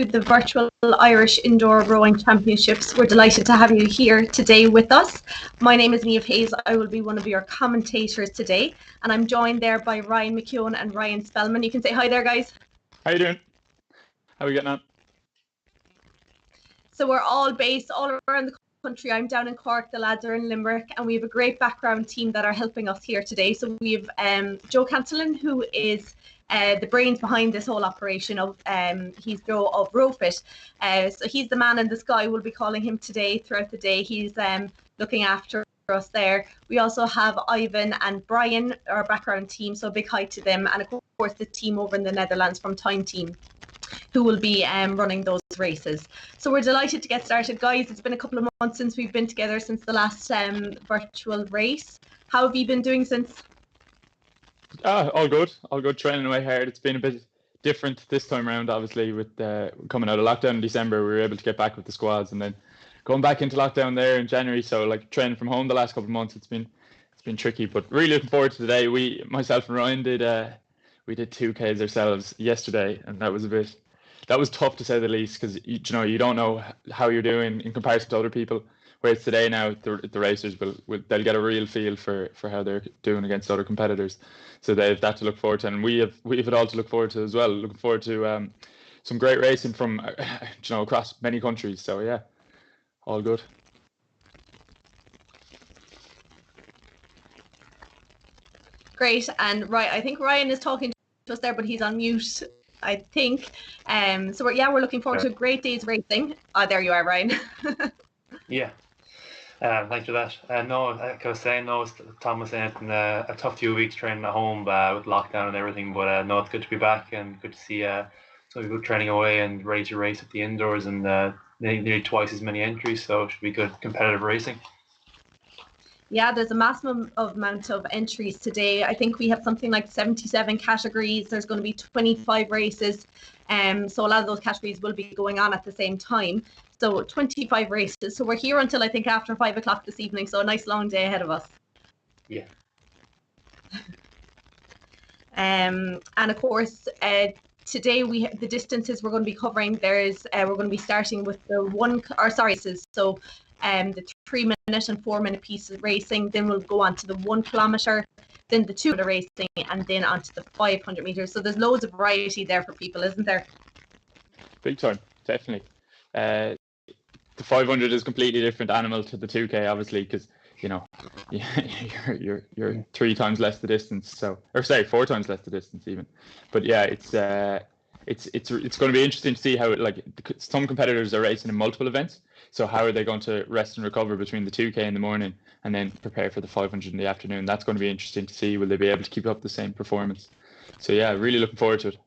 the virtual Irish Indoor Rowing Championships. We're delighted to have you here today with us. My name is Niamh Hayes. I will be one of your commentators today, and I'm joined there by Ryan McKeown and Ryan Spellman. You can say hi there, guys. How you doing? How are we getting on? So we're all based all around the country. I'm down in Cork, the lads are in Limerick, and we have a great background team that are helping us here today. So we have Joe Cantillon, who is the brains behind this whole operation. He's Joe of RowFit. So he's the man in the sky. We'll be calling him today throughout the day. He's looking after us there. We also have Ivan and Brian, our background team. So big hi to them, and of course the team over in the Netherlands from Time Team, who will be running those races. So we're delighted to get started, guys. It's been a couple of months since we've been together since the last virtual race. How have you been doing since? All good, training away hard. It's been a bit different this time around, obviously, with coming out of lockdown in December. We were able to get back with the squads, and then going back into lockdown there in January. So like training from home the last couple of months, it's been tricky, but really looking forward to today. Myself and Ryan did 2Ks ourselves yesterday, and that was tough to say the least, because you don't know how you're doing in comparison to other people. Whereas today now the racers they'll get a real feel for how they're doing against other competitors. So they have that to look forward to, and we have it all to look forward to as well. Looking forward to some great racing from across many countries. So yeah, all good. Great. And right, I think Ryan is talking to us there, but he's on mute, I think. So we're looking forward to a great day's racing. There you are, Ryan. Yeah. Thanks for that. Like I was saying, as Tom was saying, it's been a tough few weeks training at home with lockdown and everything. But it's good to be back and good to see some good training away and ready to race at the indoors, and nearly twice as many entries. So it should be good competitive racing. Yeah, there's a massive amount of entries today. I think we have something like 77 categories. There's going to be 25 races. So a lot of those categories will be going on at the same time. So 25 races. So we're here until I think after 5 o'clock this evening. So a nice long day ahead of us. Yeah. And of course, today the distances we're going to be covering. We're going to be starting with the So the 3 minute and 4 minute pieces of racing. Then we'll go on to the 1 kilometer, then the 2 minute racing, and then onto the 500 meters. So there's loads of variety there for people, isn't there? Big time, definitely. The 500 is a completely different animal to the 2K, obviously, because you're 3 times less the distance. 4 times less the distance even. But yeah, it's going to be interesting to see how some competitors are racing in multiple events. So how are they going to rest and recover between the 2K in the morning and then prepare for the 500 in the afternoon? That's going to be interesting to see. Will they be able to keep up the same performance? So yeah, really looking forward to it.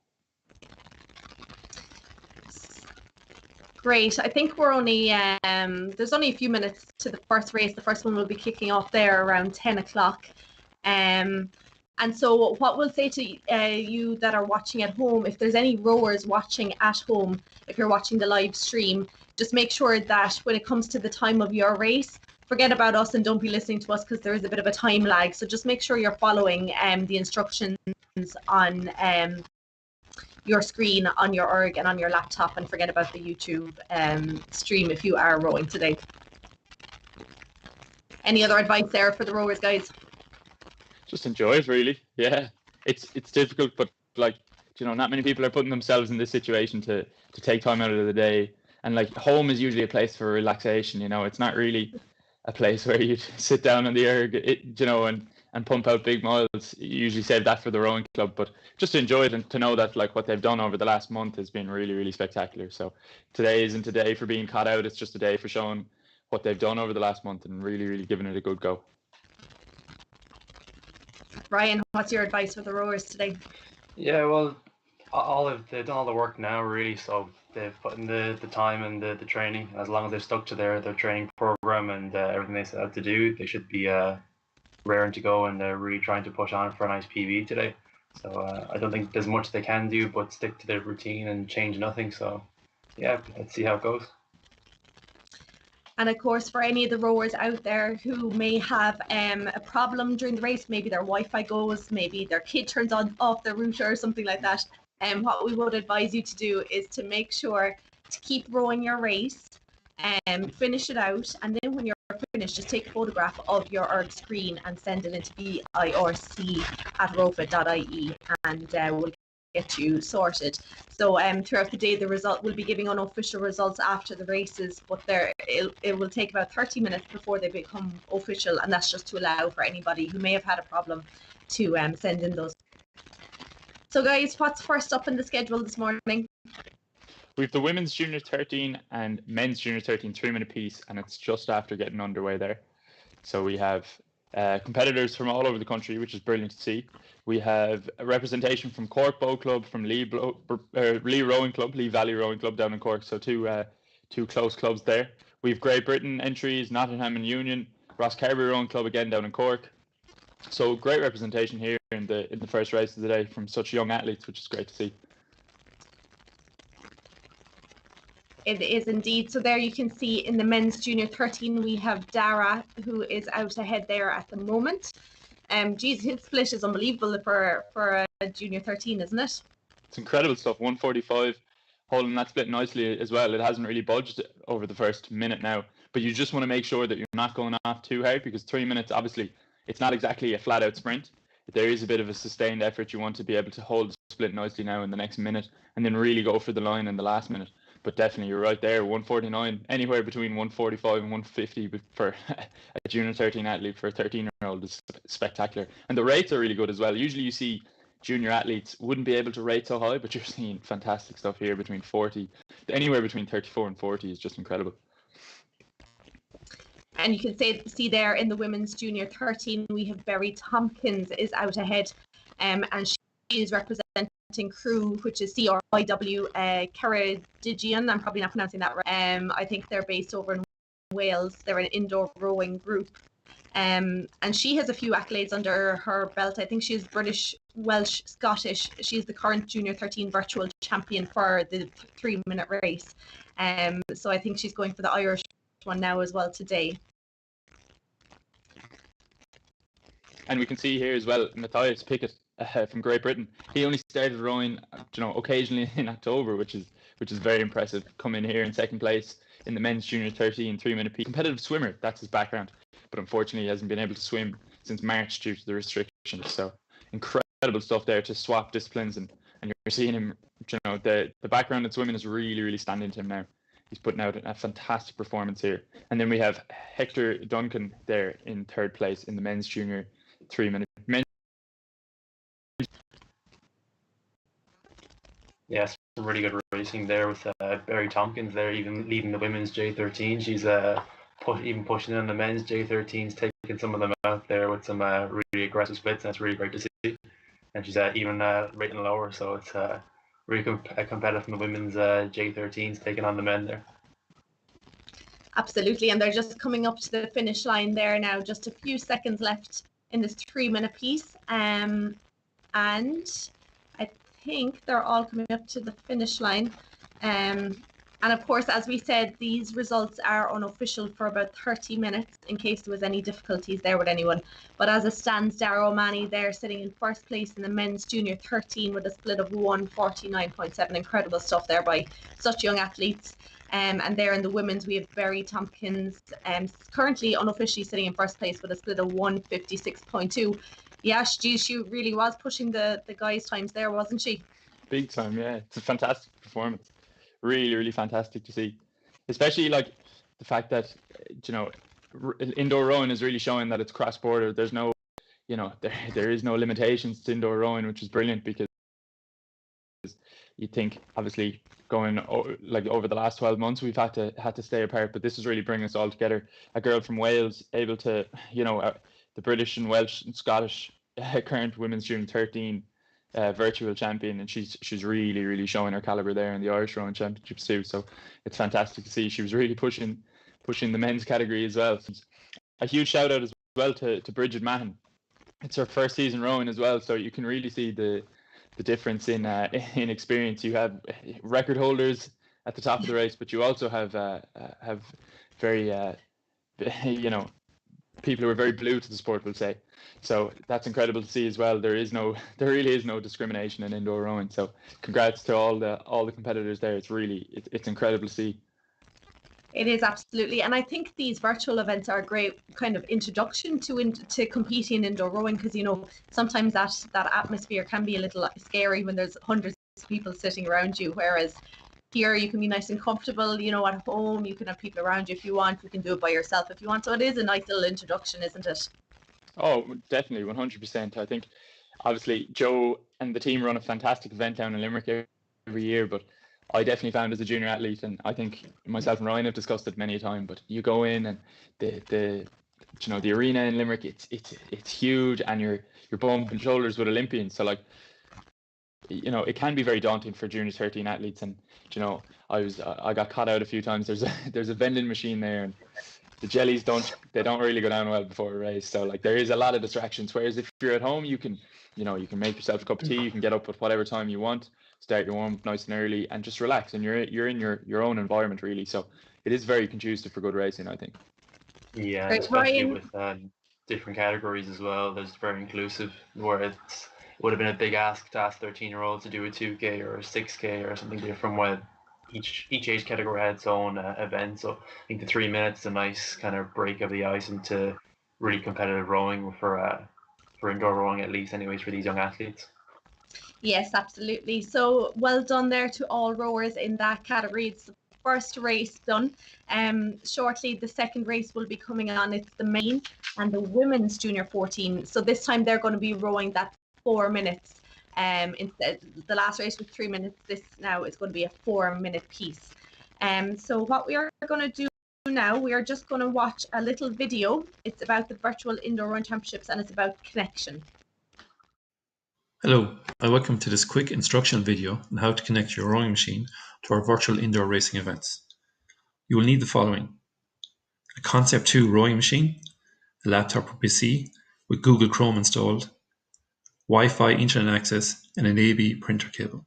Great. I think we're only there's only a few minutes to the first race. The first one will be kicking off there around 10 o'clock. And so what we'll say to you that are watching at home, if there's any rowers watching at home, if you're watching the live stream, just make sure that when it comes to the time of your race, forget about us and don't be listening to us, because there is a bit of a time lag. So just make sure you're following the instructions on your screen on your ERG and on your laptop, and forget about the YouTube stream if you are rowing today. Any other advice there for the rowers, guys? Just enjoy it, really. Yeah, it's difficult, but not many people are putting themselves in this situation to take time out of the day. And home is usually a place for relaxation. It's not really a place where you sit down on the ERG, and pump out big miles. You usually save that for the rowing club, but just to enjoy it and to know that what they've done over the last month has been really, really spectacular. So today isn't a day for being caught out. It's just a day for showing what they've done over the last month and really, really giving it a good go. Ryan, what's your advice for the rowers today? Yeah, well, they've done all the work now, really. So they've put in the time and the training. As long as they've stuck to their training program and everything they set out to do, they should be raring to go, and they're really trying to push on for a nice PB today. So I don't think there's much they can do but stick to their routine and change nothing. So yeah, let's see how it goes. And of course, for any of the rowers out there who may have a problem during the race, maybe their Wi-Fi goes, maybe their kid turns off their router or something like that, And what we would advise you to do is to make sure to keep rowing your race and finish it out. And then when you're finished, just take a photograph of your IIRC screen and send it into V-IIRC@rofa.ie, and we'll get you sorted. So throughout the day, the result will be giving unofficial results after the races, but it will take about 30 minutes before they become official, and that's just to allow for anybody who may have had a problem to send in those. So guys, what's first up in the schedule this morning? We've the women's junior 13 and men's junior 13 3-minute piece, and it's just after getting underway there. So we have competitors from all over the country, which is brilliant to see. We have a representation from Cork Bow Club, from Lee Rowing Club, Lee Valley Rowing Club down in Cork. So two close clubs there. We have Great Britain entries, Nottingham and Union, Rosscarbery Rowing Club again down in Cork. So great representation here in the first race of the day from such young athletes, which is great to see. It is indeed. So there you can see in the men's junior 13, we have Dara, who is out ahead there at the moment. Geez, his split is unbelievable for a junior 13, isn't it? It's incredible stuff. 145, holding that split nicely as well. It hasn't really budged over the first minute now, but you just want to make sure that you're not going off too hard, because 3 minutes, obviously, it's not exactly a flat out sprint. There is a bit of a sustained effort. You want to be able to hold the split nicely now in the next minute, and then really go for the line in the last minute. But definitely, you're right there. 149, anywhere between 145 and 150 for a junior 13 athlete, for a 13-year-old, is spectacular. And the rates are really good as well. Usually you see junior athletes wouldn't be able to rate so high, but you're seeing fantastic stuff here between 40, anywhere between 34 and 40 is just incredible. And you can see there in the women's junior 13, we have Berry Tompkins is out ahead, and she is representing Crew, which is CRIW Ceredigion. I'm probably not pronouncing that right. I think they're based over in Wales. They're an indoor rowing group. And she has a few accolades under her belt. I think she's British, Welsh, Scottish. She's the current junior 13 virtual champion for the 3-minute race. So I think she's going for the Irish one now as well today. And we can see here as well Matthias Pickett from Great Britain. He only started rowing, occasionally in October, which is very impressive. Come in here in second place in the men's junior 13 3-minute piece. Competitive swimmer, that's his background, but unfortunately he hasn't been able to swim since March due to the restrictions. So incredible stuff there to swap disciplines, and you're seeing him. The background in swimming is really standing to him now. He's putting out a fantastic performance here. And then we have Hector Duncan there in third place in the men's junior 3-minute. Yes, some really good racing there with Berry Tompkins there, even leading the women's J13. She's even pushing in the men's J13s, taking some of them out there with some really aggressive splits, and that's really great to see. And she's even rating lower, so it's really competitive from the women's J13s taking on the men there. Absolutely, and they're just coming up to the finish line there now. Just a few seconds left in this 3-minute piece, and I think they're all coming up to the finish line. And of course, as we said, these results are unofficial for about 30 minutes in case there was any difficulties there with anyone. But as it stands, Dara O'Mahony there sitting in first place in the men's junior 13 with a split of 149.7. Incredible stuff there by such young athletes. And there in the women's, we have Berry Tompkins, currently unofficially sitting in first place with a split of 156.2. Yeah, she really was pushing the guys' times there, wasn't she? Big time, yeah. It's a fantastic performance. Really fantastic to see, especially like the fact that indoor rowing is really showing that it's cross-border. There's no, there is no limitations to indoor rowing, which is brilliant, because you think obviously going over the last 12 months we've had to stay apart, but this is really bringing us all together. A girl from Wales able to, the British and Welsh and Scottish current women's junior 13 virtual champion, and she's really showing her caliber there in the Irish Rowing Championships too. So it's fantastic to see. She was really pushing the men's category as well. A huge shout out as well to Bridget Mahon. It's her first season rowing as well, so you can really see the difference in experience. You have record holders at the top of the race, but you also have very people who are very blue to the sport will say. So that's incredible to see as well. There really is no discrimination in indoor rowing. So congrats to all the competitors there. It's incredible to see. It is, absolutely, and I think these virtual events are a great kind of introduction to competing in indoor rowing, because sometimes that atmosphere can be a little scary when there's hundreds of people sitting around you, whereas here you can be nice and comfortable, at home. You can have people around you if you want. You can do it by yourself if you want. So it is a nice little introduction, isn't it? Oh, definitely, 100%. I think obviously Joe and the team run a fantastic event down in Limerick every year, but I definitely found as a junior athlete, and I think myself and Ryan have discussed it many a time, but you go in and the arena in Limerick, it's huge, and you're bumping shoulders with Olympians. So like, it can be very daunting for junior 13 athletes, and I got caught out a few times. There's a vending machine there, and the jellies don't really go down well before a race. So like, there is a lot of distractions. Whereas if you're at home, you can make yourself a cup of tea. You can get up at whatever time you want, start your warm up nice and early, and just relax. And you're in your own environment, really. So it is very conducive for good racing, I think. Yeah, Right, especially Ryan. with different categories as well. There's very inclusive, where it would have been a big ask to ask 13-year-olds to do a 2K or a 6K or something different, where each age category had its own event. So I think the 3 minutes is a nice kind of break of the ice into really competitive rowing for indoor rowing, at least, anyways, for these young athletes. Yes, absolutely. So well done there to all rowers in that category. It's the first race done. Shortly, the second race will be coming on. It's the main and the women's junior 14. So this time they're going to be rowing that 4 minutes. Instead, the last race was 3 minutes. This now is going to be a 4-minute piece. So what we are going to do now, we are just going to watch a little video. It's about the virtual indoor rowing championships, and it's about connection. Hello, and welcome to this quick instructional video on how to connect your rowing machine to our virtual indoor racing events. You will need the following: a Concept 2 rowing machine, a laptop or PC with Google Chrome installed, Wi-Fi internet access, and an AB printer cable.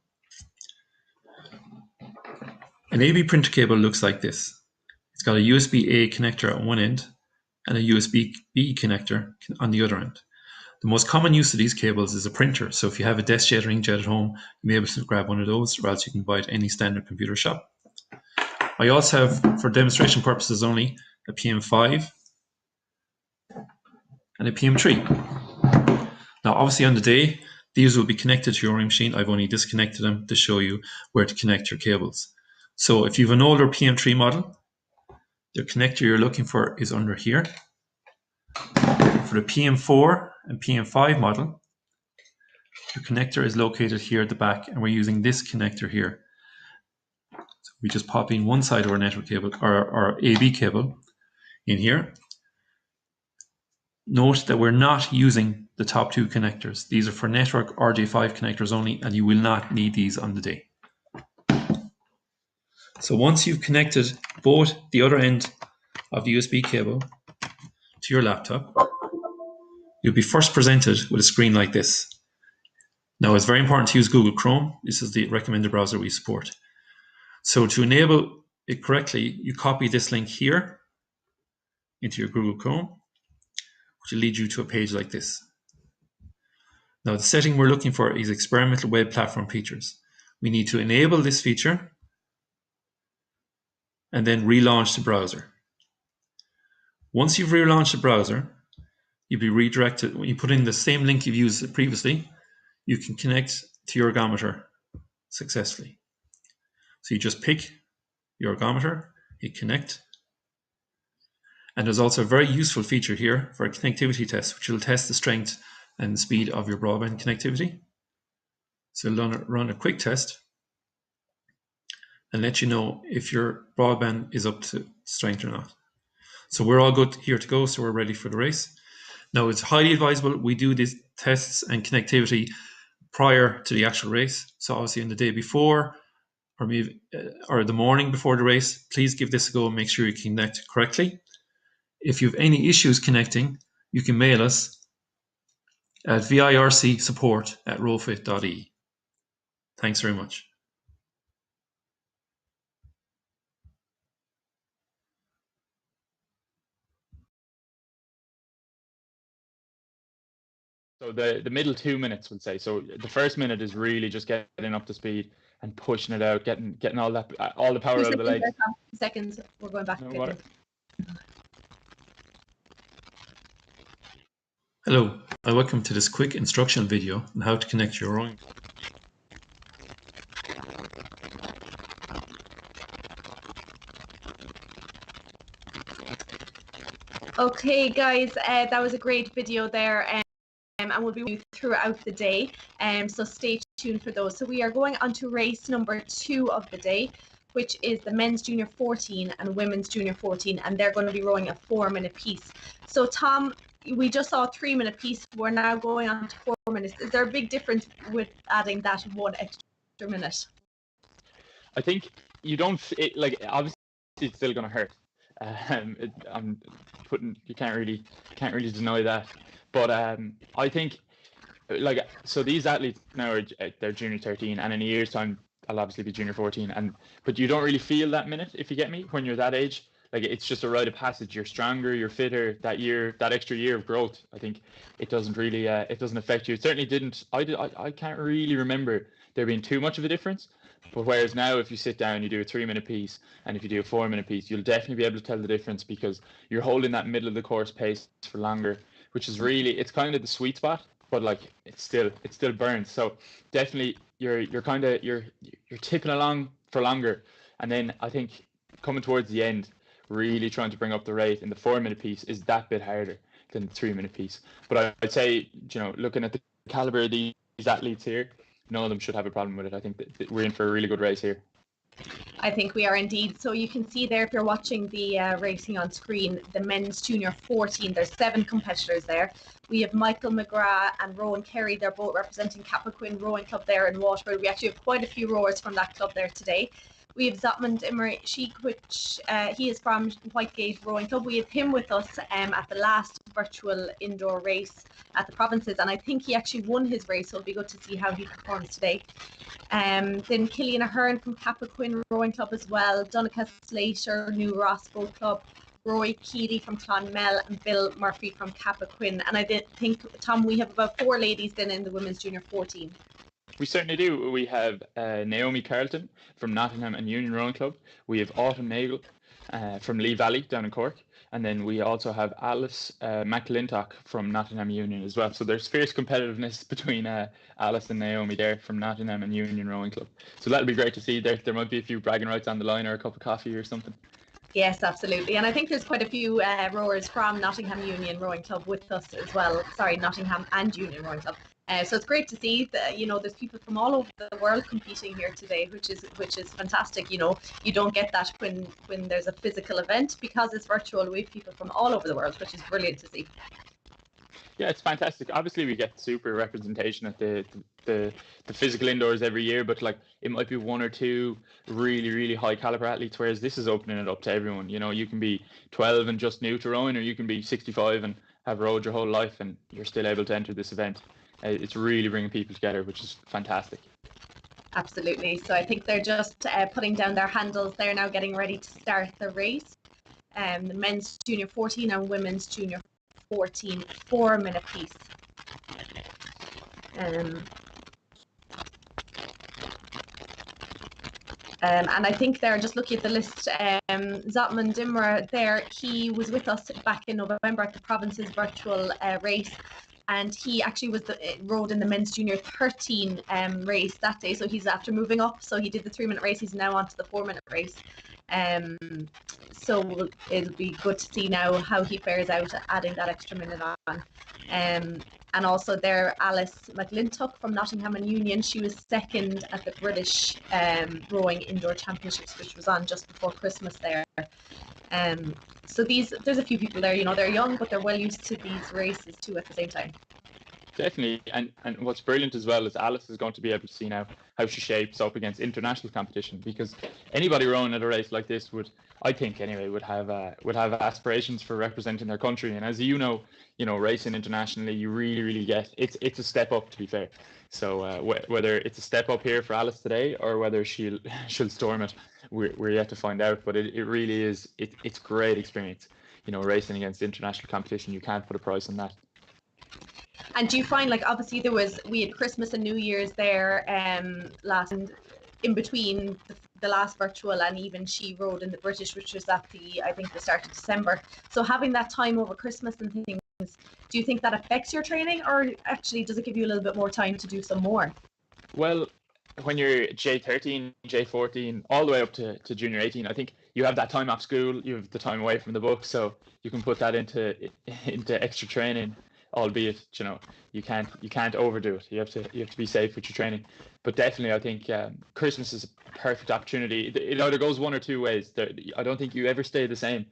An AB printer cable looks like this. It's got a USB-A connector on one end and a USB-B connector on the other end. The most common use of these cables is a printer, so if you have a DeskJet or inkjet at home, you may be able to grab one of those, or else you can buy it at any standard computer shop. I also have, for demonstration purposes only, a PM5 and a PM3. Now obviously on the day, these will be connected to your rowing machine. I've only disconnected them to show you where to connect your cables. So if you have an older PM3 model, the connector you're looking for is under here. For the PM4 and PM5 model, the connector is located here at the back, and we're using this connector here. So we just pop in one side of our network cable, or our AB cable, in here. Note that we're not using the top two connectors. These are for network RJ5 connectors only, and you will not need these on the day. So once you've connected both the other end of the USB cable to your laptop, you'll be first presented with a screen like this. Now, it's very important to use Google Chrome. This is the recommended browser we support. So to enable it correctly, you copy this link here into your Google Chrome, which will lead you to a page like this. Now, the setting we're looking for is experimental web platform features. We need to enable this feature and then relaunch the browser. Once you've relaunched the browser, you'll be redirected. When you put in the same link you've used previously, you can connect to your ergometer successfully. So you just pick your ergometer, hit connect. And there's also a very useful feature here for a connectivity test, which will test the strength and speed of your broadband connectivity. So run a quick test and let you know if your broadband is up to strength or not. So we're all good here to go, so we're ready for the race. Now, it's highly advisable we do these tests and connectivity prior to the actual race. So obviously on the day before, or maybe or the morning before the race, please give this a go and make sure you connect correctly. If you have any issues connecting, you can mail us at VIRCsupport@rowfit.ie. Thanks very much. So the middle 2 minutes, we'll say. So the first minute is really just getting up to speed and pushing it out, getting all the power out of the legs. 2 seconds. We're going back. No water. Hello, and welcome to this quick instructional video on how to connect your rowing. Okay, guys, that was a great video there, and we'll be throughout the day. So stay tuned for those. So we are going on to race number 2 of the day, which is the men's junior 14 and women's junior 14, and they're going to be rowing a 4-minute piece. So Tom, we just saw a 3-minute piece. We're now going on to 4 minutes. Is there a big difference with adding that 1 extra minute? I think you don't like, obviously it's still going to hurt. You can't really deny that, but I think, like, so these athletes now are they're junior 13, and in a year's time I'll obviously be junior 14, but you don't really feel that minute, if you get me, when you're that age. Like, it's just a rite of passage. You're stronger, you're fitter. That extra year of growth, I think it doesn't really it doesn't affect you. It certainly didn't. I can't really remember there being too much of a difference. But whereas now, if you sit down, you do a 3-minute piece, and if you do a 4-minute piece, you'll definitely be able to tell the difference, because you're holding that middle of the course pace for longer, which is really, it's kind of the sweet spot, but like it still burns. So definitely you're tipping along for longer, and then I think coming towards the end, really trying to bring up the rate in the 4-minute piece is that bit harder than the 3-minute piece. But I'd say, looking at the caliber of these athletes here, none of them should have a problem with it. I think that we're in for a really good race here. I think we are indeed. So you can see there, if you're watching the racing on screen, the men's junior 14, there's 7 competitors there. We have Michael McGrath and Rowan Kerry. They're both representing Cappoquin Rowing Club there in Waterford. We actually have quite a few rowers from that club there today. We have Zotmund Imre Sheik, which he is from Whitegate Rowing Club. We have him with us at the last virtual indoor race at the provinces, and I think he actually won his race, so it'll be good to see how he performs today. Then Killian Ahern from Cappoquin Rowing Club as well, Donica Slater, New Ross Boat Club, Roy Keeley from Clonmel, and Bill Murphy from Cappoquin. And I think, Tom, we have about 4 ladies then in the women's junior 14. We certainly do. We have Naomi Carleton from Nottingham and Union Rowing Club. We have Autumn Nagel from Lee Valley down in Cork. And then we also have Alice McClintock from Nottingham Union as well. So there's fierce competitiveness between Alice and Naomi there from Nottingham and Union Rowing Club. So that'll be great to see. There might be a few bragging rights on the line, or a cup of coffee or something. Yes, absolutely. And I think there's quite a few rowers from Nottingham Union Rowing Club with us as well. Sorry, Nottingham and Union Rowing Club. So it's great to see that, there's people from all over the world competing here today, which is fantastic. You don't get that when there's a physical event, because it's virtual. We have people from all over the world, which is brilliant to see. Yeah, it's fantastic. Obviously, we get super representation at the physical indoors every year, but like, it might be 1 or 2 really, really high caliber athletes, whereas this is opening it up to everyone. You can be 12 and just new to rowing, or you can be 65 and have rowed your whole life, and you're still able to enter this event. It's really bringing people together, which is fantastic. Absolutely. So I think they're just putting down their handles. They're now getting ready to start the race. The men's junior 14 and women's junior 14 4-minute piece. And I think they're just looking at the list. Zotmund Imre there, he was with us back in November at the provinces virtual race. And he actually rode in the men's junior 13 race that day. So he's after moving up. So he did the 3-minute race. He's now on to the 4-minute race. So it'll be good to see now how he fares out, adding that extra minute on. And also there, Alice McClintock from Nottingham and Union. She was 2nd at the British Rowing Indoor Championships, which was on just before Christmas there. So there's a few people there, they're young, but they're well used to these races too at the same time. Definitely. And what's brilliant as well is Alice is going to be able to see now how she shapes up against international competition, because anybody rowing at a race like this would have aspirations for representing their country. And as racing internationally, you really, really get it's a step up, to be fair. So whether it's a step up here for Alice today, or whether she'll storm it, we're yet to find out. But it really is, it's great experience. Racing against international competition, you can't put a price on that. And do you find, like, obviously we had Christmas and New Year's there last, and in between the last virtual, and even she rode in the British, which was at I think the start of December. So having that time over Christmas and things, do you think that affects your training, or actually does it give you a little bit more time to do some more? Well, when you're J13, J14, all the way up to junior 18, I think you have that time off school, you have the time away from the book, so you can put that into extra training, albeit, you know, you can't overdo it. You have to be safe with your training. But definitely, I think Christmas is a perfect opportunity. It either goes one or two ways. I don't think you ever stay the same,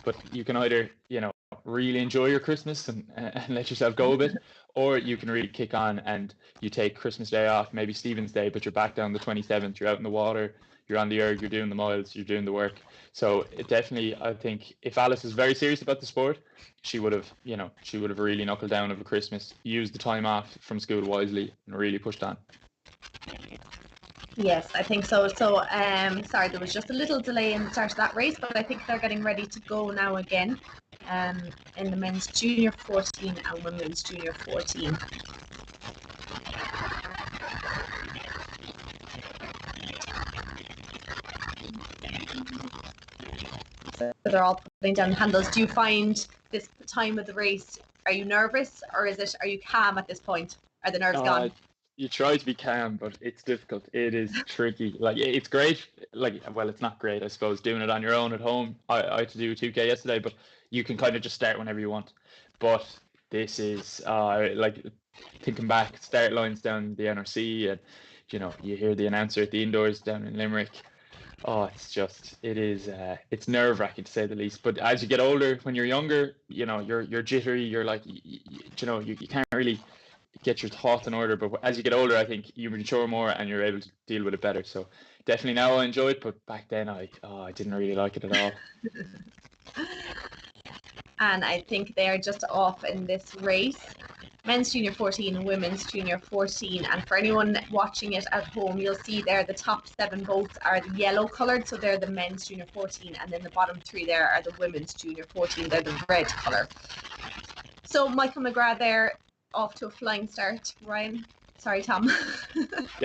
but you can either, you know, really enjoy your Christmas and let yourself go a bit, or you can really kick on and you take Christmas Day off, maybe Stephen's Day, but you're back down the 27th, you're out in the water, you're on the erg, you're doing the miles, you're doing the work. So it definitely, I think if Alice is very serious about the sport, she would have really knuckled down over Christmas, used the time off from school wisely, and really pushed on. Yes, I think so. So, sorry, there was just a little delay in the start of that race, but I think they're getting ready to go now again, in the men's junior 14 and women's junior 14. So they're all putting down handles. Do you find this time of the race, are you nervous, or are you calm at this point? Are the nerves gone? You try to be calm, but it's difficult. It is tricky. Like, it's great. Like, well, it's not great, I suppose, doing it on your own at home. I had to do 2K yesterday, but you can kind of just start whenever you want. But this is like thinking back, start lines down the NRC, and you know, you hear the announcer at the indoors down in Limerick. Oh, it's nerve-wracking to say the least. But as you get older, when you're younger, you know, you're jittery. You're like, you know, you can't really get your thoughts in order. But as you get older, I think you mature more and you're able to deal with it better. So definitely now I enjoy it, but back then I didn't really like it at all. And I think they're just off in this race. Men's junior 14 and women's junior 14. And for anyone watching it at home, you'll see there the top 7 boats are the yellow coloured, so they're the men's junior 14, and then the bottom 3 there are the women's junior 14, they're the red colour. So Michael McGrath there, off to a flying start. Ryan, sorry, Tom.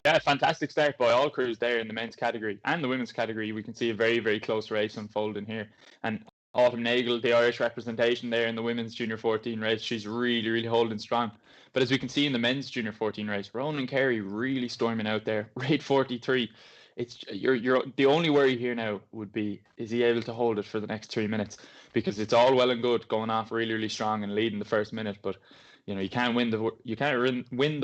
Yeah, fantastic start by all crews there in the men's category and the women's category. We can see a very, very close race unfolding here. And Autumn Nagel, the Irish representation there in the women's junior 14 race, she's really, really holding strong. But as we can see in the men's junior 14 race, Ronan Carey really storming out there, rate 43. It's you're the only worry here now would be, is he able to hold it for the next 3 minutes? Because it's all well and good going off really, really strong and leading the first minute, but you know, you can't win the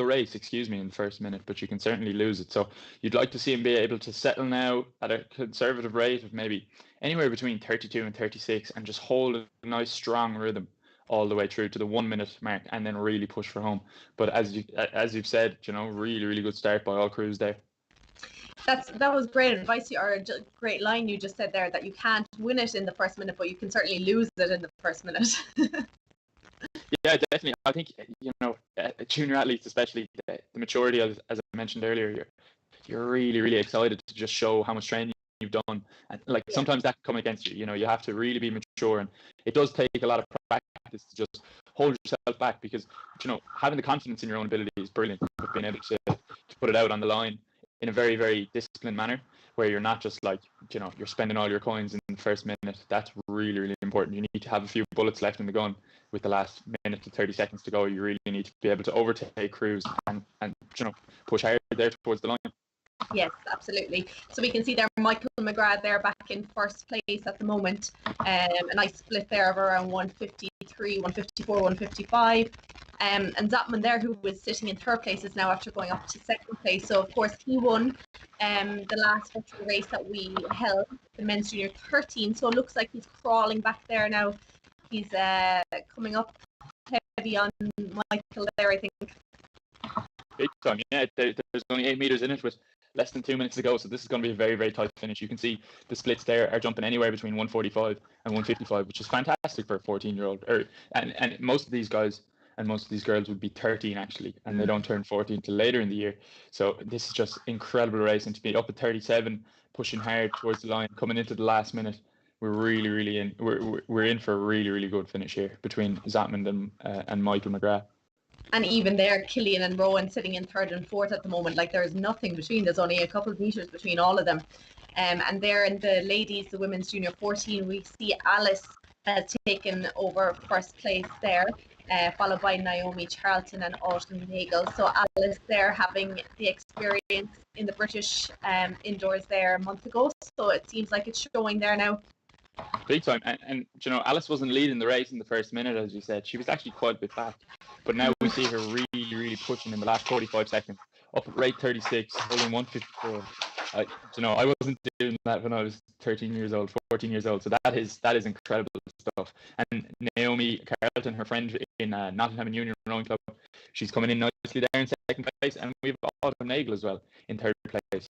race, in the first minute, but you can certainly lose it. So you'd like to see him be able to settle now at a conservative rate of maybe anywhere between 32 and 36, and just hold a nice strong rhythm all the way through to the 1 minute mark, and then really push for home. But as you've said, you know, really, really good start by all crews there. That was great advice, or a great line you just said there, that you can't win it in the first minute, but you can certainly lose it in the first minute. Yeah, definitely. I think, you know, junior athletes, especially the maturity, as I mentioned earlier, you're really, really excited to just show how much training you've done. And like sometimes that can come against you. You know, you have to really be mature, and it does take a lot of practice to just hold yourself back, because, you know, having the confidence in your own ability is brilliant, but being able to put it out on the line in a very, very disciplined manner, where you're not just like, you know, you're spending all your coins in the first minute. That's really, really important. You need to have a few bullets left in the gun with the last minute to 30 seconds to go. You really need to be able to overtake crews and you know, push hard there towards the line. Yes, absolutely. So we can see there Michael McGrath there back in first place at the moment. A nice split there of around 153, 154, 155. And Zotman there, who was sitting in third place, is now after going up to second place. So of course he won the last virtual race that we held, the men's junior 13. So it looks like he's crawling back there now. He's coming up heavy on Michael there, I think. Big time, yeah. There's only 8 meters in it with less than 2 minutes to go, so this is going to be a very, very tight finish. You can see the splits there are jumping anywhere between 145 and 155, which is fantastic for a 14-year-old. And most of these guys and most of these girls would be 13 actually, and they don't turn 14 till later in the year. So this is just incredible racing to be up at 37, pushing hard towards the line, coming into the last minute. We're really, really in. We're in for a really, really good finish here between Zotman and Michael McGrath. And even there, Killian and Rowan sitting in third and fourth at the moment. Like there's nothing between. There's only a couple of meters between all of them. And there in the ladies, the women's junior 14, we see Alice has taken over first place there, followed by Naomi Charlton and Autumn Nagel. So Alice there having the experience in the British indoors there a month ago. So it seems like it's showing there now. Big time. And you know, Alice wasn't leading the race in the first minute, as you said. She was actually quite a bit back. But now we see her really, really pushing in the last 45 seconds. Up at rate 36, holding 154. You know, I wasn't doing that when I was 13 years old, 14 years old. So that is incredible stuff. And Naomi Carlton, her friend in Nottingham and Union Rowing Club, she's coming in nicely there in second place. And we have Autumn Nagel as well in third place.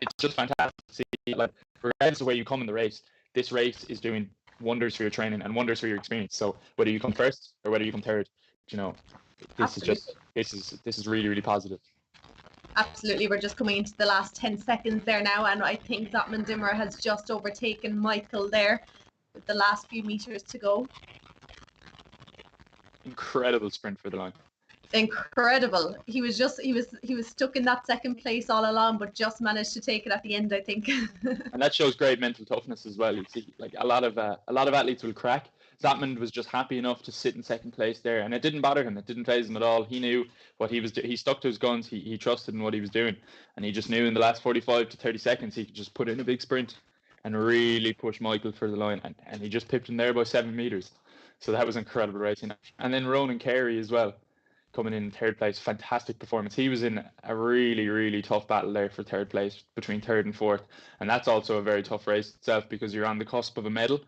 It's just fantastic to see, like, regardless of where you come in the race, this race is doing wonders for your training and wonders for your experience. So whether you come first or whether you come third, you know, this is really, really positive. Absolutely, we're just coming into the last 10 seconds there now, and I think Zotman Dimmer has just overtaken Michael there with the last few meters to go. Incredible sprint for the line. Incredible. He was stuck in that second place all along, but just managed to take it at the end, I think. And that shows great mental toughness as well. You see, like a lot of athletes will crack. Zotman was just happy enough to sit in second place there, and it didn't bother him. It didn't faze him at all. He knew what he was doing. He stuck to his guns. He trusted in what he was doing, and he just knew in the last 45 to 30 seconds he could just put in a big sprint and really push Michael for the line. And he just pipped him there by 7 meters. So that was incredible racing. And then Ronan Carey as well, coming in third place. Fantastic performance. He was in a really, really tough battle there for third place, between third and fourth. And that's also a very tough race itself because you're on the cusp of a medal.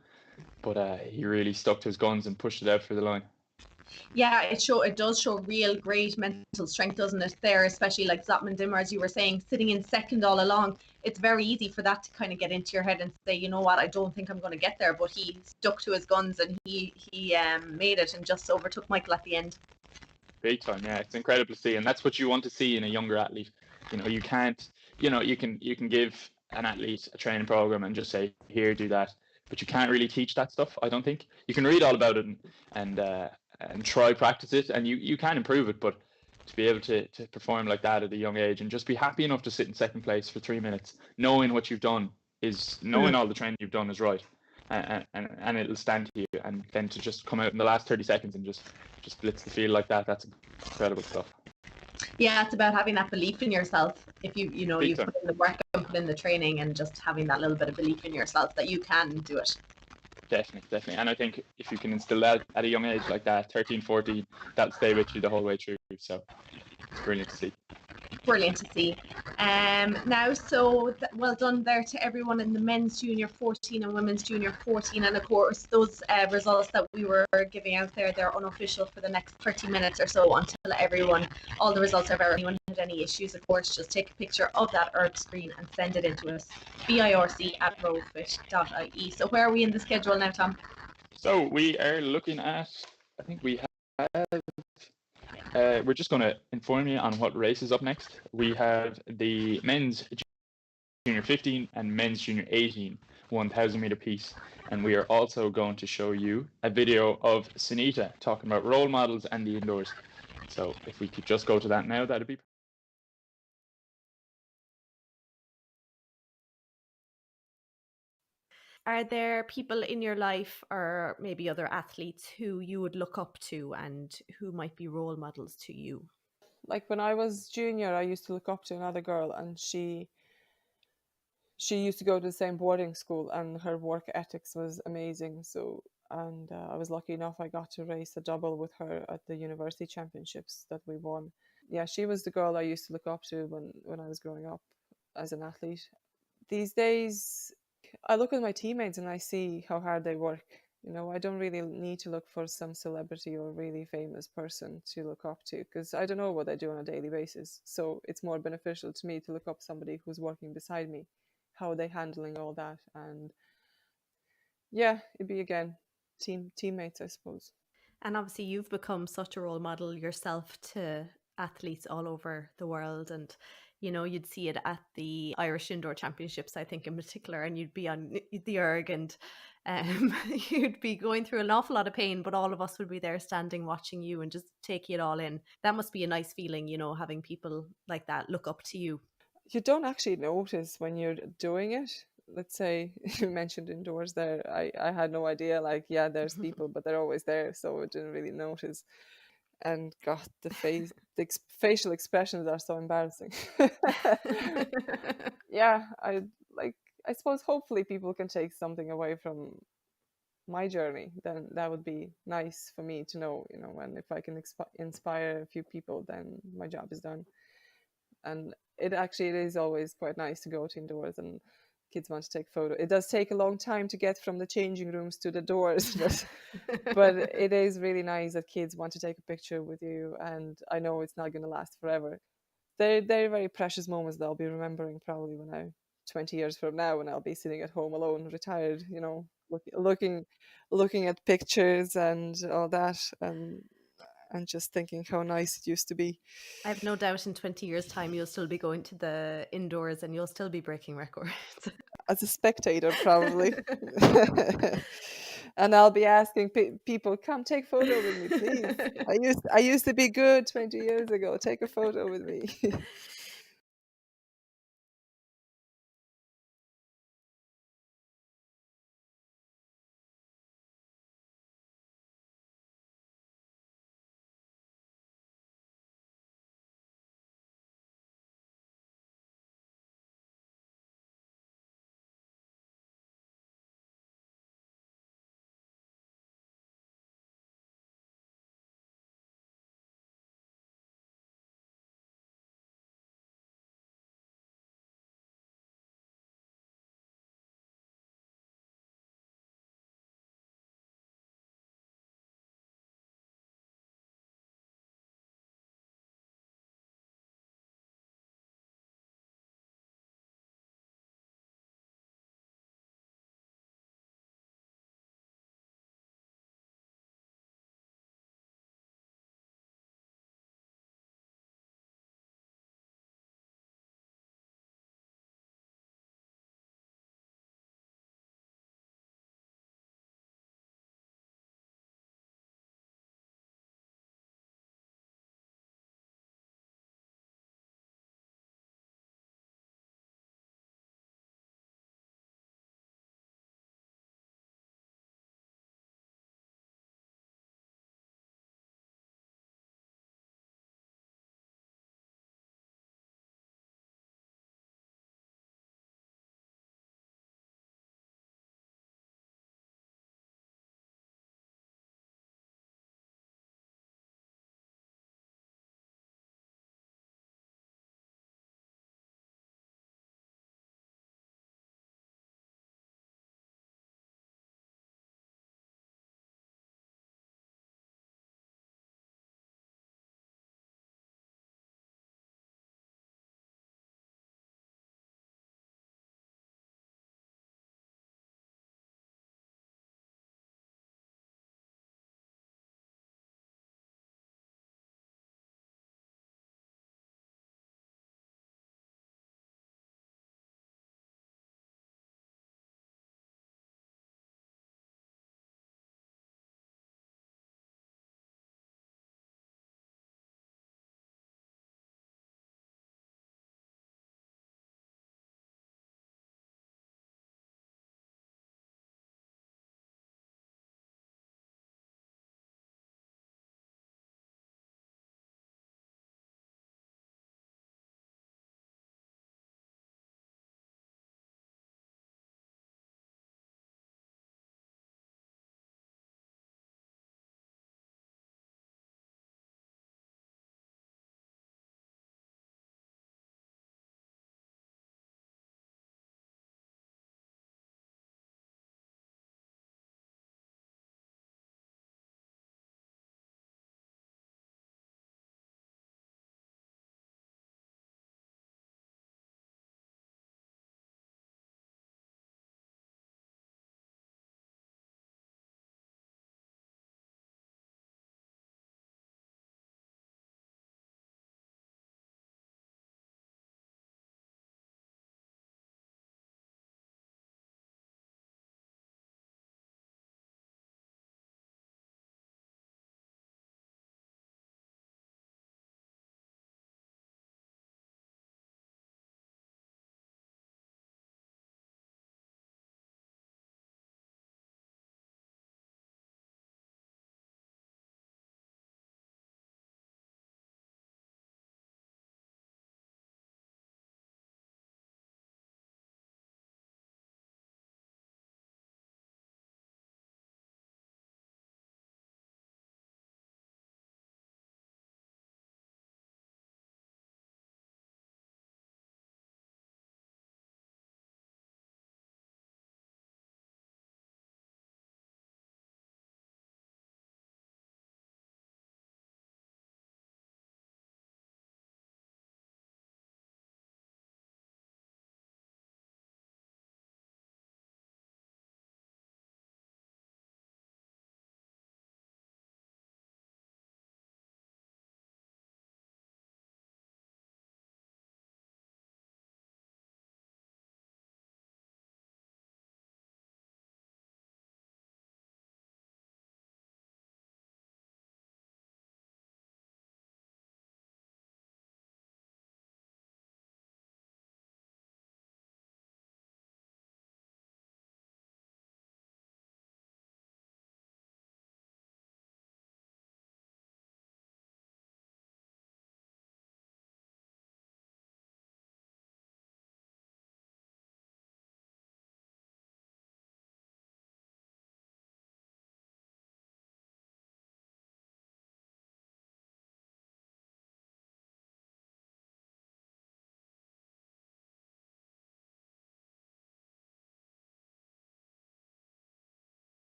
But he really stuck to his guns and pushed it out for the line. Yeah, it does show real great mental strength, doesn't it? There, especially like Zotman Dimmer, as you were saying, sitting in second all along. It's very easy for that to kind of get into your head and say, you know what, I don't think I'm going to get there. But he stuck to his guns and he made it and just overtook Michael at the end. Big time, yeah. It's incredible to see, and that's what you want to see in a younger athlete. You know, you can't, you know, you can give an athlete a training program and just say, here, do that, but you can't really teach that stuff. I don't think you can read all about it and try practice it, and you can improve it, but to be able to perform like that at a young age and just be happy enough to sit in second place for 3 minutes, knowing what you've done knowing all the training you've done is right, and it'll stand to you, and then to just come out in the last 30 seconds and just blitz the field like that, that's incredible stuff. Yeah, it's about having that belief in yourself. If you Big time. put in the work and put in the training, and just having that little bit of belief in yourself that you can do it. Definitely. And I think if you can instill that at a young age like that, 13, 14, that'll stay with you the whole way through. So it's brilliant to see. Brilliant to see. Now, so well done there to everyone in the men's junior 14 and women's junior 14. And of course, those results that we were giving out there, they're unofficial for the next 30 minutes or so until all the results are. If anyone had any issues, of course, just take a picture of that ERC screen and send it into us, V-IIRC@rowfit.ie. So where are we in the schedule now, Tom? So we are looking at, I think we have, we're just going to inform you on what race is up next. We have the men's junior 15 and men's junior 18, 1,000 meter piece. And we are also going to show you a video of Sunita talking about role models and the indoors. So if we could just go to that now, that'd be. Are there people in your life or maybe other athletes who you would look up to and who might be role models to you? Like when I was junior, I used to look up to another girl, and she used to go to the same boarding school, and her work ethics was amazing. So, and I was lucky enough I got to race a double with her at the university championships that we won. Yeah, she was the girl I used to look up to when I was growing up as an athlete. These days, I look at my teammates and I see how hard they work. You know, I don't really need to look for some celebrity or really famous person to look up to, because I don't know what they do on a daily basis. So it's more beneficial to me to look up somebody who's working beside me. How are they handling all that? And yeah, it'd be again teammates, I suppose. And obviously you've become such a role model yourself to athletes all over the world, and You know, you'd see it at the Irish Indoor Championships, I think, in particular, and you'd be on the erg, and you'd be going through an awful lot of pain, but all of us would be there standing watching you and just taking it all in. That must be a nice feeling, you know, having people like that look up to you. You don't actually notice when you're doing it. Let's say you mentioned indoors there. I had no idea, like, yeah, there's people, but they're always there, so I didn't really notice. And God, facial expressions are so embarrassing. Yeah, I suppose hopefully people can take something away from my journey. Then that would be nice for me to know, you know, and if I can inspire a few people, then my job is done. And it is always quite nice to go to indoors and kids want to take photo. It does take a long time to get from the changing rooms to the doors, but it is really nice that kids want to take a picture with you, and I know it's not going to last forever. They're very precious moments that I'll be remembering probably when I'm 20 years from now, when I'll be sitting at home alone, retired, you know, looking at pictures and all that, and just thinking how nice it used to be. I have no doubt in 20 years' time you'll still be going to the indoors and you'll still be breaking records. As a spectator, probably. And I'll be asking people, come take photo with me, please. I used to be good 20 years ago. Take a photo with me.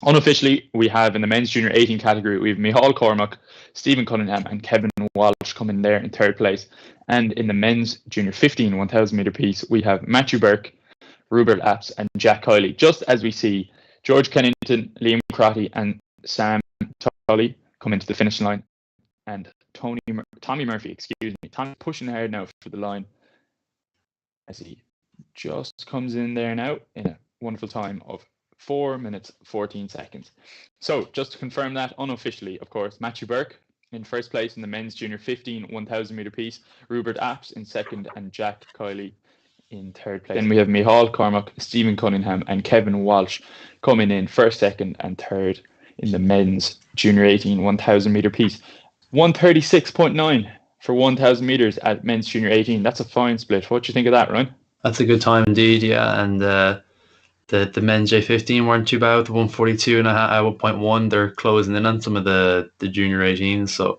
Unofficially, we have in the men's junior 18 category, we have Micheál Cormac, Stephen Cunningham, and Kevin Walsh coming there in third place. And in the men's junior 15 1,000 meter piece, we have Matthew Burke, Rupert Apps, and Jack Kiley. Just as we see George Kennington, Liam Crotty, and Sam Tully come into the finish line, and Tommy Murphy, Tommy pushing hard now for the line as he just comes in there now in a wonderful time of 4 minutes 14 seconds. So just to confirm that unofficially, of course, Matthew Burke in first place in the men's junior 15 1,000 meter piece, Rupert Apps in second, and Jack Kiley in third place. Then we have Micheál Cormac, Stephen Cunningham, and Kevin Walsh coming in first, second, and third in the men's junior 18 1,000 meter piece. 136.9 for 1,000 meters at men's junior 18. That's a fine split. What do you think of that, Ryan? That's a good time indeed, yeah. And the men's J15 weren't too bad with 142 and a half, 1.1. They're closing in on some of the junior 18s. So,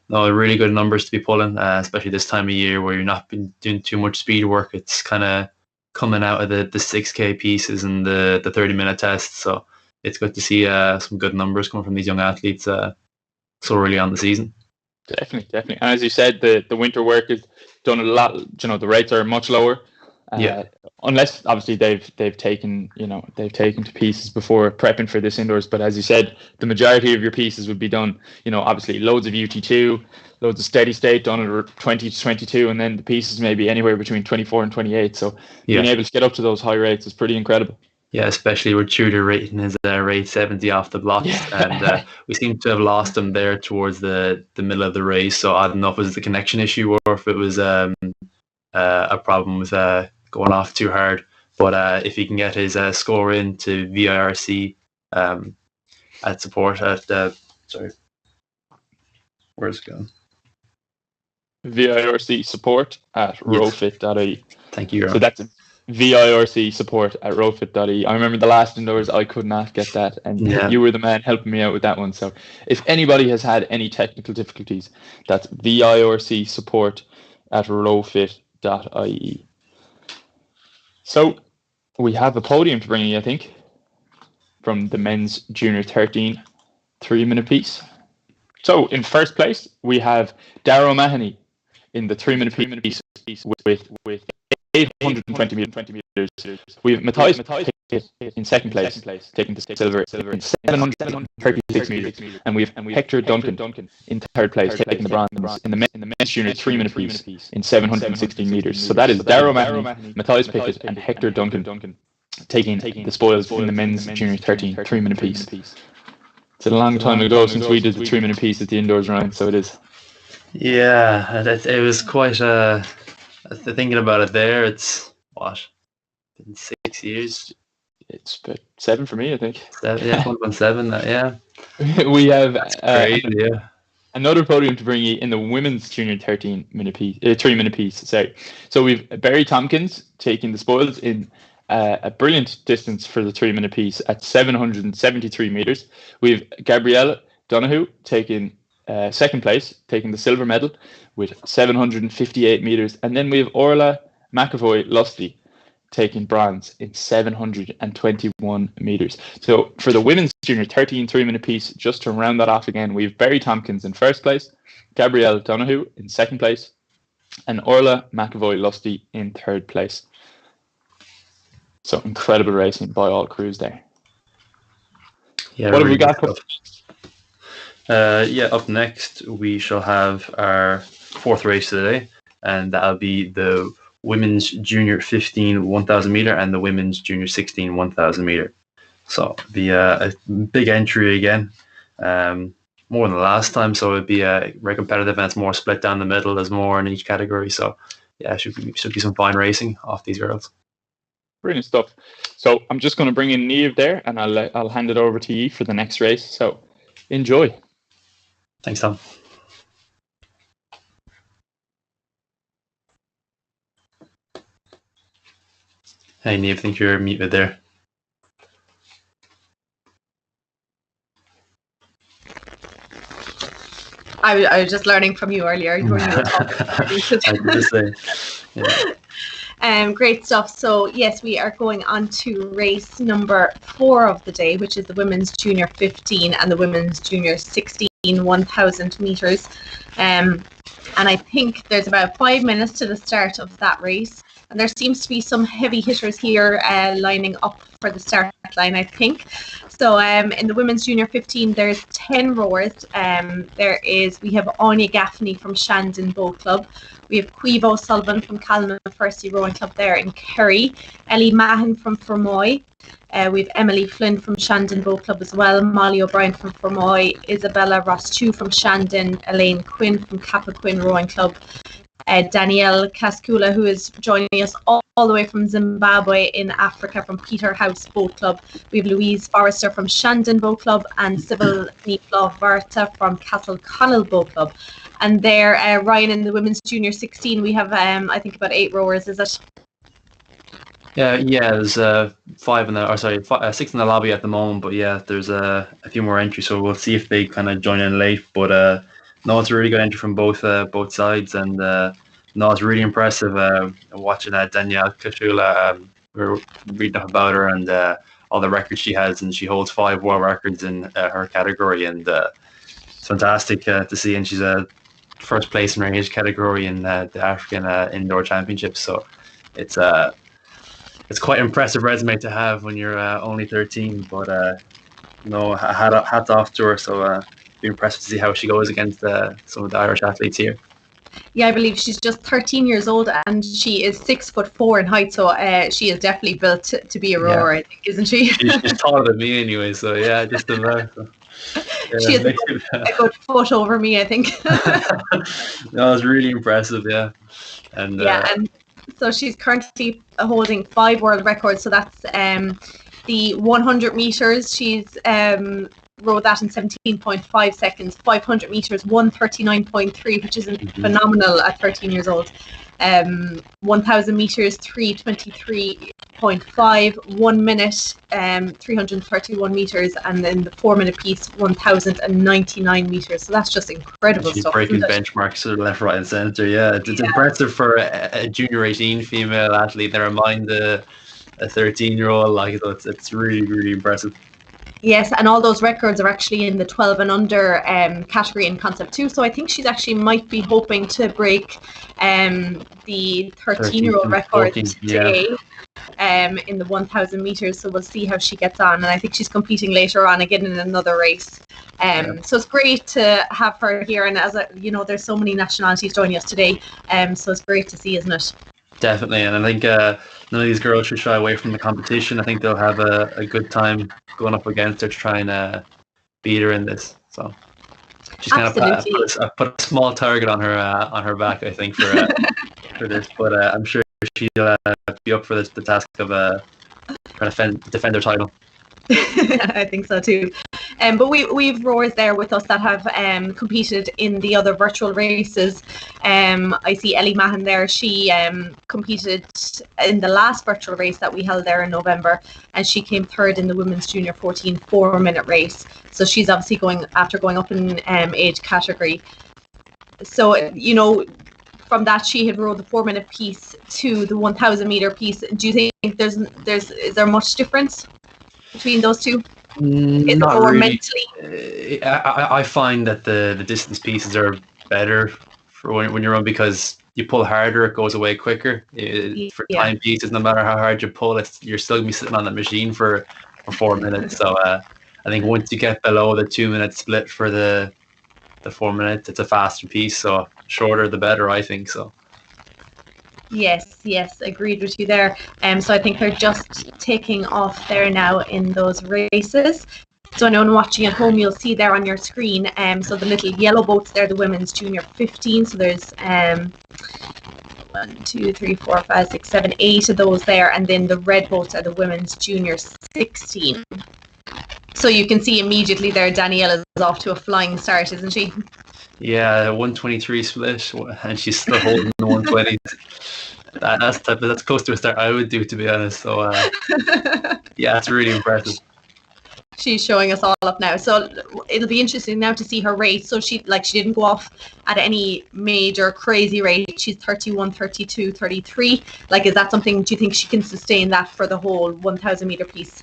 no, really good numbers to be pulling, especially this time of year where you're not been doing too much speed work. It's kind of coming out of the 6K pieces and the 30-minute tests. So it's good to see some good numbers coming from these young athletes so early on the season. Definitely. And as you said, the winter work is done a lot. You know, the rates are much lower. Unless obviously they've taken to pieces before prepping for this indoors. But as you said, the majority of your pieces would be done, obviously loads of UT2, loads of steady state done at 20 to 22, and then the pieces maybe anywhere between 24 and 28. So being able to get up to those high rates is pretty incredible. Yeah, especially with Tudor rating his rate 70 off the blocks, and we seem to have lost him there towards the middle of the race. So I don't know if it was the connection issue or if it was a problem with going off too hard. But if he can get his score into V-IIRC at support at where's it going? V-IIRC support at rowfit.ie. Thank you. So that's V-IIRC support at rowfit.ie. I remember the last indoors I could not get that, and you were the man helping me out with that one. So if anybody has had any technical difficulties, that's V-IIRC support at rowfit.ie. So we have a podium to bring you, I think, from the men's junior 13 3-minute piece. So in first place, we have Darragh O'Mahony in the 3-minute piece with 820 meters. We have Matthias Pickett in second place, taking the silver in 736 meters, and we have Hector Duncan in third place, taking the bronze in the men's junior 3-minute piece in 716 meters. So that is Darragh O'Mahony, Matthias Pickett, and Hector Duncan taking the spoils in the men's junior 13 3-minute piece. It's a long time ago since we did the 3-minute piece at the indoors round, so it is. Yeah, it was quite thinking about it there, it's been 6 years. It's about 7 for me, I think. 1.7. Yeah. We have crazy, another podium to bring you in the women's junior 3-minute piece. Sorry. So we've Barry Tompkins taking the spoils in a brilliant distance for the 3-minute piece at 773 meters. We have Gabrielle Donoghue taking second place, taking the silver medal with 758 meters, and then we have Orla McAvoy-Lusty taking bronze in 721 meters. So for the women's junior 13 3-minute piece, just to round that off again, we have Barry Tompkins in first place, Gabrielle Donoghue in second place, and Orla McAvoy-Lusty in third place. So incredible racing by all crews there. Yeah, what have we got? Up next we shall have our fourth race today, and that'll be the women's junior 15 1,000 meter and the women's junior 16 1,000 meter. So it'll be a big entry again, more than the last time. So it'd be very competitive, and it's more split down the middle. There's more in each category. So yeah, should be some fine racing off these girls. Brilliant stuff. So I'm just going to bring in Niamh there, and I'll hand it over to you for the next race. So enjoy. Thanks, Tom. Hey, Niamh, I think you're muted there. I was just learning from you earlier when you were talking. I was just saying. Great stuff. So yes, we are going on to race number 4 of the day, which is the women's junior 15 and the women's junior 16 1,000 meters. And I think there's about 5 minutes to the start of that race. And there seems to be some heavy hitters here lining up for the start line, I think. So in the women's junior 15, there's 10 rowers. We have Anya Gaffney from Shandon Boat Club. We have Quivo Sullivan from Callan Firstly Rowing Club there in Kerry. Ellie Mahan from Fermoy. We have Emily Flynn from Shandon Boat Club as well. Molly O'Brien from Fermoy. Isabella Ross-Chu from Shandon. Elaine Quinn from Cappoquin Rowing Club. Danielle Kaskula, who is joining us all the way from Zimbabwe in Africa from Peterhouse Boat Club. We have Louise Forrester from Shandon Boat Club and Sybil Varta from Castle Connell Boat Club. And there, Ryan, in the women's junior 16, we have, I think, about 8 rowers, is it? Yeah, there's 6 in the lobby at the moment, but yeah, there's a few more entries, so we'll see if they kind of join in late. But no, it's a really good entry from both sides, and no, it's really impressive watching Danielle Kashula. We're reading up about her and all the records she has, and she holds 5 world records in her category, and it's fantastic to see. And she's first place in her age category in the African Indoor Championships, so it's quite an impressive resume to have when you're only 13. But no, hats off to her. So be impressed to see how she goes against some of the Irish athletes here. Yeah, I believe she's just 13 years old and she is 6'4" in height, so she is definitely built to be a rower, I think, isn't she? She's taller than me anyway, so yeah, just about. So. Yeah, she is a good foot over me, I think. No, it's really impressive, yeah. And and so she's currently holding 5 world records. So that's the 100 meters. She's rode that in 17.5 seconds. 500 meters, 139.3, which is phenomenal at 13 years old. 1,000 meters, 323.5. 1 minute, 331 meters, and then the 4 minute piece, 1,099 meters. So that's just incredible She's stuff. Breaking benchmarks to the left, right, and centre. Yeah, it's impressive for a junior 18 female athlete. Never mind a 13-year-old. Like, so it's really, really impressive. Yes, and all those records are actually in the 12 and under category in Concept 2. So I think she's actually might be hoping to break the 13-year-old record today in the 1,000 meters. So we'll see how she gets on. And I think she's competing later on again in another race. So it's great to have her here. And as you know, there's so many nationalities joining us today. So it's great to see, isn't it? Definitely, and I think none of these girls should shy away from the competition. I think they'll have a good time going up against her to try and beat her in this. So she's kind of put a small target on her back, I think, for this. But I'm sure she'll be up for the task of trying to defend her title. I think so too. But we've rowers there with us that have competed in the other virtual races. I see Ellie Mahan there. She competed in the last virtual race that we held there in November, and she came 3rd in the women's junior 14 4-minute race. So she's obviously going up in age category. So, you know, from that she had rowed the 4-minute piece to the 1,000 meter piece. Do you think is there much difference between those two? Not really. Mentally? I find that the distance pieces are better for when you're on, because you pull harder, it goes away quicker. For time pieces, no matter how hard you pull, you're still gonna be sitting on that machine for 4 minutes. So I think once you get below the 2-minute split for the 4 minutes, it's a faster piece. So shorter the better, I think. So. Yes, agreed with you there. So I think they're just taking off there now in those races. So anyone watching at home, you'll see there on your screen. So the little yellow boats there, the women's junior 15. So there's 1, 2, 3, 4, 5, 6, 7, 8 of those there, and then the red boats are the women's junior 16. So you can see immediately there, Danielle is off to a flying start, isn't she? Yeah, 123 split, and she's still holding the 120. That's close to a start I would do, to be honest. So yeah, it's really impressive. She's showing us all up now. So it'll be interesting now to see her race. So she didn't go off at any major crazy rate. She's 31, 32, 33. Like, is that something, do you think she can sustain that for the whole 1,000 meter piece?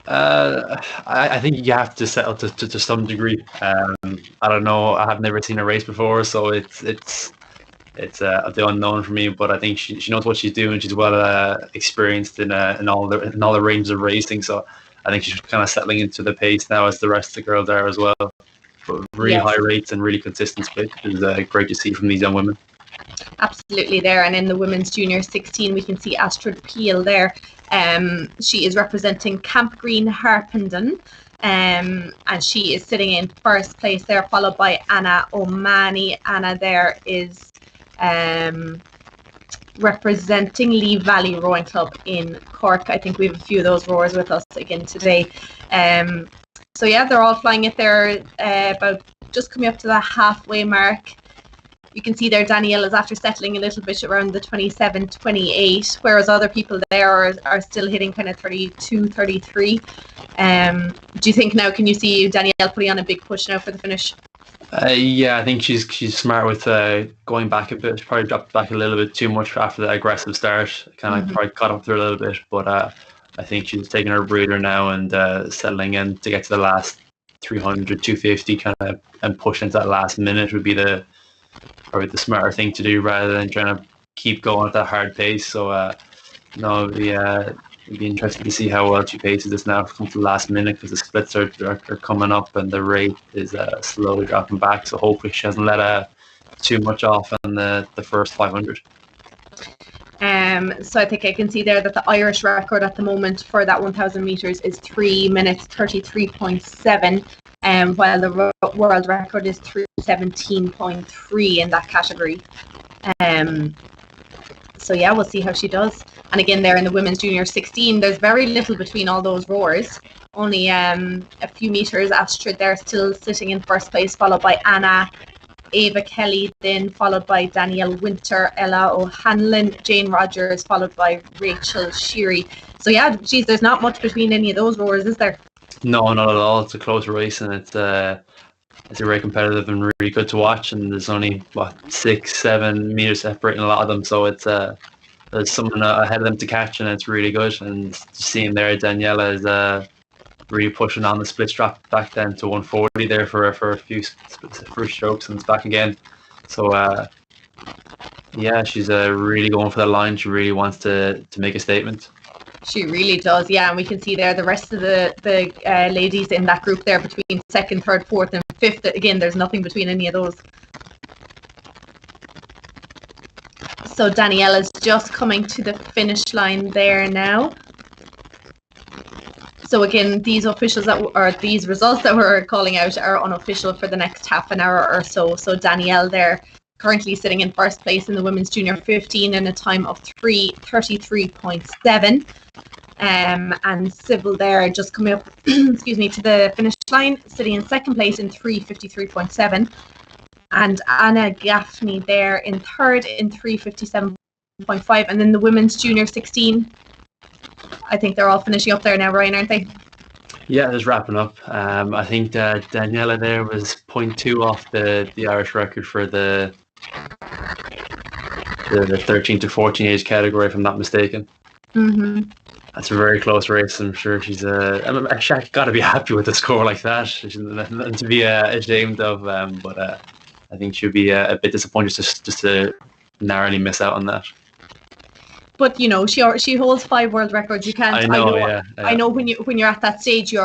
I think you have to settle to some degree. I don't know. I have never seen a race before, so it's the unknown for me. But I think she knows what she's doing. She's well experienced in all the ranges of racing. So I think she's kind of settling into the pace now, as the rest of the girls are as well. But really high rates and really consistent split is great to see from these young women. Absolutely there. And in the women's junior 16, we can see Astrid Peel there. She is representing Camp Green Harpenden, and she is sitting in first place there, followed by Anna O'Mahony. Anna there is representing Lee Valley Rowing Club in Cork. I think we have a few of those rowers with us again today. So yeah, they're all flying it there, about just coming up to the halfway mark. You can see there Danielle is after settling a little bit around the 27, 28, whereas other people there are still hitting kind of 32, 33. Do you think now, can you see Danielle putting on a big push now for the finish? Yeah, I think she's smart with going back a bit. She probably dropped back a little bit too much after that aggressive start. Kind of probably caught up to her a little bit, but I think she's taking her breather now and settling in to get to the last 300, 250 kind of, and push into that last minute would be probably the smarter thing to do, rather than trying to keep going at that hard pace. So no, it'd be interesting to see how well she paces this now from the last minute, because the splits are coming up and the rate is slowly dropping back. So hopefully she hasn't let too much off on the first 500. So I think I can see there that the Irish record at the moment for that 1,000 meters is 3 minutes 33.7, while the world record is 3:17.3 in that category. So yeah, we'll see how she does. And again, there in the women's junior 16, there's very little between all those rowers. Only a few meters. Astrid there still sitting in first place, followed by Anna, Ava Kelly, then followed by Danielle Winter, Ella O'Hanlon, Jane Rogers, followed by Rachel Sheary. So yeah, geez, there's not much between any of those rowers, is there? No, not at all. It's a close race, and it's very competitive and really good to watch. And there's only 6-7 meters separating a lot of them, so it's there's someone ahead of them to catch, and it's really good. And seeing there, Daniela is really pushing on the split drop back then to 140 there for a few first strokes, and it's back again. So yeah, she's really going for the line. She really wants to make a statement. She really does, yeah. And we can see there the rest of the ladies in that group there between second, third, fourth, and fifth. Again, there's nothing between any of those. So Danielle is just coming to the finish line there now. So again, these results that we're calling out are unofficial for the next half an hour or so. So Danielle there currently sitting in first place in the women's junior 15 in a time of 3:33.7. And Sybil there just coming up excuse me, to the finish line, sitting in second place in 3:53.7. And Anna Gaffney there in third in 3:57.5. And then the women's junior 16, I think they're all finishing up there now, Ryan, aren't they? Yeah, just wrapping up. I think Daniela there was 0.2 off the Irish record for the 13 to 14 age category, if I'm not mistaken. Mm-hmm. That's a very close race. I'm sure she's she's got to be happy with a score like that. She's nothing to be ashamed of. But I think she'll be a bit disappointed just to narrowly miss out on that. But you know, she holds 5 world records. You can't. I know. I know when you're at that stage, you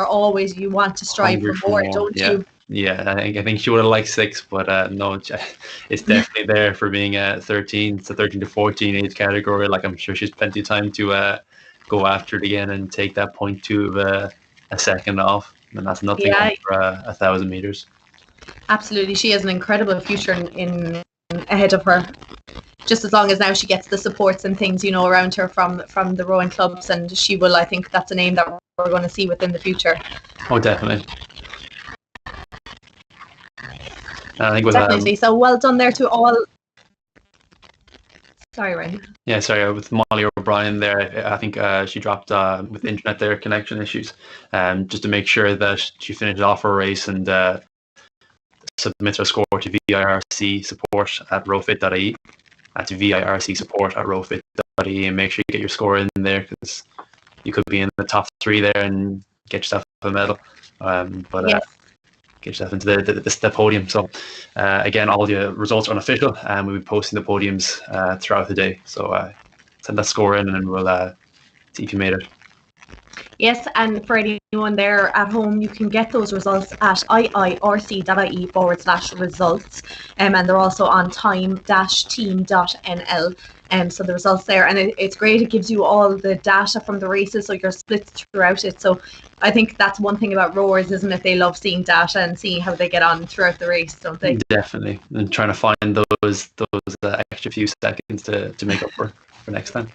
want to strive for more, don't you? Yeah, I think she would have liked 6, but no, it's definitely there for being 13. It's the 13 to 14 age category. Like, I'm sure she's plenty of time to go after it again and take that 0.2 of a second off, and that's nothing for 1,000 meters. Absolutely, she has an incredible future in ahead of her. Just as long as now she gets the supports and things, you know, around her from the rowing clubs, and she will. I think that's a name that we're going to see within the future. Oh, definitely. I think definitely. So well done there to all. Sorry, Ryan. Yeah, sorry. With Molly O'Brien O'Brien there. I think she dropped with internet there connection issues, just to make sure that she finished off her race and submit her score to V-IIRC support at rowfit.ie. That's V-IIRC support at rowfit.ie, and make sure you get your score in there, because you could be in the top 3 there and get yourself a medal. Get yourself into the podium. So again, all the results are unofficial, and we'll be posting the podiums throughout the day. So send that score in, and we'll see if you made it. Yes, and for anyone there at home, you can get those results at iirc.ie/results, and they're also on time-team.nl. So the results there, and it's great. It gives you all the data from the races, so you're split throughout it. So I think that's one thing about rowers, isn't it? They love seeing data and seeing how they get on throughout the race, don't they? Definitely, and trying to find those extra few seconds to make up for next time.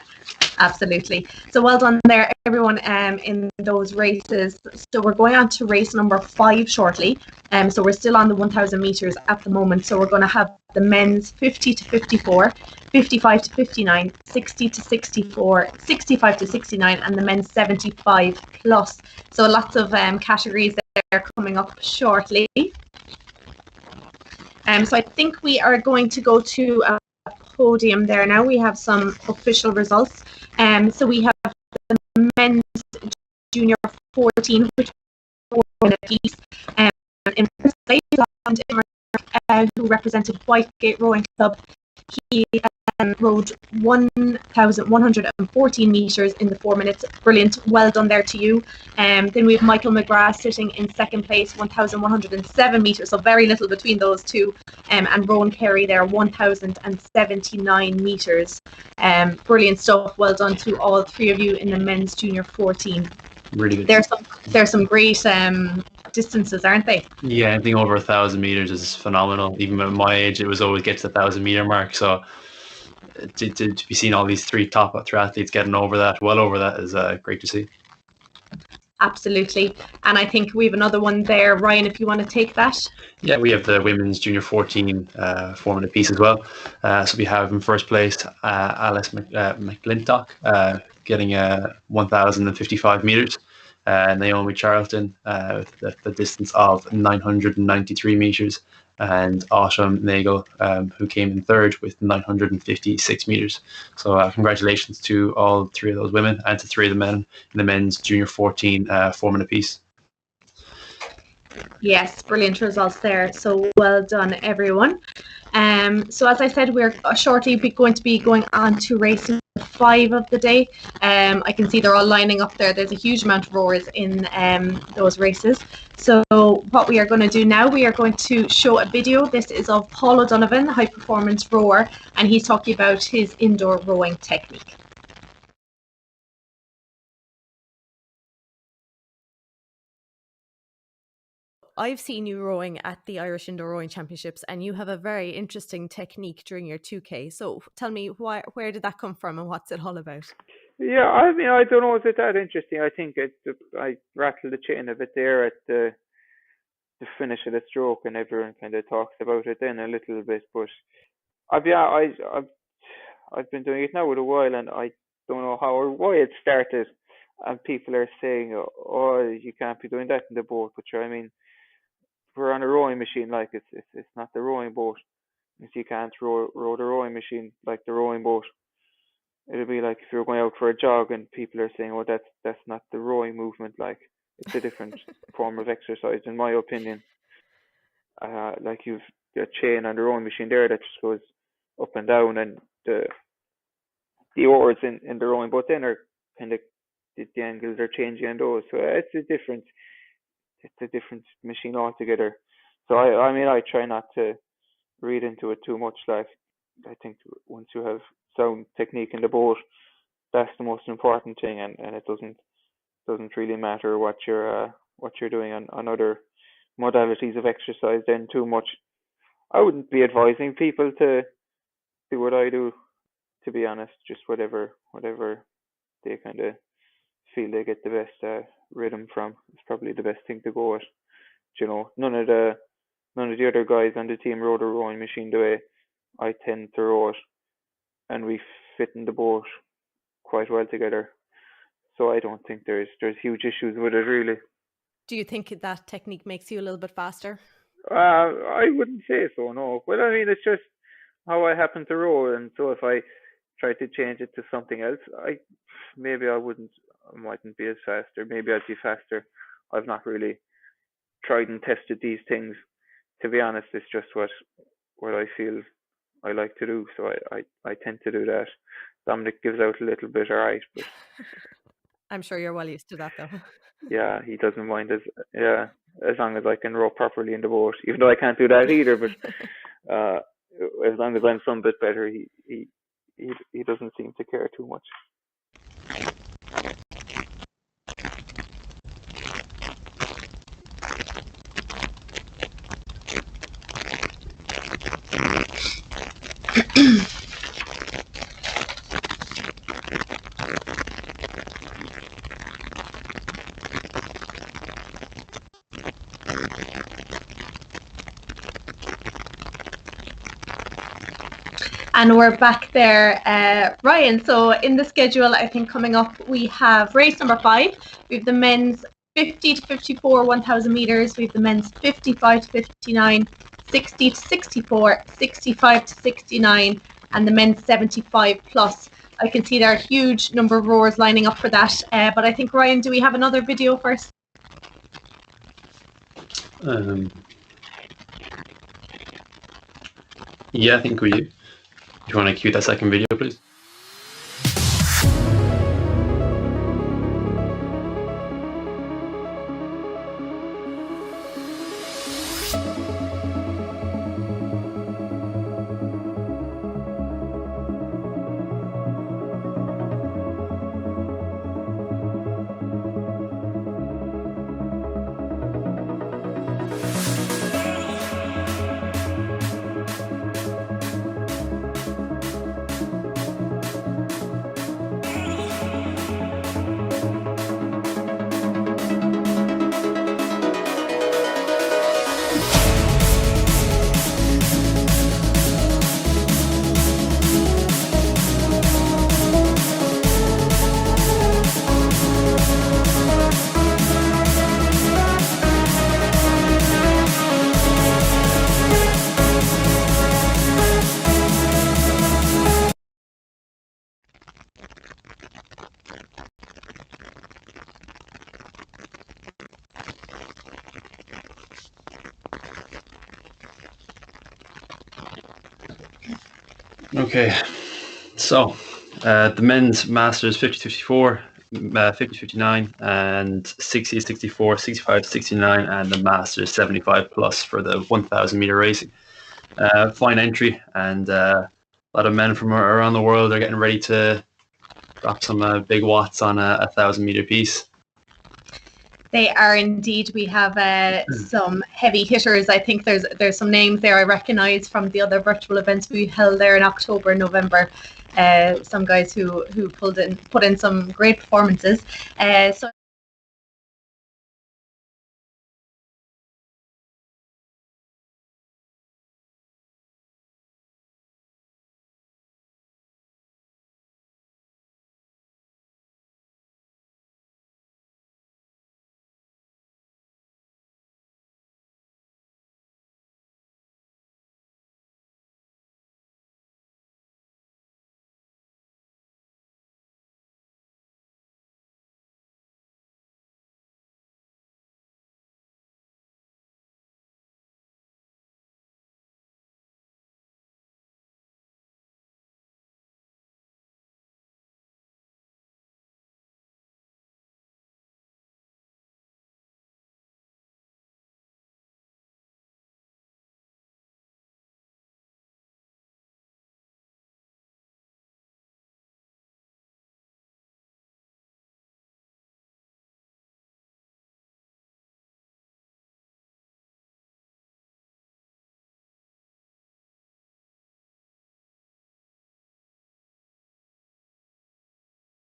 Absolutely. So well done there, everyone, in those races. So we're going on to race number 5 shortly. So we're still on the 1,000 meters at the moment. So we're going to have the men's 50 to 54, 55 to 59, 60 to 64, 65 to 69, and the men's 75 plus. So lots of categories there coming up shortly. So I think we are going to go to a podium there now. We have some official results. So we have the men's junior 14, which won a piece. In first place, who represented Whitegate Rowing Club. He rowed 1,114 meters in the 4 minutes. Brilliant. Well done there to you. Then we have Michael McGrath sitting in second place, 1,107 meters. So very little between those two. And Rowan Carey there, 1,079 meters. Brilliant stuff. Well done to all 3 of you in the men's junior 14. Really good. There's some great distances, aren't they? Yeah, anything over 1,000 meters is phenomenal. Even at my age, it was always get to the 1,000 meter mark. So to be seeing all these 3 top triathletes getting over that, well over that, is great to see. Absolutely. And I think we have another one there, Ryan, if you want to take that. Yeah, we have the women's junior 14 4-minute piece as well. So we have in first place Alice McClintock getting 1,055 meters. Naomi Charlton with the distance of 993 meters, and Autumn Nagel, who came in third with 956 meters. So congratulations to all 3 of those women, and to 3 of the men in the men's junior 14 4-minute piece. Yes, brilliant results there. So well done, everyone. So as I said, we're shortly going to be going on to race 5 of the day. I can see they're all lining up there. There's a huge amount of rowers in those races. So what we are going to do now, we are going to show a video. This is of Paul O'Donovan, high performance rower, and he's talking about his indoor rowing technique. I've seen you rowing at the Irish Indoor Rowing Championships, and you have a very interesting technique during your 2K. So tell me, where did that come from, and what's it all about? Yeah, I mean, I don't know, is it that interesting? I think I rattled the chain a bit there at the finish of the stroke, and everyone kind of talks about it then a little bit. But I've been doing it now with a while, and I don't know how or why it started. And people are saying, "Oh, you can't be doing that in the boat." But sure, I mean, we're on a rowing machine, like it's not the rowing boat. If you can't row the rowing machine like the rowing boat, it'll be like if you're going out for a jog and people are saying, "Oh, that's not the rowing movement." Like, it's a different form of exercise, in my opinion. Like, you've a chain on the rowing machine there that just goes up and down, and the oars in the rowing boat then are kind of the angles are changing on those. So it's a different machine altogether. So I mean, I try not to read into it too much. Like, I think once you have sound technique in the boat, that's the most important thing, and it doesn't really matter what you're doing on other modalities of exercise then too much. I wouldn't be advising people to do what I do, to be honest. Just whatever they kind of feel they get the best rhythm from is probably the best thing to go with. You know, none of the other guys on the team row the rowing machine the way I tend to row it, and we fit in the boat quite well together. So I don't think there's huge issues with it really. Do you think that technique makes you a little bit faster? I wouldn't say so, no. Well, I mean, it's just how I happen to roll, and so if I try to change it to something else, I mightn't be as fast, or maybe I'd be faster. I've not really tried and tested these things. To be honest, it's just what I feel I like to do, so I tend to do that. Dominic gives out a little bit, all right, but I'm sure you're well used to that, though. yeah, he doesn't mind as long as I can row properly in the boat, even though I can't do that either. But as long as I'm some bit better, he doesn't seem to care too much. And we're back there, Ryan. So in the schedule, I think coming up, we have race number 5. We have the men's 50 to 54, 1,000 meters. We have the men's 55 to 59, 60 to 64, 65 to 69, and the men's 75 plus. I can see there are a huge number of rowers lining up for that. But I think, Ryan, do we have another video first? Yeah, I think we do. Do you want to cue that second video, please? Okay, so the men's masters 50-54, 50-59, and 60-64, 65-69, and the masters 75 plus for the 1,000 meter racing. Fine entry, and a lot of men from around the world are getting ready to drop some big watts on a 1,000 meter piece. They are indeed. We have some heavy hitters. I think there's some names there I recognise from the other virtual events we held there in October and November. Some guys who put in some great performances. So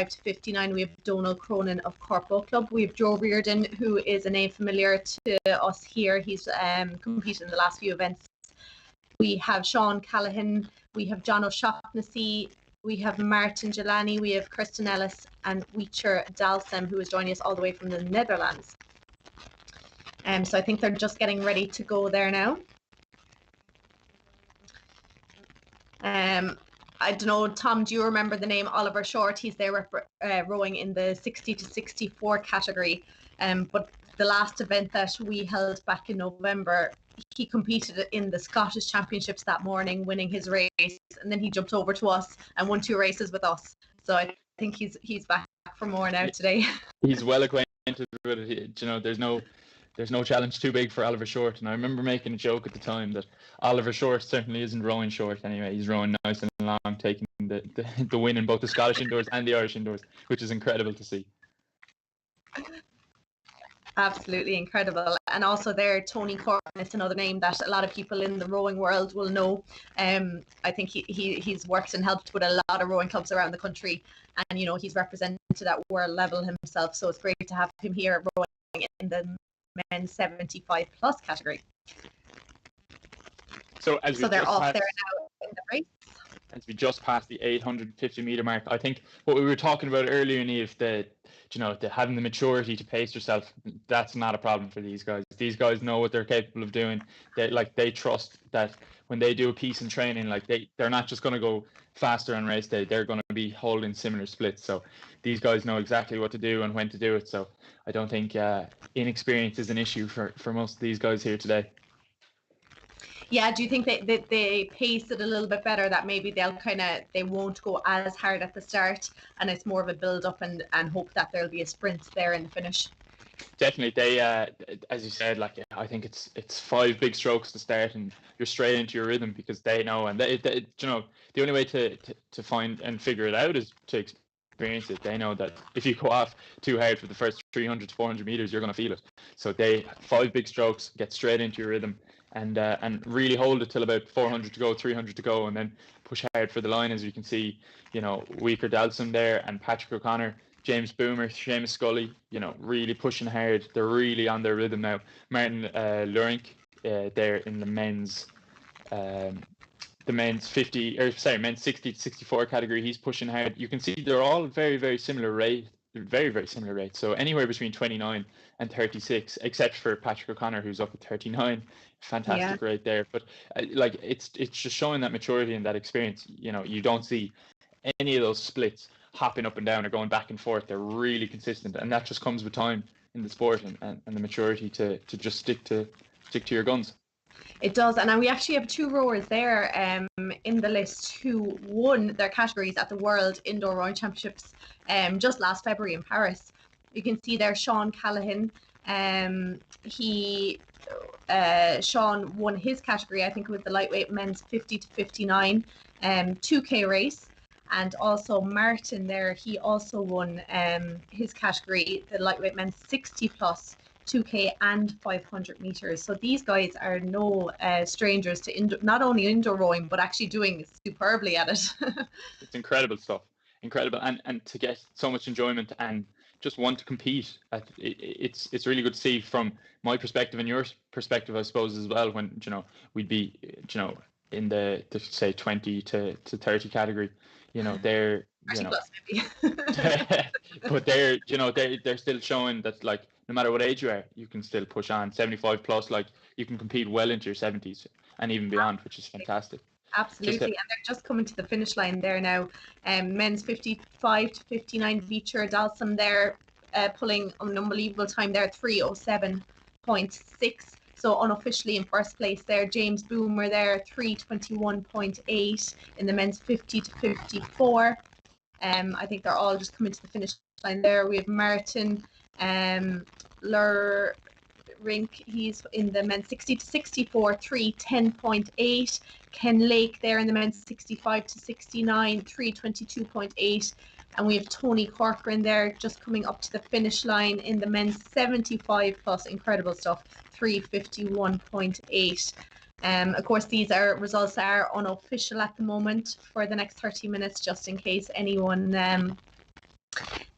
to 59, we have Donal Cronin of Cork Boat Club. We have Joe Reardon, who is a name familiar to us here. He's competed in the last few events. We have Sean Callahan. We have John O'Shaughnessy, we have Martin Jelani, we have Kristen Ellis, and V-IIRC Dalsem, who is joining us all the way from the Netherlands. So I think they're just getting ready to go there now. I don't know, Tom, do you remember the name Oliver Short? He's there rowing in the 60 to 64 category. But the last event that we held back in November, he competed in the Scottish Championships that morning, winning his race, and then he jumped over to us and won 2 races with us. So I think he's back for more now today. He's well acquainted with it. You know, there's no challenge too big for Oliver Short. And I remember making a joke at the time that Oliver Short certainly isn't rowing short anyway. He's rowing nice and long, taking the win in both the Scottish indoors and the Irish indoors, which is incredible to see. Absolutely incredible. And also there, Tony Corn is another name that a lot of people in the rowing world will know. I think he's worked and helped with a lot of rowing clubs around the country, and you know, he's represented at world level himself, so it's great to have him here rowing in the men's 75 plus category. So they're off there now in the race. As we just passed the 850 meter mark, I think what we were talking about earlier, Niamh, the having the maturity to pace yourself, that's not a problem for these guys. These guys know what they're capable of doing. They trust that when they do a piece in training, like they're not just going to go faster on race day. They're going to be holding similar splits. So these guys know exactly what to do and when to do it. So I don't think inexperience is an issue for most of these guys here today. Yeah, do you think that they pace it a little bit better, that maybe they won't go as hard at the start and it's more of a build up and hope that there'll be a sprint there in the finish? Definitely. They as you said, like, I think it's 5 big strokes to start and you're straight into your rhythm, because they know, and they you know, the only way to find and figure it out is to experience it. They know that if you go off too hard for the first 300 to 400 meters, you're going to feel it. So 5 big strokes, get straight into your rhythm, and really hold it till about 400 to go, 300 to go, and then push hard for the line. As you can see, you know, V-IIRC Dalsem there and Patrick O'Connor, James Boomer, Seamus Scully, you know, really pushing hard. They're really on their rhythm now. Martin V-IIRC there in the men's 60 to 64 category, he's pushing hard. You can see they're all very, very similar rate. Very, very similar rates. So anywhere between 29 and 36, except for Patrick O'Connor, who's up at 39. Fantastic rate there. But like, it's just showing that maturity and that experience. You know, you don't see any of those splits hopping up and down or going back and forth. They're really consistent, and that just comes with time in the sport and the maturity to just stick to your guns. It does, and we actually have 2 rowers there in the list who won their categories at the World Indoor Rowing Championships just last February in Paris. You can see there Sean Callaghan. Sean won his category, I think it was the lightweight men's 50 to 59 2K race. And also Martin there, he also won his category, the lightweight men's 60 plus 2K and 500 meters. So these guys are no strangers to not only indoor rowing, but actually doing superbly at it. It's incredible stuff. Incredible. And to get so much enjoyment and just want to compete. It's really good to see from my perspective and your perspective, I suppose, as well, when, you know, we'd be, you know, in the say 20 to 30 category, you know, they're, you know, plus maybe. But they're, you know, they're still showing that, like, no matter what age you are, you can still push on. 75 plus, like, you can compete well into your 70s and even beyond, which is fantastic. Absolutely, and they're just coming to the finish line there now. Men's 55 to 59, V-IIRC Dalsem there, pulling an unbelievable time there, 3:07.6. So unofficially in first place there. James Boomer there, 3:21.8 in the men's 50 to 54. I think they're all just coming to the finish line there. We have Martin V-IIRC, he's in the men's 60 to 64, 3:10.8. Ken Lake there in the men's 65 to 69, 3:22.8. And we have Tony Corcoran there just coming up to the finish line in the men's 75 plus. Incredible stuff, 3:51.8. Of course, these results are unofficial at the moment for the next 30 minutes, just in case anyone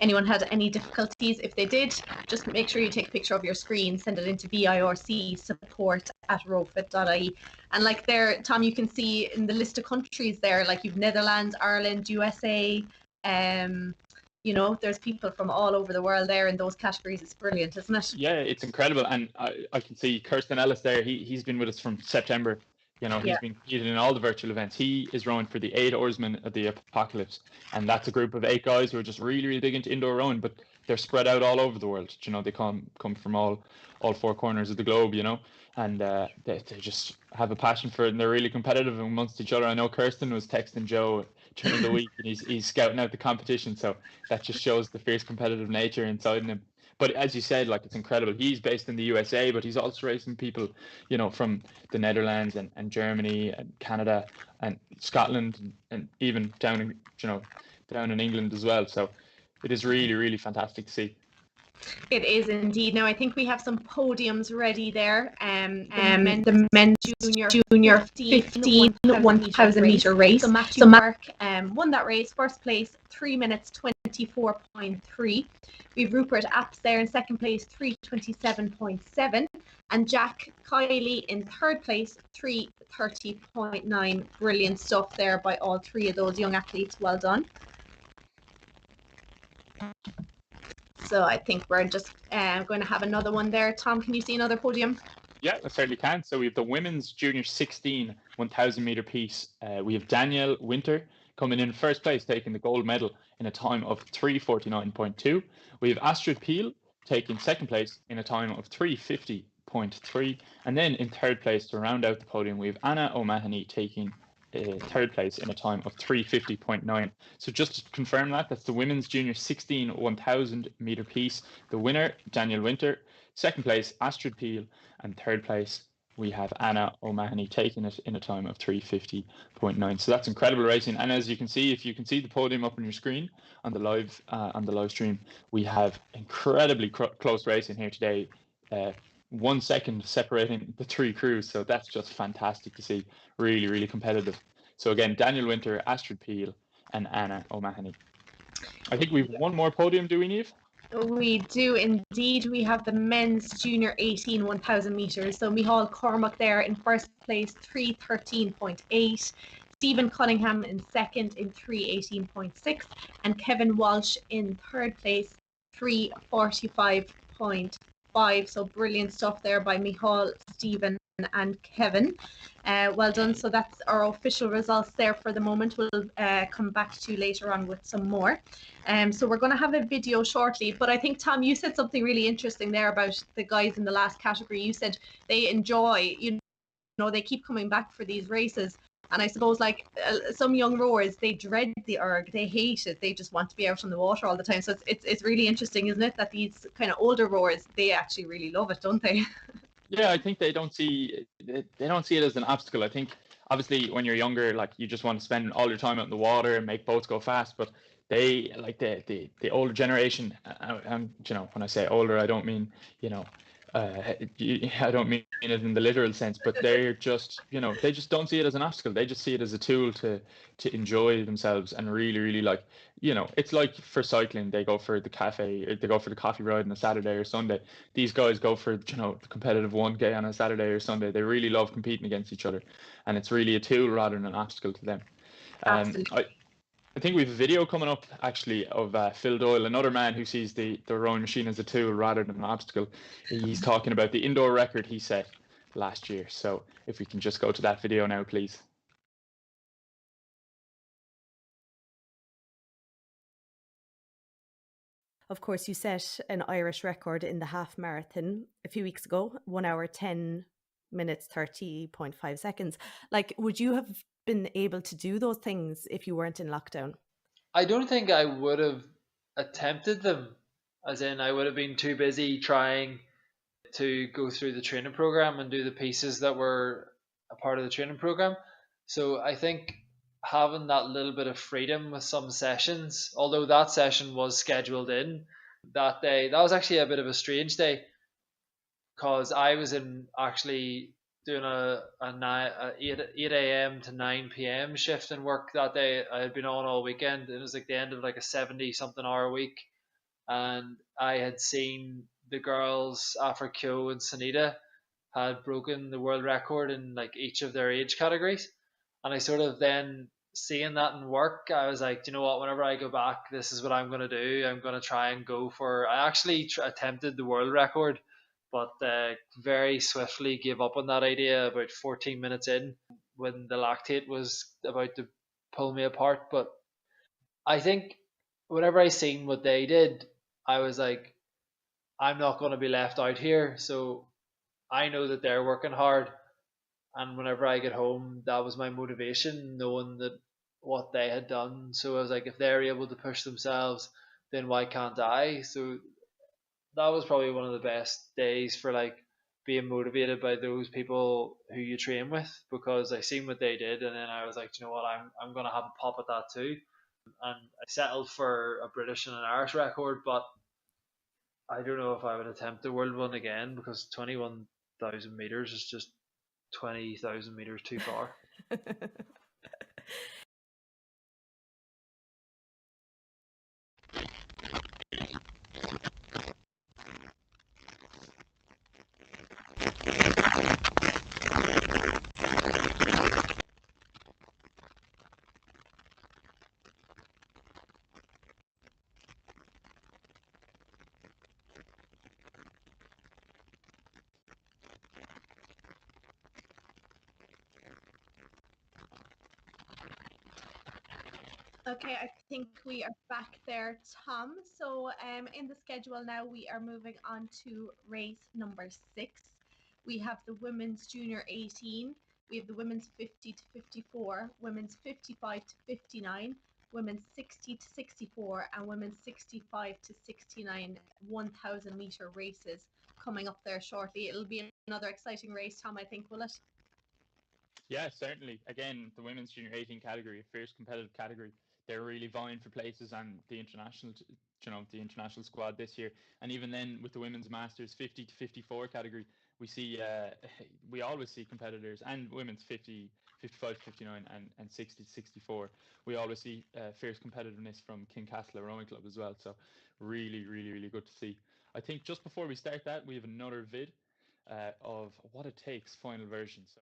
anyone had any difficulties. If they did, just make sure you take a picture of your screen, send it into V-IIRC support@rofit.ie. And like there, Tom, you can see in the list of countries there, like you've Netherlands, Ireland, USA, you know, there's people from all over the world there in those categories. It's brilliant, isn't it? Yeah, it's incredible. And I can see Kirsten Ellis there. He's been with us from September. You know, he's been competing in all the virtual events. He is rowing for the 8 oarsmen of the Apocalypse. And that's a group of 8 guys who are just really, really big into indoor rowing, but they're spread out all over the world. You know, they come from all 4 corners of the globe, you know, and they just have a passion for it, and they're really competitive amongst each other. I know Kirsten was texting Joe during the week, and he's scouting out the competition. So that just shows the fierce competitive nature inside him. But as you said, like, it's incredible. He's based in the USA, but he's also racing people, you know, from the Netherlands and Germany and Canada and Scotland and even down in England as well. So it is really, really fantastic to see. It is indeed. Now I think we have some podiums ready there. The men's junior 15 1,000 meter race. So Matthew Mark won that race, first place, 3 minutes 24.3. We've Rupert Apps there in second place, 3:27.7, and Jack Kiley in third place, 3:30.9. Brilliant stuff there by all 3 of those young athletes. Well done. So I think we're just going to have another one there. Tom, can you see another podium? Yeah, I certainly can. So we have the women's junior 16 1,000 meter piece. We have Danielle Winter coming in first place, taking the gold medal in a time of 3:49.2. We have Astrid Peel taking second place in a time of 3:50.3. And then in third place, to round out the podium, we have Anna O'Mahony taking third place in a time of 3:50.9. So just to confirm that's the women's junior 16 1,000 meter piece. The winner, Danielle Winter. Second place, Astrid Peel. And third place, we have Anna O'Mahony taking it in a time of 3:50.9. So that's incredible racing. And as you can see, if you can see the podium up on your screen on the live stream, we have incredibly close racing here today. 1 second separating the 3 crews. So that's just fantastic to see. Really, really competitive. So again, Daniel Winter, Astrid Peel, and Anna O'Mahony. I think we've one more podium, do we, Niamh? We do indeed. We have the men's junior 18 1,000 meters. So Micheál Cormac there in first place, 3:13.8. Stephen Cunningham in second in 3:18.6, and Kevin Walsh in third place, 3:45.5. So brilliant stuff there by Micheál, Stephen, and Kevin. Well done. So that's our official results there for the moment. We'll come back to you later on with some more. So we're going to have a video shortly, but I think, Tom, you said something really interesting there about the guys in the last category. You said they enjoy, you know, they keep coming back for these races. And I suppose, like, some young rowers, they dread the erg, they hate it, they just want to be out on the water all the time. So it's really interesting, isn't it, that these kind of older rowers, they actually really love it, don't they? Yeah, I think they don't see it as an obstacle. I think obviously when you're younger, like, you just want to spend all your time out in the water and make boats go fast. But they, like, the older generation, and you know, when I say older, I don't mean, you know, I don't mean it in the literal sense, but they're just, you know, they just don't see it as an obstacle. They just see it as a tool to enjoy themselves and really, really, like, you know, it's like for cycling, they go for the coffee ride on a Saturday or Sunday. These guys go for, you know, the competitive 1K on a Saturday or Sunday. They really love competing against each other, and it's really a tool rather than an obstacle to them. Absolutely. I think we have a video coming up actually of Phil Doyle, another man who sees the rowing machine as a tool rather than an obstacle. He's talking about the indoor record he set last year. So if we can just go to that video now, please. Of course, you set an Irish record in the half marathon a few weeks ago, 1 hour, 10 minutes, 30.5 seconds. Like, would you have been able to do those things if you weren't in lockdown? I don't think I would have attempted them, as in I would have been too busy trying to go through the training program and do the pieces that were a part of the training program. So I think having that little bit of freedom with some sessions, although that session was scheduled in that day, that was actually a bit of a strange day, because I was in actually doing a 8 a.m. to 9 p.m. shift in work that day. I had been on all weekend. It was like the end of like a 70-something hour week, and I had seen the girls, Afra Kyo and Sunita, had broken the world record in like each of their age categories. And I sort of then seeing that in work, I was like, you know what, whenever I go back, this is what I'm going to do. I'm going to try and go for, I actually attempted the world record, but very swiftly gave up on that idea about 14 minutes in when the lactate was about to pull me apart. But I think whenever I seen what they did, I was like, I'm not going to be left out here. So I know that they're working hard, and whenever I get home, that was my motivation, knowing that what they had done. So I was like, if they're able to push themselves, then why can't I? So that was probably one of the best days for like being motivated by those people who you train with, because I seen what they did, and then I was like, you know what, I'm gonna have a pop at that too. And I settled for a British and an Irish record, but I don't know if I would attempt the world one again, because 21,000 meters is just 20,000 meters too far. Okay, I think we are back there, Tom. So in the schedule now, we are moving on to race number 6. We have the women's junior 18, we have the women's 50 to 54, women's 55 to 59, women's 60 to 64, and women's 65 to 69 1,000 meter races coming up there shortly. It'll be another exciting race, Tom, I think, will it? Yeah, certainly. Again, the women's junior 18 category, a fierce competitive category. They're really vying for places on the international, the international squad this year. And even then, with the women's masters 50 to 54 category, we see, we always see competitors, and women's 50, 55 to 59, and 60 to 64. We always see fierce competitiveness from Kincastle Rowing Club as well. So really, really, really good to see. I think just before we start that, we have another vid of What It Takes final version. So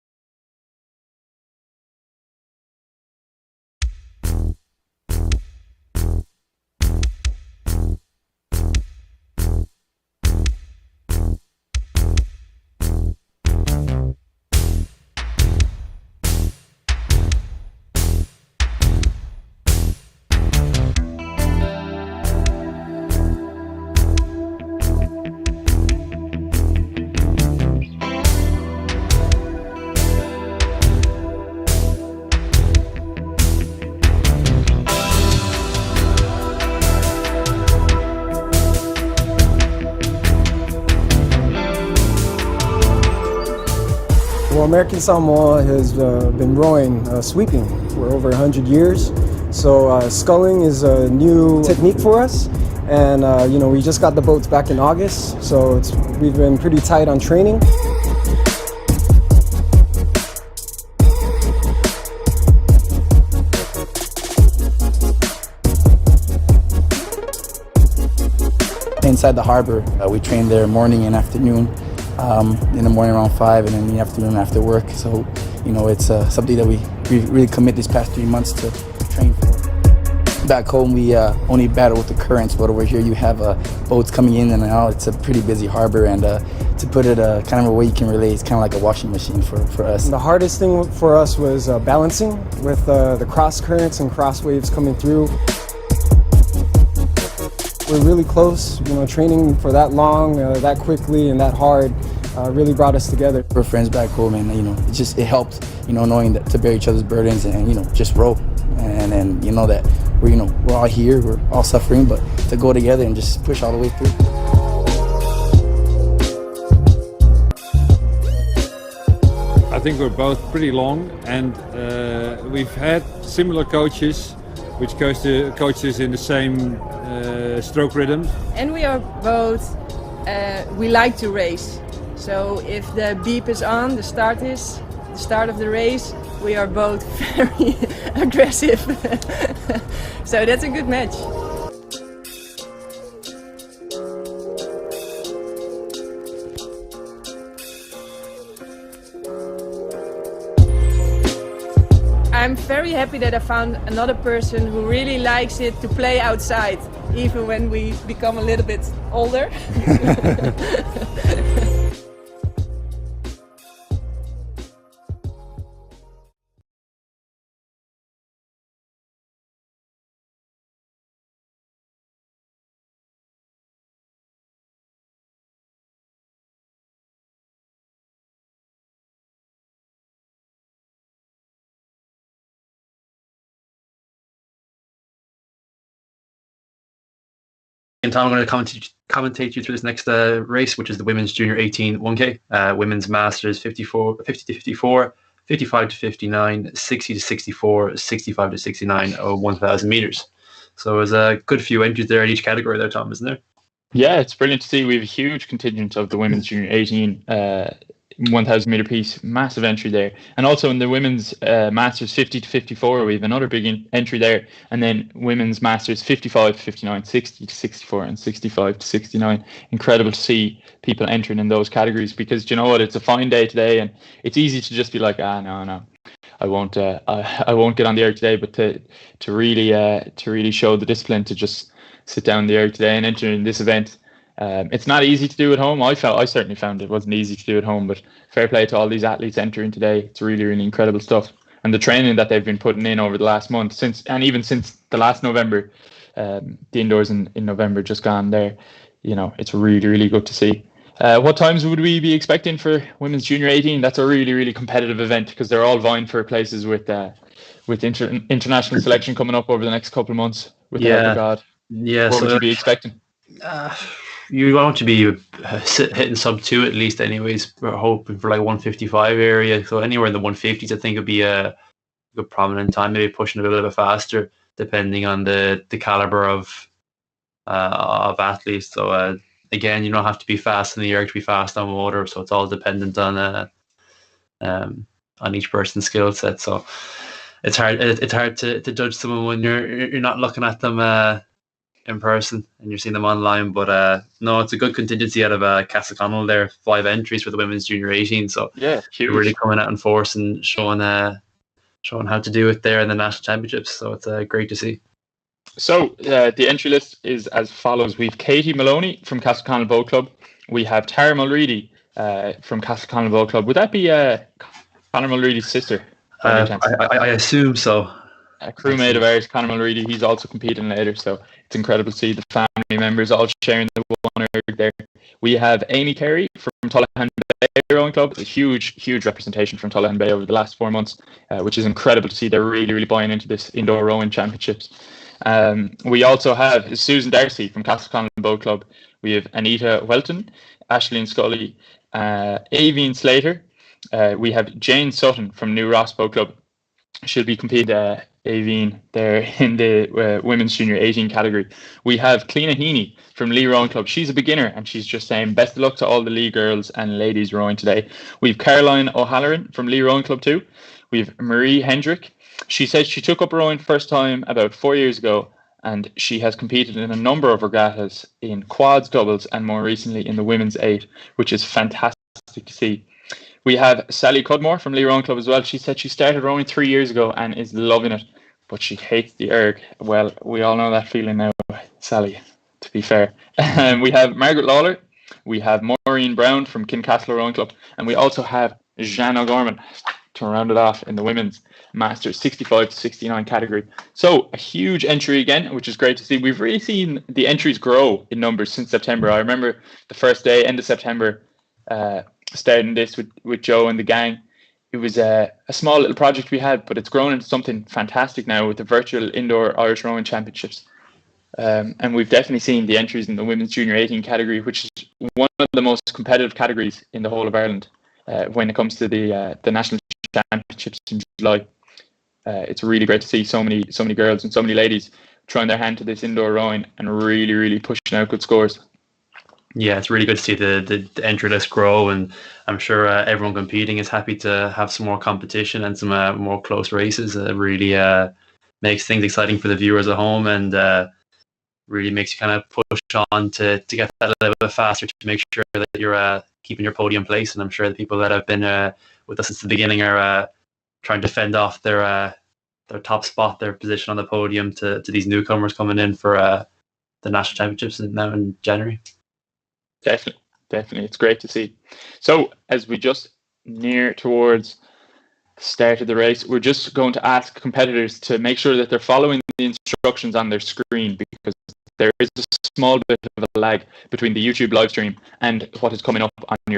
Well, American Samoa has been rowing sweeping for over 100 years. So sculling is a new technique for us. And we just got the boats back in August, so we've been pretty tight on training. Inside the harbor, we train there morning and afternoon. In the morning around 5 and in the afternoon after work. So, it's something that we really commit these past 3 months to train for. Back home, we only battle with the currents, but over here you have boats coming in and out. It's a pretty busy harbor, and to put it kind of a way you can relate, it's kind of like a washing machine for us. The hardest thing for us was balancing with the cross currents and cross waves coming through. We're really close, training for that long, that quickly, and that hard really brought us together. We're friends back home, and it helped, knowing that to bear each other's burdens and just row, and then that we're all here, we're all suffering, but to go together and just push all the way through. I think we're both pretty long, and we've had similar coaches, which coaches in the same stroke rhythm. And we are both, we like to race. So if the beep is on, the start of the race, we are both very aggressive. So that's a good match. I'm very happy that I found another person who really likes it to play outside, even when we become a little bit older. And Tom, I'm going to commentate you through this next race, which is the women's junior 18 1K, women's masters 50 to 54, 55 to 59, 60 to 64, 65 to 69, 1,000 meters. So there's a good few entries there in each category there, Tom, isn't there? Yeah, it's brilliant to see. We have a huge contingent of the women's junior 18 1,000 meter piece, massive entry there. And also in the women's masters 50 to 54, we have another big entry there. And then women's masters 55 to 59, 60 to 64, and 65 to 69. Incredible to see people entering in those categories, because you know what, it's a fine day today, and it's easy to just be like, no, I won't get on the air today. But to really show the discipline to just sit down the air today and enter in this event. It's not easy to do at home. I certainly found it wasn't easy to do at home, but fair play to all these athletes entering today. It's really, really incredible stuff. And the training that they've been putting in over the last month, even since the last November, the indoors in November just gone there, it's really, really good to see. What times would we be expecting for women's junior 18? That's a really, really competitive event, because they're all vying for places with international selection coming up over the next couple of months, with the help of God. Yeah. What would you be expecting? You want to be hitting sub 2 at least anyways. We're hoping for like 155 area. So anywhere in the 150s, I think would be a good prominent time, maybe pushing a little bit faster depending on the caliber of athletes. So again, you don't have to be fast in the air to be fast on water. So it's all dependent on each person's skill set. So it's hard to judge someone when you're not looking at them in person and you're seeing them online. But no, it's a good contingency out of Castleconnell there. 5 entries for the women's junior 18. So yeah, huge. Really coming out in force and showing how to do it there in the national championships. So it's great to see. So the entry list is as follows. We've Katie Maloney from Castleconnell Boat Club. We have Tara Mulready from Castleconnell Boat Club. Would that be Conor Mulready's sister? I assume so. A crewmate of ours, Conor Mulready, he's also competing later, so it's incredible to see the family members all sharing the one erg there. We have Amy Carey from Tullahan Bay Rowing Club, a huge representation from Tullahan Bay over the last 4 months, which is incredible to see. They're really, really buying into this indoor rowing championships. We also have Susan Darcy from Castleconnell Boat Club. We have Anita Welton, Ashleen Scully, Aveen Slater. We have Jane Sutton from New Ross Boat Club. She'll be competing Aveen there in the women's junior 18 category. We have Cleena Heaney from Lee Rowing Club. She's a beginner, and she's just saying best of luck to all the Lee girls and ladies rowing today. We've Caroline O'Halloran from Lee Rowing Club too. We've Marie Hendrick. She said she took up rowing first time about 4 years ago, and she has competed in a number of regattas in quads, doubles, and more recently in the women's 8, which is fantastic to see. We have Sally Cudmore from Lee Rowing Club as well. She said she started rowing 3 years ago and is loving it, but she hates the erg. Well, we all know that feeling now, Sally, to be fair. We have Margaret Lawler. We have Maureen Brown from Kincastle Rowing Club. And we also have Jeanne O'Gorman to round it off in the women's Masters 65 to 69 category. So a huge entry again, which is great to see. We've really seen the entries grow in numbers since September. I remember the first day, end of September, starting this with Joe and the gang. It was a small little project we had, but it's grown into something fantastic now with the virtual indoor Irish rowing championships. And we've definitely seen the entries in the women's junior 18 category, which is one of the most competitive categories in the whole of Ireland when it comes to the national championships in July. It's really great to see so many girls and so many ladies trying their hand to this indoor rowing and really, really pushing out good scores. Yeah, it's really good to see the entry list grow, and I'm sure everyone competing is happy to have some more competition and some more close races. It really makes things exciting for the viewers at home, and really makes you kind of push on to get that a little bit faster to make sure that you're keeping your podium place. And I'm sure the people that have been with us since the beginning are trying to fend off their top spot, their position on the podium to these newcomers coming in for the national championships now in January. Definitely. It's great to see. So as we just near towards the start of the race, we're just going to ask competitors to make sure that they're following the instructions on their screen, because there is a small bit of a lag between the YouTube live stream and what is coming up on your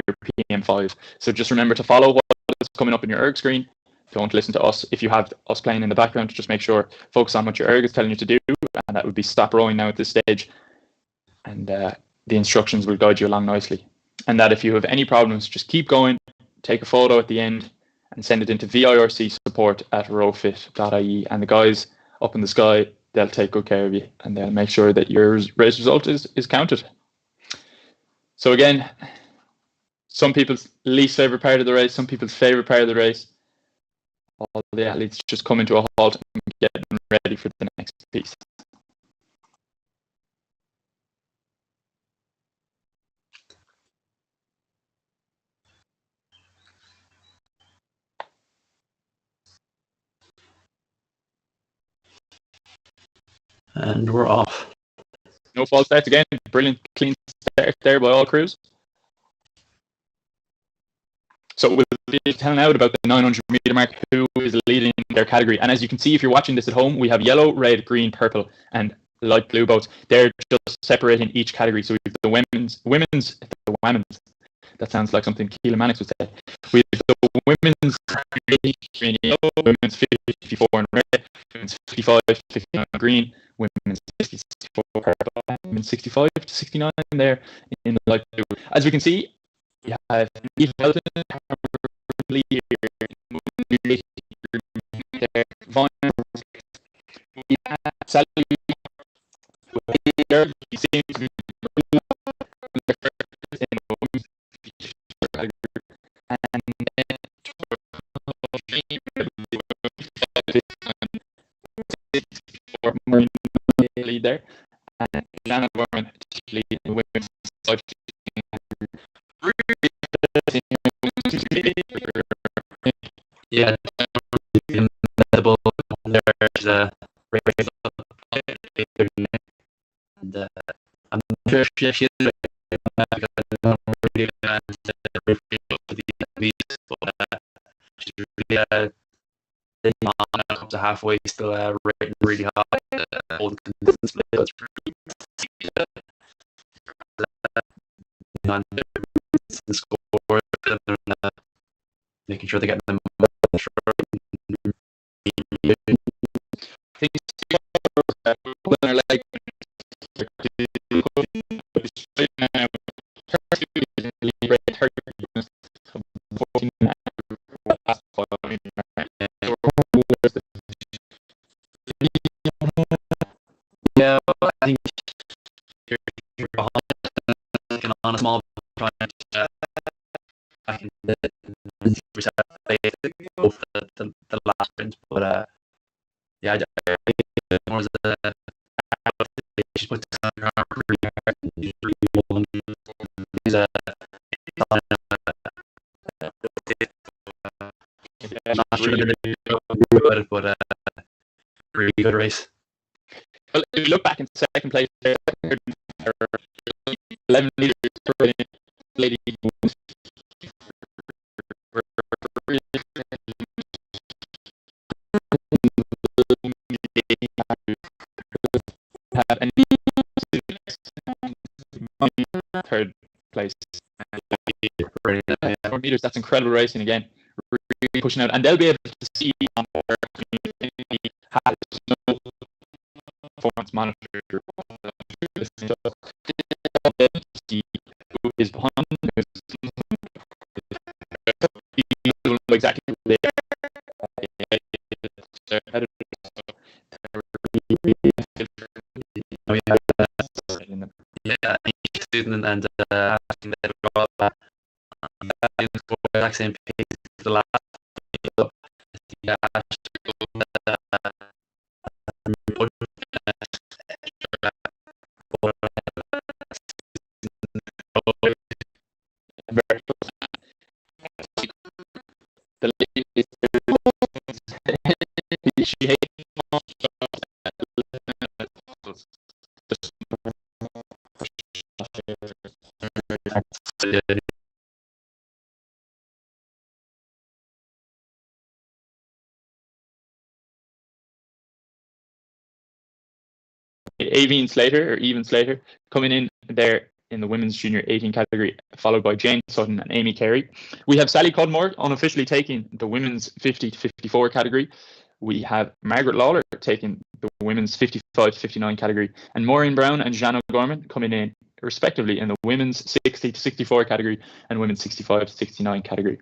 PM5. So just remember to follow what is coming up in your ERG screen. Don't listen to us. If you have us playing in the background, just make sure, focus on what your ERG is telling you to do, and that would be stop rowing now at this stage. And the instructions will guide you along nicely. And that if you have any problems, just keep going, take a photo at the end, and send it into V-IIRC support at rowfit.ie. And the guys up in the sky, they'll take good care of you, and they'll make sure that your race result is counted. So again, some people's least favorite part of the race, some people's favorite part of the race. All the athletes just come into a halt and get ready for the next piece. And we're off. No false starts again. Brilliant, clean start there by all crews. So we'll be telling out about the 900 meter mark, who is leading their category. And as you can see, if you're watching this at home, we have yellow, red, green, purple, and light blue boats. They're just separating each category. So we have the women's. That sounds like something Keelan Mannix would say. We have the women's green, yellow, women's 54 in red, women's 55, 59 green, women's 64 purple, women's 65 to 69 there in the light blue. As we can see, we have Eve Helton, we have Sally, seems to be lead there, and Lana Gorman to lead in the women's side. Yeah, and I'm not sure if she is right now, because I don't really she's really up to halfway, still rating really high, holding consistent split. That's the score, making sure they're getting them. Yeah, I think you're behind on a small trying to back in the go for the last sprint, but yeah, I think more as a she's put down her arm really hard. He's not sure about it, but really good race. Well, if you look back in second place, 11 meters per lady. Have any third place. 4 meters, that's incredible racing again. Really pushing out, and they'll be able to see on their community how performance monitor who is behind, exactly there. Yeah, Susan and asking them all that. Exact same pace as the last. So, yeah, the lady she hates Aveen Slater or Even Slater coming in there in the women's junior 18 category, followed by Jane Sutton and Amy Carey. We have Sally Cudmore unofficially taking the women's 50 to 54 category. We have Margaret Lawler taking the women's 55 to 59 category, and Maureen Brown and Jan O'Gorman coming in respectively in the women's 60 to 64 category and women's 65 to 69 category.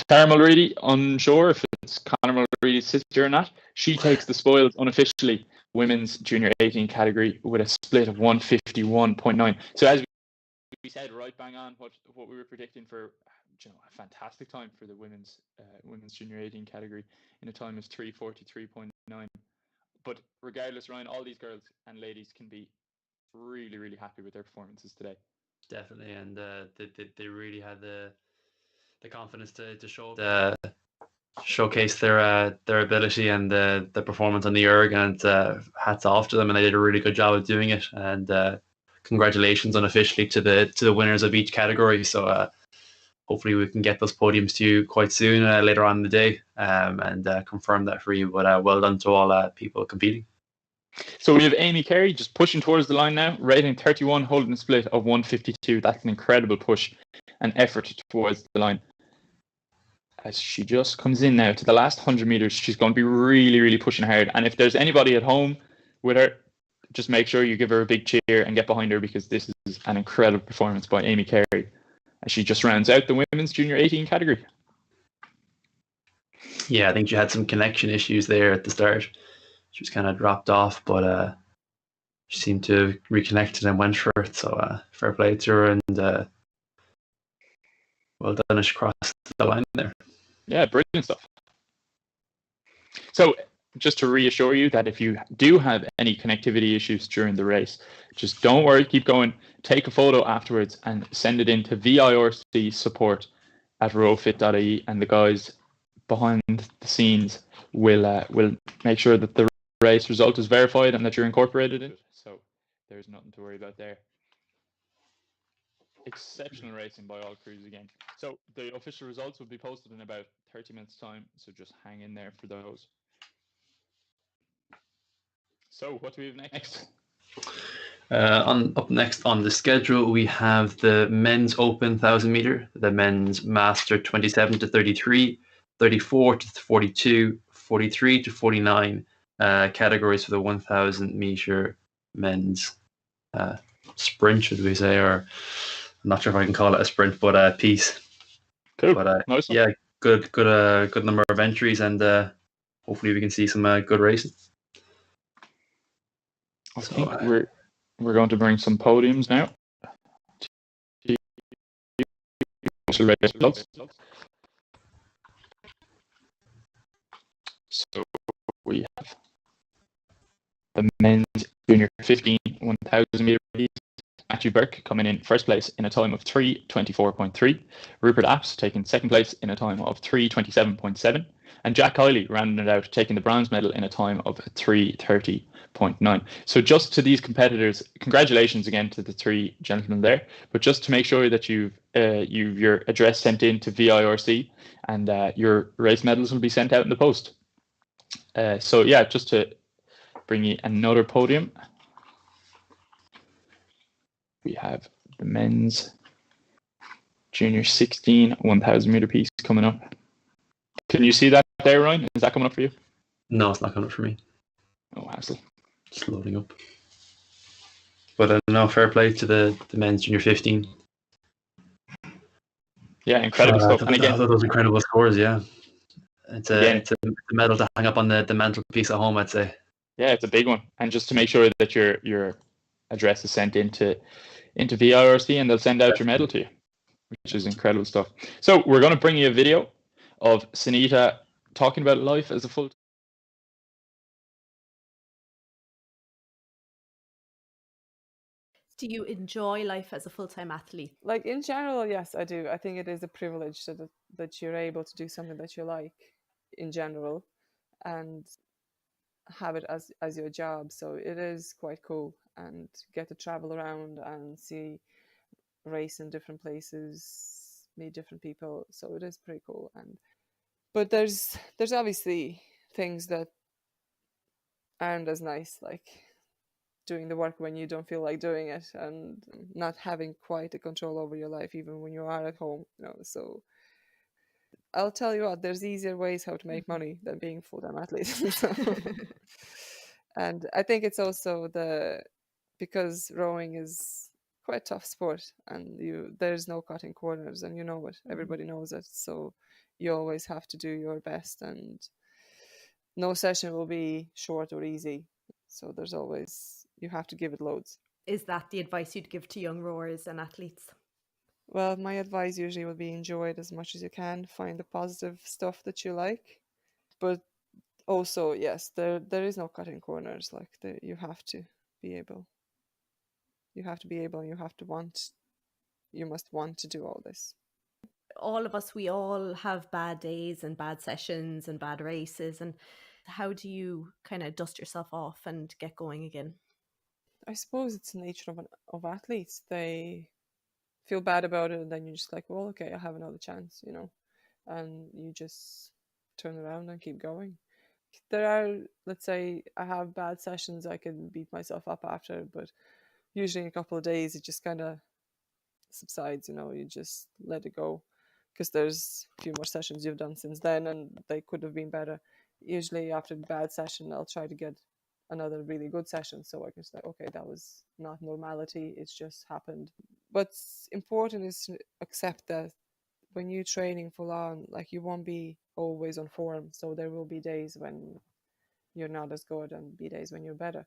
Tara Mulready, unsure if it's Conor Mulready's sister or not, she takes the spoils unofficially women's junior 18 category with a split of 151.9. So as we said, right bang on what we were predicting for, a fantastic time for the women's junior 18 category in a time of 3:43.9. But regardless, Ryan, all these girls and ladies can be really, really happy with their performances today. Definitely, and they really had the confidence to show showcase their ability and the performance on the erg, and hats off to them, and they did a really good job of doing it. And congratulations unofficially to the winners of each category. So hopefully we can get those podiums to you quite soon later on in the day, and confirm that for you. But well done to all people competing. So we have Amy Carey just pushing towards the line now, rating 31, holding a split of 152. That's an incredible push and effort towards the line. As she just comes in now to the last 100 meters, she's going to be really, really pushing hard. And if there's anybody at home with her, just make sure you give her a big cheer and get behind her, because this is an incredible performance by Amy Carey as she just rounds out the women's junior 18 category. Yeah, I think she had some connection issues there at the start. She was kind of dropped off, but she seemed to have reconnected and went for it. So fair play to her, and well done as she crossed the line there. Yeah, brilliant stuff. So just to reassure you that if you do have any connectivity issues during the race, just don't worry, keep going. Take a photo afterwards and send it in to V-IIRC support at rowfit.ie, and the guys behind the scenes will make sure that the race result is verified and that you're incorporated in it. So there's nothing to worry about there. Exceptional racing by all crews again. So the official results will be posted in about 30 minutes time, so just hang in there for those. So what do we have next? Up next on the schedule, we have the men's open 1,000 meter, the men's master 27 to 33, 34 to 42, 43 to 49 categories for the 1,000 meter men's sprint, should we say, or I'm not sure if I can call it a sprint, but piece. Cool. But nice. Yeah, good number of entries, and hopefully we can see some good racing. I think we're going to bring some podiums now. So we have the men's junior 15 1,000 meter piece. Matthew Burke coming in first place in a time of 3:24.3. Rupert Apps taking second place in a time of 3:27.7. And Jack Kiley rounding it out, taking the bronze medal in a time of 3:30.9. So just to these competitors, congratulations again to the three gentlemen there. But just to make sure that you've your address sent in to V-IIRC, and your race medals will be sent out in the post. So yeah, just to bring you another podium. We have the men's junior 16 1,000 meter piece coming up. Can you see that there, Ryan? Is that coming up for you? No, it's not coming up for me. Oh, hassle. Just loading up. But no, fair play to the men's junior 15. Yeah, incredible stuff. And again, those incredible scores, yeah. It's a medal to hang up on the mental piece at home, I'd say. Yeah, it's a big one. And just to make sure that your address is sent into into V-IIRC, and they'll send out your medal to you, which is incredible stuff. So we're going to bring you a video of Sunita talking about life as a full. Do you enjoy life as a full-time athlete? Like in general, yes, I do. I think it is a privilege that you're able to do something that you like in general and have it as your job. So it is quite cool, and get to travel around and see race in different places, meet different people. So it is pretty cool. But there's obviously things that aren't as nice, like doing the work when you don't feel like doing it, and not having quite a control over your life even when you are at home, so I'll tell you what, there's easier ways how to make money than being a full-time athlete. And I think it's also because rowing is quite a tough sport, and there's no cutting corners, and it, everybody knows it, so you always have to do your best, and no session will be short or easy, so there's always, you have to give it loads. Is that the advice you'd give to young rowers and athletes? Well, my advice usually would be enjoy it as much as you can, find the positive stuff that you like, but also, yes, there is no cutting corners. Like you have to be able, and you must want to do all this. All of us, we all have bad days and bad sessions and bad races, and how do you kind of dust yourself off and get going again? I suppose it's the nature of athletes. They feel bad about it, and then you're just like, well, okay, I have another chance, and you just turn around and keep going. There are, let's say, I have bad sessions, I can beat myself up after, but usually in a couple of days it just kind of subsides, you just let it go, because there's a few more sessions you've done since then and they could have been better. Usually after the bad session I'll try to get another really good session, so I can say, okay, that was not normality, it's just happened. What's important is to accept that when you're training full on, like, you won't be always on form, so there will be days when you're not as good and be days when you're better.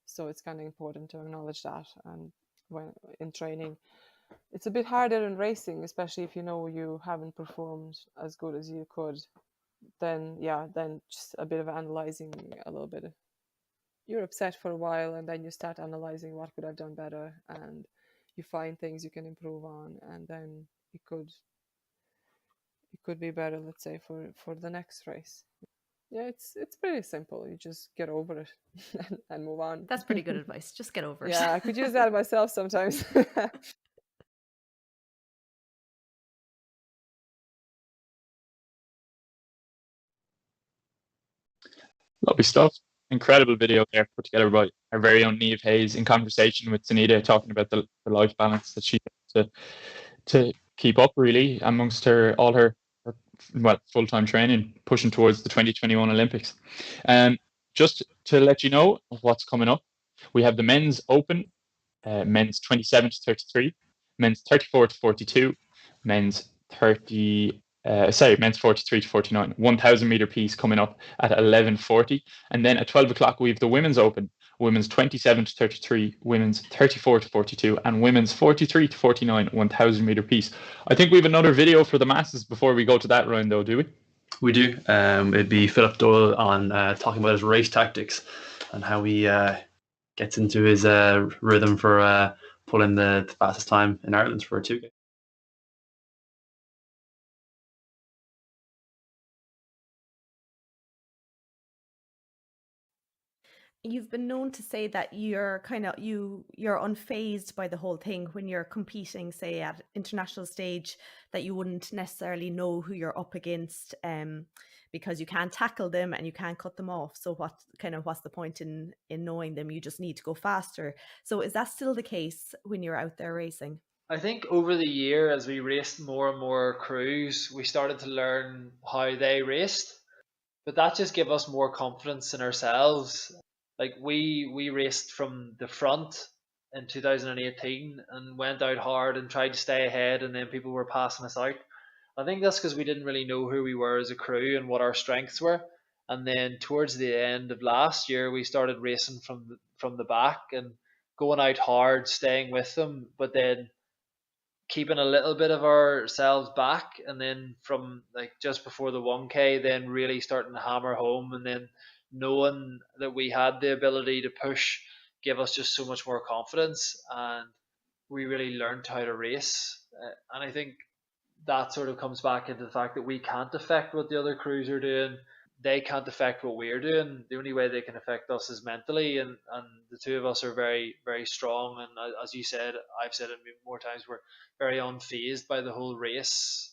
So it's kind of important to acknowledge that. And when in training, it's a bit harder in racing, especially if you haven't performed as good as you could. Then just a bit of analyzing, a little bit. You're upset for a while, and then you start analyzing what could I've done better, and you find things you can improve on, and then it could be better, let's say, for the next race. Yeah, it's pretty simple. You just get over it and move on. That's pretty good advice. Just get over it. Yeah, I could use that myself sometimes. Lovely stuff. Incredible video there put together by our very own Niamh Hayes in conversation with Sunita, talking about the life balance that she has to keep up, really, amongst all her full-time training, pushing towards the 2021 Olympics. Just to let you know what's coming up, we have the men's open, men's 27 to 33, men's 34 to 42, men's 43 to 49, 1,000 meter piece coming up at 11:40, and then at 12 o'clock we have the women's open, women's 27 to 33, women's 34 to 42, and women's 43 to 49, 1,000 meter piece. I think we have another video for the masses before we go to that round, though, do we? We do. It'd be Philip Doyle on talking about his race tactics and how he gets into his rhythm for pulling the fastest time in Ireland for a 2K. You've been known to say that you're unfazed by the whole thing when you're competing, say at international stage, that you wouldn't necessarily know who you're up against, because you can't tackle them and you can't cut them off. So what's the point in knowing them? You just need to go faster. So is that still the case when you're out there racing? I think over the year, as we raced more and more crews, we started to learn how they raced, but that just gave us more confidence in ourselves. Like we raced from the front in 2018 and went out hard and tried to stay ahead, and then people were passing us out. I think that's because we didn't really know who we were as a crew and what our strengths were. And then towards the end of last year, we started racing from the back, and going out hard, staying with them, but then keeping a little bit of ourselves back, and then from like just before the 1K, then really starting to hammer home, and then knowing that we had the ability to push gave us just so much more confidence, and we really learned how to race. And I think that sort of comes back into the fact that we can't affect what the other crews are doing. They can't affect what we're doing. The only way they can affect us is mentally, and the two of us are very, very strong. And as you said, I've said it more times, we're very unfazed by the whole race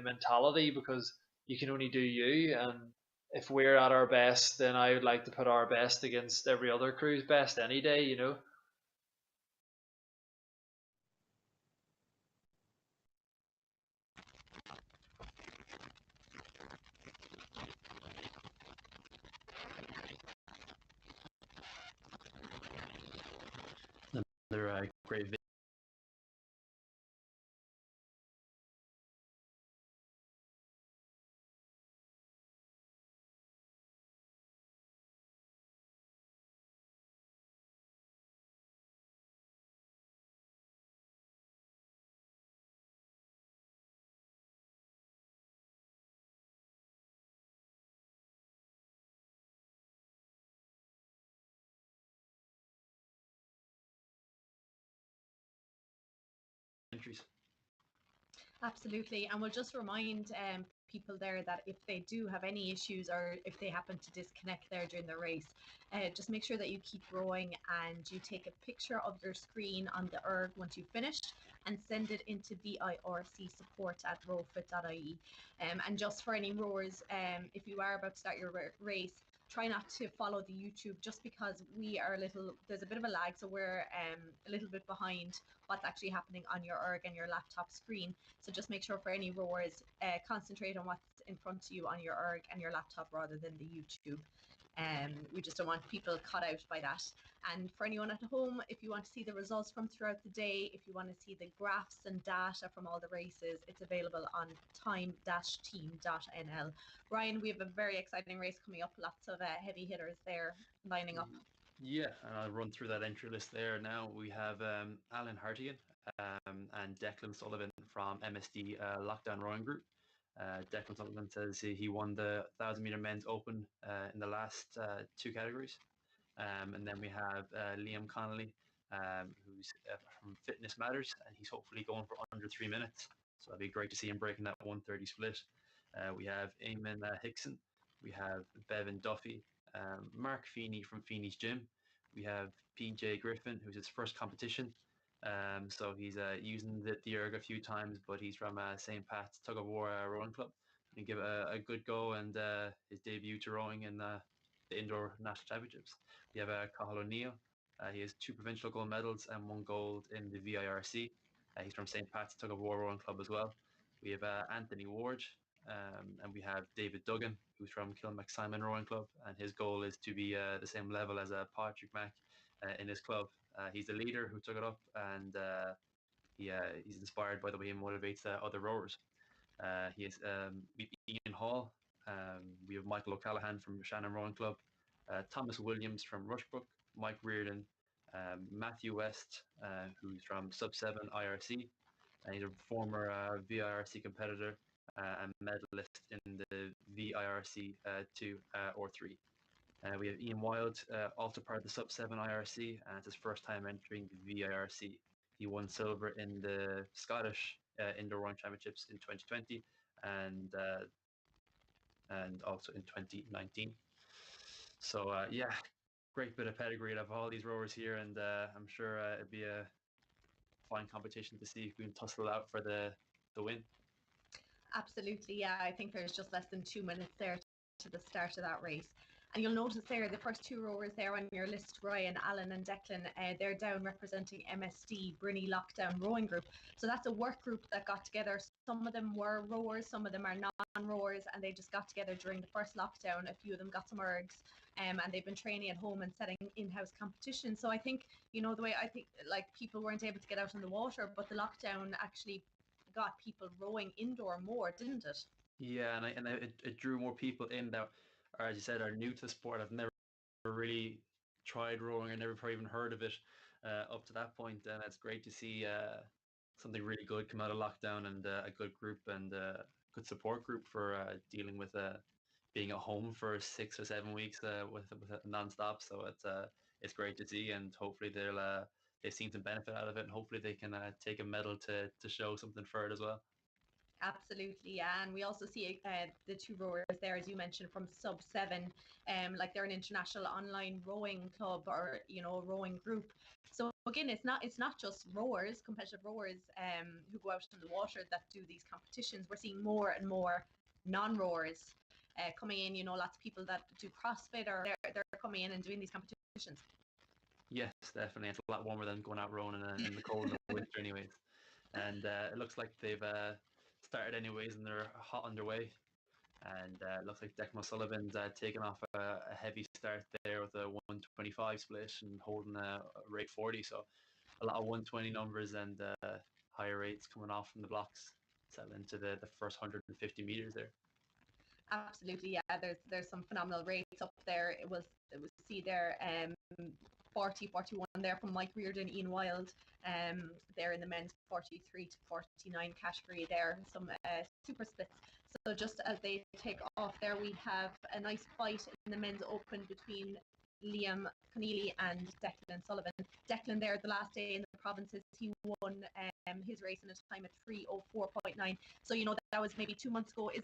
mentality, because you can only do you. And if we're at our best, then I would like to put our best against every other crew's best any day, you know. Another great video. Entries. Absolutely, and we'll just remind people there that if they do have any issues or if they happen to disconnect there during the race, just make sure that you keep rowing and you take a picture of your screen on the ERG once you've finished and send it into V-IIRC support at rowfit.ie. And just for any rowers, if you are about to start your race, try not to follow the YouTube, just because there's a bit of a lag, so we're a little bit behind what's actually happening on your ERG and your laptop screen. So just make sure for any rowers, concentrate on what's in front of you on your ERG and your laptop rather than the YouTube. We just don't want people caught out by that. And for anyone at home, if you want to see the results from throughout the day, if you want to see the graphs and data from all the races, it's available on time-team.nl. Ryan, we have a very exciting race coming up, lots of heavy hitters there lining up. Yeah, and I'll run through that entry list there now. We have Alan Hartigan and Declan Sullivan from MSD Lockdown Rowing Group. Declan Sullivan says he won the 1,000-meter men's open in the last two categories. And then we have Liam Connolly, who's from Fitness Matters, and he's hopefully going for under 3 minutes. So it'd be great to see him breaking that 1:30 split. We have Eamon Hickson. We have Bevan Duffy. Mark Feeney from Feeney's Gym. We have PJ Griffin, who's his first competition. So he's using the ERG a few times, but he's from St. Pat's Tug of War Rowing Club. And give it a good go, and his debut to rowing in the Indoor National Championships. We have Cathal O'Neill. He has 2 provincial gold medals and 1 gold in the V-IIRC. He's from St. Pat's Tug of War Rowing Club as well. We have Anthony Ward, and we have David Duggan, who's from Kilmac-Simon Rowing Club, and his goal is to be the same level as Patrick Mack in his club. He's the leader who took it up, and he's inspired by the way he motivates other rowers. He has Ian Hall. We have Michael O'Callaghan from Shannon Rowing Club, Thomas Williams from Rushbrook, Mike Reardon, Matthew West, who's from Sub-7 IRC, and he's a former V-IIRC competitor and medalist in the V-IIRC 2 or 3. We have Ian Wild, also part of the Sub-7 IRC, and it's his first time entering the V-IIRC. He won silver in the Scottish Indoor Rowing Championships in 2020 and also in 2019. So yeah, great bit of pedigree of all these rowers here, and I'm sure it'd be a fine competition to see if we can tussle out for the win. Absolutely, yeah. I think there's just less than 2 minutes there to the start of that race. And you'll notice there, the first 2 rowers there on your list, Ryan, Alan and Declan, they're down representing MSD, Briny Lockdown Rowing Group. So that's a work group that got together. Some of them were rowers, some of them are non-rowers, and they just got together during the first lockdown. A few of them got some ERGs, and they've been training at home and setting in-house competitions. So I think, the way I think, like, people weren't able to get out on the water, but the lockdown actually got people rowing indoor more, didn't it? Yeah, and it drew more people in that, or as you said, are new to the sport. I've never really tried rowing. I never probably even heard of it. up to that point, and it's great to see something really good come out of lockdown, and a good group and good support group for dealing with being at home for 6 or 7 weeks with it non-stop. So it's great to see, and hopefully they've seen some benefit out of it, and hopefully they can take a medal to show something for it as well. Absolutely, yeah. And we also see the two rowers there, as you mentioned, from sub 7, like they're an international online rowing club, or rowing group. So again, it's not just rowers, competitive rowers, who go out in the water that do these competitions. We're seeing more and more non-rowers coming in. Lots of people that do CrossFit, or they're coming in and doing these competitions. Yes, definitely. It's a lot warmer than going out rowing in the cold of the winter, anyways. And it looks like they've started anyways, and they're hot underway. And it looks like Declan O'Sullivan's taken off a heavy start there with a 125 split and holding a rate 40. So a lot of 120 numbers and higher rates coming off from the blocks, settling into the first 150 meters there. Absolutely, yeah. There's some phenomenal rates up there. It was see there 40, 41 there from Mike Reardon, Ian Wild, there in the men's 43 to 49 category there. Some super splits. So just as they take off there, we have a nice fight in the men's open between Liam Conneely and Declan Sullivan. Declan there the last day in the provinces, he won his race in a time at 3:04.9. So that was maybe 2 months ago. Is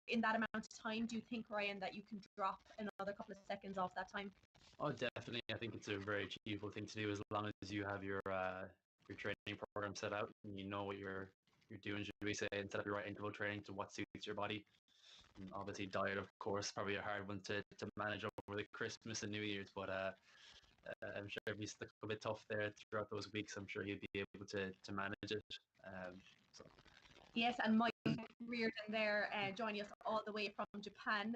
in that amount of time, do you think, Ryan, that you can drop another couple of seconds off that time? Oh, definitely. I think it's a very achievable thing to do, as long as you have your training program set out and you know what you're doing, should we say, and set up your right interval training to what suits your body. And obviously diet, of course, probably a hard one to manage over the Christmas and New Year's, but I'm sure if he's stuck a bit tough there throughout those weeks, I'm sure he'd be able to manage it. So. Yes, and Mike Reardon there joining us all the way from Japan.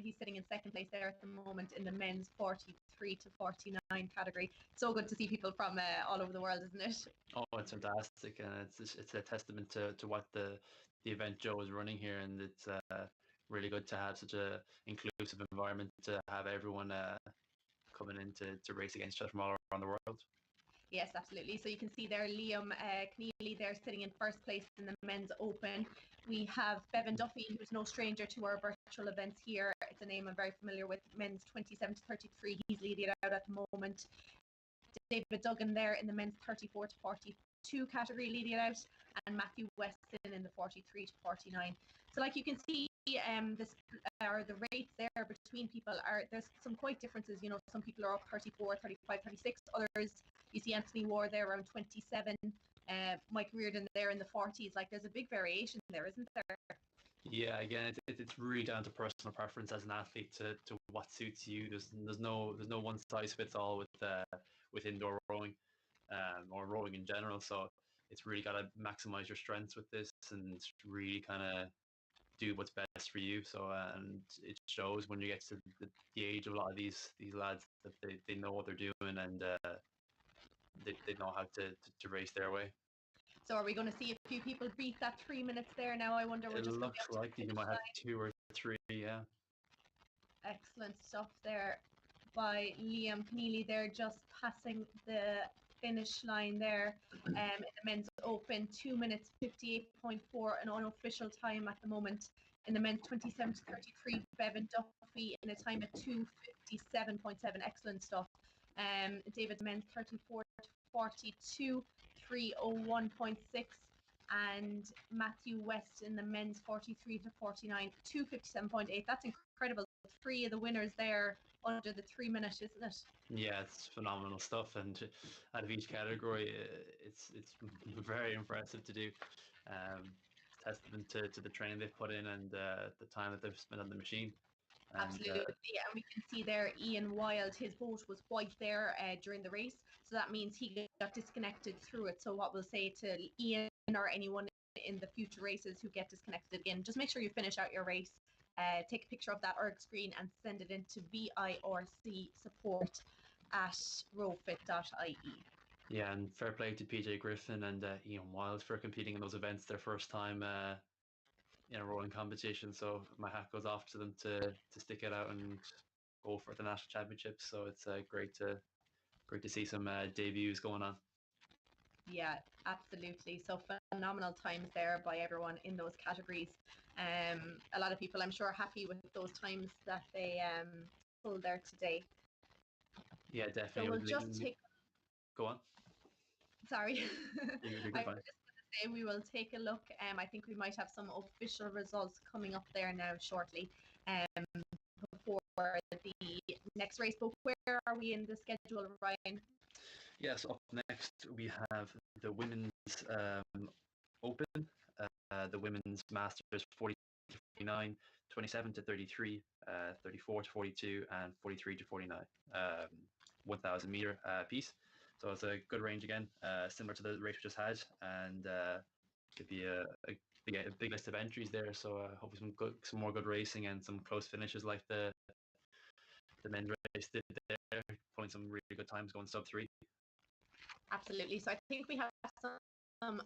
He's sitting in second place there at the moment in the men's 43 to 49 category. So good to see people from all over the world, isn't it? Oh, it's fantastic, and it's a testament to what the event Joe is running here, and it's really good to have such a inclusive environment to have everyone coming in to race against each other from all around the world. Yes, absolutely. So you can see there Liam Conneely there sitting in first place in the men's open. We have Bevan Duffy, who's no stranger to our virtual events here. It's a name I'm very familiar with. Men's 27 to 33. He's leading out at the moment. David Duggan there in the men's 34 to 42 category leading out, and Matthew Weston in the 43 to 49. So like you can see, the rates there between people there's some quite differences. Some people are up 34, 35, 36. Others, you see Anthony Ward there around 27, Mike Reardon there in the 40s. Like there's a big variation there, isn't there? Yeah, again, it's really down to personal preference as an athlete to what suits you. There's no one size fits all with indoor rowing, or rowing in general. So it's really got to maximize your strengths with this, and really kind of do what's best for you. So and it shows when you get to the age of a lot of these lads that they know what they're doing, and they know how to race their way. So are we going to see a few people beat that 3 minutes there now? I wonder. It looks like you might have 2 or 3. Yeah. Excellent stuff there by Liam Conneely there, just passing the finish line there in the men's open. 2 minutes 58.4, an unofficial time at the moment. In the men's 27 to 33, Bevan Duffy in a time at 2:57.7. Excellent stuff. David, men's 34 to 42, 3:01.6. And Matthew West in the men's 43 to 49, 2:57.8. That's incredible. 3 of the winners there under the 3 minute, isn't it? Yeah, it's phenomenal stuff, and out of each category, it's very impressive to do. Testament to the training they've put in and the time that they've spent on the machine. Absolutely, and we can see there Ian Wild, his boat was white there during the race, so that means he got disconnected through it. So what we'll say to Ian or anyone in the future races who get disconnected again, just make sure you finish out your race, take a picture of that ERG screen and send it into V-IIRC support at rowfit.ie. Yeah, and fair play to PJ Griffin and Ian Wild for competing in those events their first time in a rowing competition. So my hat goes off to them to stick it out and go for the national championships. So it's great to great to see some debuts going on. Yeah, absolutely. So phenomenal times there by everyone in those categories. A lot of people, I'm sure, are happy with those times that they pulled there today. Yeah, So definitely. we'll just take. Go on. Sorry, You're I was fine. just going to say we will take a look. I think we might have some official results coming up there now shortly. Before the next race, but where are we in the schedule, Ryan? Yes, up next we have the women's open, the women's masters 40 to 49, 27 to 33, 34 to 42, and 43 to 49, 1,000 meter piece. So it's a good range again, similar to the race we just had, and could be a big list of entries there. So hopefully some more good racing and some close finishes like the men's race did there, pulling some really good times going sub 3. Absolutely. So I think we have some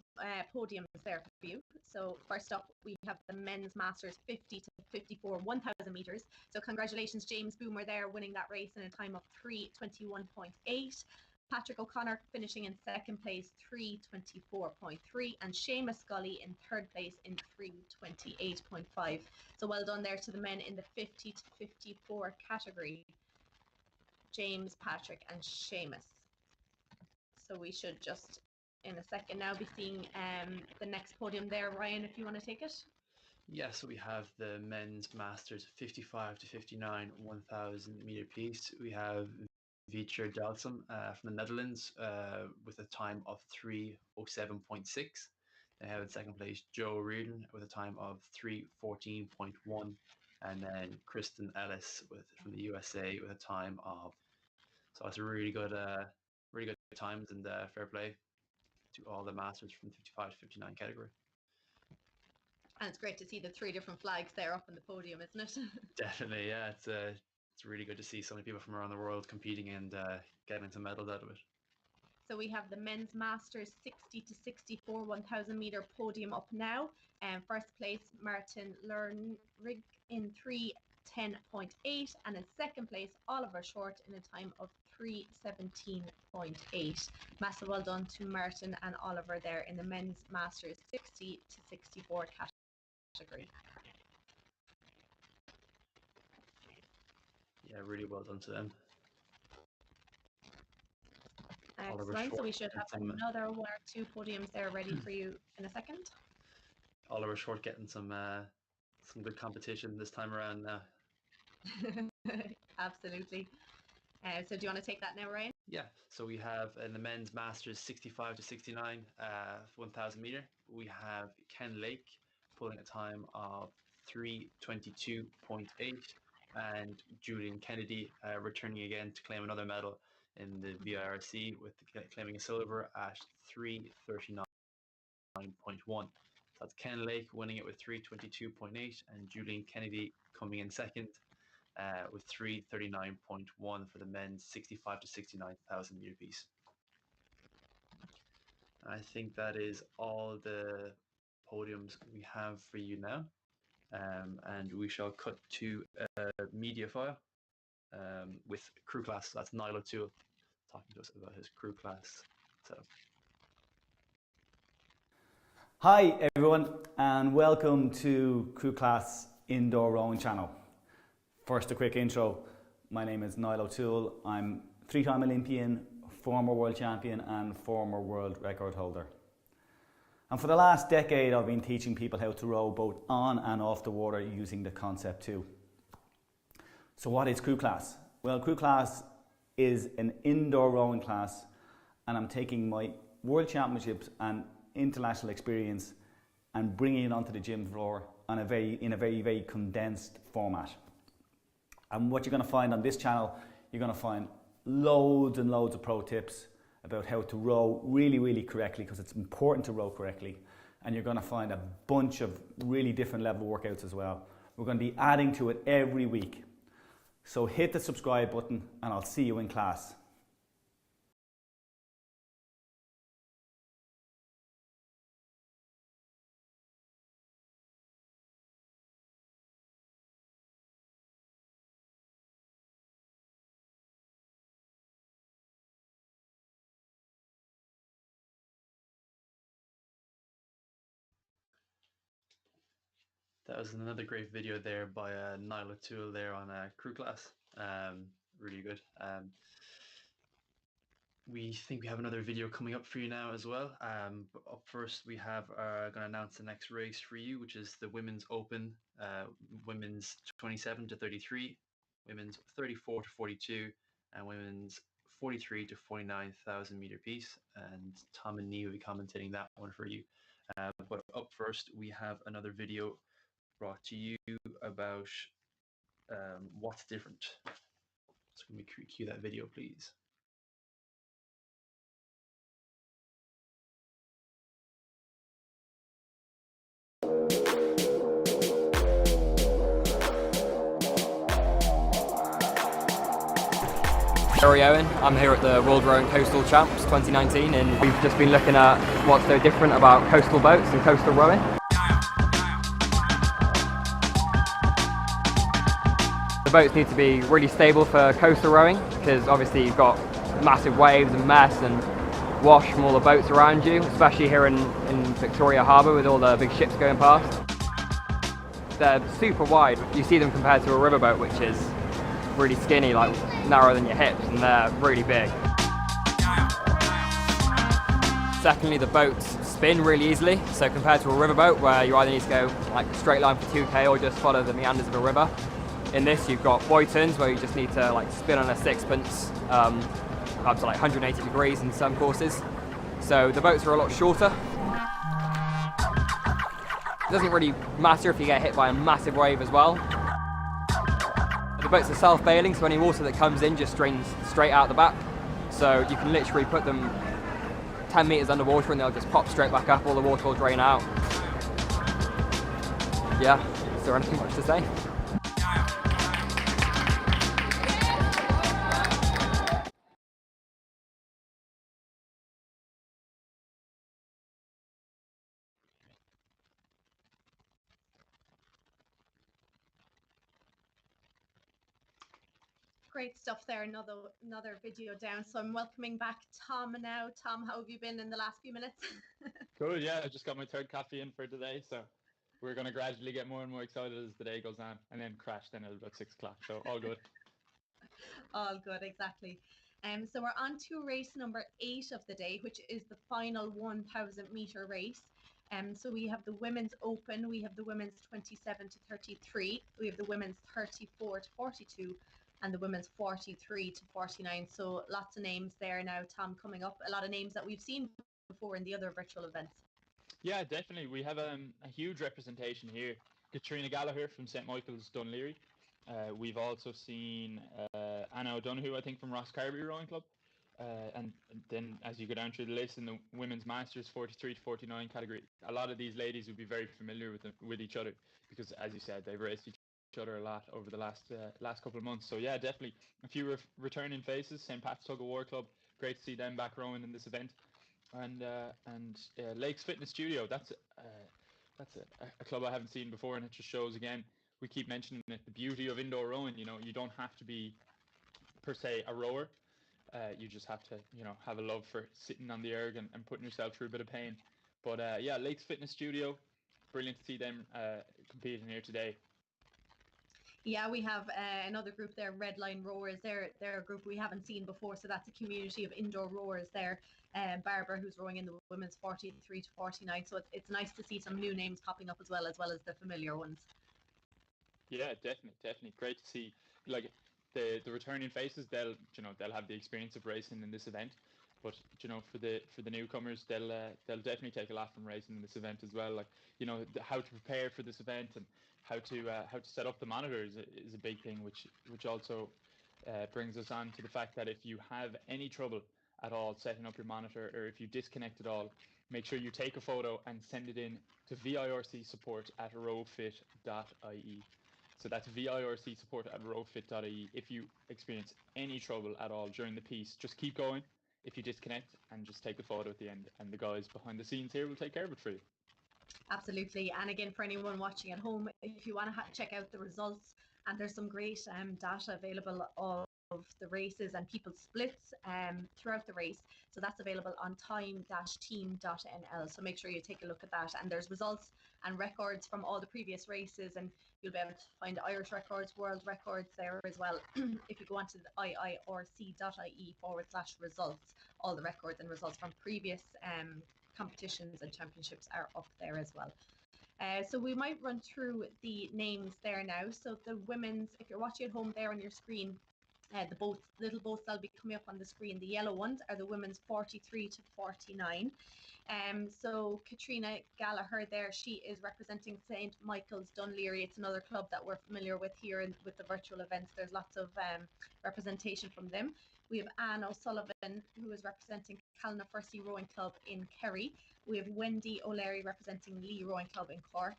podiums there for you. So first up, we have the men's masters 50 to 54, 1,000 meters. So congratulations, James Boomer there, winning that race in a time of 3:21.8. Patrick O'Connor finishing in second place, 3:24.3, and Seamus Scully in third place in 3:28.5. So well done there to the men in the 50 to 54 category, James, Patrick, and Seamus. So we should just, in a second now, be seeing the next podium there. Ryan, if you want to take it. Yeah, so we have the men's masters 55 to 59, 1,000 meter piece. We have V-IIRC from the Netherlands with a time of 3:07.6. They have in second place Joe Reardon with a time of 3:14.1, and then Kristen Ellis from the USA with a time of. So it's a really good times, and fair play to all the masters from 55 to 59 category. And it's great to see the 3 different flags there up on the podium, isn't it? Definitely, yeah. It's really good to see so many people from around the world competing and getting some medals out of it. So we have the men's masters 60 to 64 1,000 meter podium up now. First place, Martin Lernrig in 3:10.8, and in second place, Oliver Short in a time of 3:17.8. Massive well done to Martin and Oliver there in the men's masters 60 to 64 category. Yeah, really well done to them. Excellent. So we should have another 1 or 2 podiums there ready for you in a second. Oliver Short getting some good competition this time around now. Absolutely. So do you want to take that now, Ryan? Yeah. So we have in the men's masters 65 to 69, 1,000 meter. We have Ken Lake pulling a time of 3:22.8, and Julian Kennedy returning again to claim another medal in the V-IIRC with claiming a silver at 3:39.1. So that's Ken Lake winning it with 3:22.8, and Julian Kennedy coming in second with 3:39.1 for the men's 65 to 69,000 meter piece. I think that is all the podiums we have for you now, and we shall cut to media file with crew class. That's Niall O'Toole talking to us about his crew class setup. Hi everyone, and welcome to Crew Class Indoor Rowing Channel. First, a quick intro. My name is Niall O'Toole. I'm 3-time Olympian, former world champion and former world record holder. And for the last decade, I've been teaching people how to row both on and off the water using the Concept 2. So what is Crew Class? Well, Crew Class is an indoor rowing class, and I'm taking my world championships and international experience and bringing it onto the gym floor in a very condensed format. And what you're going to find on this channel, you're going to find loads and loads of pro tips about how to row really correctly, because it's important to row correctly. And you're going to find a bunch of really different level workouts as well. We're going to be adding to it every week. So hit the subscribe button and I'll see you in class. That was another great video there by Niall O'Toole there on crew class. Really good. We think we have another video coming up for you now as well. But up first, we have going to announce the next race for you, which is the Women's Open, Women's 27 to 33, Women's 34 to 42, and Women's 43 to 49,000 meter piece. And Tom and Nee will be commentating that one for you. But up first, we have another video brought to you about what's different. So can we cue that video, please? Owen. I'm here at the World Rowing Coastal Champs 2019 and we've just been looking at what's so different about coastal boats and coastal rowing. The boats need to be really stable for coastal rowing because obviously you've got massive waves and mess and wash from all the boats around you, especially here in Victoria Harbour with all the big ships going past. They're super wide. You see them compared to a riverboat, which is really skinny, like narrower than your hips, and they're really big. Secondly, the boats spin really easily, so compared to a riverboat where you either need to go like straight line for 2k or just follow the meanders of a river. In this you've got buoy turns where you just need to like spin on a sixpence up to like 180 degrees in some courses. So the boats are a lot shorter. It doesn't really matter if you get hit by a massive wave as well. The boats are self-bailing, so any water that comes in just drains straight out the back. So you can literally put them 10 metres underwater and they'll just pop straight back up, all the water will drain out. Yeah, is there anything much to say? Great stuff there. Another video down. So I'm welcoming back Tom now. Tom, how have you been in the last few minutes? Cool, yeah, I just got my third coffee in for today, so we're going to gradually get more and more excited as the day goes on, and then crash then at about 6 o'clock, so all good. All good, exactly. So we're on to race number 8 of the day, which is the final 1,000 meter race. So we have the Women's Open, we have the Women's 27 to 33, we have the Women's 34 to 42, and the Women's 43 to 49. So lots of names there now, Tom, coming up. A lot of names that we've seen before in the other virtual events. Yeah, definitely. We have a huge representation here. Katrina Gallagher from St. Michael's Dunleary. We've also seen Anna O'Donoghue, I think, from Ross Carbery Rowing Club. And then as you go down through the list in the Women's Masters 43 to 49 category, a lot of these ladies would be very familiar with each other because, as you said, they've raced each other a lot over the last couple of months. So yeah, definitely a few returning faces. St. Pat's Tug of War Club, great to see them back rowing in this event. And Lakes Fitness Studio, that's a club I haven't seen before, and it just shows again, we keep mentioning it, the beauty of indoor rowing. You know, you don't have to be per se a rower. You just have to, have a love for sitting on the erg and putting yourself through a bit of pain. But yeah, Lakes Fitness Studio, brilliant to see them competing here today. Yeah, we have another group there, Redline Rowers. They're a group we haven't seen before, so that's a community of indoor rowers there. Barbara, who's rowing in the Women's 43 to 49. So it's nice to see some new names popping up as well as the familiar ones. Yeah, definitely. Great to see, like, the returning faces. They'll have the experience of racing in this event, but for the newcomers, they'll definitely take a lot from racing in this event as well. Like, how to prepare for this event and how to set up the monitor is a big thing, which also brings us on to the fact that if you have any trouble at all setting up your monitor, or if you disconnect at all, make sure you take a photo and send it in to V-IIRC support@rowfit.ie. So that's V-IIRC support@rowfit.ie. If you experience any trouble at all during the piece, just keep going. If you disconnect, and just take a photo at the end, and the guys behind the scenes here will take care of it for you. Absolutely. And again, for anyone watching at home, if you want to check out the results, and there's some great data available the races and people's splits throughout the race. So that's available on time-team.nl. So make sure you take a look at that. And there's results and records from all the previous races, and you'll be able to find Irish records, world records there as well. If you go onto the VIIRC.ie/results, all the records and results from previous competitions and championships are up there as well. So we might run through the names there now. So the women's, if you're watching at home there on your screen, the boats, little boats that'll be coming up on the screen, the yellow ones are the women's 43 to 49. So Katrina Gallagher there, she is representing St. Michael's Dunleary. It's another club that we're familiar with here with the virtual events. There's lots of representation from them. We have Anne O'Sullivan, who is representing Calna-Fursey Rowing Club in Kerry. We have Wendy O'Leary representing Lee Rowing Club in Cork.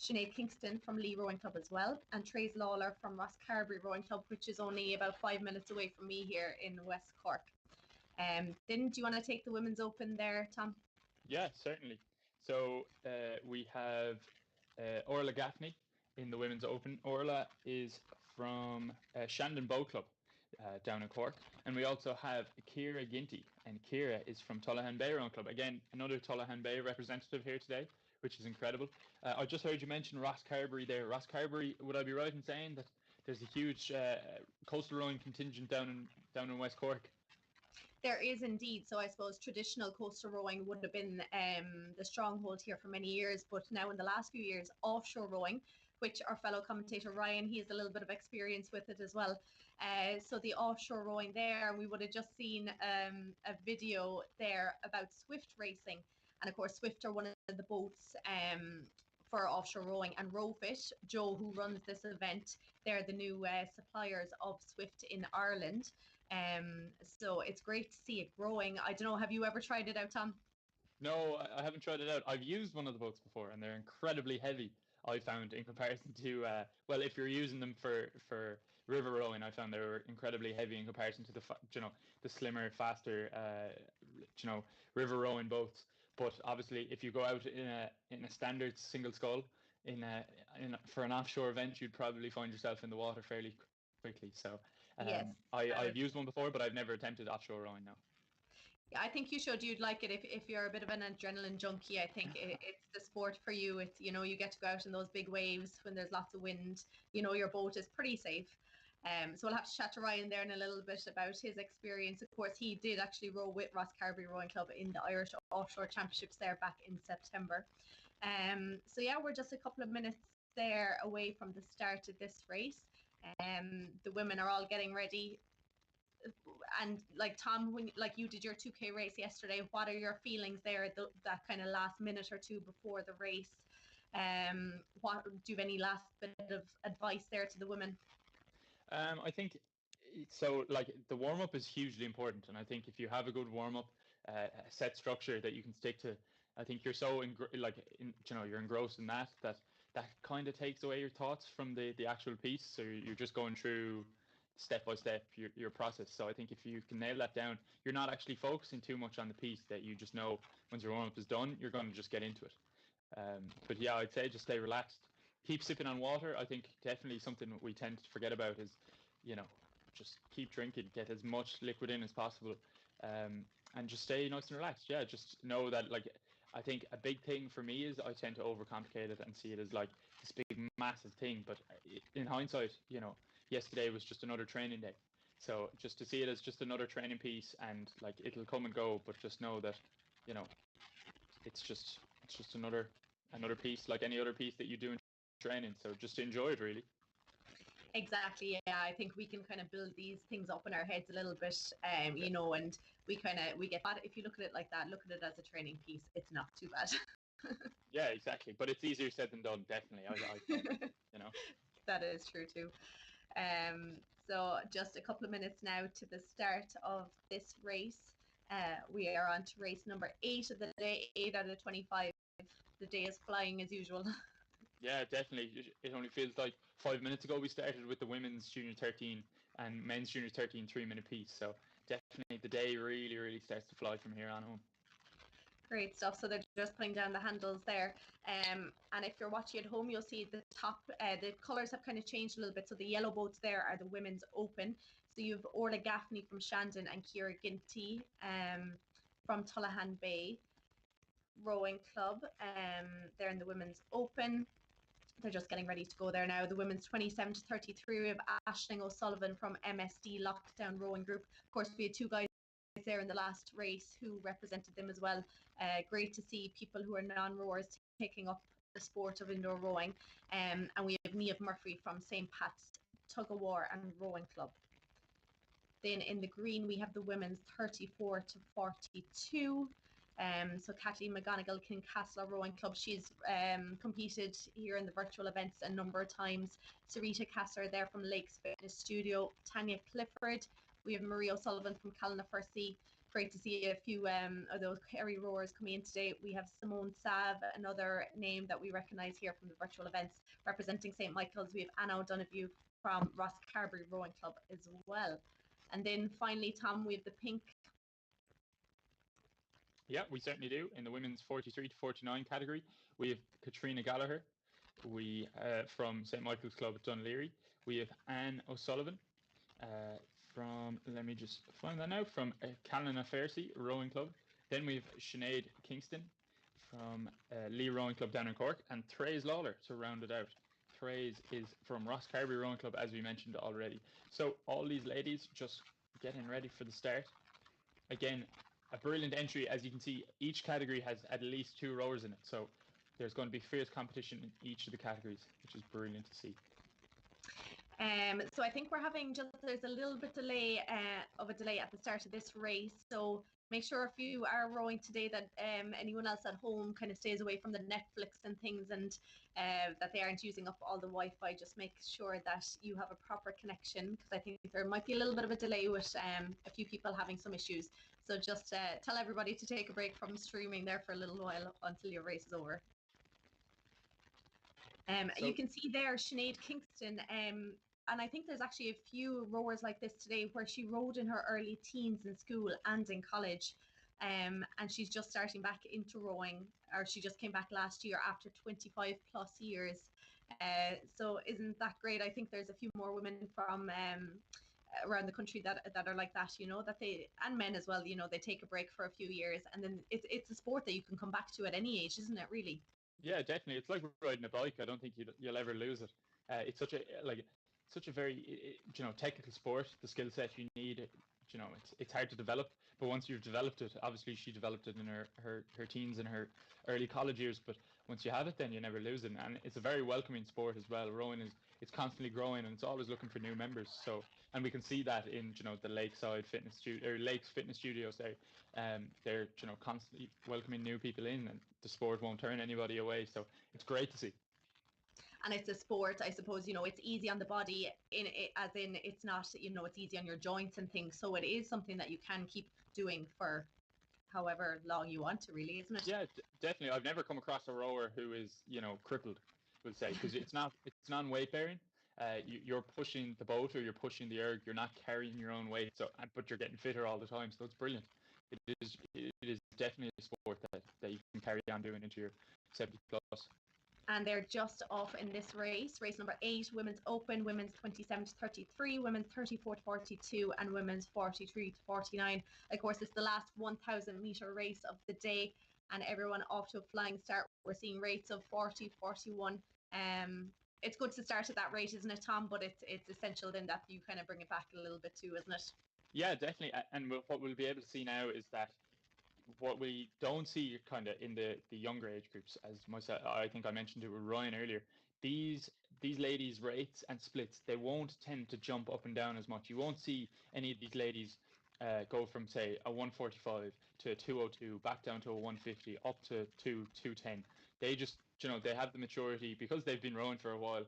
Sinead Kingston from Lee Rowing Club as well, and Trace Lawler from Rosscarbery Rowing Club, which is only about 5 minutes away from me here in West Cork. Then do you want to take the Women's Open there, Tom? Yeah, certainly. So we have Orla Gaffney in the Women's Open. Orla is from Shandon Bow Club down in Cork. And we also have Ciara Ginty, and Ciara is from Tullahan Bay Rowing Club. Again, another Tullahan Bay representative here today, which is incredible. I just heard you mention Rosscarbery there. Rosscarbery, would I be right in saying that there's a huge coastal rowing contingent down in West Cork? There is indeed. So I suppose traditional coastal rowing would have been the stronghold here for many years, but now in the last few years, offshore rowing, which our fellow commentator Ryan, he has a little bit of experience with it as well. So the offshore rowing there, we would have just seen a video there about Swift racing. And of course, Swift are one of the boats for offshore rowing, and Rowfit, Joe, who runs this event, they're the new suppliers of Swift in Ireland. So it's great to see it growing. I don't know, have you ever tried it out, Tom? No, I haven't tried it out. I've used one of the boats before, and they're incredibly heavy, I found, in comparison to, well, if you're using them for river rowing, I found they were incredibly heavy in comparison to the slimmer, faster, river rowing boats. But obviously, if you go out in a standard single scull for an offshore event, you'd probably find yourself in the water fairly quickly. So Yes. I've used one before, but I've never attempted offshore rowing now. Yeah, I think you should. You'd like it if you're a bit of an adrenaline junkie. I think it's the sport for you. It's, you get to go out in those big waves when there's lots of wind. Your boat is pretty safe. So we'll have to chat to Ryan there in a little bit about his experience. Of course, he did actually row with Rosscarbery Rowing Club in the Irish Offshore Championships there back in September. So yeah, we're just a couple of minutes there away from the start of this race. The women are all getting ready. And like Tom, when you did your 2K race yesterday, what are your feelings there that kind of last minute or two before the race? What do you have any last bit of advice there to the women? I think so. Like, the warm up is hugely important, and I think if you have a good warm up, a set structure that you can stick to, I think you're so you're engrossed in that kind of takes away your thoughts from the actual piece. So you're just going through step by step your process. So I think if you can nail that down, you're not actually focusing too much on the piece, that you just know once your warm up is done, you're going to just get into it. But yeah, I'd say just stay relaxed. Keep sipping on water. I think definitely something we tend to forget about is, just keep drinking, get as much liquid in as possible, and just stay nice and relaxed. Yeah, just know that, I think a big thing for me is I tend to overcomplicate it and see it as like this big massive thing. But in hindsight, yesterday was just another training day. So just to see it as just another training piece, and it'll come and go, but just know that, it's just another piece, like any other piece that you do in training. So just enjoy it, really. Exactly. Yeah, I think we can kind of build these things up in our heads a little bit, and we get bad. If you look at it like that, look at it as a training piece, it's not too bad. Yeah, exactly. But it's easier said than done, definitely. I thought, That is true too. So just a couple of minutes now to the start of this race. We are on to race number 8 of the day, 8 out of 25. The day is flying as usual. Yeah, definitely. It only feels like 5 minutes ago we started with the women's junior 13 and men's junior 13 3-minute piece. So definitely the day really, really starts to fly from here on home. Great stuff. So they're just putting down the handles there. And if you're watching at home, you'll see the top, the colours have kind of changed a little bit. So the yellow boats there are the women's open. So you have Orla Gaffney from Shandon and Ciara Ginty from Tullahan Bay Rowing Club. They're in the Women's Open. They're just getting ready to go there now. The women's 27 to 33, we have Aisling O'Sullivan from MSD Lockdown Rowing Group. Of course, we had two guys there in the last race who represented them as well. Great to see people who are non-rowers taking up the sport of indoor rowing. And we have Niamh Murphy from St. Pat's Tug of War and Rowing Club. Then in the green, we have the women's 34 to 42. So Kathleen McGonigal Kincastle Rowing Club, she's competed here in the virtual events a number of times. Sarita Casser there from Lakes Fitness Studio. Tanya Clifford. We have Marie O'Sullivan from Callanafercy. Great to see a few of those Kerry rowers coming in today. We have Simone Sav, another name that we recognise here from the virtual events. Representing St. Michael's, we have Anna O'Donoghue from Ross Carberry Rowing Club as well. And then finally, Tom, we have the pink. Yeah, we certainly do. In the women's 43 to 49 category, we have Katrina Gallagher. We from St. Michael's Club at Dunleary. We have Anne O'Sullivan from, let me just find that now, from Callanafercy Rowing Club. Then we have Sinead Kingston from Lee Rowing Club down in Cork, and Therese Lawler to round it out. Therese is from Ross Carberry Rowing Club, as we mentioned already. So all these ladies just getting ready for the start. Again, a brilliant entry. As you can see, each category has at least 2 rowers in it. So there's going to be fierce competition in each of the categories, which is brilliant to see. So I think we're having there's a little bit of a delay at the start of this race. So make sure if you are rowing today that anyone else at home kind of stays away from the Netflix and things, and that they aren't using up all the Wi-Fi. Just make sure that you have a proper connection, because I think there might be a little bit of a delay with a few people having some issues. So just tell everybody to take a break from streaming there for a little while until your race is over. You can see there Sinead Kingston, and I think there's actually a few rowers like this today where she rowed in her early teens in school and in college, and she's just starting back into rowing, or she just came back last year after 25 plus years. So isn't that great? I think there's a few more women from around the country that are like that, you know, that they, and men as well, you know, they take a break for a few years, and then it's a sport that you can come back to at any age, isn't it, really? Yeah, definitely. It's like riding a bike. I don't think you'll ever lose it. It's such a very technical sport. The skill set you need, it's hard to develop. But once you've developed it, obviously she developed it in her teens and her early college years. But once you have it, then you never lose it. And it's a very welcoming sport as well. Rowing it's constantly growing, and it's always looking for new members. So, and we can see that in the Lakeside Fitness Studio or Lakes Fitness Studios. They're constantly welcoming new people in, and the sport won't turn anybody away. So it's great to see. And it's a sport, I suppose, it's easy on the body, as in it's not, it's easy on your joints and things. So it is something that you can keep doing for however long you want to, really, isn't it? Yeah, definitely. I've never come across a rower who is, crippled, we'll say, because it's non-weight bearing. You're pushing the boat or you're pushing the erg. You're not carrying your own weight, but you're getting fitter all the time. So it's brilliant. It is definitely a sport that you can carry on doing into your 70 plus. And they're just off in this race number 8, women's open, women's 27 to 33, women's 34 to 42, and women's 43 to 49. Of course, it's the last 1,000 meter race of the day, and everyone off to a flying start. We're seeing rates of 40, 41. It's good to start at that rate, isn't it, Tom? But it's essential then that you kind of bring it back a little bit too, isn't it? Yeah, definitely. And what we'll be able to see now is that what we don't see kind of in the younger age groups, as myself, I think I mentioned it with Ryan earlier, these ladies' rates and splits, they won't tend to jump up and down as much. You won't see any of these ladies go from, say, a 145 to a 202, back down to a 150, up to 210. They just, they have the maturity, because they've been rowing for a while,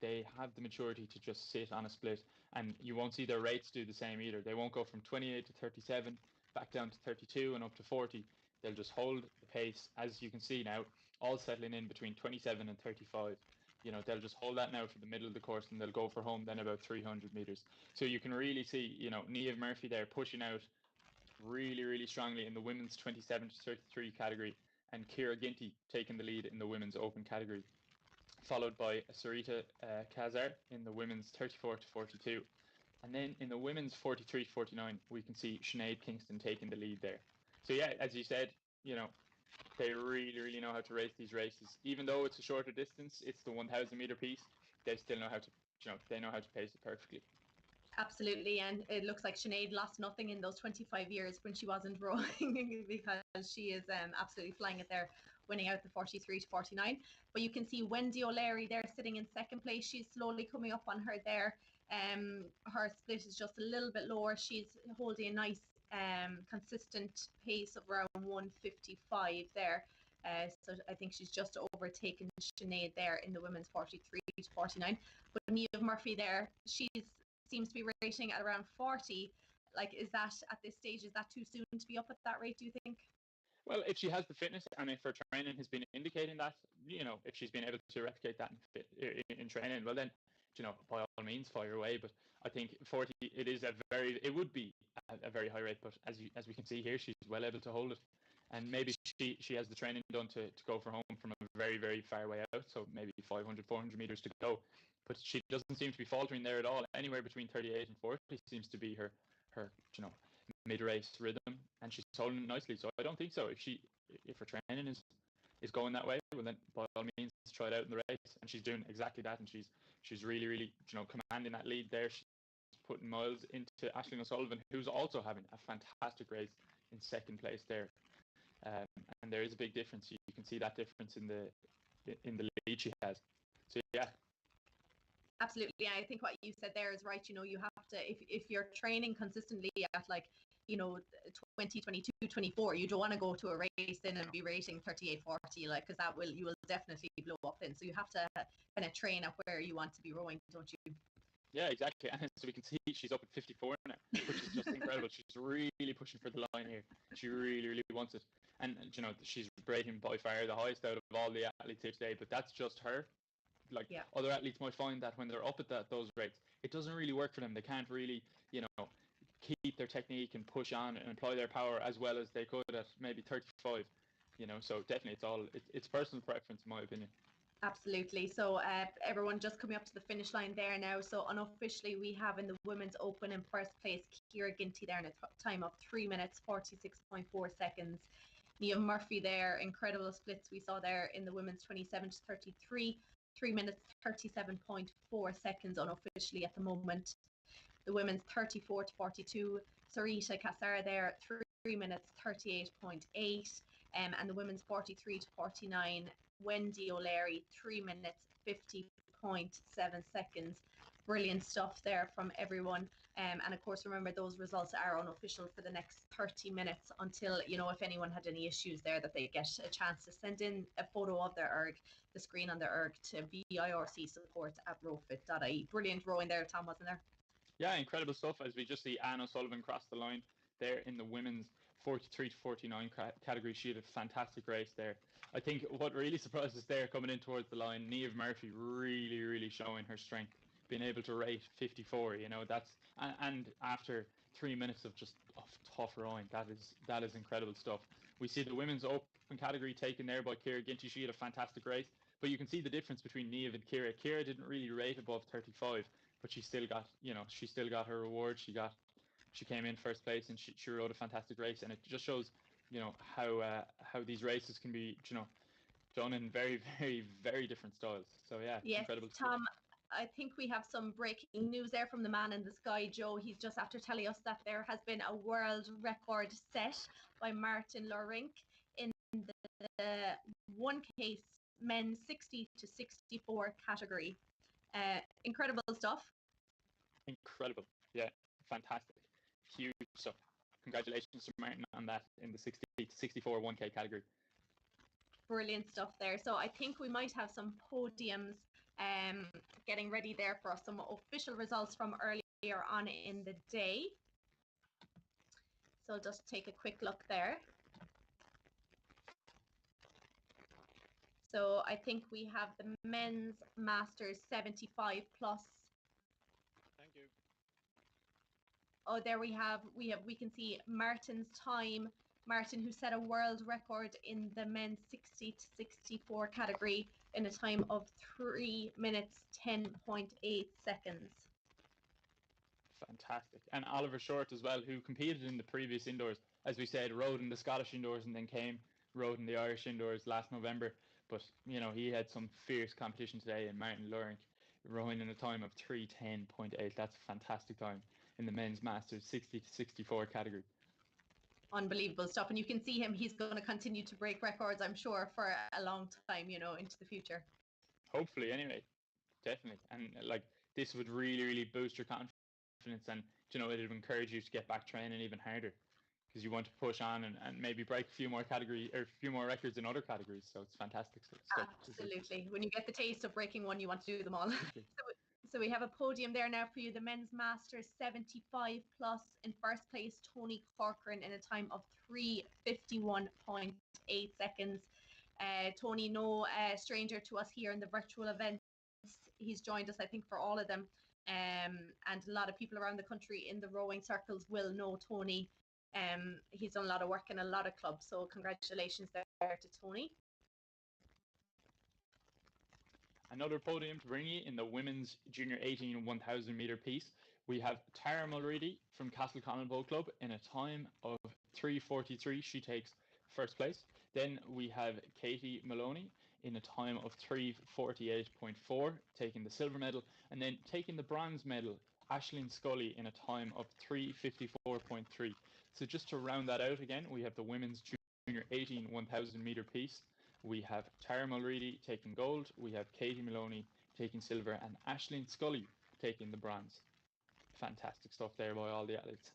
they have the maturity to just sit on a split, and you won't see their rates do the same either. They won't go from 28 to 37, back down to 32 and up to 40. They'll just hold the pace, as you can see now, all settling in between 27 and 35. They'll just hold that now for the middle of the course, and they'll go for home then about 300 meters. So you can really see, Niamh Murphy there pushing out really, really strongly in the women's 27 to 33 category, and Ciara Ginty taking the lead in the women's open category, followed by Sarita Kazar in the women's 34 to 42. And then in the women's 43 to 49, we can see Sinead Kingston taking the lead there. So yeah, as you said, you know, they really know how to race these races. Even though it's a shorter distance, it's the 1,000 meter piece. They still know how to, you know, they know how to pace it perfectly. Absolutely, and it looks like Sinead lost nothing in those 25 years when she wasn't rowing because she is absolutely flying it there, winning out the 43 to 49. But you can see Wendy O'Leary there sitting in second place. She's slowly coming up on her there. Her split is just a little bit lower. She's holding a nice consistent pace of around 1:55 there. So I think she's just overtaken Sinead there in the women's 43 to 49. But Niamh Murphy there, seems to be rating at around 40. Like, is that at this stage, is that too soon to be up at that rate, do you think? Well, if she has the fitness and if her training has been indicating that, you know, if she's been able to replicate that in training, well then, you know, by all means, fire away. But I think 40, it would be a very high rate. But as we can see here, she's well able to hold it. And maybe she has the training done to go for home from a very far way out. So maybe 500, 400 meters to go. But she doesn't seem to be faltering there at all. Anywhere between 38 and 40 seems to be her you know, mid-race rhythm, and she's holding it nicely. So I don't think so. If her training is going that way, well then by all means try it out in the race. And she's doing exactly that, and she's really, you know, commanding that lead there. She's putting miles into Aisling O'Sullivan, who's also having a fantastic race in second place there. And there is a big difference. You can see that difference in the lead she has. So yeah. Absolutely. I think what you said there is right. You know, you have to, if you're training consistently at, like, you know, 20, 22, 24, you don't want to go to a race then and be rating 38, 40, like, because you will definitely blow up then. So you have to kind of train at where you want to be rowing, don't you? Yeah, exactly. And so we can see she's up at 54 now, which is just incredible. She's really pushing for the line here. She really wants it. And, you know, she's rating by far the highest out of all the athletes here today, but that's just her. Like, other athletes might find that when they're up at those rates, it doesn't really work for them. They can't really, you know, keep their technique and push on and apply their power as well as they could at maybe 35, you know. So definitely it's personal preference, in my opinion. Absolutely. So everyone just coming up to the finish line there now. So unofficially, we have in the women's open in first place Ciara Ginty there in a time of 3 minutes 46.4 seconds. Niamh Murphy there, incredible splits we saw there in the women's 27 to 33. 3 minutes 37.4 seconds unofficially at the moment. The women's 34 to 42, Sarita Kassar there, 3 minutes 38.8, and the women's 43 to 49, Wendy O'Leary, 3 minutes 50.7 seconds. Brilliant stuff there from everyone. And of course, remember, those results are unofficial for the next 30 minutes until, you know, if anyone had any issues there, that they get a chance to send in a photo of their erg, the screen on their erg, to V-IIRC support@rowfit.ie. Brilliant rowing there, Tom, wasn't there? Yeah, incredible stuff. As we just see Anne O'Sullivan cross the line there in the women's 43 to 49 category. She had a fantastic race there. I think what really surprised us there coming in towards the line, Niamh Murphy really showing her strength, being able to rate 54, you know, that's, and after 3 minutes of tough rowing, that is incredible stuff. We see the women's open category taken there by Ciara Ginty. She had a fantastic race, but you can see the difference between Niamh and Ciara. Ciara didn't really rate above 35, but she still got her reward. She came in first place, and she rode a fantastic race, and it just shows, you know, how these races can be, you know, done in very different styles. So yeah, yes, incredible. Tom, I think we have some breaking news there from the man in the sky, Joe. He's just after telling us that there has been a world record set by Martin Lorink in the 1K men's 60 to 64 category. Incredible stuff. Incredible. Yeah, fantastic. Huge stuff. Congratulations to Martin on that in the 60 to 64 1K category. Brilliant stuff there. So I think we might have some podiums getting ready there for some official results from earlier on in the day. So I'll just take a quick look there. So I think we have the men's masters 75 plus. Thank you. Oh, there we can see Martin's time. Martin, who set a world record in the men's 60 to 64 category in a time of 3 minutes 10.8 seconds. Fantastic. And Oliver Short as well, who competed in the previous indoors, as we said, rode in the Scottish indoors and then rode in the Irish indoors last November. But, you know, he had some fierce competition today, and Martin Lurink rowing in a time of 3:10.8. That's a fantastic time in the men's Masters 60 to 64 category. Unbelievable stuff. And you can see him, he's going to continue to break records, I'm sure, for a long time, you know, into the future. Hopefully, anyway. Definitely. And like, this would really, really boost your confidence, and, you know, it would encourage you to get back training even harder, because you want to push on and maybe break a few more records in other categories. So it's fantastic stuff. Absolutely. When you get the taste of breaking one, you want to do them all. So we have a podium there now for you. The men's Masters 75 plus. In first place, Tony Corcoran in a time of 3:51.8 seconds. Tony, no stranger to us here in the virtual events. He's joined us, I think, for all of them. And a lot of people around the country in the rowing circles will know Tony. He's done a lot of work in a lot of clubs. So congratulations there to Tony. Another podium to bring you in the women's junior 18 1,000 metre piece. We have Tara Mulready from Castlecommon Boat Club in a time of 3:43. She takes first place. Then we have Katie Maloney in a time of 3:48.4, taking the silver medal. And then taking the bronze medal, Aisling Scully in a time of 3:54.3. So just to round that out again, we have the women's junior 18 1,000 metre piece. We have Tara Mulready taking gold, we have Katie Maloney taking silver, and Aisling Scully taking the bronze. Fantastic stuff there by all the athletes.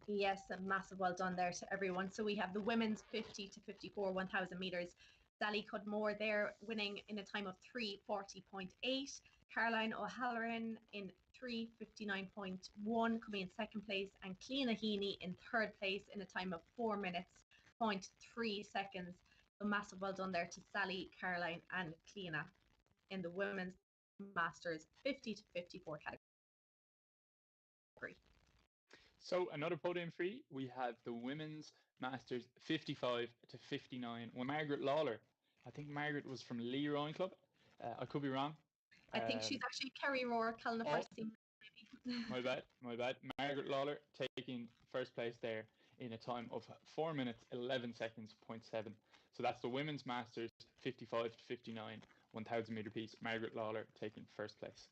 Yes, a massive well done there to everyone. So we have the women's 50 to 54 1,000 metres. Sally Cudmore there winning in a time of 3:40.8. Caroline O'Halloran in 3:59.1 coming in second place, and Cleena Heaney in third place in a time of 4 minutes 0.3 seconds. A massive well done there to Sally, Caroline and Cleena in the women's Masters 50 to 54 category. So another podium for you, we have the women's Masters 55 to 59. Well, Margaret Lawler, I think Margaret was from Lee Rowing Club. I could be wrong. I think she's actually Kerry Roar, Calnafarcy. My bad. Margaret Lawler taking first place there in a time of 4 minutes 11 seconds 0.7. So that's the women's Masters 55 to 59 1,000 metre piece. Margaret Lawler taking first place.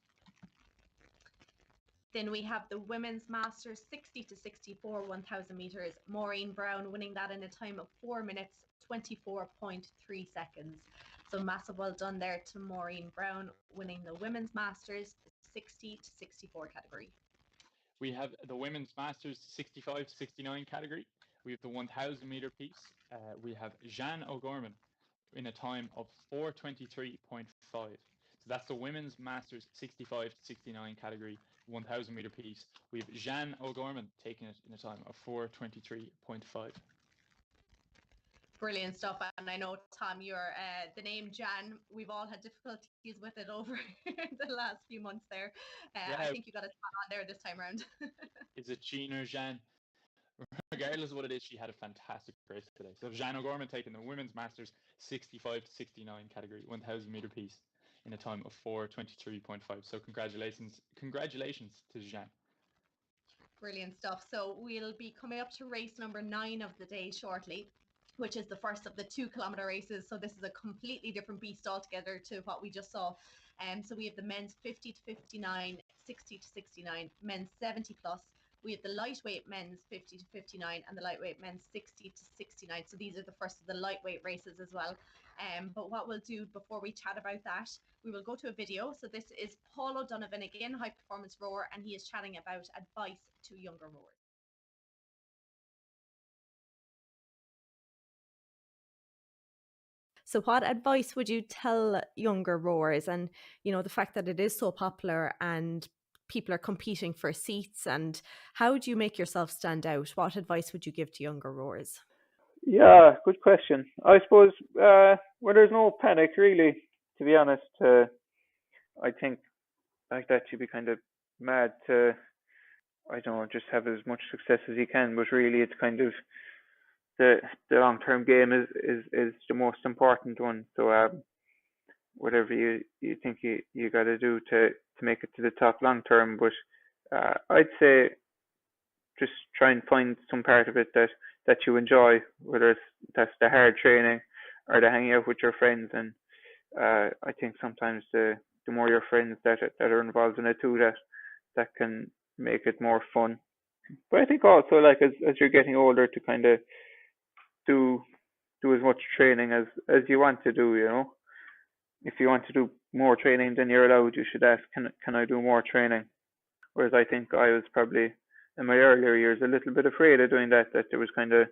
Then we have the women's Masters 60 to 64 1,000 metres. Maureen Brown winning that in a time of 4 minutes 24.3 seconds. So massive well done there to Maureen Brown winning the women's Masters 60 to 64 category. We have the women's Masters 65 to 69 category. We have the 1,000 metre piece. We have Jeanne O'Gorman in a time of 4:23.5. So that's the women's Masters 65 to 69 category, 1,000 metre piece. We have Jeanne O'Gorman taking it in a time of 4:23.5. Brilliant stuff. And I know, Tom, you're the name Jan, we've all had difficulties with it over the last few months there. I think you got a spot on there this time around. Is it Jean or Jeanne? Regardless of what it is, she had a fantastic race today. So Jeanne O'Gorman taking the women's Masters 65 to 69 category, 1,000 metre piece in a time of 4:23.5. So congratulations to Jeanne. Brilliant stuff. So we'll be coming up to race number 9 of the day shortly, which is the first of the 2-kilometre races. So this is a completely different beast altogether to what we just saw. So we have the men's 50 to 59, 60 to 69, men's 70 plus. We have the lightweight men's 50 to 59 and the lightweight men's 60 to 69. So these are the first of the lightweight races as well. But what we'll do before we chat about that, we will go to a video. So this is Paul O'Donovan again, high performance rower, and he is chatting about advice to younger rowers. So what advice would you tell younger rowers? And, you know, the fact that it is so popular and people are competing for seats, and how do you make yourself stand out? What advice would you give to younger rowers? Yeah, good question. I suppose well, there's no panic really, to be honest. I think like that you'd be kind of mad to, I don't know, just have as much success as you can, but really it's kind of the long-term game is the most important one. So whatever you think you got to do to make it to the top long-term, but I'd say just try and find some part of it that you enjoy, whether that's the hard training or the hanging out with your friends. And I think sometimes the more your friends that are involved in it too, that can make it more fun. But I think also, like, as you're getting older, to kind of do as much training as you want to do. If you want to do more training than you're allowed, you should ask, can I do more training? Whereas I think I was probably in my earlier years a little bit afraid of doing that there was kind of,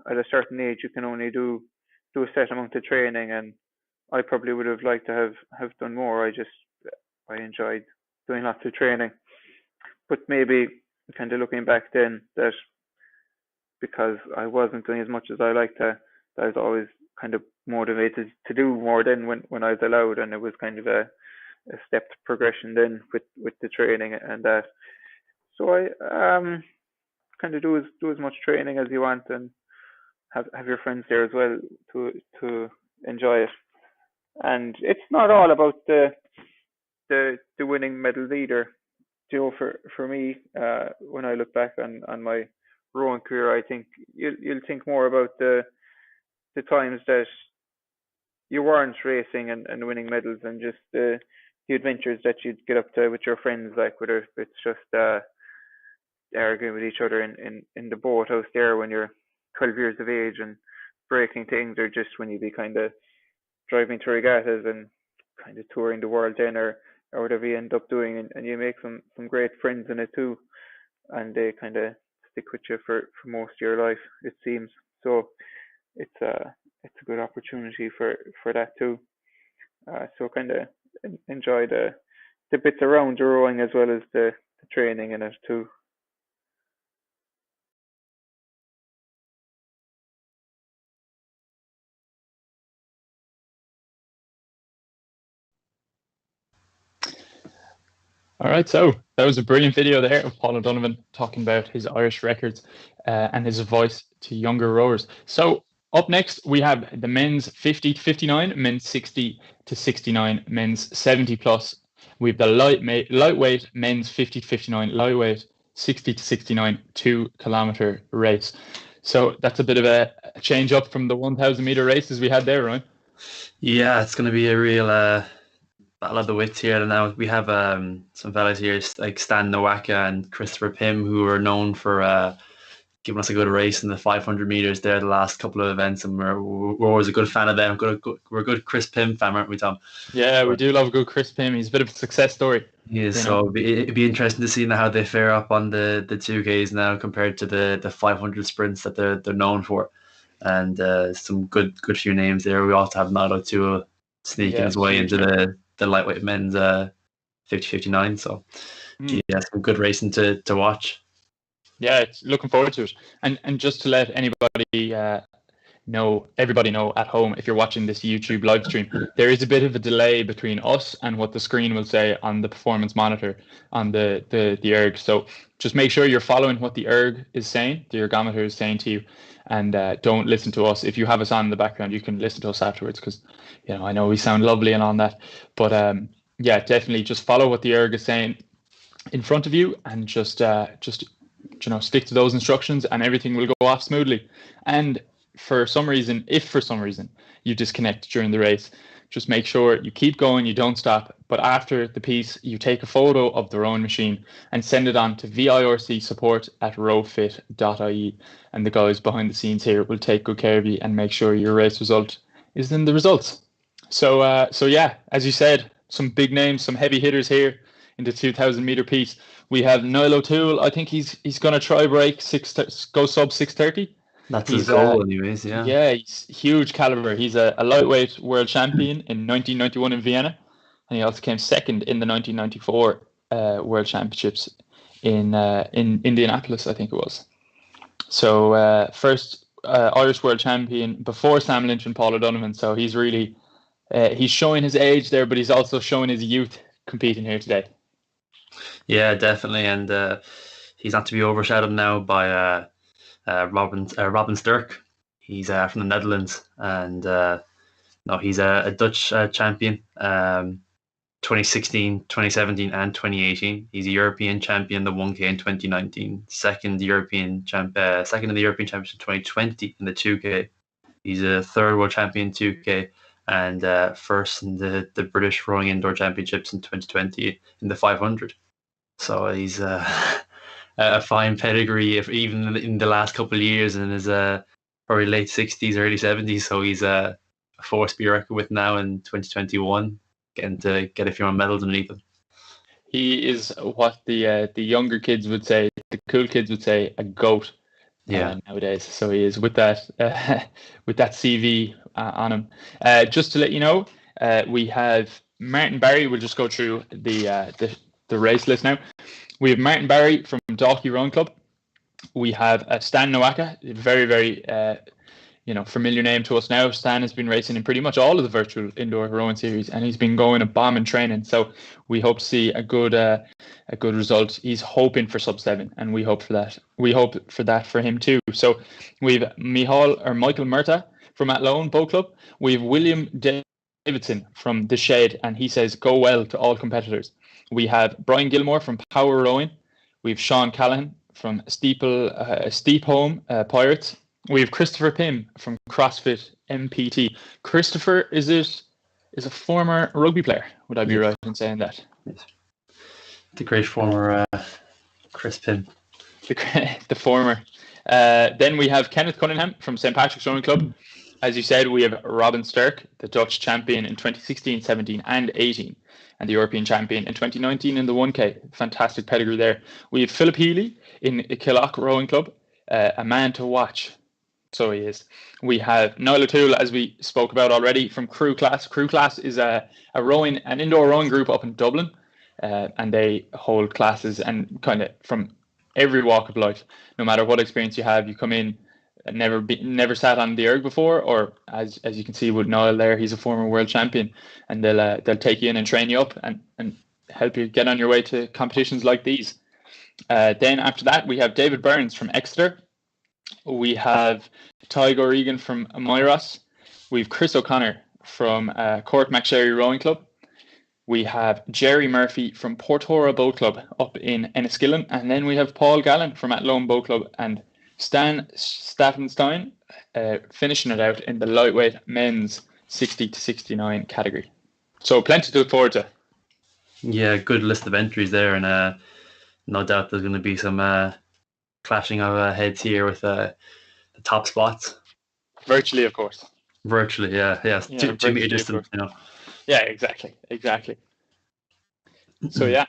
at a certain age, you can only do a set amount of training, and I probably would have liked to have done more. I enjoyed doing lots of training, but maybe kind of looking back then, that because I wasn't doing as much as I liked to, I was always kind of motivated to do more then when I was allowed, and it was kind of a stepped progression then with the training and that. So I kind of do as much training as you want, and have your friends there as well to enjoy it. And it's not all about the winning medals either. For me, when I look back on my rowing career, I think you'll think more about the times that you weren't racing and winning medals, and just the adventures that you'd get up to with your friends, like whether it's just arguing with each other in the boathouse there when you're 12 years of age and breaking things, or just when you'd be kind of driving to regattas and kind of touring the world then, or whatever you end up doing, and you make some great friends in it too, and they kind of stick with you for most of your life, it seems. So it's a good opportunity for that too. So kind of enjoy the bits around the rowing as well as the training in it too. All right, so that was a brilliant video there of Paul O'Donovan talking about his Irish records and his advice to younger rowers. So up next, we have the men's 50 to 59, men's 60 to 69, men's 70 plus. We have the lightweight men's 50 to 59, lightweight 60 to 69 2-kilometer race. So that's a bit of a change up from the 1,000 meter races we had there, Ryan. Yeah, it's going to be a real battle of the wits here. Now we have some fellas here like Stan Nowaka and Christopher Pym, who are known for giving us a good race in the 500 meters there the last couple of events, and we're always a good fan of them. We're a good Chris Pym fan, aren't we, Tom? Yeah, we do love a good Chris Pym. He's a bit of a success story. Yeah, so it'd be interesting to see now how they fare up on the 2Ks now compared to the 500 sprints that they're known for. And some good few names there. We also have Nilo Tua sneaking his way into the lightweight men's 50-59. So yeah, some good racing to watch. Yeah, it's looking forward to it. And just to let everybody know at home, if you're watching this YouTube live stream, there is a bit of a delay between us and what the screen will say on the performance monitor on the erg. So just make sure you're following what the erg is saying, the ergometer is saying to you, and don't listen to us. If you have us on in the background, you can listen to us afterwards, because I know we sound lovely and on that, but yeah, definitely just follow what the erg is saying in front of you, and just stick to those instructions, and everything will go off smoothly. And if for some reason you disconnect during the race, just make sure you keep going, you don't stop, but after the piece you take a photo of the rowing machine and send it on to V-IIRC support@rowfit.ie, and the guys behind the scenes here will take good care of you and make sure your race result is in the results. So yeah, as you said, some big names, some heavy hitters here in the 2,000 meter piece. We have Niall O'Toole. I think he's going to try break go sub 6:30. That's his goal, anyways. Yeah. Yeah, he's huge caliber. He's a lightweight world champion in 1991 in Vienna, and he also came second in the 1994 World Championships in Indianapolis, I think it was. So first Irish world champion before Sam Lynch and Paul O'Donovan. So he's really he's showing his age there, but he's also showing his youth competing here today. Yeah, definitely, and he's not to be overshadowed now by Robin Sturck. He's from the Netherlands, and no, he's a Dutch champion. 2016, 2017, and 2018. He's a European champion, the 1K in 2019, second in the European Championship in 2020 in the 2K. He's a third world champion 2K and first in the British Rowing Indoor Championships in 2020 in the 500. So he's a fine pedigree, if even in the last couple of years, in his probably late 60s, early 70s. So he's a force to be reckoned with now in 2021, getting to get a few more medals underneath him. He is what the younger kids would say, the cool kids would say, a goat. Nowadays. So he is with that CV on him. Just to let you know, we have Martin Barry. We'll just go through the race list now. We have Martin Barry from Dalkey Rowing Club. We have Stan Nowaka, very, very familiar name to us now. Stan has been racing in pretty much all of the virtual indoor rowing series, and he's been going a bomb in training. So we hope to see a good result. He's hoping for sub-7, and we hope for that. We hope for that for him too. So we have Michael Murta from Athlone Boat Club. We have William Davidson from The Shed, and he says, go well to all competitors. We have Brian Gilmore from Power Rowing. We have Sean Callahan from Steep Home Pirates. We have Christopher Pym from CrossFit MPT. Christopher is a former rugby player. Would I be right in saying that? Yes. The great former Chris Pym. The former. Then we have Kenneth Cunningham from St. Patrick's Rowing Club. As you said, we have Robin Sturck, the Dutch champion in 2016, 17 and 18, and the European champion in 2019 in the 1K. Fantastic pedigree there. We have Philip Healy in Killock Rowing Club, a man to watch. So he is. We have Niall O'Toole, as we spoke about already, from Crew Class. Crew Class is an indoor rowing group up in Dublin, and they hold classes and kind of from every walk of life. No matter what experience you have, you come in, never sat on the erg before, or as you can see with Niall there, he's a former world champion, and they'll take you in and train you up and help you get on your way to competitions like these. Then after that, we have David Burns from Exeter. We have Ty O'Regan from Moyross. We have Chris O'Connor from Cork McSherry Rowing Club. We have Jerry Murphy from Portora Boat Club up in Enniskillen. And then we have Paul Gallen from Athlone Boat Club and Stan Staffenstein finishing it out in the lightweight men's 60 to 69 category. So plenty to look forward to. Yeah, good list of entries there, and no doubt there's going to be some clashing of heads here with the top spots. Virtually, of course. Virtually, yeah. 2 meter distance, you know. Yeah, exactly. So yeah,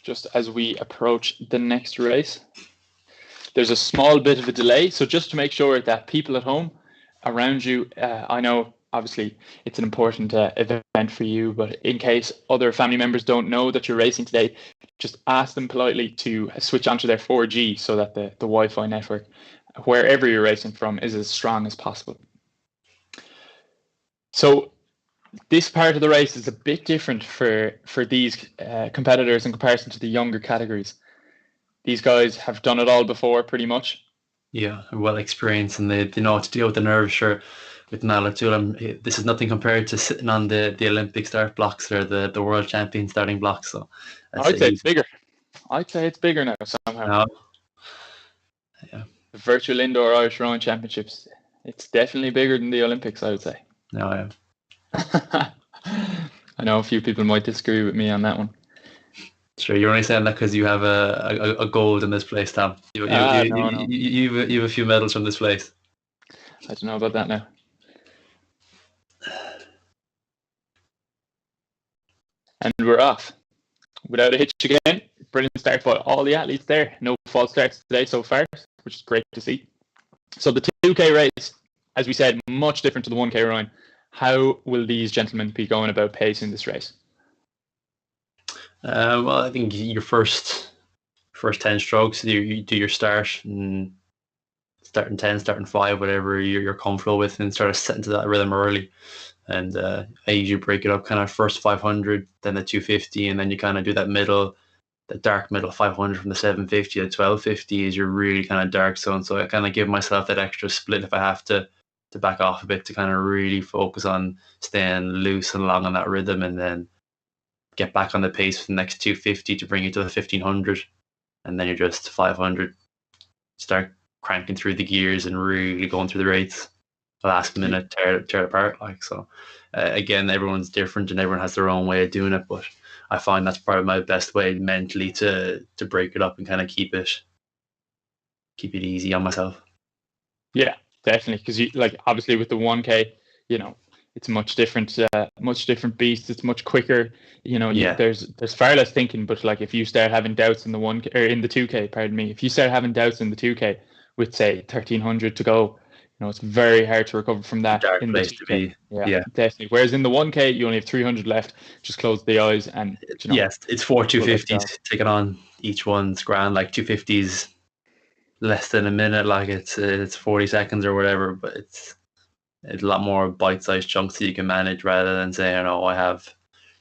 just as we approach the next race, there's a small bit of a delay. So just to make sure that people at home around you, I know obviously it's an important event for you, but in case other family members don't know that you're racing today, just ask them politely to switch onto their 4G so that the Wi-Fi network, wherever you're racing from, is as strong as possible. So this part of the race is a bit different for these competitors in comparison to the younger categories. These guys have done it all before, pretty much. Yeah, well experienced, and they know how to deal with the nerves. Sure, with Niall O'Toole, this is nothing compared to sitting on the Olympic start blocks or the world champion starting blocks. So I'd say it's bigger. I'd say it's bigger now somehow. Yeah. The virtual indoor Irish rowing championships, it's definitely bigger than the Olympics, I would say. No, yeah. I know a few people might disagree with me on that one. Sure, you're only saying that because you have a gold in this place, Tom. You have a few medals from this place. I don't know about that now. And we're off. Without a hitch again. Brilliant start by all the athletes there. No false starts today so far, which is great to see. So the 2K race, as we said, much different to the 1K rowing. How will these gentlemen be going about pacing this race? Well, I think your first 10 strokes, you do your start, and starting 10, starting 5, whatever you're comfortable with, and start setting to that rhythm early. And I usually break it up kind of first 500, then the 250, and then you kind of do that the dark middle 500 from the 750 to 1250 is your really kind of dark zone. So I kind of give myself that extra split if I have to back off a bit to kind of really focus on staying loose and long on that rhythm, and then get back on the pace for the next 250 to bring you to the 1500, and then you're just 500. Start cranking through the gears and really going through the rates. Last minute tear it apart. Like, so again, everyone's different and everyone has their own way of doing it, but I find that's probably my best way mentally to break it up and kind of keep it easy on myself. Yeah, definitely, because you like obviously with the 1K, you know, it's much different beast. It's much quicker. You know, there's far less thinking. But like if you start having doubts in the 1K or in the 2K, pardon me, if you start having doubts in the 2K with say 1300 to go, you know, it's very hard to recover from that in the 2K. Yeah, definitely. Whereas in the 1K, you only have 300 left. Just close the eyes and, you know. Yes, it's 4 250s taking on each one's grand. Like 250s, less than a minute. Like it's 40 seconds or whatever. But it's a lot more bite-sized chunks that you can manage rather than saying, "Oh, I have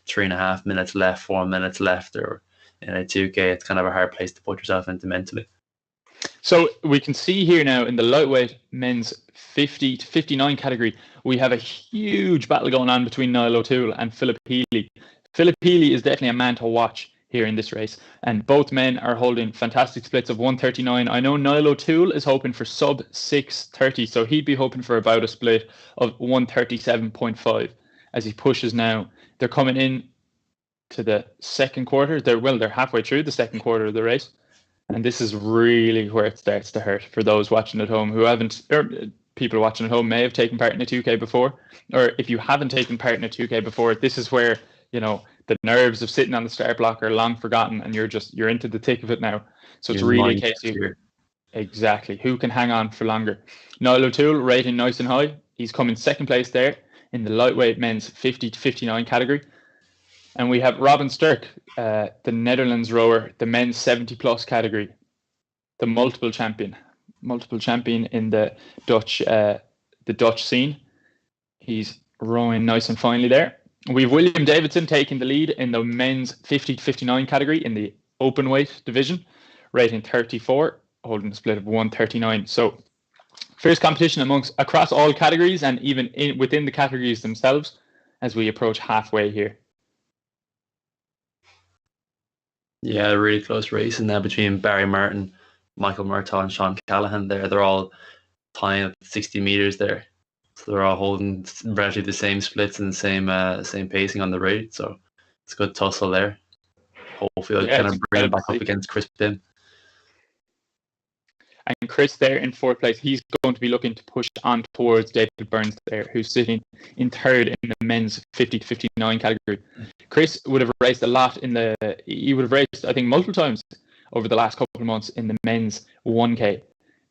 3.5 minutes left, 4 minutes left," or in a 2K. It's kind of a hard place to put yourself into mentally. So we can see here now in the lightweight men's 50 to 59 category, we have a huge battle going on between Niall O'Toole and Philip Healy. Philip Healy is definitely a man to watch here in this race, and both men are holding fantastic splits of 139. I know Niall O'Toole is hoping for sub 630, so he'd be hoping for about a split of 137.5 as he pushes now. They're coming in to the second quarter. They're halfway through the second quarter of the race. And this is really where it starts to hurt for those watching at home who haven't, or people watching at home may have taken part in a 2K before. Or if you haven't taken part in a 2K before, this is where, you know, the nerves of sitting on the start block are long forgotten and you're into the thick of it now. So it's really a case of exactly who can hang on for longer. Niall O'Toole rating nice and high. He's come in second place there in the lightweight men's 50 to 59 category. And we have Robin Sturck, the Netherlands rower, the men's 70 plus category, the multiple champion in the Dutch scene. He's rowing nice and finely there. We have William Davidson taking the lead in the men's 50 to 59 category in the open weight division, rating 34, holding a split of 139. So fierce competition across all categories and even within the categories themselves as we approach halfway here. Yeah, a really close race in there between Barry Martin, Michael Murtaugh, and Sean Callahan there. They're all tying at 60 meters there. So they're all holding relatively the same splits and the same pacing on the rate. So it's a good tussle there. Hopefully kind of bring it back up against Chris Pym. And Chris there in fourth place, he's going to be looking to push on towards David Burns there, who's sitting in third in the men's 50 to 59 category. Chris would have raced a lot he would have raced, I think, multiple times over the last couple of months in the men's 1K,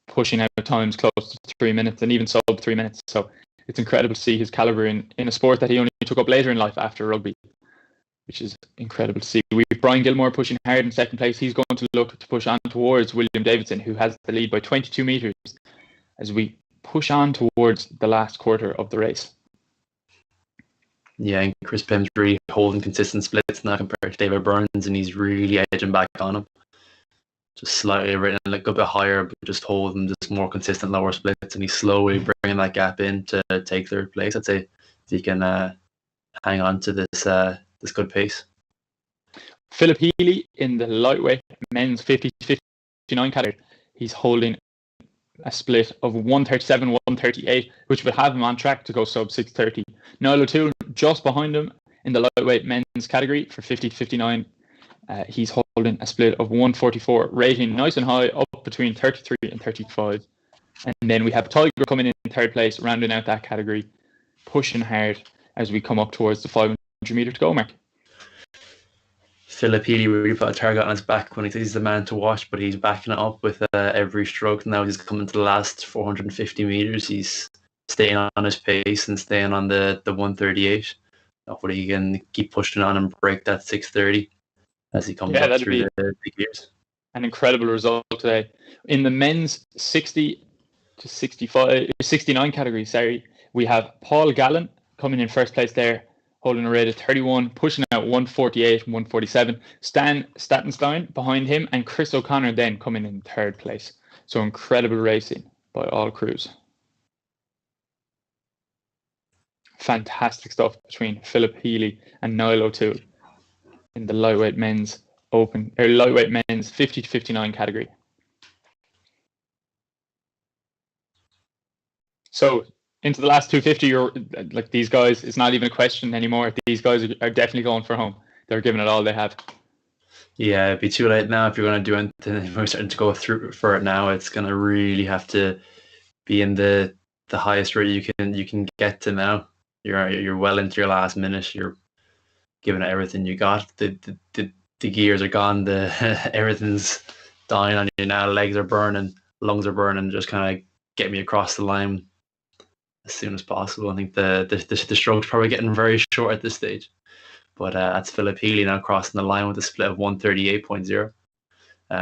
pushing out times close to 3 minutes and even sub 3 minutes. So it's incredible to see his caliber in a sport that he only took up later in life after rugby, which is incredible to see. We have Brian Gilmore pushing hard in second place. He's going to look to push on towards William Davidson, who has the lead by 22 metres as we push on towards the last quarter of the race. Yeah, and Chris Pym's really holding consistent splits now compared to David Burns, and he's really edging back on him. Just slightly written like a bit higher, but just holding just more consistent lower splits, and he's slowly bringing that gap in to take third place. I'd say if he can hang on to this good pace. Philip Healy in the lightweight men's 50 to 59 category, he's holding a split of 137, 138, which would have him on track to go sub 630. Niall O'Toole just behind him in the lightweight men's category for 50 to 59. He's holding a split of 144, rating nice and high, up between 33 and 35. And then we have Tiger coming in third place, rounding out that category, pushing hard as we come up towards the 500 metre to go mark. Philip Healy really put a target on his back when he says he's the man to watch, but he's backing it up with every stroke. Now he's coming to the last 450 metres. He's staying on his pace and staying on the 138. Hopefully he can keep pushing on and break that 630 as he comes up through the gears. An incredible result today. In the men's 60 to 69 category, we have Paul Gallen coming in first place there, holding a rate of 31, pushing out 148 and 147. Stan Stattenstein behind him, and Chris O'Connor then coming in third place. So incredible racing by all crews. Fantastic stuff between Philip Healy and Niall O'Toole. in the lightweight men's lightweight men's 50 to 59 category. So into the last 250, you're like, these guys, it's not even a question anymore. These guys are definitely going for home. They're giving it all they have. Yeah, it'd be too late now if you're going to do anything. If we're starting to go through for it now, it's going to really have to be in the highest rate you can get to now. You're well into your last minute. You're giving it everything you got. The gears are gone. Everything's dying on you now. Legs are burning, lungs are burning. Just kind of get me across the line as soon as possible. I think the stroke's probably getting very short at this stage. But that's Philip Healy now crossing the line with a split of 138.0.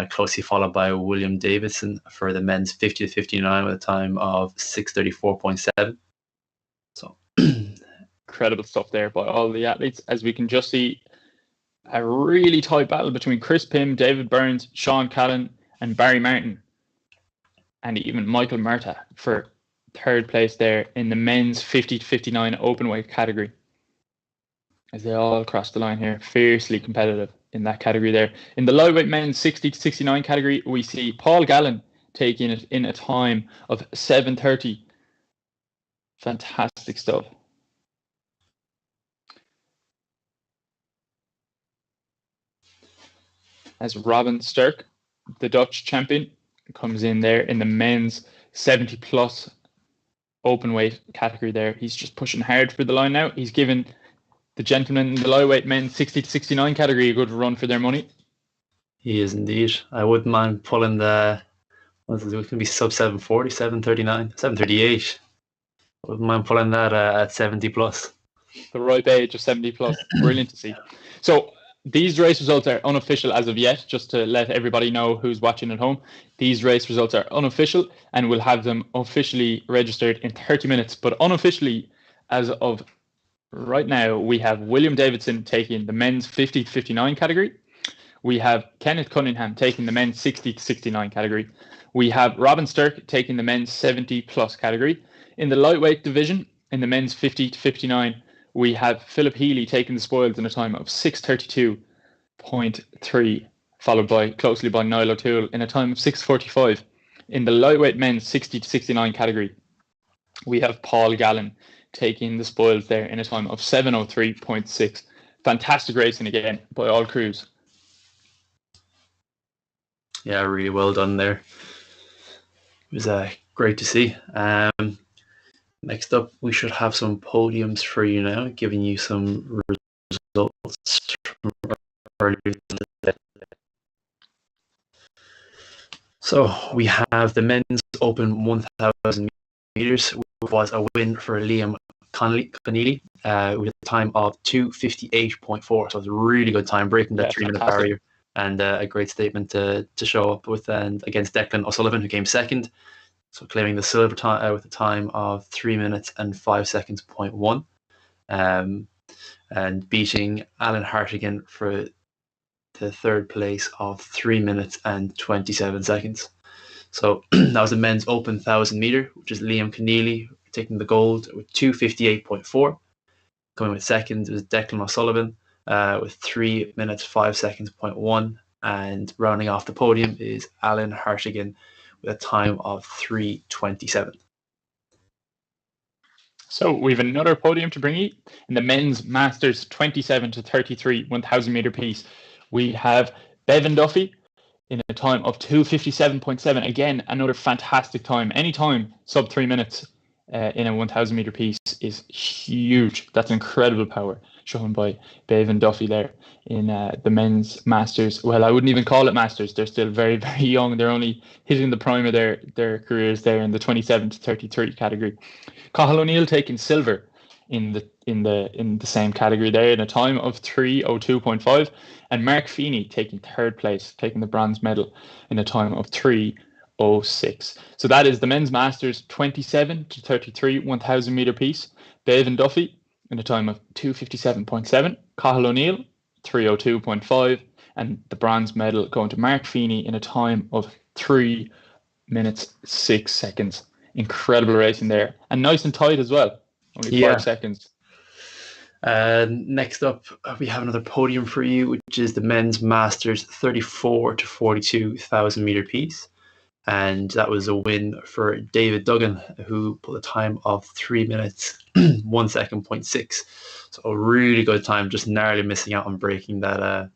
Closely followed by William Davidson for the men's 50 to 59 with a time of 6:34.7. So incredible stuff there by all the athletes. As we can just see, a really tight battle between Chris Pym, David Burns, Sean Callan, and Barry Martin, and even Michael Murtagh for third place there in the men's 50 to 59 open weight category. As they all cross the line here, fiercely competitive in that category there. In the lightweight men's 60 to 69 category, we see Paul Gallen taking it in a time of 7:30. Fantastic stuff. As Robin Sterk, the Dutch champion, comes in there in the men's 70 plus open weight category there. He's just pushing hard for the line now. He's given the gentleman in the lightweight men's 60 to 69 category a good run for their money. He is indeed. I wouldn't mind pulling it can be sub 740, 739, 738. I wouldn't mind pulling that at 70 plus. The ripe age of 70 plus. Brilliant to see. So these race results are unofficial as of yet, just to let everybody know who's watching at home. These race results are unofficial, and we'll have them officially registered in 30 minutes. But unofficially, as of right now, we have William Davidson taking the men's 50 to 59 category. We have Kenneth Cunningham taking the men's 60 to 69 category. We have Robin Sterk taking the men's 70 plus category. In the lightweight division, in the men's 50 to 59, we have Philip Healy taking the spoils in a time of 6:32.3, followed closely by Niall O'Toole in a time of 6:45. In the lightweight men's 60 to 69 category, we have Paul Gallen taking the spoils there in a time of 7:03.6. Fantastic racing again by all crews. Yeah, really well done there. It was great to see. Next up, we should have some podiums for you now, giving you some results from earlier today. So we have the men's open 1,000 meters, which was a win for Liam Conneely with a time of 2:58.4. So it's a really good time, breaking that 3-minute barrier, and a great statement to show up with, and against Declan O'Sullivan, who came second. So claiming the silver time with a time of 3 minutes and 5 seconds.1, and beating Alan Hartigan for the third place of 3 minutes and 27 seconds. So that was the men's open 1,000 meter, which is Liam Conneely taking the gold with 2:58.4. Coming with second was Declan O'Sullivan with 3 minutes 5 seconds.1, and rounding off the podium is Alan Hartigan with a time of 3:27. So we have another podium to bring you in the men's masters 27 to 33 1,000 meter piece. We have Bevan Duffy in a time of 2:57.7. Again, another fantastic time. Any time sub 3 minutes in a 1,000 meter piece is huge. That's incredible power shown by Bevan Duffy there in the men's masters. Well, I wouldn't even call it masters. They're still very, very young. They're only hitting the prime of their careers there in the 27 to 33 category. Cathal O'Neill taking silver in the same category there in a time of 3:02.5, and Mark Feeney taking third place, taking the bronze medal in a time of 3:06. So that is the men's masters 27 to 33 1,000 meter piece. Bevan Duffy in a time of 2:57.7, Cathal O'Neill 3:02.5, and the bronze medal going to Mark Feeney in a time of 3 minutes 6 seconds. Incredible racing there, and nice and tight as well. Only 5 seconds. Next up, we have another podium for you, which is the men's masters 34 to 42,000 meter piece. And that was a win for David Duggan, who put a time of 3 minutes, 1 second, 0.6. So a really good time, just narrowly missing out on breaking that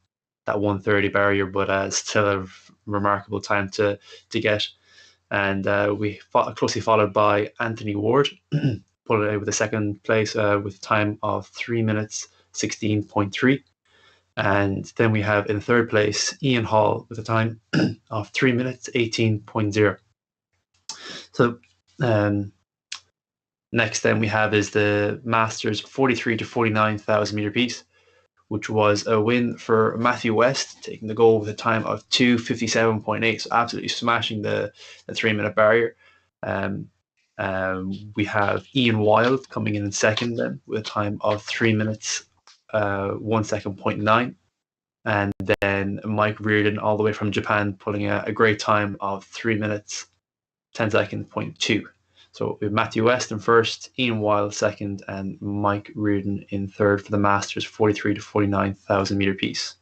130 barrier, but still a remarkable time to get. And we closely followed by Anthony Ward, pulled it out with a second place with a time of 3 minutes, 16.3. And then we have in third place Ian Hall with a time of 3 minutes 18.0. So next then we have is the Masters 43 to 49,000 meter piece, which was a win for Matthew West, taking the goal with a time of 2:57.8. So absolutely smashing the 3 minute barrier. We have Ian Wilde coming in second then with a time of 3 minutes 1 second, 0.9. And then Mike Reardon, all the way from Japan, pulling a great time of 3 minutes, 10 seconds, 0.2. So we have Matthew West in first, Ian Wilde second, and Mike Reardon in third for the Masters 43 to 49,000 meter piece.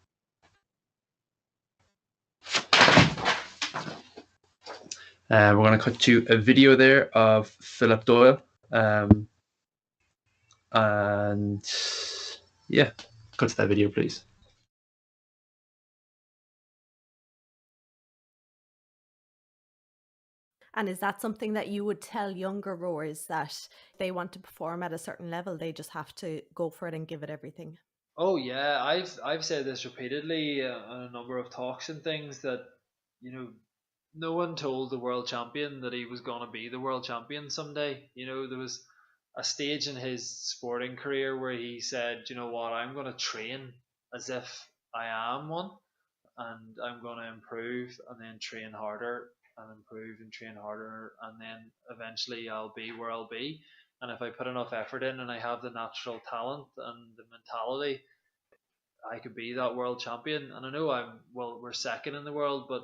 We're going to cut to a video there of Philip Doyle. And yeah, cut to that video, please. And is that something that you would tell younger rowers, that they want to perform at a certain level, they just have to go for it and give it everything? Oh yeah, I've said this repeatedly on a number of talks and things, that no one told the world champion that he was going to be the world champion someday. There was a stage in his sporting career where he said, you know what, I'm going to train as if I am one, and I'm going to improve and then train harder and improve and train harder, and then eventually I'll be where I'll be. And if I put enough effort in and I have the natural talent and the mentality, I could be that world champion. And I know we're second in the world, but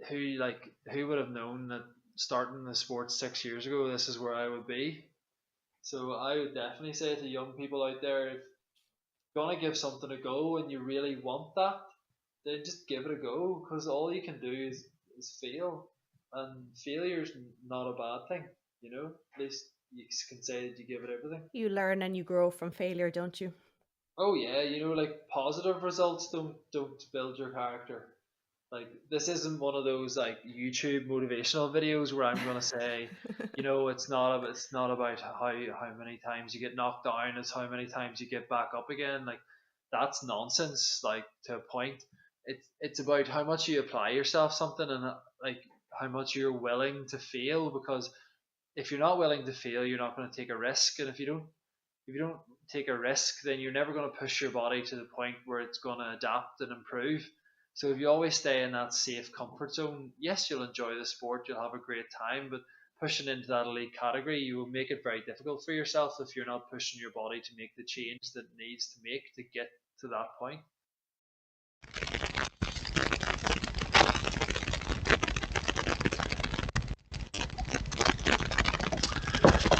who would have known that starting the sport 6 years ago, this is where I would be? So I would definitely say to young people out there, if you're going to give something a go and you really want that, then just give it a go, because all you can do is fail, and failure's not a bad thing. At least you can say that you give it everything. You learn and you grow from failure, don't you? Oh yeah, like positive results don't build your character. Like, this isn't one of those like YouTube motivational videos where I'm gonna say, it's not about how many times you get knocked down, it's how many times you get back up again. Like, that's nonsense. Like, to a point, it's about how much you apply yourself something, and like how much you're willing to fail. Because if you're not willing to fail, you're not going to take a risk, and if you don't take a risk, then you're never going to push your body to the point where it's going to adapt and improve. So if you always stay in that safe comfort zone, yes, you'll enjoy the sport, you'll have a great time, but pushing into that elite category, you will make it very difficult for yourself if you're not pushing your body to make the change that it needs to make to get to that point.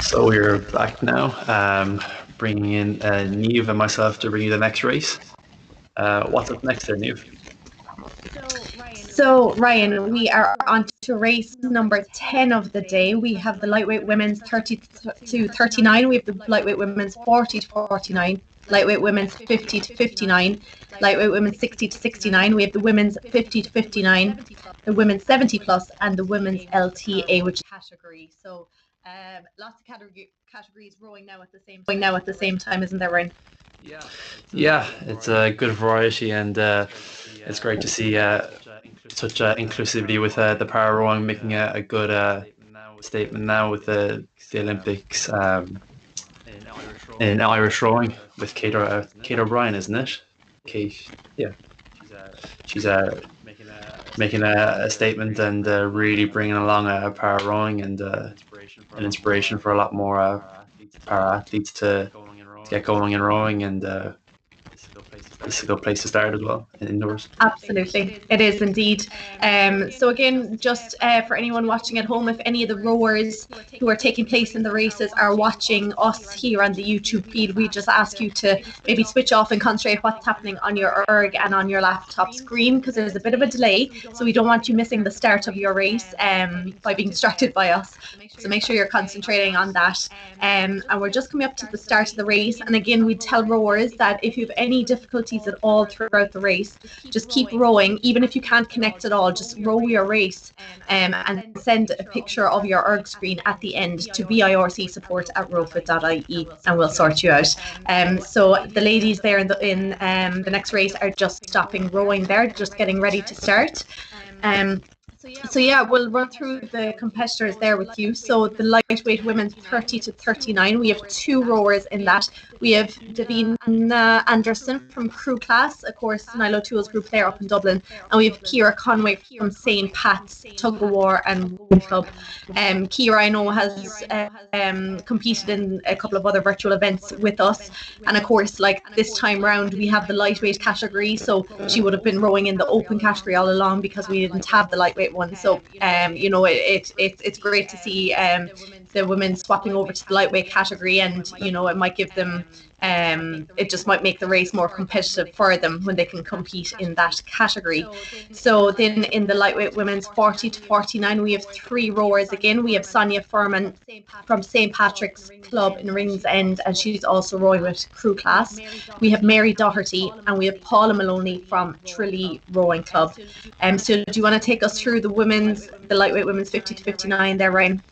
So we're back now, bringing in Niamh and myself to bring you the next race. What's up next there, Niamh? So Ryan, we are on to race number 10 of the day. We have the lightweight women's 30 to 39. We have the lightweight women's 40 to 49. Lightweight women's 50 to 59. Lightweight women's 60 to 69. We have the women's 50 to 59. The women's 70 plus, and the women's LTA, which category. So lots of categories rowing now at the same time, isn't there, Ryan? Yeah, it's a good variety, and it's great to see such inclusivity with the para rowing making a good statement now with the Olympics in Irish rowing with Kate O'Brien, isn't it? Kate, yeah, she's making a statement and really bringing along a para rowing and an inspiration for a lot more para athletes to get going in rowing, and this is a good place to start as well indoors. Absolutely, it is indeed. So again, just for anyone watching at home, if any of the rowers who are taking place in the races are watching us here on the YouTube feed, we just ask you to maybe switch off and concentrate what's happening on your ERG and on your laptop screen, because there's a bit of a delay, so we don't want you missing the start of your race by being distracted by us. So make sure you're concentrating on that. And we're just coming up to the start of the race, and again, we tell rowers that if you have any difficulties at all throughout the race, just keep rowing. Even if you can't connect at all, just row your race and send a picture of your ERG screen at the end to V-IIRC support@rowfit.ie, and we'll sort you out. So the ladies there in the next race are just stopping rowing there, just getting ready to start. So yeah, we'll run through the competitors there with you. So the lightweight women's 30 to 39, we have 2 rowers in that. We have Davina Anderson from Crew Class, of course, Niall O'Toole's group there up in Dublin, and we have Ciara Conway from St. Pat's Tug of War and Rowing Club. Ciara, I know, has competed in a couple of other virtual events with us, and of course, like this time round, we have the lightweight category, so she would have been rowing in the open category all along because we didn't have the lightweight one. So you know, it's great to see the women swapping over to the lightweight category, and you know, it might give them it just might make the race more competitive for them when they can compete in that category. So then in the lightweight women's 40 to 49, we have 3 rowers again. We have Sonia Furman from St. Patrick's Club in Ringsend, and she's also rowing with Crew Class. We have Mary Doherty, and we have Paula Maloney from Tralee Rowing Club. So do you want to take us through the lightweight women's 50 to 59 there, Ryan?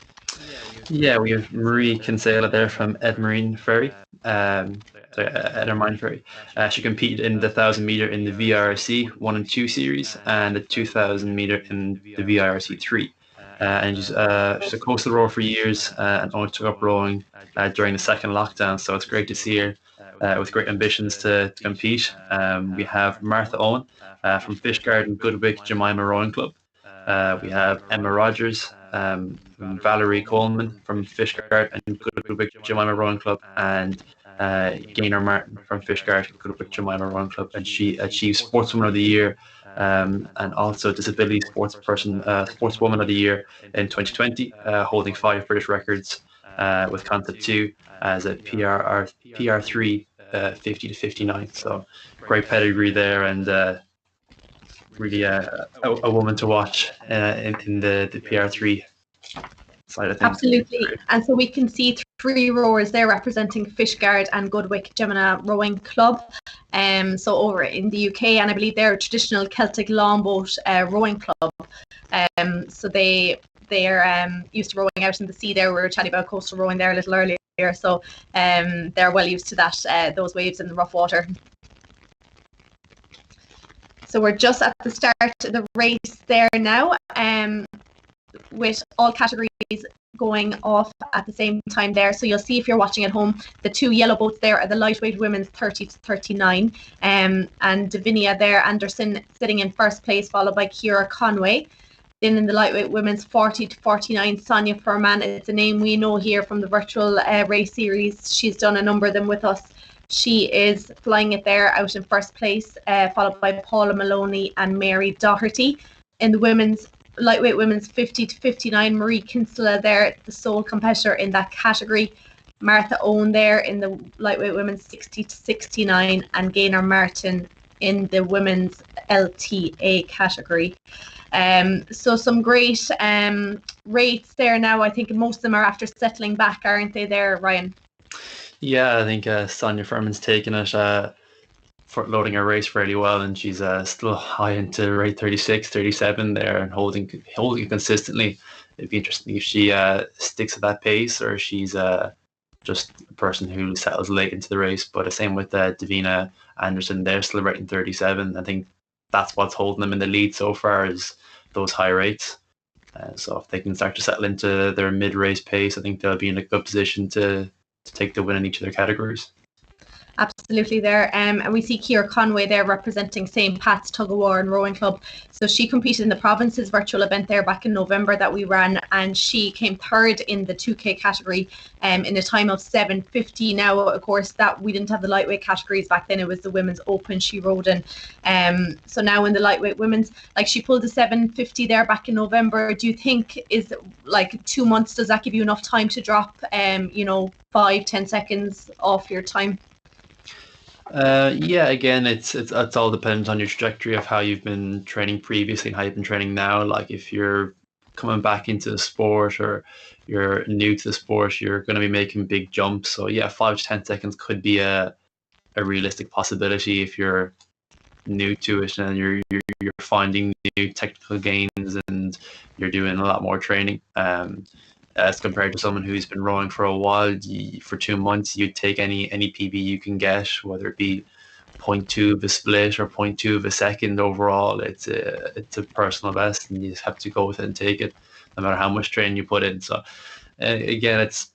Yeah, we have Marie Kinsella there from Edmarine Ferry. Edmarine Ferry. She competed in the 1,000 meter in the V-IIRC 1 and 2 series and the 2,000 meter in the V-IIRC 3. And she's a coastal rower for years and only took up rowing during the second lockdown. So it's great to see her with great ambitions to compete. We have Martha Owen from Fishguard and Goodwick Jemima Rowing Club. We have Emma Rogers, Valerie Coleman from Fishguard and Goodwick Jemima Rowing Club, and Gaynor Martin from Fishguard and Goodwick Jemima Rowing Club, and she achieved Sportswoman of the Year and also Disability Sportswoman of the Year in 2020, holding 5 British records with Concept 2 as a PR3 50 to 59. So great pedigree there, and really a woman to watch in the PR3 side of things. Absolutely. And so we can see 3 rowers there representing Fishguard and Goodwick Jemima Rowing Club. So over in the UK, and I believe they're a traditional Celtic longboat rowing club. So they're used to rowing out in the sea there. We were chatting about coastal rowing there a little earlier. So they're well used to that, those waves in the rough water. So we're just at the start of the race there now, with all categories going off at the same time there. So you'll see, if you're watching at home, the 2 yellow boats there are the lightweight women's 30 to 39, and Davinia there, Anderson, sitting in first place, followed by Ciara Conway. Then in the lightweight women's 40 to 49, Sonia Furman. It's a name we know here from the virtual race series. She's done a number of them with us. She is flying it there out in first place, followed by Paula Maloney and Mary Doherty. In the lightweight women's 50 to 59, Marie Kinsella there, the sole competitor in that category. Martha Owen there in the lightweight women's 60 to 69, and Gaynor Martin in the women's LTA category. So some great rates there now. I think most of them are after settling back, aren't they there, Ryan? Yeah, I think Sonia Furman's taken it, for loading her race fairly well, and she's still high into rate 36, 37 there, and holding it consistently. It'd be interesting if she sticks at that pace, or she's just a person who settles late into the race. But the same with Davina Anderson, they're still rating 37. I think that's what's holding them in the lead so far, is those high rates. So if they can start to settle into their mid-race pace, I think they'll be in a good position to take the win in each of their categories. Absolutely there. And we see Ciara Conway there representing St. Pat's Tug of War and Rowing Club. So she competed in the provinces virtual event there back in November that we ran, and she came third in the 2K category in a time of 7:50. Now, of course, that we didn't have the lightweight categories back then. It was the women's open she rode in. So now in the lightweight women's, like, she pulled the 7:50 there back in November. Do you think, is like 2 months, does that give you enough time to drop 5-10 seconds off your time? Yeah, again, it's all dependent on your trajectory of how you've been training previously and how you've been training now. Like, if you're coming back into the sport or you're new to the sport, you're going to be making big jumps. So yeah, 5 to 10 seconds could be a realistic possibility if you're new to it and you're finding new technical gains and you're doing a lot more training. As compared to someone who's been rowing for a while, for 2 months, you'd take any PB you can get, whether it be 0.2 of a split or 0.2 of a second overall. It's a personal best, and you just have to go with it and take it, no matter how much training you put in. So again, it's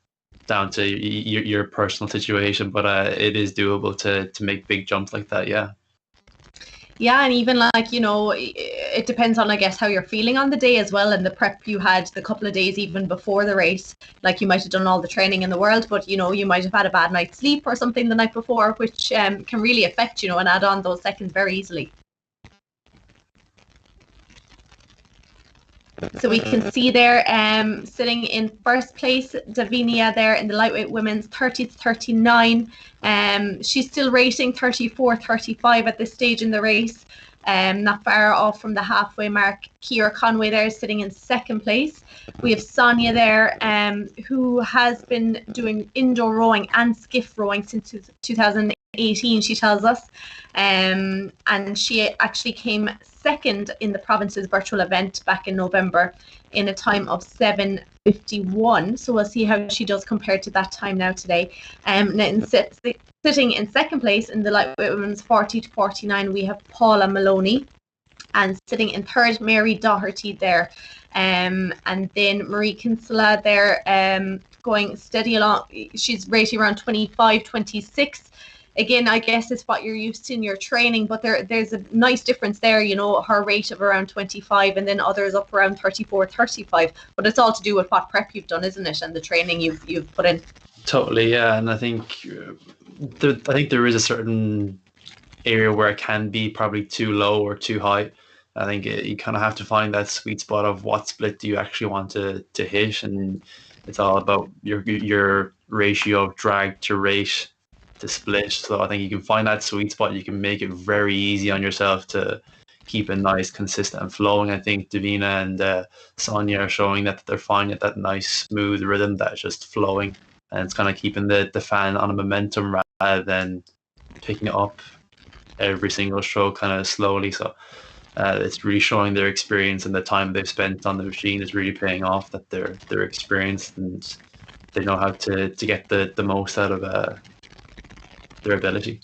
down to your personal situation, but it is doable to make big jumps like that. Yeah. Yeah, and even like, it depends on, I guess, how you're feeling on the day as well, and the prep you had the couple of days even before the race. Like, you might have done all the training in the world, but you might have had a bad night's sleep or something the night before, which can really affect, and add on those seconds very easily. So we can see there, sitting in first place, Davinia there in the lightweight women's 30-39. She's still rating 34-35 at this stage in the race. Not far off from the halfway mark. Ciara Conway there sitting in second place. We have Sonia there, who has been doing indoor rowing and skiff rowing since 2018, she tells us. And she actually came second in the province's virtual event back in November in a time of 7:51. So we'll see how she does compared to that time now today. Sitting in second place in the lightweight women's 40-49, we have Paula Maloney, and sitting in third, Mary Doherty there. And then Marie Kinsella there, going steady along. She's rating around 25-26. Again, I guess it's what you're used to in your training, but there's a nice difference there, her rate of around 25 and then others up around 34-35. But it's all to do with what prep you've done, isn't it? And the training you've put in. Totally, yeah. And I think there is a certain area where it can be probably too low or too high. I think you kind of have to find that sweet spot of what split do you actually want to hit, and it's all about your ratio of drag to rate to split. So I think you can find that sweet spot. You can make it very easy on yourself to keep it nice, consistent, and flowing. I think Davina and Sonia are showing that they're finding that nice, smooth rhythm that's just flowing, and it's kind of keeping the fan on a momentum rather than picking it up every single stroke kind of slowly. So it's really showing their experience, and the time they've spent on the machine is really paying off, that they're experienced and they know how to get the most out of their ability.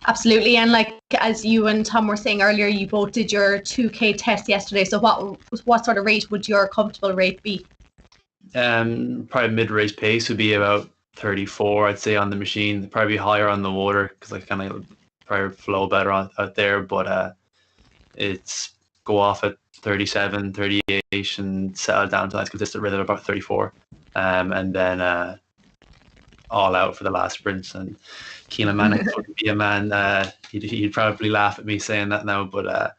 Absolutely. And like, as you and Tom were saying earlier, you both did your 2K test yesterday. So what sort of rate would your comfortable rate be? Probably mid-race pace would be about 34, I'd say, on the machine. Probably higher on the water because I kind of probably flow better out there, but it's go off at 37, 38 and settle down to a nice consistent rhythm about 34, and then all out for the last sprints. And Keelan Manning would be a man, he'd probably laugh at me saying that now, but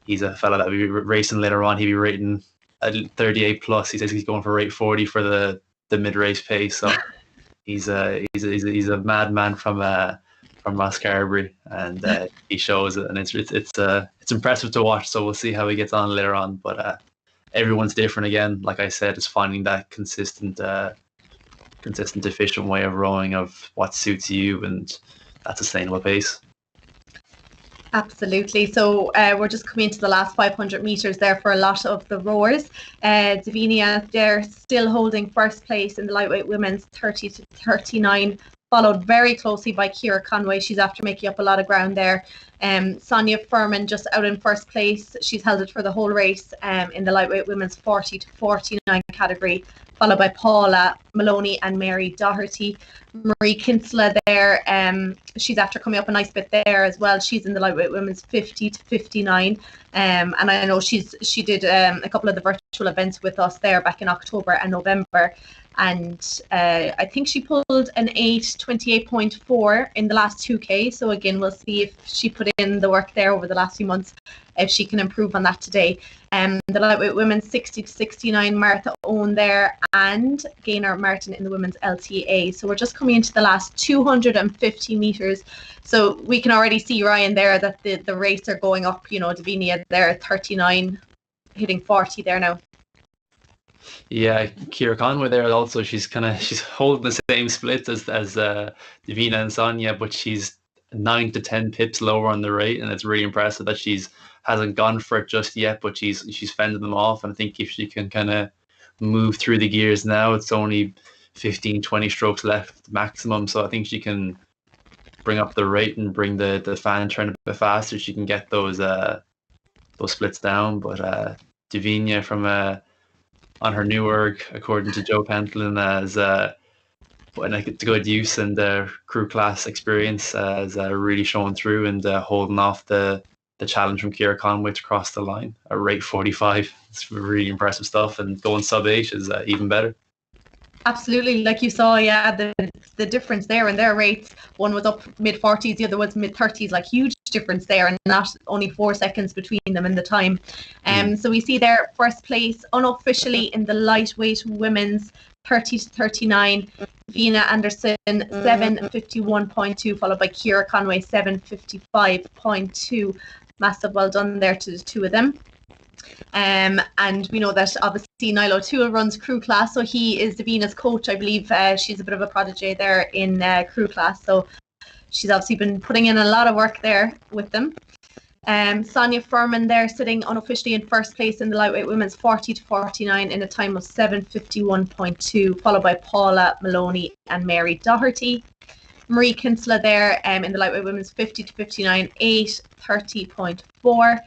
he's a fella that will be racing later on. He'd be rating at 38 plus. He says he's going for rate 40 for the mid-race pace. So he's a madman from Rosscarbery, and he shows it, and it's impressive to watch. So we'll see how he gets on later on. But everyone's different again. Like I said, it's finding that consistent, efficient way of rowing of what suits you and that sustainable pace. Absolutely. So we're just coming into the last 500 meters there for a lot of the rowers. Davinia, they're still holding first place in the lightweight women's 30-39, followed very closely by Ciara Conway. She's after making up a lot of ground there. Sonia Furman just out in first place. She's held it for the whole race in the lightweight women's 40-49 category, followed by Paula Maloney and Mary Doherty. Marie Kinsella there, she's after coming up a nice bit there as well. She's in the lightweight women's 50 to 59, and I know she did a couple of the virtual events with us there back in October and November, and I think she pulled an 8:28.4 in the last 2K. So again, we'll see if she put in the work there over the last few months, if she can improve on that today. The lightweight women's 60 to 69, Martha Owen there, and Gaynor Martin in the women's LTA. So we're just coming into the last 250 meters. So we can already see, Ryan, there that the rates are going up. You know, Davinia there at 39, hitting 40 there now. Yeah, Kira Conway there also. She's holding the same split as Davina and Sonia, but she's 9 to 10 pips lower on the rate, and it's really impressive that she's hasn't gone for it just yet, but she's fending them off. And I think if she can kind of move through the gears now, it's only 15-20 strokes left maximum, so I think she can bring up the rate and bring the fan turn a bit faster. She can get those splits down. But Davinia from on her new erg, according to Joe Pentland, as putting a good use and crew class experience, as really showing through and holding off the challenge from Kira Conway to cross the line at rate 45. It's really impressive stuff, and going sub 8 is even better. Absolutely, like you saw, yeah, the difference there in their rates. One was up mid-40s, the other was mid-30s, like huge difference there, and not only 4 seconds between them in the time. So we see there first place unofficially in the lightweight women's 30 to 39, Vina Anderson 7:51.2, followed by Kira Conway 7:55.2. Massive well done there to the two of them. And we know that obviously Niall O'Toole runs crew class, so he is Davina's coach. I believe she's a bit of a prodigy there in crew class, so she's obviously been putting in a lot of work there with them. Sonia Furman there sitting unofficially in first place in the lightweight women's 40 to 49 in a time of 7:51.2, followed by Paula Maloney and Mary Doherty. Marie Kinsella there in the lightweight women's 50 to 59, 8:30.4.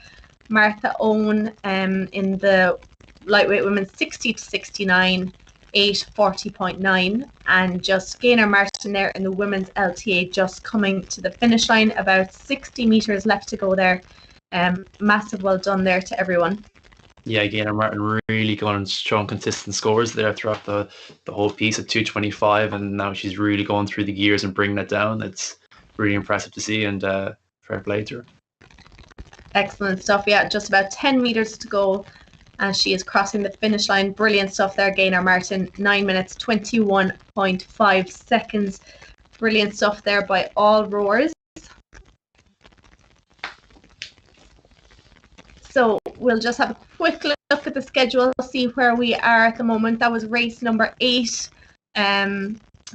Martha Owen in the lightweight women's 60 to 69, 8:40.9, and just Gaynor Martin there in the women's LTA, just coming to the finish line, about 60 meters left to go there. Massive well done there to everyone. Yeah, Gaynor Martin really going and showing consistent scores there throughout the whole piece at 2:25, and now she's really going through the gears and bringing it down. It's really impressive to see, and fair play to her. Excellent stuff. Yeah, just about 10 meters to go, and she is crossing the finish line. Brilliant stuff there, Gaynor Martin. 9 minutes 21.5 seconds. Brilliant stuff there by all rowers. So we'll just have a quick look at the schedule, see where we are at the moment. That was race number 8.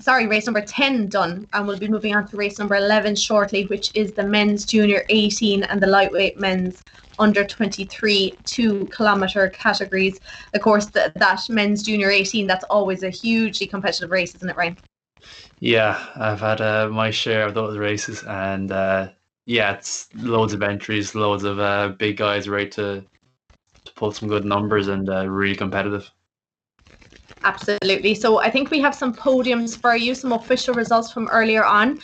Race number 10 done, and we'll be moving on to race number 11 shortly, which is the men's junior 18 and the lightweight men's under 23 2-kilometer categories. Of course, that men's junior 18, that's always a hugely competitive race, isn't it, Ryan? Yeah, I've had my share of those races, and it's loads of entries, loads of big guys ready to pull some good numbers, and really competitive. Absolutely. So I think we have some podiums for you, some official results from earlier on.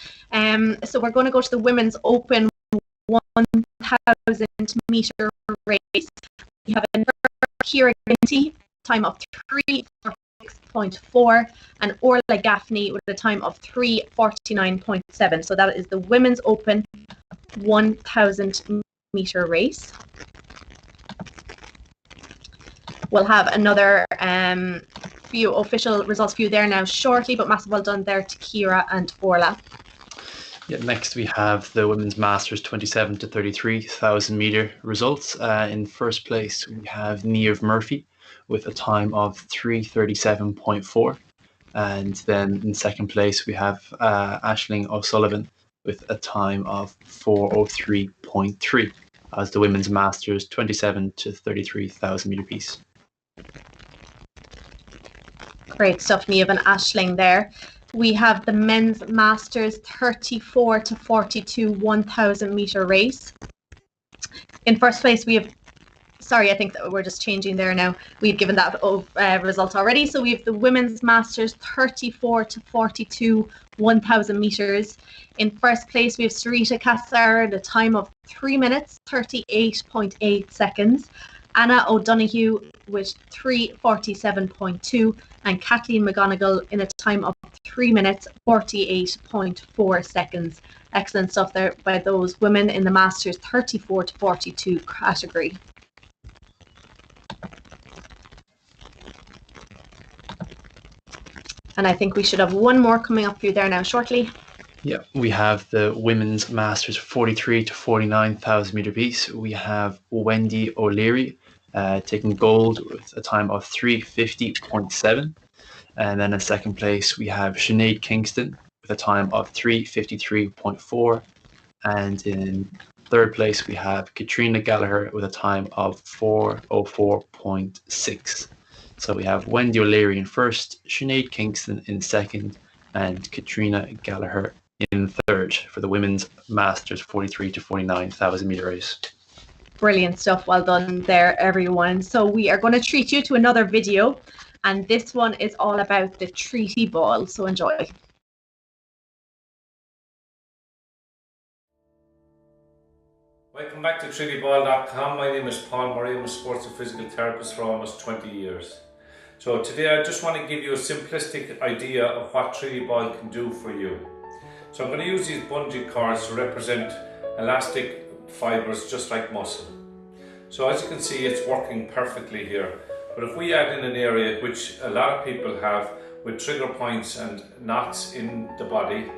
So we're going to go to the Women's Open 1,000 meter race. We have a Kira Ginty, time of 3:46.4, and Orla Gaffney with a time of 3:49.7. So that is the Women's Open 1,000 meter race. We'll have another few official results for you there now shortly, but massive well done there to Kira and Orla. Yeah, next we have the Women's Masters 27 to 33,000 meter results. In first place, we have Niamh Murphy with a time of 3:37.4. And then in second place, we have Aisling O'Sullivan with a time of 4:03.3 as the Women's Masters 27 to 33,000 meter piece. Great stuff, Niamh and Aisling there. We have the Men's Masters 34 to 42 1,000 meter race. In first place, we have sorry, I think that we're just changing there now. We've given that result already. So we have the women's masters 34 to 42, 1,000 meters. In first place, we have Sarita Kassar at a time of 3 minutes, 38.8 seconds. Anna O'Donoghue with 3:47.2, and Kathleen McGonigal in a time of 3 minutes, 48.4 seconds. Excellent stuff there by those women in the Masters 34 to 42 category. And I think we should have one more coming up for you there now shortly. Yeah, we have the women's masters 43 to 49,000 meter piece. We have Wendy O'Leary taking gold with a time of 3:50.7. And then in second place, we have Sinead Kingston with a time of 3:53.4. And in third place, we have Katrina Gallagher with a time of 4:04.6. So we have Wendy O'Leary in first, Sinead Kingston in second, and Katrina Gallagher in third for the women's masters 43 to 49,000 meter race. Brilliant stuff. Well done there, everyone. So we are going to treat you to another video, and this one is all about the treaty ball. So enjoy. Welcome back to treatyball.com. My name is Paul Murray. I'm a sports and physical therapist for almost 20 years. So today I just want to give you a simplistic idea of what treaty ball can do for you. So I'm going to use these bungee cords to represent elastic fibers just like muscle. So as you can see, it's working perfectly here. But if we add in an area which a lot of people have with trigger points and knots in the body,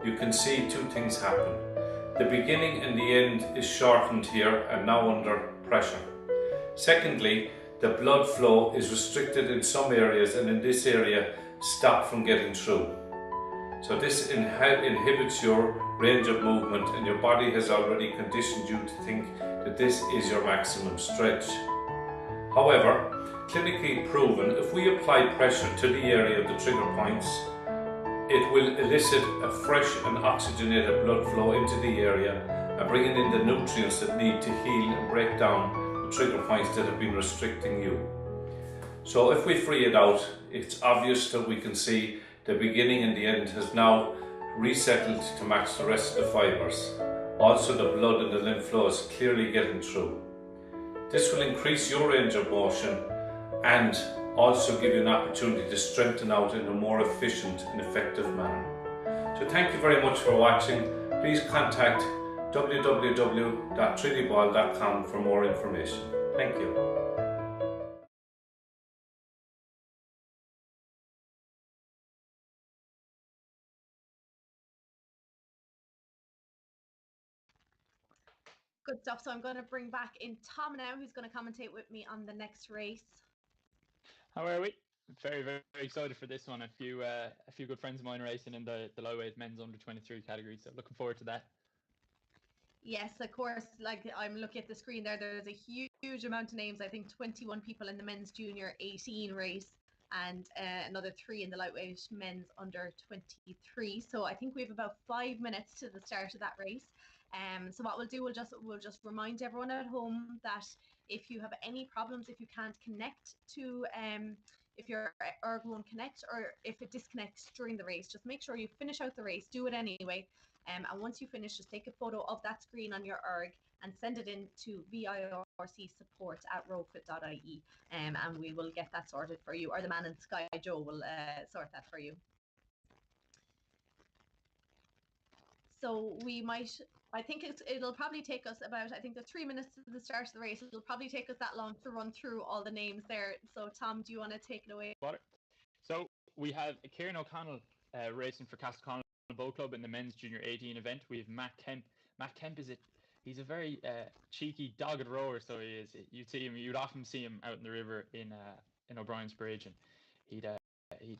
you can see two things happen. The beginning and the end is shortened here and now under pressure. Secondly, the blood flow is restricted in some areas and in this area stopped from getting through. So this inhibits your range of movement, and your body has already conditioned you to think that this is your maximum stretch. However, clinically proven, if we apply pressure to the area of the trigger points, it will elicit a fresh and oxygenated blood flow into the area and bringing in the nutrients that need to heal and break down the trigger points that have been restricting you. So if we free it out, it's obvious that we can see the beginning and the end has now resettled to match the rest of the fibers. Also the blood and the lymph flow is clearly getting through. This will increase your range of motion and also give you an opportunity to strengthen out in a more efficient and effective manner. So thank you very much for watching. Please contact www.treatyball.com for more information. Thank you. Good stuff. So I'm going to bring back in Tom now, who's going to commentate with me on the next race. How are we? Very, very excited for this one. A few good friends of mine racing in the lightweight men's under 23 category, so looking forward to that. Yes, of course. Like I'm looking at the screen there, there's a huge amount of names. I think 21 people in the men's junior 18 race and another 3 in the lightweight men's under 23. So I think we have about 5 minutes to the start of that race. So what we'll do, we'll just remind everyone at home that if you have any problems, if you can't connect to if your erg won't connect, or if it disconnects during the race, just make sure you finish out the race, do it anyway. And once you finish, just take a photo of that screen on your erg and send it in to V-IIRC support@rofit.ie, and we will get that sorted for you, or the man in the sky, Joe, will sort that for you. So we might, I think it'll probably take us about, I think the 3 minutes to the start of the race, it'll probably take us that long to run through all the names there. So Tom, do you want to take it away? So we have Kieran O'Connell racing for Castleconnell Boat Club in the men's junior 18 event. We have Matt Kemp. Matt Kemp he's a very cheeky, dogged rower. So he is. You'd often see him out in the river in O'Brien's Bridge, and he'd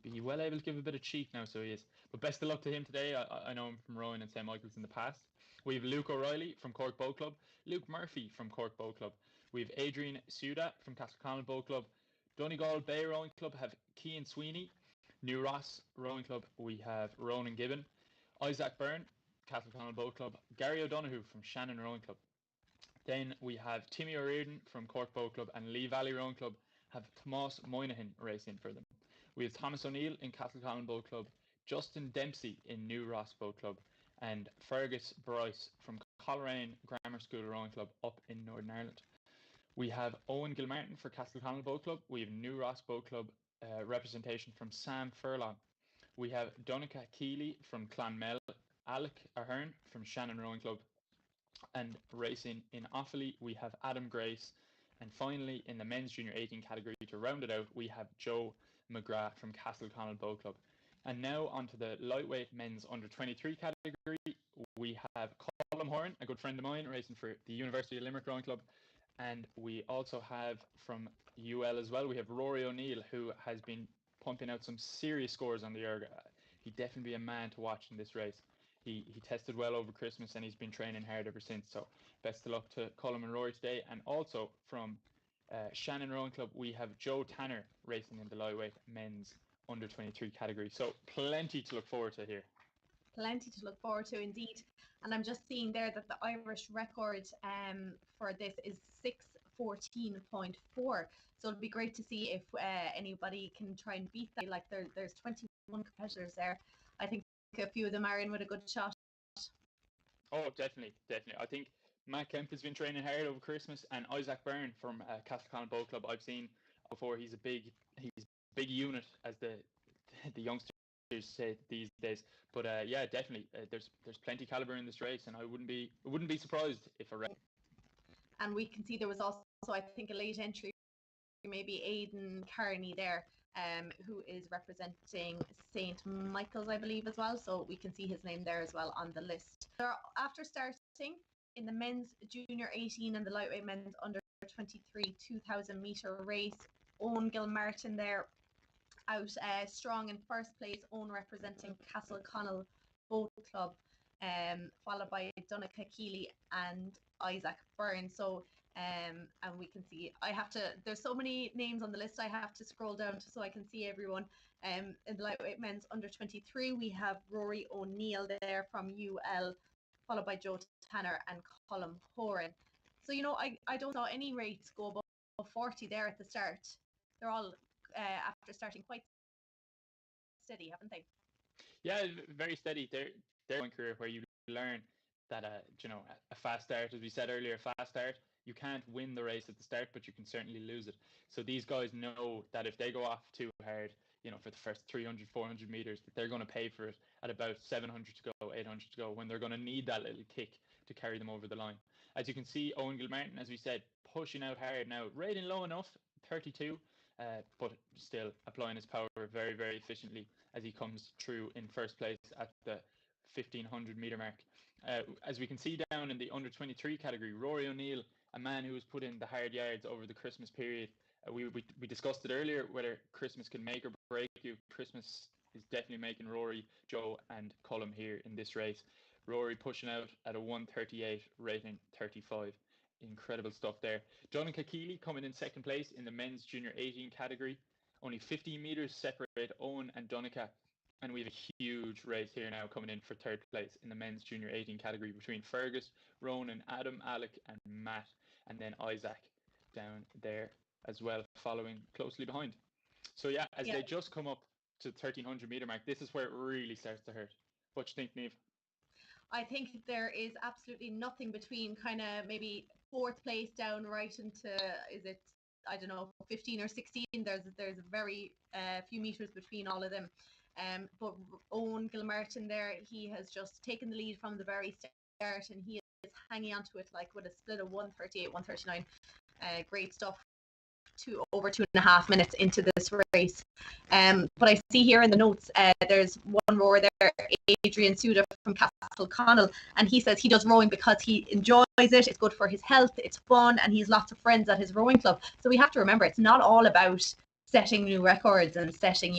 be well able to give a bit of cheek now. So he is. But best of luck to him today. I know him from rowing in St Michael's in the past. We have Luke O'Reilly from Cork Boat Club, Luke Murphy from Cork Boat Club. We have Adrian Suda from Castleconnell Boat Club, Donegal Bay Rowing Club have Cian Sweeney. New Ross Rowing Club, we have Ronan Gibbon. Isaac Byrne, Castleconnell Boat Club. Gary O'Donoghue from Shannon Rowing Club. Then we have Timmy O'Riordan from Cork Boat Club and Lee Valley Rowing Club have Tomás Moynihan racing for them. We have Thomas O'Neill in Castlecommon Boat Club, Justin Dempsey in New Ross Boat Club, and Fergus Bryce from Coleraine Grammar School Rowing Club up in Northern Ireland. We have Owen Gilmartin for Castlecommon Boat Club. We have New Ross Boat Club representation from Sam Furlong. We have Donica Keeley from Clonmel, Alec Ahern from Shannon Rowing Club, and racing in Offaly we have Adam Grace, and finally in the men's junior 18 category to round it out we have Joe McGrath from Castlecommon Boat Club. And now onto the lightweight men's under 23 category. We have Colm Horan, a good friend of mine, racing for the University of Limerick Rowing Club, and we also have from UL as well, we have Rory O'Neill, who has been pumping out some serious scores on the EIRC. He'd definitely be a man to watch in this race. He tested well over Christmas and he's been training hard ever since. So best of luck to Colm and Rory today. And also from Shannon Rowing Club, we have Joe Tanner racing in the lightweight men's under 23 category. So plenty to look forward to here. Plenty to look forward to indeed. And I'm just seeing there that the Irish record for this is 6:14.4. So it'll be great to see if anybody can try and beat that. Like there's 21 competitors there. I think a few of them are in with a good shot. Oh, definitely. I think Matt Kemp has been training hard over Christmas, and Isaac Byrne from Castlecommon Boat Club I've seen before. He's a big unit, as the youngsters say these days. But yeah, definitely there's plenty caliber in this race, and I wouldn't be surprised if a race. And we can see there was also, I think, a late entry, maybe Aidan Carney there, who is representing St. Michael's, I believe, as well. So we can see his name there as well on the list. After starting in the men's junior 18 and the lightweight men's under 23 2,000 metre race, Owen Gilmartin there out strong in first place, Owen representing Castlecommon Boat Club, followed by Donica Keeley and Isaac Byrne. So and we can see there's so many names on the list, I have to scroll down so I can see everyone. In the lightweight men's under 23 we have Rory O'Neill there from UL, followed by Joe Tanner and Colm Horan. So I don't know any rates go above 40 there at the start. They're all after starting quite steady, haven't they? Yeah, very steady. They're one career where you learn that a fast start, as we said earlier, a fast start, you can't win the race at the start, but you can certainly lose it. So these guys know that if they go off too hard, for the first 300, 400 meters, that they're going to pay for it at about 700 to go, 800 to go, when they're going to need that little kick to carry them over the line. As you can see, Owen Gilmartin, as we said, pushing out hard now, rating low enough, 32, but still applying his power very, very efficiently as he comes through in first place at the 1500 meter mark. As we can see down in the under 23 category, Rory O'Neill, a man who has put in the hard yards over the Christmas period. We discussed it earlier, whether Christmas can make or break you. Christmas is definitely making Rory, Joe and Colm here in this race. Rory pushing out at a 1:38, rating 35. Incredible stuff there. Donica Keeley coming in second place in the men's junior 18 category. Only 15 meters separate Owen and Donica. And we have a huge race here now coming in for third place in the men's junior 18 category between Fergus, Ronan, Adam, Alec and Matt, and then Isaac down there as well, following closely behind. So yeah, as they just come up to 1300 meter mark, this is where it really starts to hurt. What do you think, Niamh? I think there is absolutely nothing between kind of maybe fourth place down right into, is it, I don't know, 15 or 16. There's very few meters between all of them. But Owen Gilmartin there, he has just taken the lead from the very start, and he is hanging on to it like with a split of 1:38, 1:39. Great stuff. Over 2.5 minutes into this race. But I see here in the notes, there's one rower there, Adrian Suda from Castlecommon, and he says he does rowing because he enjoys it, it's good for his health, it's fun, and he has lots of friends at his rowing club. So we have to remember, it's not all about setting new records and setting,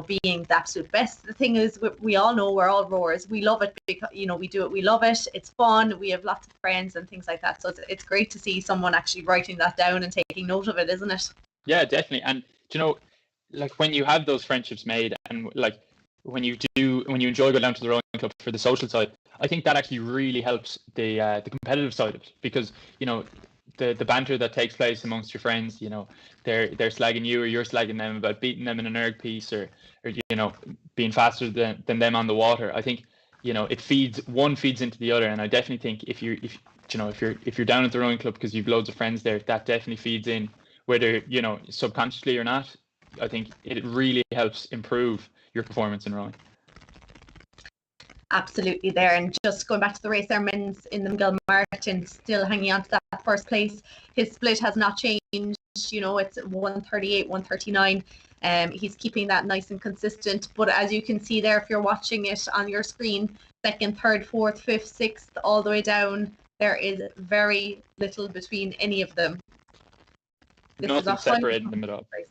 being the absolute best. The thing is, we all know we're all rowers. We love it because, we do it. We love it. It's fun. We have lots of friends and things like that. So it's great to see someone actually writing that down and taking note of it, isn't it? Yeah, definitely. And, like when you have those friendships made, and like when you enjoy going down to the rowing club for the social side, I think that actually really helps the competitive side of it, because the banter that takes place amongst your friends, they're slagging you or you're slagging them about beating them in an erg piece or being faster than them on the water. I think it feeds into the other, and I definitely think if you're down at the rowing club because you've loads of friends there, that definitely feeds in, whether subconsciously or not. I think it really helps improve your performance in rowing. Absolutely there. And just going back to the race there, men's in the Gilmartin still hanging on to that first place. His split has not changed. It's 1:38, 1:39. He's keeping that nice and consistent. But as you can see there, if you're watching it on your screen, second, third, fourth, fifth, sixth, all the way down, there is very little between any of them. Nothing separating them at all. Race.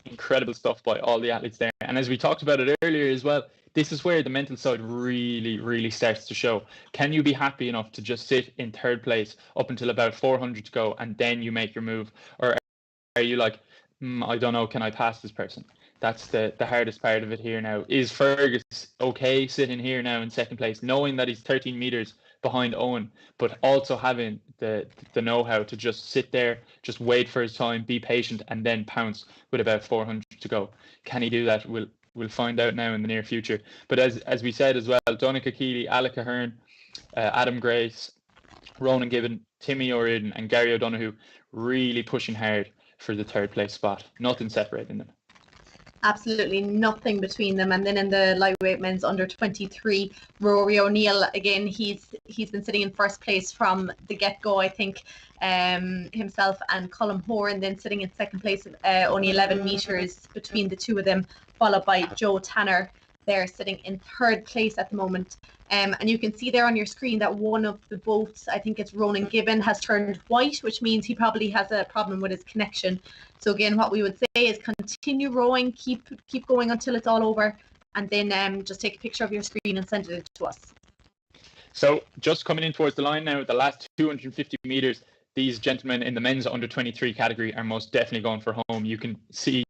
Incredible stuff by all the athletes there. And as we talked about it earlier as well, this is where the mental side really, really starts to show. Can you be happy enough to just sit in third place up until about 400 to go and then you make your move? Or are you like, I don't know, can I pass this person? That's the hardest part of it here now. Is Fergus okay sitting here now in second place, knowing that he's 13 meters behind Owen, but also having the know-how to just sit there, just wait for his time, be patient, and then pounce with about 400 to go? Can he do that? We'll find out now in the near future. But as we said as well, Donncha Keeley, Alec Ahern, Adam Grace, Ronan Gibbon, Timmy O'Riordan and Gary O'Donoghue really pushing hard for the third place spot. Nothing separating them. Absolutely nothing between them. And then in the lightweight men's under 23, Rory O'Neill, again, he's been sitting in first place from the get-go, I think, himself and Colm Horan then sitting in second place, only 11 meters between the two of them, followed by Joe Tanner. They're sitting in third place at the moment. And you can see there on your screen that one of the boats, I think it's Ronan Gibbon, has turned white, which means he probably has a problem with his connection. So again, what we would say is continue rowing, keep going until it's all over, and then just take a picture of your screen and send it to us. So just coming in towards the line now, the last 250 meters, these gentlemen in the men's under 23 category are most definitely going for home. You can see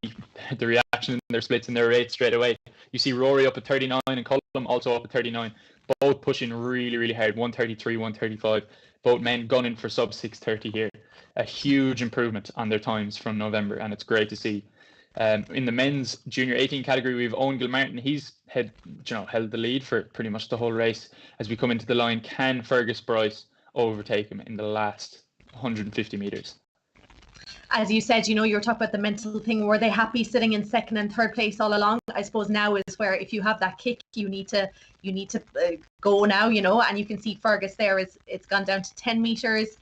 the reaction in their splits and their rates straight away. You see Rory up at 39 and Colm also up at 39, both pushing really, really hard, 133, 135, both men gunning for sub 630 here. A huge improvement on their times from November, and it's great to see. In the men's junior 18 category, we have Owen Gilmartin. He's held the lead for pretty much the whole race. As we come into the line, can Fergus Bryce overtake him in the last 150 meters? As you said, you were talking about the mental thing. Were they happy sitting in second and third place all along? I suppose now is where if you have that kick, you need to go now, and you can see Fergus there it's gone down to 10 meters.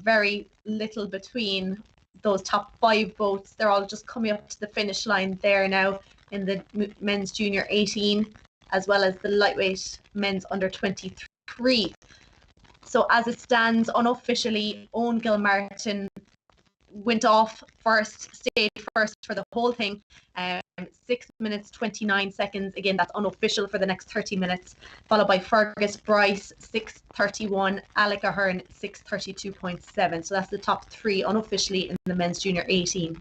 Very little between those top 5 boats. They're all just coming up to the finish line there now in the men's junior 18, as well as the lightweight men's under 23. So as it stands unofficially, Owen Gilmartin went off first, stayed first for the whole thing. 6 minutes 29 seconds. Again, that's unofficial for the next 30 minutes. Followed by Fergus Bryce, 6:31. Alec Ahern, 6:32.7. So that's the top 3 unofficially in the men's junior 18.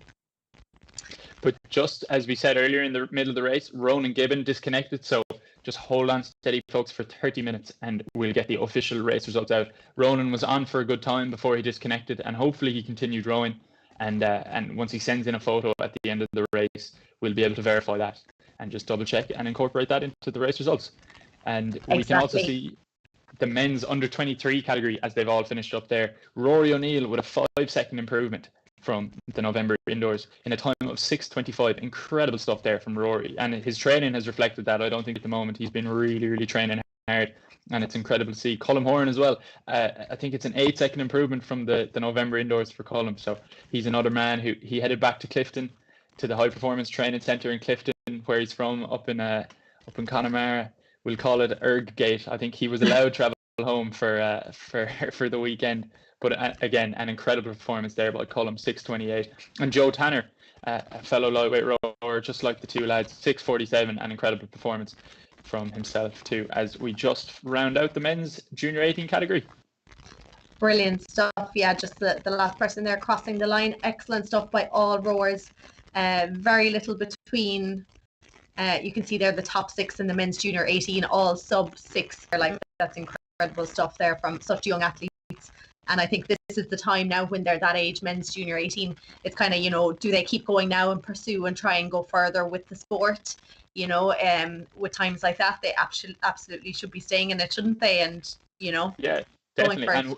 But just as we said earlier in the middle of the race, Ronan Gibbon disconnected. So just hold on steady, folks, for 30 minutes and we'll get the official race results out. Ronan was on for a good time before he disconnected, and hopefully he continued rowing. And once he sends in a photo at the end of the race, we'll be able to verify that and just double check and incorporate that into the race results. And we can also see the men's under 23 category as they've all finished up there. Rory O'Neill with a 5-second improvement from the November indoors in a time of 6:25. Incredible stuff there from Rory, and his training has reflected that. I don't think at the moment he's been really, really training hard, and it's incredible to see. Colm Horan as well. I think it's an 8-second improvement from the November indoors for Colm. So he's another man who he headed back to Clifton, to the High Performance Training Centre in Clifton, where he's from, up in Connemara. We'll call it Erggate. I think he was allowed to travel home for the weekend. But again, an incredible performance there by Colm, 6:28. And Joe Tanner, a fellow lightweight rower, just like the two lads, 6:47, an incredible performance from himself too, as we just round out the men's junior 18 category. Brilliant stuff. Yeah, just the last person there crossing the line. Excellent stuff by all rowers. Very little between You can see there the top 6 in the men's junior 18, all sub 6. Like, that's incredible stuff there from such young athletes. And I think this is the time now when they're that age, men's junior 18. It's kind of, you know, do they keep going now and pursue and try and go further with the sport? You know, with times like that, they absolutely should be staying in it, shouldn't they? And, you know, yeah, definitely. And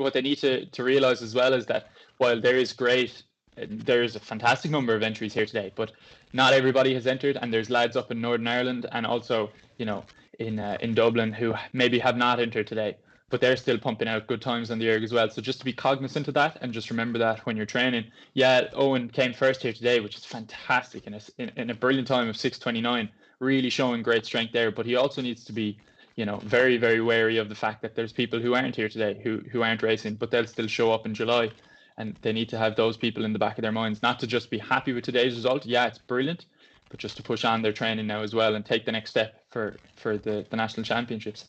what they need to realize as well is that while there is a fantastic number of entries here today, but not everybody has entered, and there's lads up in Northern Ireland and also, you know, in Dublin who maybe have not entered today, but they're still pumping out good times on the erg as well. So just to be cognizant of that, and just remember that when you're training. Yeah, Owen came first here today, which is fantastic, in a brilliant time of 6:29, really showing great strength there. But he also needs to be, you know, very, very wary of the fact that there's people who aren't here today, who aren't racing, but they'll still show up in July. And they need to have those people in the back of their minds, not to just be happy with today's result. Yeah, it's brilliant, but just to push on their training now as well and take the next step for the national championships.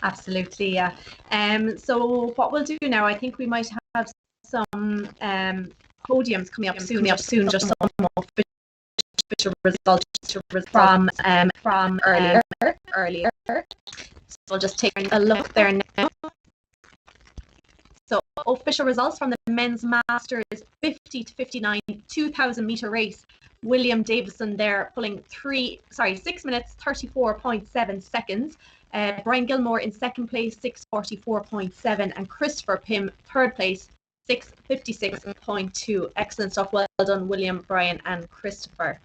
Absolutely, yeah. So what we'll do now, I think we might have some podiums coming up soon. Just some official results from earlier. So we'll just take a look there now. So official results from the men's masters 50 to 59 2,000 meter race. William Davison there pulling 6 minutes 34.7 seconds. Brian Gilmore in second place, 6:44.7, and Christopher Pym third place, 6:56.2. Excellent stuff. Well done, William, Brian, and Christopher.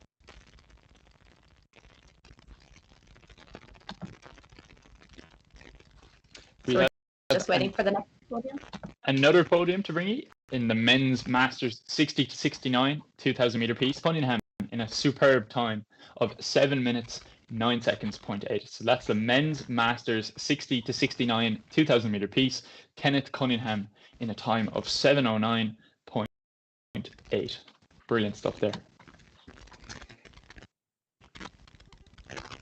So just waiting for the next podium. Another podium to bring you in the men's masters 60 to 69 2,000 meter piece. Cunningham in a superb time of 7 minutes 9 seconds 0.8. So that's the men's masters 60 to 69 2,000 meter piece. Kenneth Cunningham in a time of 7:09.8. Brilliant stuff there.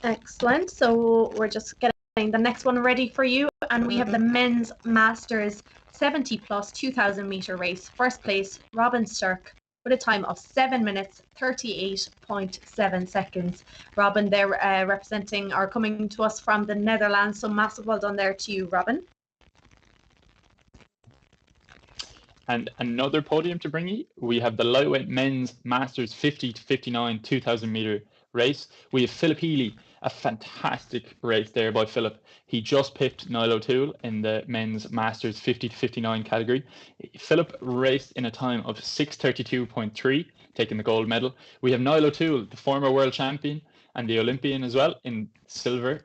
Excellent. So we're just getting the next one ready for you, and we have the men's masters 70 plus 2,000 meter race. First place, Robin Sturck with a time of 7 minutes 38.7 seconds. Robin, they're representing or coming to us from the Netherlands, so massive well done there to you, Robin. And another podium to bring you, we have the lightweight men's masters 50 to 59 2,000 meter race. We have Philip Healy, a fantastic race there by Philip. He just pipped Niall O'Toole in the men's masters 50 to 59 category. Philip raced in a time of 6:32.3, taking the gold medal. We have Niall O'Toole, the former world champion and the Olympian as well, in silver,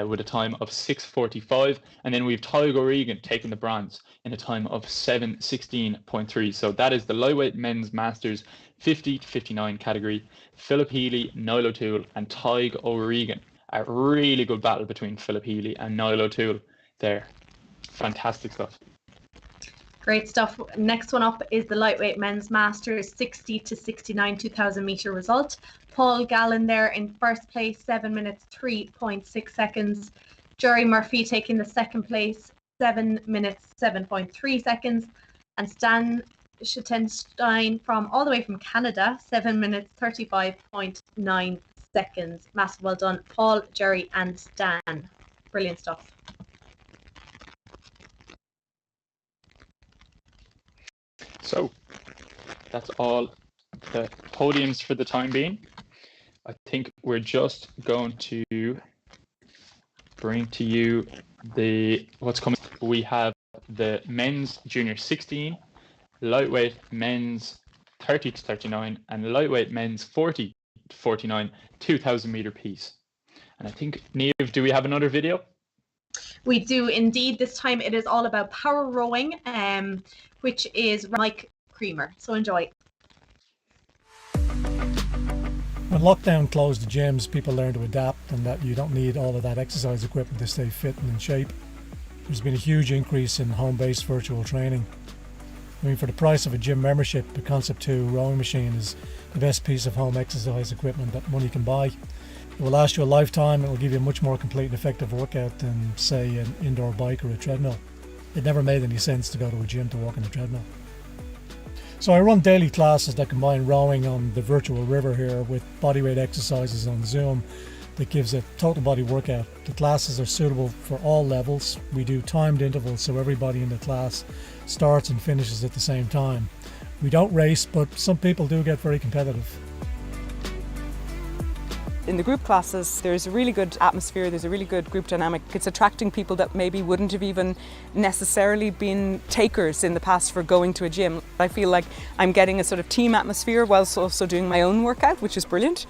with a time of 6:45. And then we have Tyg O'Regan taking the bronze in a time of 7:16.3. So that is the lightweight men's masters 50 to 59 category. Philip Healy, Niall O'Toole, and Tyg O'Regan. A really good battle between Philip Healy and Niall O'Toole there. Fantastic stuff. Great stuff. Next one up is the lightweight men's masters 60 to 69 2,000 meter result. Paul Gallen there in first place, 7 minutes 3.6 seconds. Jerry Murphy taking the second place, 7 minutes 7.3 seconds. And Stan Schuttenstein from all the way from Canada, 7 minutes 35.9 seconds. Massive well done, Paul, Jerry, and Stan. Brilliant stuff. So that's all the podiums for the time being. I think we're just going to bring to you what's coming. We have the men's junior 16, lightweight men's 30 to 39, and lightweight men's 40 to 49 2,000 meter piece. And I think, Niamh, do we have another video? We do indeed. This time it is all about power rowing, which is Mike Creamer. So enjoy. When lockdown closed the gyms, people learned to adapt and that you don't need all of that exercise equipment to stay fit and in shape. There's been a huge increase in home-based virtual training. I mean, for the price of a gym membership, the Concept 2 rowing machine is the best piece of home exercise equipment that money can buy. It will last you a lifetime. It will give you a much more complete and effective workout than, say, an indoor bike or a treadmill. It never made any sense to go to a gym to walk on a treadmill. So I run daily classes that combine rowing on the virtual river here with bodyweight exercises on Zoom that gives a total body workout. The classes are suitable for all levels. We do timed intervals so everybody in the class starts and finishes at the same time. We don't race, but some people do get very competitive. In the group classes, there's a really good atmosphere, there's a really good group dynamic. It's attracting people that maybe wouldn't have even necessarily been takers in the past for going to a gym. I feel like I'm getting a sort of team atmosphere whilst also doing my own workout, which is brilliant.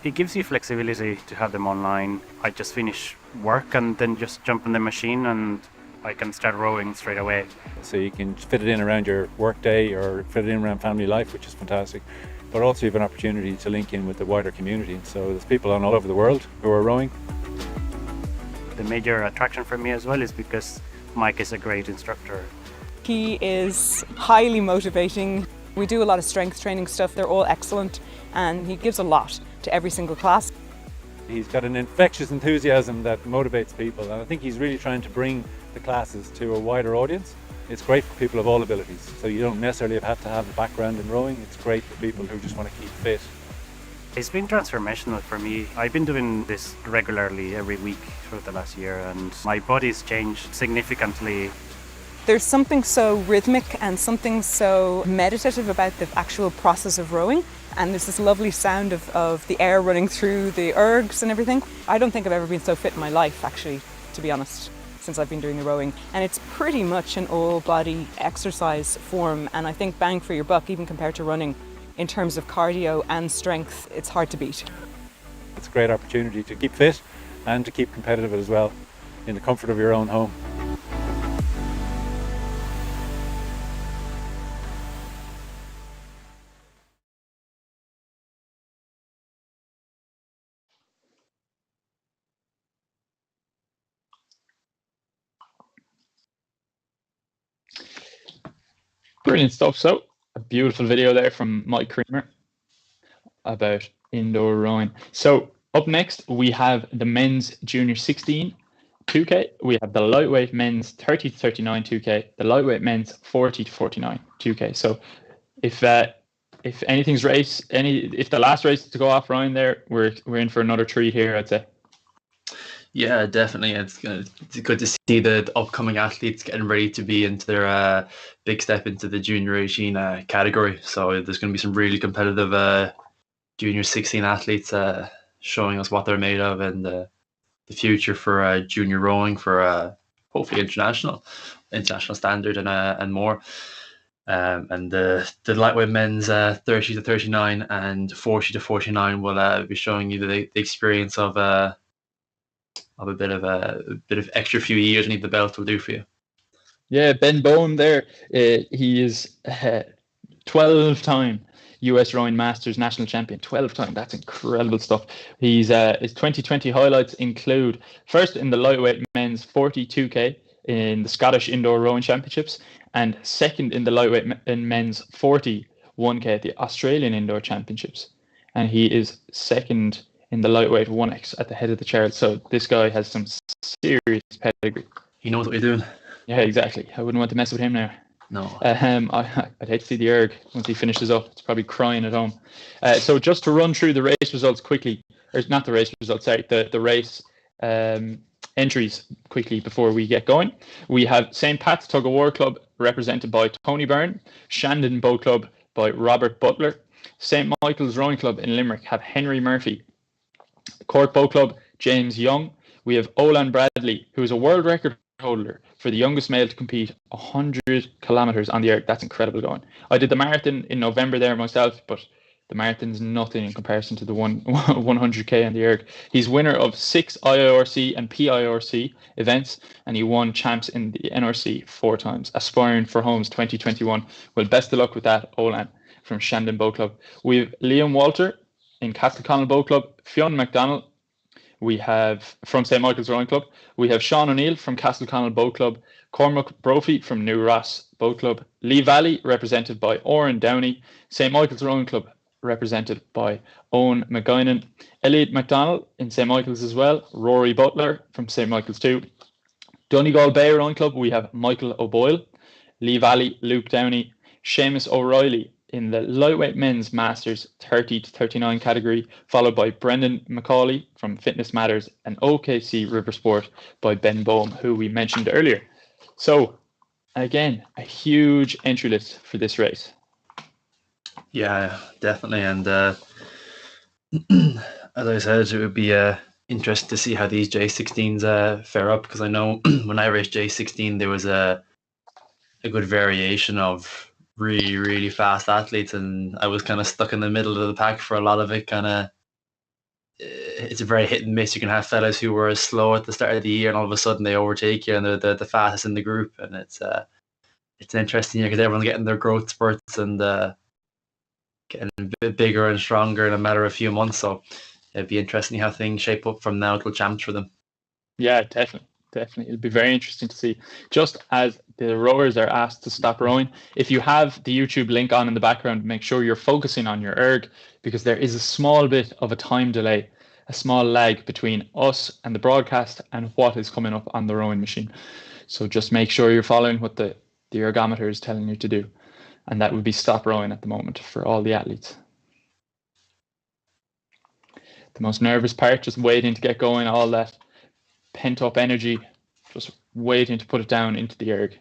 It gives you flexibility to have them online. I just finish work and then just jump in the machine and I can start rowing straight away. So you can fit it in around your work day or fit it in around family life, which is fantastic. But also you have an opportunity to link in with the wider community. So there's people all over the world who are rowing. The major attraction for me as well is because Mike is a great instructor. He is highly motivating. We do a lot of strength training stuff. They're all excellent and he gives a lot to every single class. He's got an infectious enthusiasm that motivates people, and I think he's really trying to bring the classes to a wider audience. It's great for people of all abilities, so you don't necessarily have to have a background in rowing. It's great for people who just want to keep fit. It's been transformational for me. I've been doing this regularly every week throughout the last year and my body's changed significantly. There's something so rhythmic and something so meditative about the actual process of rowing, and there's this lovely sound of the air running through the ergs and everything. I don't think I've ever been so fit in my life, actually, to be honest, since I've been doing the rowing. And it's pretty much an all-body exercise form, and I think bang for your buck, even compared to running, in terms of cardio and strength, it's hard to beat. It's a great opportunity to keep fit and to keep competitive as well, in the comfort of your own home. Brilliant stuff. So, a beautiful video there from Mike Creamer about indoor rowing. So, up next, we have the men's junior 16 2K. We have the lightweight men's 30 to 39 2K, the lightweight men's 40 to 49 2K. So, if anything's if the last race to go off, Ryan, there, we're in for another treat here, I'd say. Yeah, definitely. It's good to see the upcoming athletes getting ready to be into their big step into the junior 18 category. So there's going to be some really competitive junior 16 athletes showing us what they're made of and the future for junior rowing for hopefully international standard and more. And the lightweight men's 30 to 39 and 40 to 49 will be showing you the experience of a bit of extra few years underneath the belt will do for you. Yeah, Ben Bowen there. He is 12-time US Rowing Masters national champion. 12-time. That's incredible stuff. His 2020 highlights include first in the lightweight men's 42K in the Scottish Indoor Rowing Championships, and second in the lightweight men's 41K at the Australian Indoor Championships. And he is second in the lightweight 1X at the head of the chart. So this guy has some serious pedigree. He knows what he's doing. Yeah, exactly. I wouldn't want to mess with him now. No. I'd hate to see the erg once he finishes up. It's probably crying at home. So just to run through the race results quickly, or not the race results, sorry, the race entries quickly before we get going. We have St. Pat's Tug of War Club represented by Tony Byrne, Shandon Boat Club by Robert Butler, St. Michael's Rowing Club in Limerick have Henry Murphy, Cork Boat Club, James Young. We have Olan Bradley, who is a world record holder for the youngest male to compete 100 kilometers on the erg. That's incredible going. I did the marathon in November there myself, but the marathon's nothing in comparison to the 100k on the erg. He's winner of 6 IIRC and PIRC events, and he won champs in the NRC 4 times, aspiring for Homes 2021. Well, best of luck with that, Olan from Shandon Boat Club. We have Liam Walter in Castleconnell Boat Club, Fionn McDonald. We have from St. Michael's Rowing Club. We have Sean O'Neill from Castleconnell Boat Club, Cormac Brophy from New Ross Boat Club, Lee Valley represented by Oran Downey, St. Michael's Rowing Club represented by Owen McGuinan, Elliot McDonald in St. Michael's as well, Rory Butler from St. Michael's too. Donegal Bay Rowing Club, we have Michael O'Boyle, Lee Valley, Luke Downey, Seamus O'Reilly in the lightweight men's masters 30 to 39 category, followed by Brendan Macaulay from Fitness Matters and OKC Riversport by Ben Boehm, who we mentioned earlier. So again, a huge entry list for this race. Yeah, definitely. And as I said, it would be interesting to see how these J16s fare up, because I know when I raced J16, there was a good variation of really, really fast athletes, and I was kind of stuck in the middle of the pack for a lot of it. It's a very hit and miss. You can have fellas who were slow at the start of the year, and all of a sudden they overtake you, and they're the fastest in the group. And it's an interesting year because everyone's getting their growth spurts and getting a bit bigger and stronger in a matter of a few months. So it'd be interesting how things shape up from now till champs for them. Yeah, definitely. It'll be very interesting to see. Just as the rowers are asked to stop rowing, if you have the YouTube link on in the background, make sure you're focusing on your erg, because there is a small bit of a time delay, a small lag between us and the broadcast and what is coming up on the rowing machine. So just make sure you're following what the ergometer is telling you to do. And that would be stop rowing at the moment for all the athletes. The most nervous part, just waiting to get going, all that pent up energy, just waiting to put it down into the erg.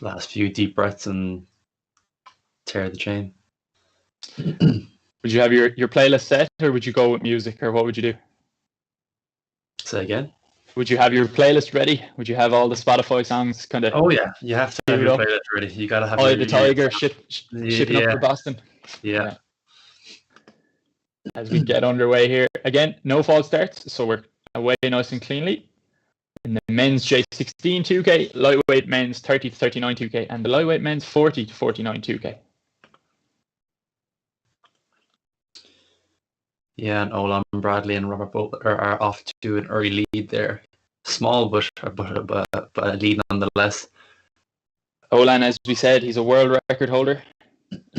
Last few deep breaths and tear the chain. Would you have your playlist set, or would you go with music, or what would you do? Say again? Would you have your playlist ready? Would you have all the Spotify songs kind of? Oh yeah, you have to have your playlist ready. You gotta have. The Tiger shipping up to Boston. Yeah. As we get underway here, again, no false starts, so we're away nice and cleanly. In the men's J16 2K, lightweight men's 30 to 39 2K, and the lightweight men's 40 to 49 2K. Yeah, and Olan Bradley and Robert Bolt are off to an early lead there. Small, but a lead nonetheless. Olan, as we said, he's a world record holder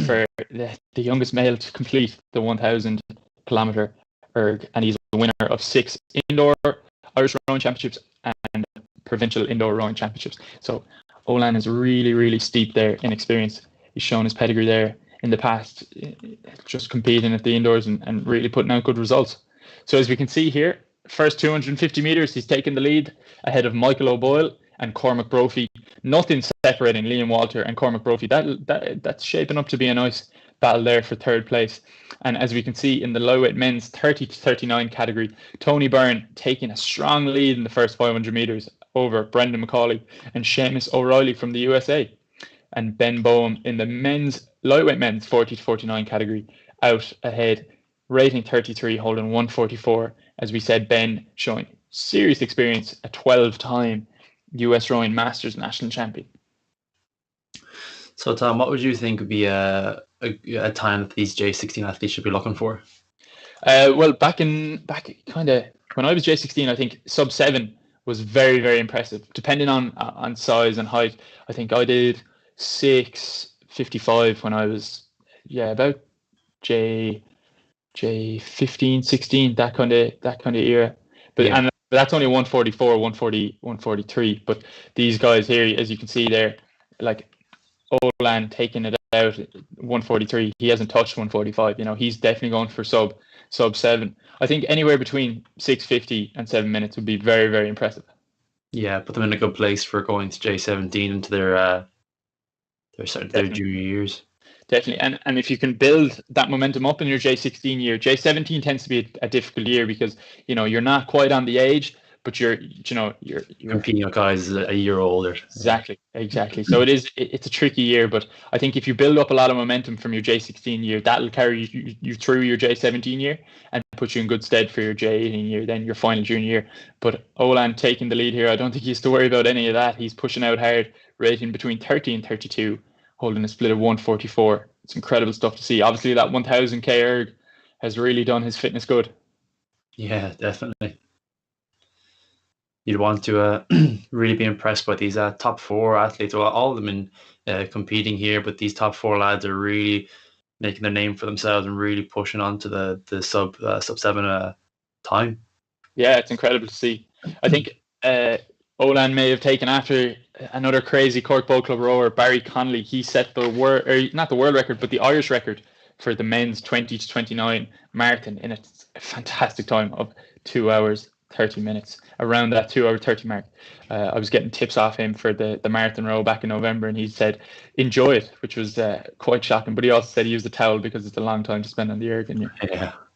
for the youngest male to complete the 1,000 kilometer erg, and he's a winner of 6 indoor Irish rowing championships and provincial indoor rowing championships. So Olan is really, really steep there in experience. He's shown his pedigree there in the past, just competing at the indoors and really putting out good results. So as we can see here, first 250 meters, he's taken the lead ahead of Michael O'Boyle and Cormac Brophy. Nothing separating Liam Walter and Cormac Brophy. That's shaping up to be a nice battle there for third place. And as we can see in the lightweight men's 30 to 39 category, Tony Byrne taking a strong lead in the first 500 meters over Brendan Macaulay and Seamus O'Reilly from the USA. And Ben Boehm in the lightweight men's 40 to 49 category out ahead, rating 33, holding 144. As we said, Ben showing serious experience, a 12-time US rowing masters national champion. So Tom, what would you think would be a time that these J16 athletes should be looking for? Well, back kind of when I was J16, I think sub 7 was very, very impressive. Depending on size and height, I think I did 6:55 when I was about J15, 16, that kind of era. But and that's only 144, 140, 143. But these guys here, as you can see there, like Olan taking it out 143, he hasn't touched 145. He's definitely going for sub 7. I think anywhere between 6:50 and 7 minutes would be very, very impressive. Yeah, put them in a good place for going to J17 into their junior years. Definitely, and if you can build that momentum up in your J16 year, J17 tends to be a difficult year because you're not quite on the age, but you're competing with guys a year older. Exactly. So it's a tricky year, but I think if you build up a lot of momentum from your J16 year, that'll carry you through your J17 year and put you in good stead for your J18 year, then your final junior year. But Olan taking the lead here, I don't think he has to worry about any of that. He's pushing out hard, rating between 30 and 32, holding a split of 144. It's incredible stuff to see. Obviously, that 1,000 K erg has really done his fitness good. Yeah, definitely. You'd want to really be impressed by these top 4 athletes. Well, all of them in competing here, but these top 4 lads are really making their name for themselves and really pushing on to the sub 7 time. Yeah, it's incredible to see. I think Olan may have taken after another crazy Cork Boat Club rower, Barry Connolly. He set the not the world record, but the Irish record for the men's 20 to 29 marathon in a fantastic time of 2 hours 30 minutes, around that 2 hour 30 mark. I was getting tips off him for the marathon row back in November, and he said enjoy it, which was quite shocking. But he also said he used a towel because it's a long time to spend on the erg, and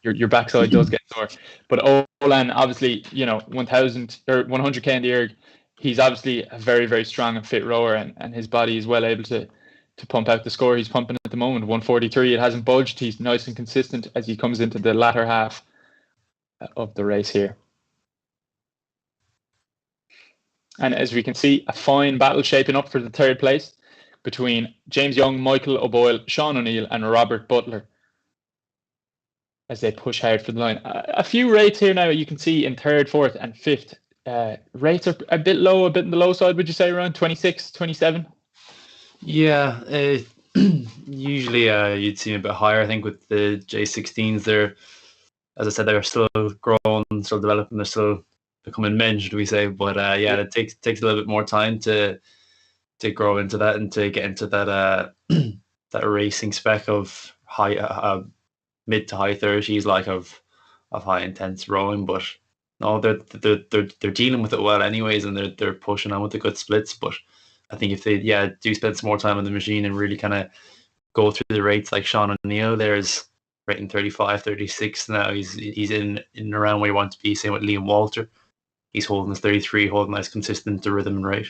your backside does get sore. But Olan, obviously, 1,000 or 100k in the erg, he's obviously a very, very strong and fit rower, and his body is well able to pump out the score he's pumping at the moment. 143, it hasn't budged. He's nice and consistent as he comes into the latter half of the race here. And as we can see, a fine battle shaping up for the third place between James Young, Michael O'Boyle, Sean O'Neill and Robert Butler as they push hard for the line. A few rates here now you can see in third, fourth and fifth. Rates are a bit low, a bit on the low side, would you say, around 26, 27? Yeah, usually you'd see a bit higher. I think with the J16s, they're, as I said, they're still growing, still developing, they're still becoming men, should we say? But it takes a little bit more time to grow into that and to get into that that racing spec of high mid to high 30s, like of high intense rowing. But no, they're dealing with it well anyways, and they're pushing on with the good splits. But I think if they do spend some more time on the machine and really kind of go through the rates, like Sean O'Neill, there's rating 35, 36 now. He's in around where you want to be. Same with Liam Walter. He's holding his 33, holding nice consistent rhythm and rate.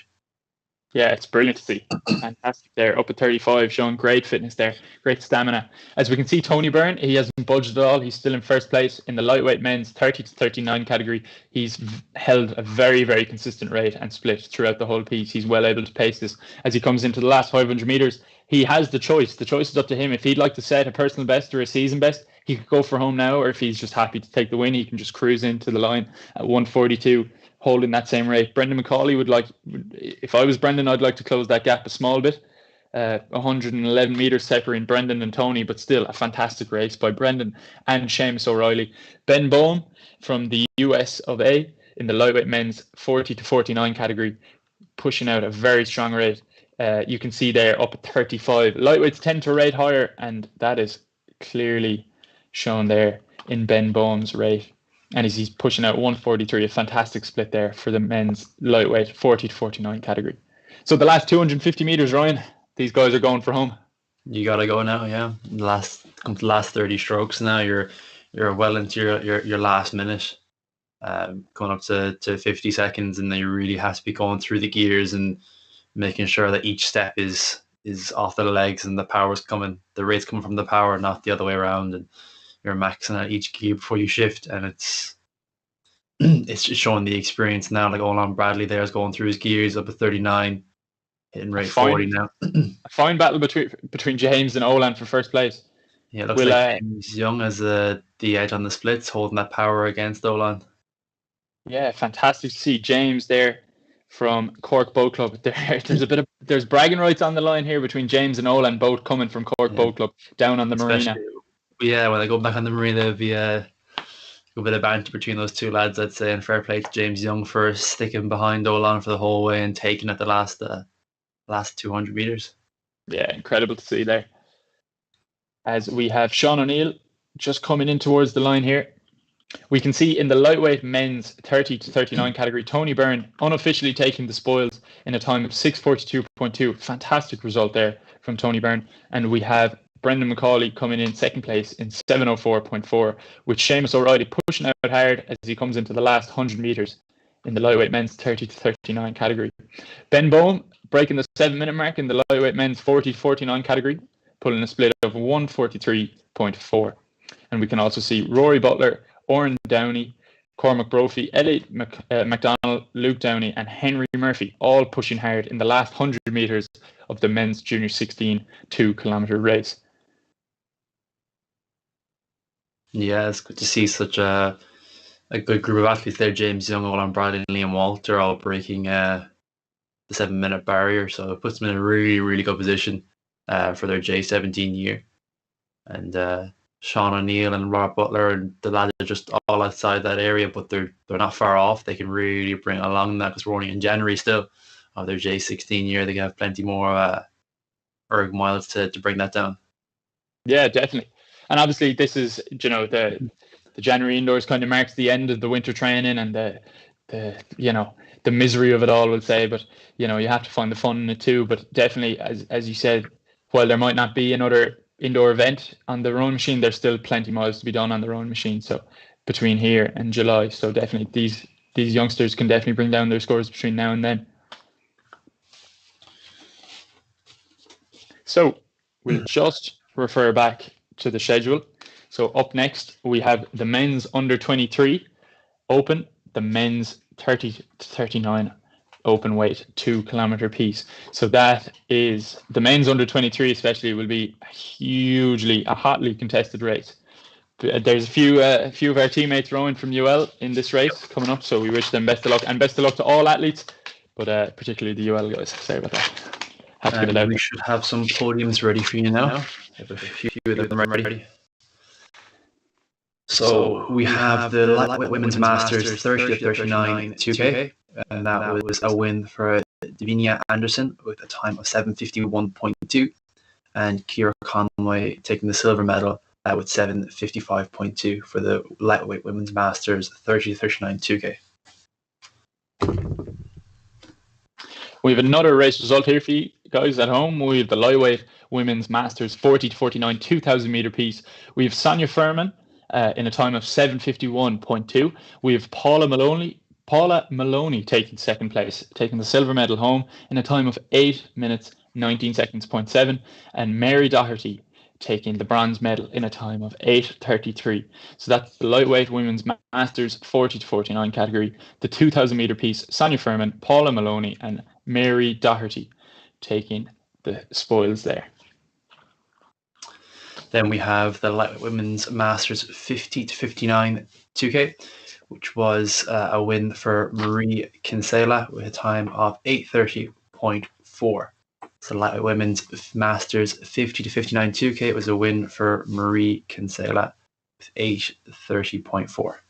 Yeah, it's brilliant to see. Fantastic there. Up at 35, showing great fitness there, great stamina. As we can see, Tony Byrne, he hasn't budged at all. He's still in first place in the lightweight men's 30 to 39 category. He's held a very, very consistent rate and split throughout the whole piece. He's well able to pace this. As he comes into the last 500 meters, he has the choice. The choice is up to him. If he'd like to set a personal best or a season best, he could go for home now, or if he's just happy to take the win, he can just cruise into the line at 142. Holding that same rate. Brendan McCauley would like, if I was Brendan, I'd like to close that gap a small bit. 111 meters separating Brendan and Tony, but still a fantastic race by Brendan and Seamus O'Reilly. Ben Bohm from the US of A in the lightweight men's 40 to 49 category, pushing out a very strong rate. You can see there up at 35. Lightweights tend to rate higher, and that is clearly shown there in Ben Bohm's rate. And he's pushing out 143, a fantastic split there for the men's lightweight 40 to 49 category. So the last 250 meters, Ryan, these guys are going for home. You got to go now, yeah. Come to the last 30 strokes now. You're well into your last minute, going up to 50 seconds, and then you really have to be going through the gears and making sure that each step is off the legs and the power's coming. The rate's coming from the power, not the other way around. And you're maxing out each gear before you shift, and it's just showing the experience now. Like Olan Bradley there is going through his gears up at 39, hitting rate 40 now. A fine battle between James and Olan for first place. Yeah, it looks like James Young has the edge on the splits, holding that power against Olan. Yeah, fantastic to see James there from Cork Boat Club. There's bragging rights on the line here between James and Olan, both coming from Cork Boat Club down on the marina. Yeah, when they go back on the marina, there'll be a bit of banter between those two lads, I'd say, and fair play to James Young for sticking behind Olan for the whole way and taking it the last 200 meters. Yeah, incredible to see there. As we have Sean O'Neill just coming in towards the line here. We can see in the lightweight men's 30 to 39 category, Tony Byrne unofficially taking the spoils in a time of 6:42.2. Fantastic result there from Tony Byrne. And we have Brendan McCauley coming in second place in 7:04.4, with Seamus O'Reilly pushing out hard as he comes into the last 100 meters in the lightweight men's 30 to 39 category. Ben Bohm breaking the 7-minute mark in the lightweight men's 40 to 49 category, pulling a split of 1:43.4. And we can also see Rory Butler, Oren Downey, Cormac Brophy, Elliot McDonald, Luke Downey and Henry Murphy all pushing hard in the last 100 meters of the men's junior 16 2-kilometer race. Yeah, it's good to see such a good group of athletes there. James Young, Olan Bradley and Liam Walter all breaking the 7-minute barrier. So it puts them in a really, really good position for their J17 year. And Sean O'Neill and Robert Butler and the lads are just all outside that area, but they're not far off. They can really bring it along that because we're only in January still. of their J16 year, they can have plenty more erg miles to bring that down. Yeah, definitely. And obviously, this is, you know, the January indoors kind of marks the end of the winter training and the you know, the misery of it all, we'll say. But you know, you have to find the fun in it too. But definitely, as you said, while there might not be another indoor event on the rowing machine, there's still plenty miles to be done on the rowing machine. So between here and July, so definitely these youngsters can definitely bring down their scores between now and then. So we'll just refer back to the schedule. So up next, we have the men's under 23 open, the men's 30 to 39 open weight 2 kilometer piece. So that is the men's under 23 especially will be a hotly contested race. There's a few of our teammates rowing from UL in this race coming up, so we wish them best of luck, and best of luck to all athletes, but particularly the UL guys. Sorry about that. And we should have some podiums ready for you now. I have a few of them ready. So we have the lightweight women's masters 30 to 39 2K, and that was a win for Davinia Anderson with a time of 7:51.2, and Kira Conway taking the silver medal with 7:55.2 for the lightweight women's masters 30 to 39 2K. We have another race result here for you guys at home. We have the lightweight women's masters 40 to 49 2,000 meter piece. We have Sonia Furman in a time of 7:51.2. We have Paula Maloney taking second place, taking the silver medal home in a time of 8 minutes 19 seconds 0.7, and Mary Doherty taking the bronze medal in a time of 8:33. So that's the lightweight women's masters 40 to 49 category. The 2,000 meter piece, Sonia Furman, Paula Maloney, and Mary Doherty taking the spoils there. Then we have the lightweight women's masters 50 to 59 2K, which was a win for Marie Kinsella with a time of 8:30.4. So lightweight women's masters 50 to 59 2K, it was a win for Marie Kinsella with 8:30.4.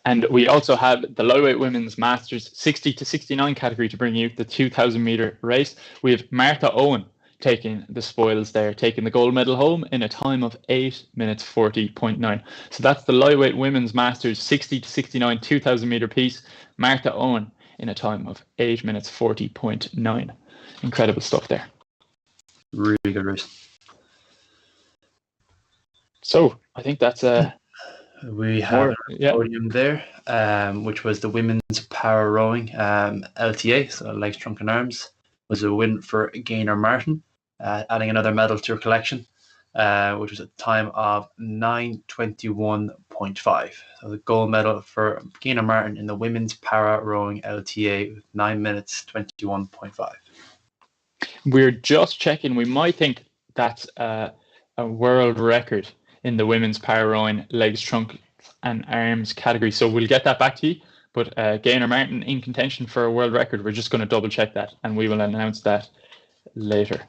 And we also have the lightweight women's masters 60 to 69 category to bring you the 2,000 meter race. We have Martha Owen taking the spoils there, taking the gold medal home in a time of 8 minutes 40.9. So that's the lightweight women's masters 60 to 69 2,000 meter piece. Martha Owen in a time of 8 minutes 40.9. Incredible stuff there. Really good race. So I think that's we have a podium there, which was the women's power rowing LTA, so legs, trunk and arms, was a win for Gaynor Martin, adding another medal to her collection, which was a time of 9:21.5. So the gold medal for Gaynor Martin in the women's power rowing LTA with 9 minutes 21.5. We're just checking. We might think that's a world record in the women's power rowing legs, trunk and arms category. So we'll get that back to you. But Gaynor Martin in contention for a world record. We're just going to double check that and we will announce that later.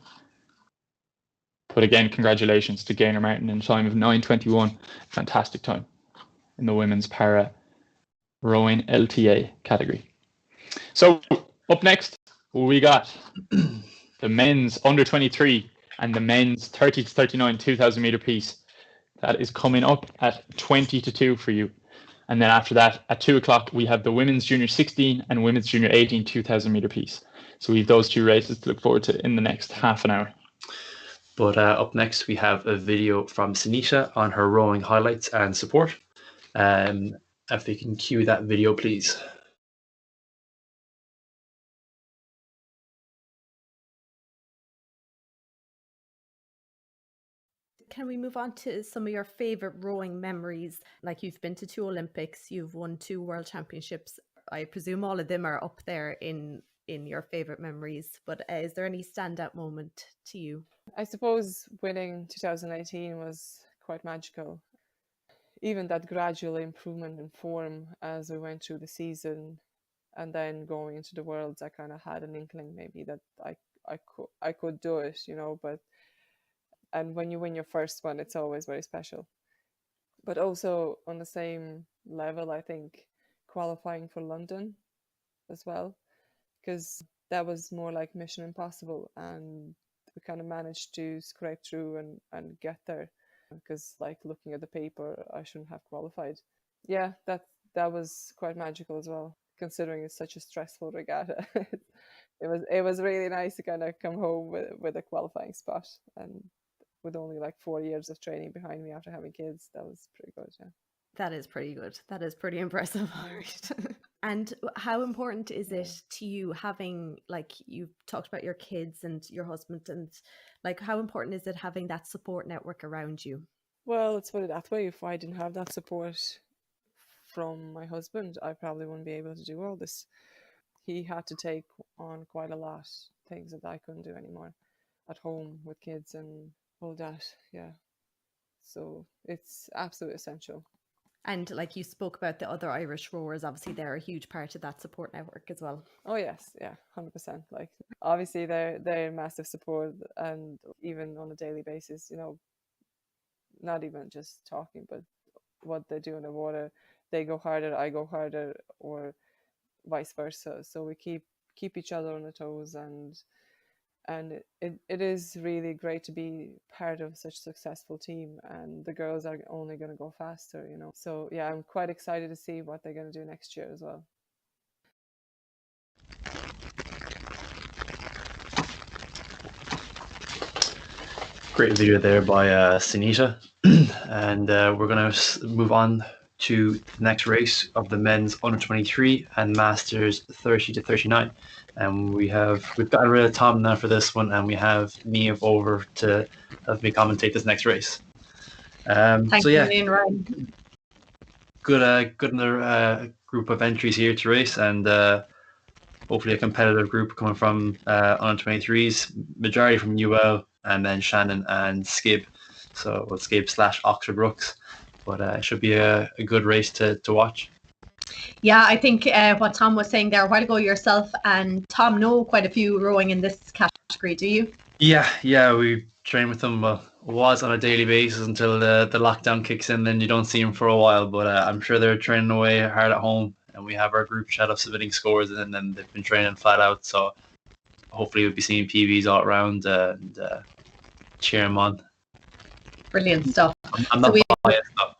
But again, congratulations to Gaynor Martin in a time of 9:21. Fantastic time in the women's para rowing LTA category. So up next, we got the men's under 23 and the men's 30 to 39 2,000 meter piece. That is coming up at 20 to 2 for you. And then after that, at 2 o'clock, we have the women's junior 16 and women's junior 18 2,000 meter piece. So we have those two races to look forward to in the next half an hour. But up next, we have a video from Sinisha on her rowing highlights and support. If we can cue that video, please. Can we move on to some of your favorite rowing memories? Like, you've been to 2 Olympics, you've won 2 World Championships. I presume all of them are up there in your favorite memories, but is there any standout moment to you? I suppose winning 2018 was quite magical. Even that gradual improvement in form as we went through the season and then going into the Worlds, I kind of had an inkling maybe that I could do it, you know, and when you win your first one, it's always very special. But also on the same level, I think qualifying for London as well, because that was more like Mission Impossible, and we kind of managed to scrape through and get there, because like looking at the paper, I shouldn't have qualified. Yeah, that was quite magical as well, considering it's such a stressful regatta. It was really nice to kind of come home with a qualifying spot, and with only like 4 years of training behind me after having kids. That was pretty good. Yeah. That is pretty good. That is pretty impressive. And how important is it to you having, like, you've talked about your kids and your husband, and like, how important is it having that support network around you? Well, let's put it that way. If I didn't have that support from my husband, I probably wouldn't be able to do all this. He had to take on quite a lot, things that I couldn't do anymore at home with kids and all that. Yeah. So it's absolutely essential. And like you spoke about the other Irish rowers, obviously they're a huge part of that support network as well. Oh yes, yeah, 100%. Like obviously they're massive support, and even on a daily basis, you know, not even just talking, but what they do in the water, they go harder, I go harder, or vice versa. So we keep each other on the toes, and it is really great to be part of such a successful team, and the girls are only going to go faster, you know. So yeah, I'm quite excited to see what they're going to do next year as well. Great video there by Sunita. And we're going to move on to the next race of the men's under 23 and masters 30 to 39. And we've gotten rid of Tom now for this one, and we have Niamh over to help me commentate this next race. Thank you, Ryan. Good another group of entries here to race, and hopefully a competitive group coming from under 23s, majority from UL, and then Shannon and Skib. So Skib / Oxford Brooks, but it should be a good race to watch. Yeah, I think what Tom was saying there a while ago, yourself and Tom know quite a few rowing in this category, do you? Yeah, we train with them, was on a daily basis until the lockdown kicks in, then you don't see them for a while, but I'm sure they're training away hard at home, and we have our group chat of submitting scores, and then they've been training flat out, so hopefully we'll be seeing PBs all around and cheer them on. Brilliant stuff. I'm not biased though.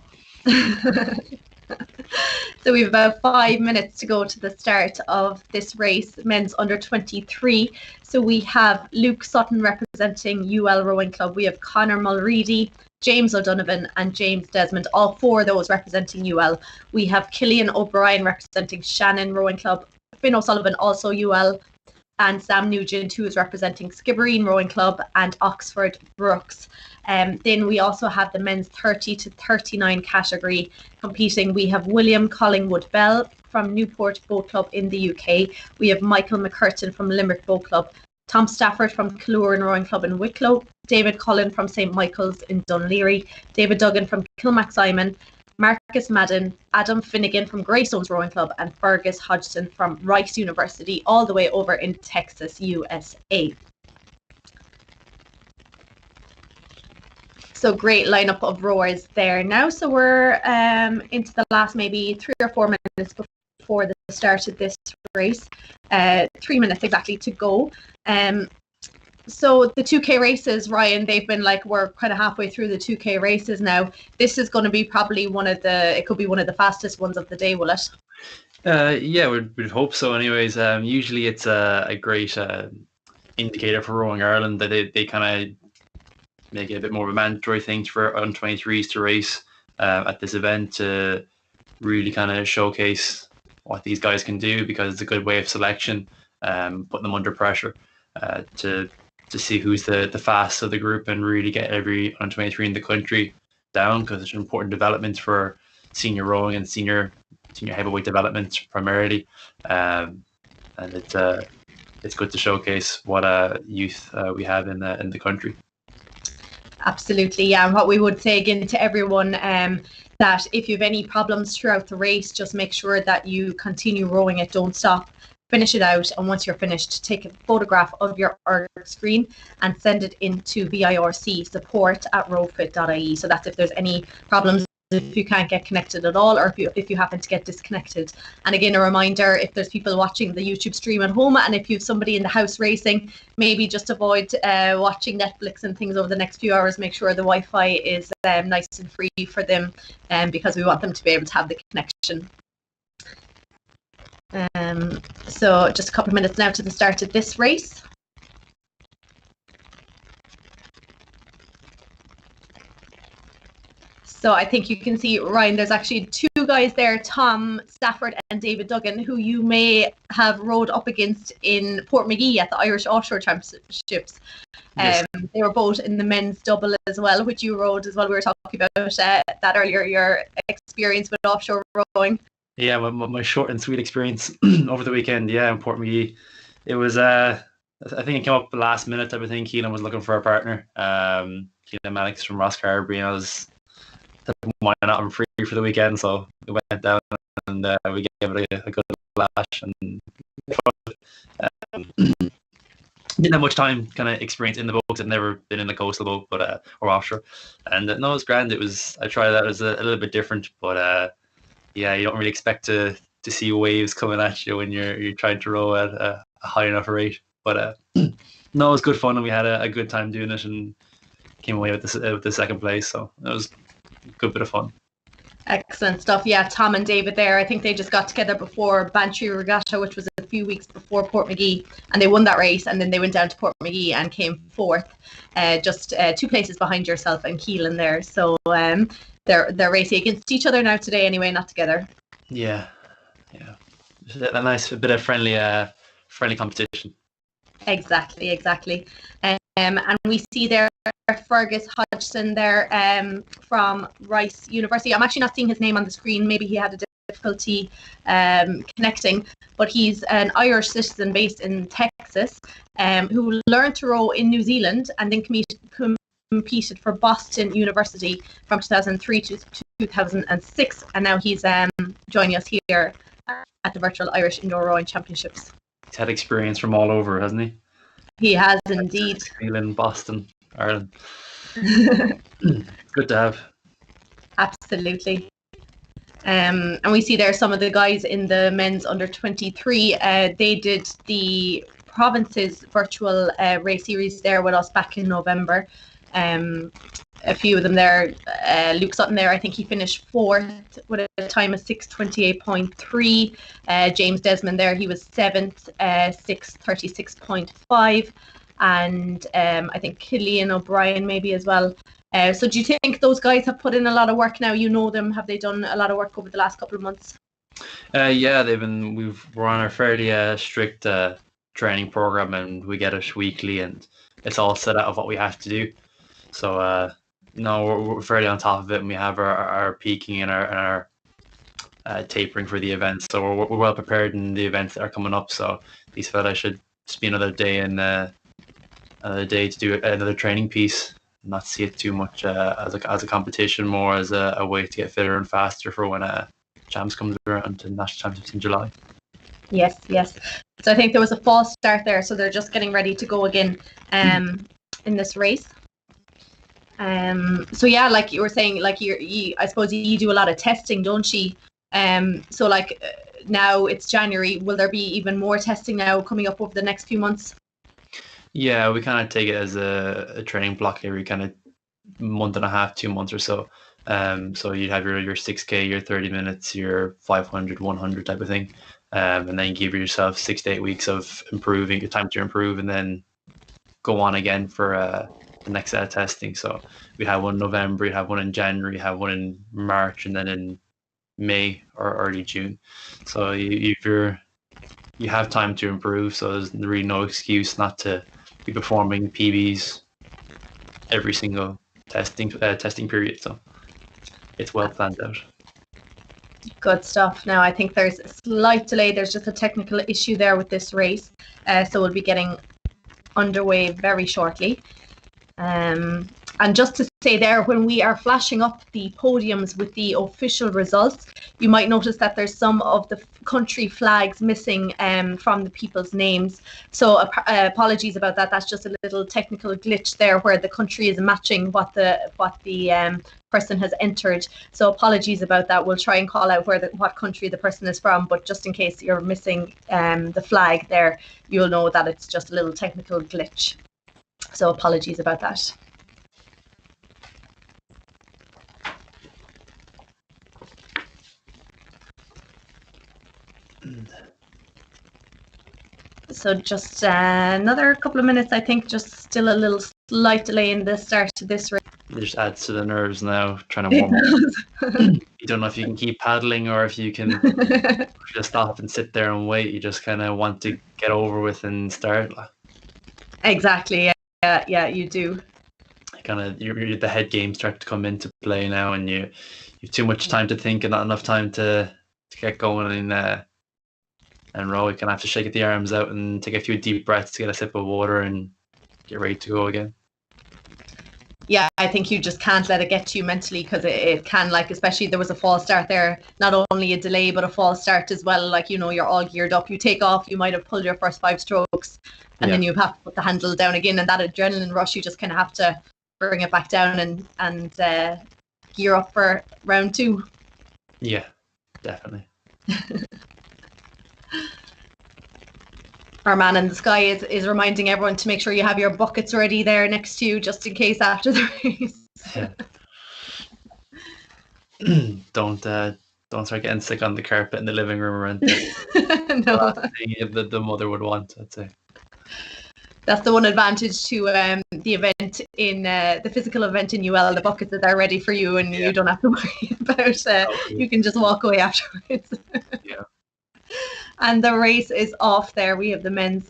So we have about 5 minutes to go to the start of this race, men's under 23. So we have Luke Sutton representing UL Rowing Club. We have Conor Mulready, James O'Donovan and James Desmond, all four of those representing UL. We have Killian O'Brien representing Shannon Rowing Club, Finn O'Sullivan also UL, and Sam Nugent, who is representing Skibbereen Rowing Club and Oxford Brooks. Then we also have the men's 30 to 39 category competing. We have William Collingwood Bell from Newport Boat Club in the UK. We have Michael McCurtain from Limerick Boat Club, Tom Stafford from Killoughran Rowing Club in Wicklow, David Cullen from St Michael's in Dunleary, David Duggan from Kilmac Simon, Marcus Madden, Adam Finnegan from Greystones Rowing Club, and Fergus Hodgson from Rice University, all the way over in Texas, USA. So great lineup of rowers there now. So we're into the last maybe 3 or 4 minutes before the start of this race. 3 minutes exactly to go. So the 2K races, Ryan, they've been like, we're kind of halfway through the 2K races now. This is going to be probably it could be one of the fastest ones of the day, will it? Yeah, we'd hope so anyways. Usually it's a great indicator for Rowing Ireland that they kind of make it a bit more of a mandatory thing for under 23s to race at this event to really kind of showcase what these guys can do, because it's a good way of selection, putting them under pressure to see who's the fastest of the group and really get every under 23 in the country down, because it's an important development for senior rowing and senior heavyweight development primarily, and it's good to showcase what youth we have in the country. Absolutely, yeah. And what we would say again to everyone, that if you have any problems throughout the race, just make sure that you continue rowing it, don't stop, finish it out, and once you're finished, take a photograph of your ERG screen and send it into V-IIRC support@rowfit.ie. So that's if there's any problems if you can't get connected at all, or if you happen to get disconnected. And again, a reminder, if there's people watching the YouTube stream at home, and if you have somebody in the house racing, maybe just avoid watching Netflix and things over the next few hours. Make sure the Wi-Fi is nice and free for them, because we want them to be able to have the connection. So just a couple of minutes now to the start of this race. So I think you can see, Ryan, there's actually two guys there, Tom Stafford and David Duggan, who you may have rowed up against in Portmagee at the Irish Offshore Championships. Yes. They were both in the men's double as well, which you rowed as well. We were talking about that earlier, your experience with offshore rowing. Yeah, my short and sweet experience over the weekend, in Portmagee. It was, I think it came up the last minute type of thing. Keelan was looking for a partner. Keelan Mannix from Ross Carberry, and I was why not? I'm free for the weekend, so we went down and we gave it a good lash. And didn't have much time kind of experience in the boats. I'd never been in a coastal boat, but or offshore. And no, it was grand. I tried that. It was a little bit different, but you don't really expect to see waves coming at you when you're trying to row at a high enough rate. But no, it was good fun, and we had a good time doing it, and came away with the second place. So it was a good bit of fun. Excellent stuff. Yeah, Tom and David there, I think they just got together before Bantry Regatta, which was a few weeks before Portmagee, and they won that race, and then they went down to Portmagee and came fourth, just 2 places behind yourself and Keelan there. So they're racing against each other now today anyway, not together. Yeah. A nice bit of friendly competition. Exactly. And we see there Fergus Hodgson there from Rice University. I'm actually not seeing his name on the screen. Maybe he had a difficulty connecting, but he's an Irish citizen based in Texas who learned to row in New Zealand and then competed for Boston University from 2003 to 2006, and now he's joining us here at the Virtual Irish Indoor Rowing Championships. He's had experience from all over, hasn't he? He has indeed. New Zealand, Boston, Ireland. Good to have. Absolutely. And we see there some of the guys in the men's under 23. They did the provinces virtual race series there with us back in November. A few of them there. Luke Sutton there, I think he finished 4th with a time of 6:28.3. James Desmond there, he was 7th, 6:36.5. And I think Killian O'Brien maybe as well. So do you think those guys have put in a lot of work now? You know them. Have they done a lot of work over the last couple of months? We're on a fairly strict training program, and we get it weekly, and it's all set out of what we have to do. So no, we're fairly on top of it, and we have our peaking and our tapering for the events. So we're well prepared in the events that are coming up. So these fellas should just be another day to do another training piece, not see it too much as a competition, more as a way to get fitter and faster for when champs comes around to national championships in July. Yes. So I think there was a false start there, so they're just getting ready to go again in this race. So yeah, like you were saying, like I suppose you do a lot of testing, don't you? So like now it's January, will there be even more testing now coming up over the next few months? Yeah, we kind of take it as a training block every kind of month and a half, 2 months or so. So you'd have your 6K, your 30 minutes, your 500, 100 type of thing. And then give yourself 6 to 8 weeks of improving, your time to improve, and then go on again for the next set of testing. So we have one in November, we have one in January, have one in March, and then in May or early June. So you have time to improve. So there's really no excuse not to be performing PBs every single testing period. So it's well planned out. Good stuff. Now I think there's a slight delay. There's just a technical issue there with this race. So we'll be getting underway very shortly. And just to say there, when we are flashing up the podiums with the official results, you might notice that there's some of the country flags missing from the people's names. So apologies about that. That's just a little technical glitch there where the country is matching what the person has entered. So apologies about that. We'll try and call out what country the person is from, but just in case you're missing the flag there, you'll know that it's just a little technical glitch. So apologies about that. So just another couple of minutes, I think, just still a little slight delay in the start of this race. It just adds to the nerves now, trying to warm up. You don't know if you can keep paddling or if you can just stop and sit there and wait. You just kind of want to get over with and start. Exactly, yeah, you do. Kind of, the head games start to come into play now, and you have too much time to think and not enough time to get going and row. You kind of have to shake the arms out and take a few deep breaths to get a sip of water and get ready to go again. Yeah, I think you just can't let it get to you mentally, because it can, like, especially there was a false start there, not only a delay but a false start as well. Like, you know, you're all geared up, you take off, you might have pulled your first 5 strokes and then you have to put the handle down again, and that adrenaline rush, you just kind of have to bring it back down and gear up for round 2. Yeah, definitely. Our man in the sky is reminding everyone to make sure you have your buckets ready there next to you, just in case after the race. Yeah. Don't start getting sick on the carpet in the living room or anything. No. The mother would want, I'd say. That's the one advantage to the event in the physical event in UL. The buckets are there ready for you, and you don't have to worry about. You can just walk away afterwards. Yeah. And the race is off there. We have the men's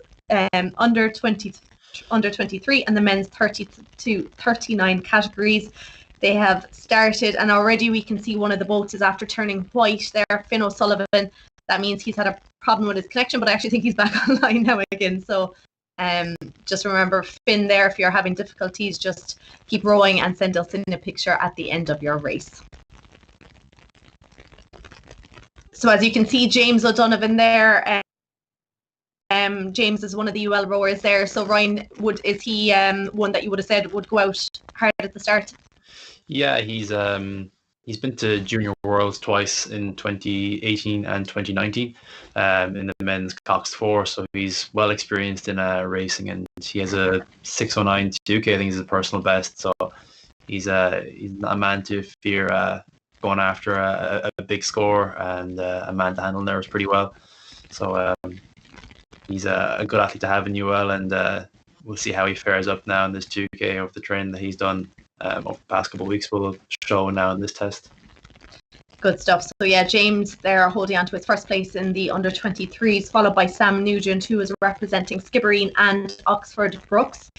under 23 and the men's 30 to 39 categories. They have started, and already we can see one of the boats is after turning white there, Finn O'Sullivan. That means he's had a problem with his connection, but I actually think he's back online now again. So just remember, Finn there, if you're having difficulties, just keep rowing and send us in a picture at the end of your race. So as you can see, James O'Donovan there. James is one of the UL rowers there. So Ryan, is he one that you would have said would go out hard at the start? Yeah, he's been to Junior Worlds twice in 2018 and 2019 in the men's Cox 4, so he's well experienced in racing, and he has a 6:09 2K. I think he's his personal best, so he's not a man to fear going after a big score, and a man to handle nerves pretty well. So he's a good athlete to have in UL, and we'll see how he fares up now in this 2K of the training that he's done over the past couple of weeks. Will show now in this test. Good stuff. So yeah, James there holding on to his first place in the under 23s, followed by Sam Nugent, who is representing Skibbereen and Oxford Brooks,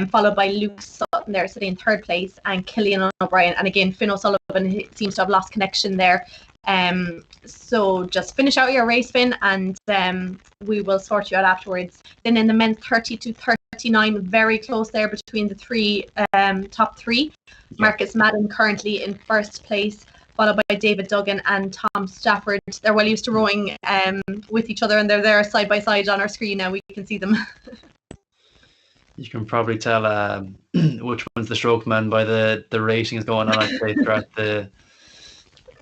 followed by Luke Sutton there sitting in 3rd place, and Killian O'Brien. And again, Finn O'Sullivan seems to have lost connection there. So just finish out your race, Finn, and we will sort you out afterwards. Then in the men's 30 to 39, very close there between the top three. Marcus Madden currently in 1st place, followed by David Duggan and Tom Stafford. They're well used to rowing with each other, and they're there side by side on our screen now. We can see them. You can probably tell which one's the stroke man by the ratings going on, I'd say, throughout the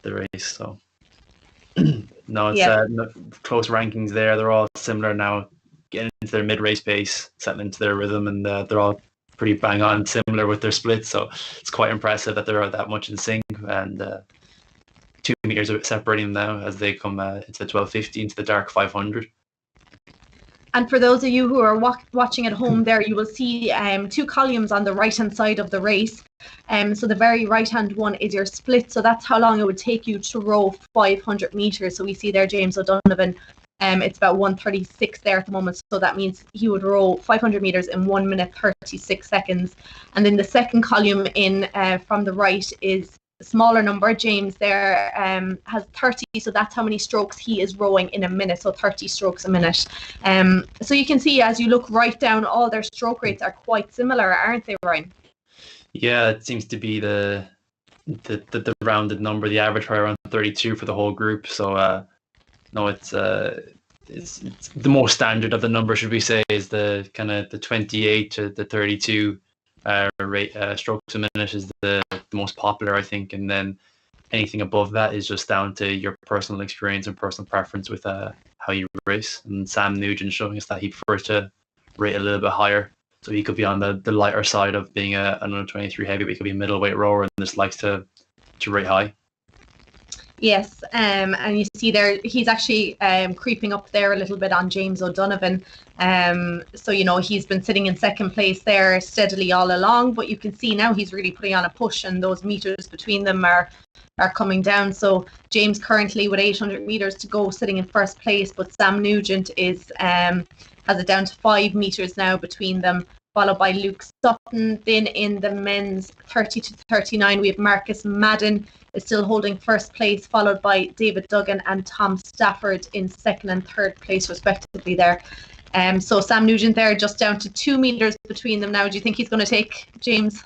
race. So no, it's close rankings there. They're all similar now, getting into their mid-race pace, settling into their rhythm, and they're all pretty bang on similar with their splits. So it's quite impressive that they're that much in sync, and 2 meters are separating them now as they come into the 1250 into the dark 500. And for those of you who are watching at home there, you will see 2 columns on the right-hand side of the race. So the very right-hand one is your split. So that's how long it would take you to row 500 meters. So we see there James O'Donovan. It's about 1:36 there at the moment. So that means he would row 500 meters in 1 minute 36 seconds. And then the second column in from the right is a smaller number. James there has 30, so that's how many strokes he is rowing in a minute, so 30 strokes a minute. So you can see as you look right down, all their stroke rates are quite similar, aren't they, Ryan? Yeah, it seems to be the rounded number, the average probably around 32 for the whole group. So no, it's the more standard of the number, should we say, is the kind of the 28 to the 32 rate strokes a minute is the most popular, I think, and then anything above that is just down to your personal experience and personal preference with how you race. And Sam Nugent showing us that he prefers to rate a little bit higher. So he could be on the lighter side of being an under 23 heavy, but he could be a middleweight rower and just likes to rate high. Yes, and you see there, he's actually creeping up there a little bit on James O'Donovan. So, you know, he's been sitting in second place there steadily all along, but you can see now he's really putting on a push, and those meters between them are coming down. So James currently with 800 meters to go, sitting in first place, but Sam Nugent is has it down to 5 meters now between them, followed by Luke Sutton. Then in the men's 30 to 39, we have Marcus Madden is still holding first place, followed by David Duggan and Tom Stafford in second and third place respectively there. So Sam Nugent there just down to 2 meters between them now. Do you think he's going to take James?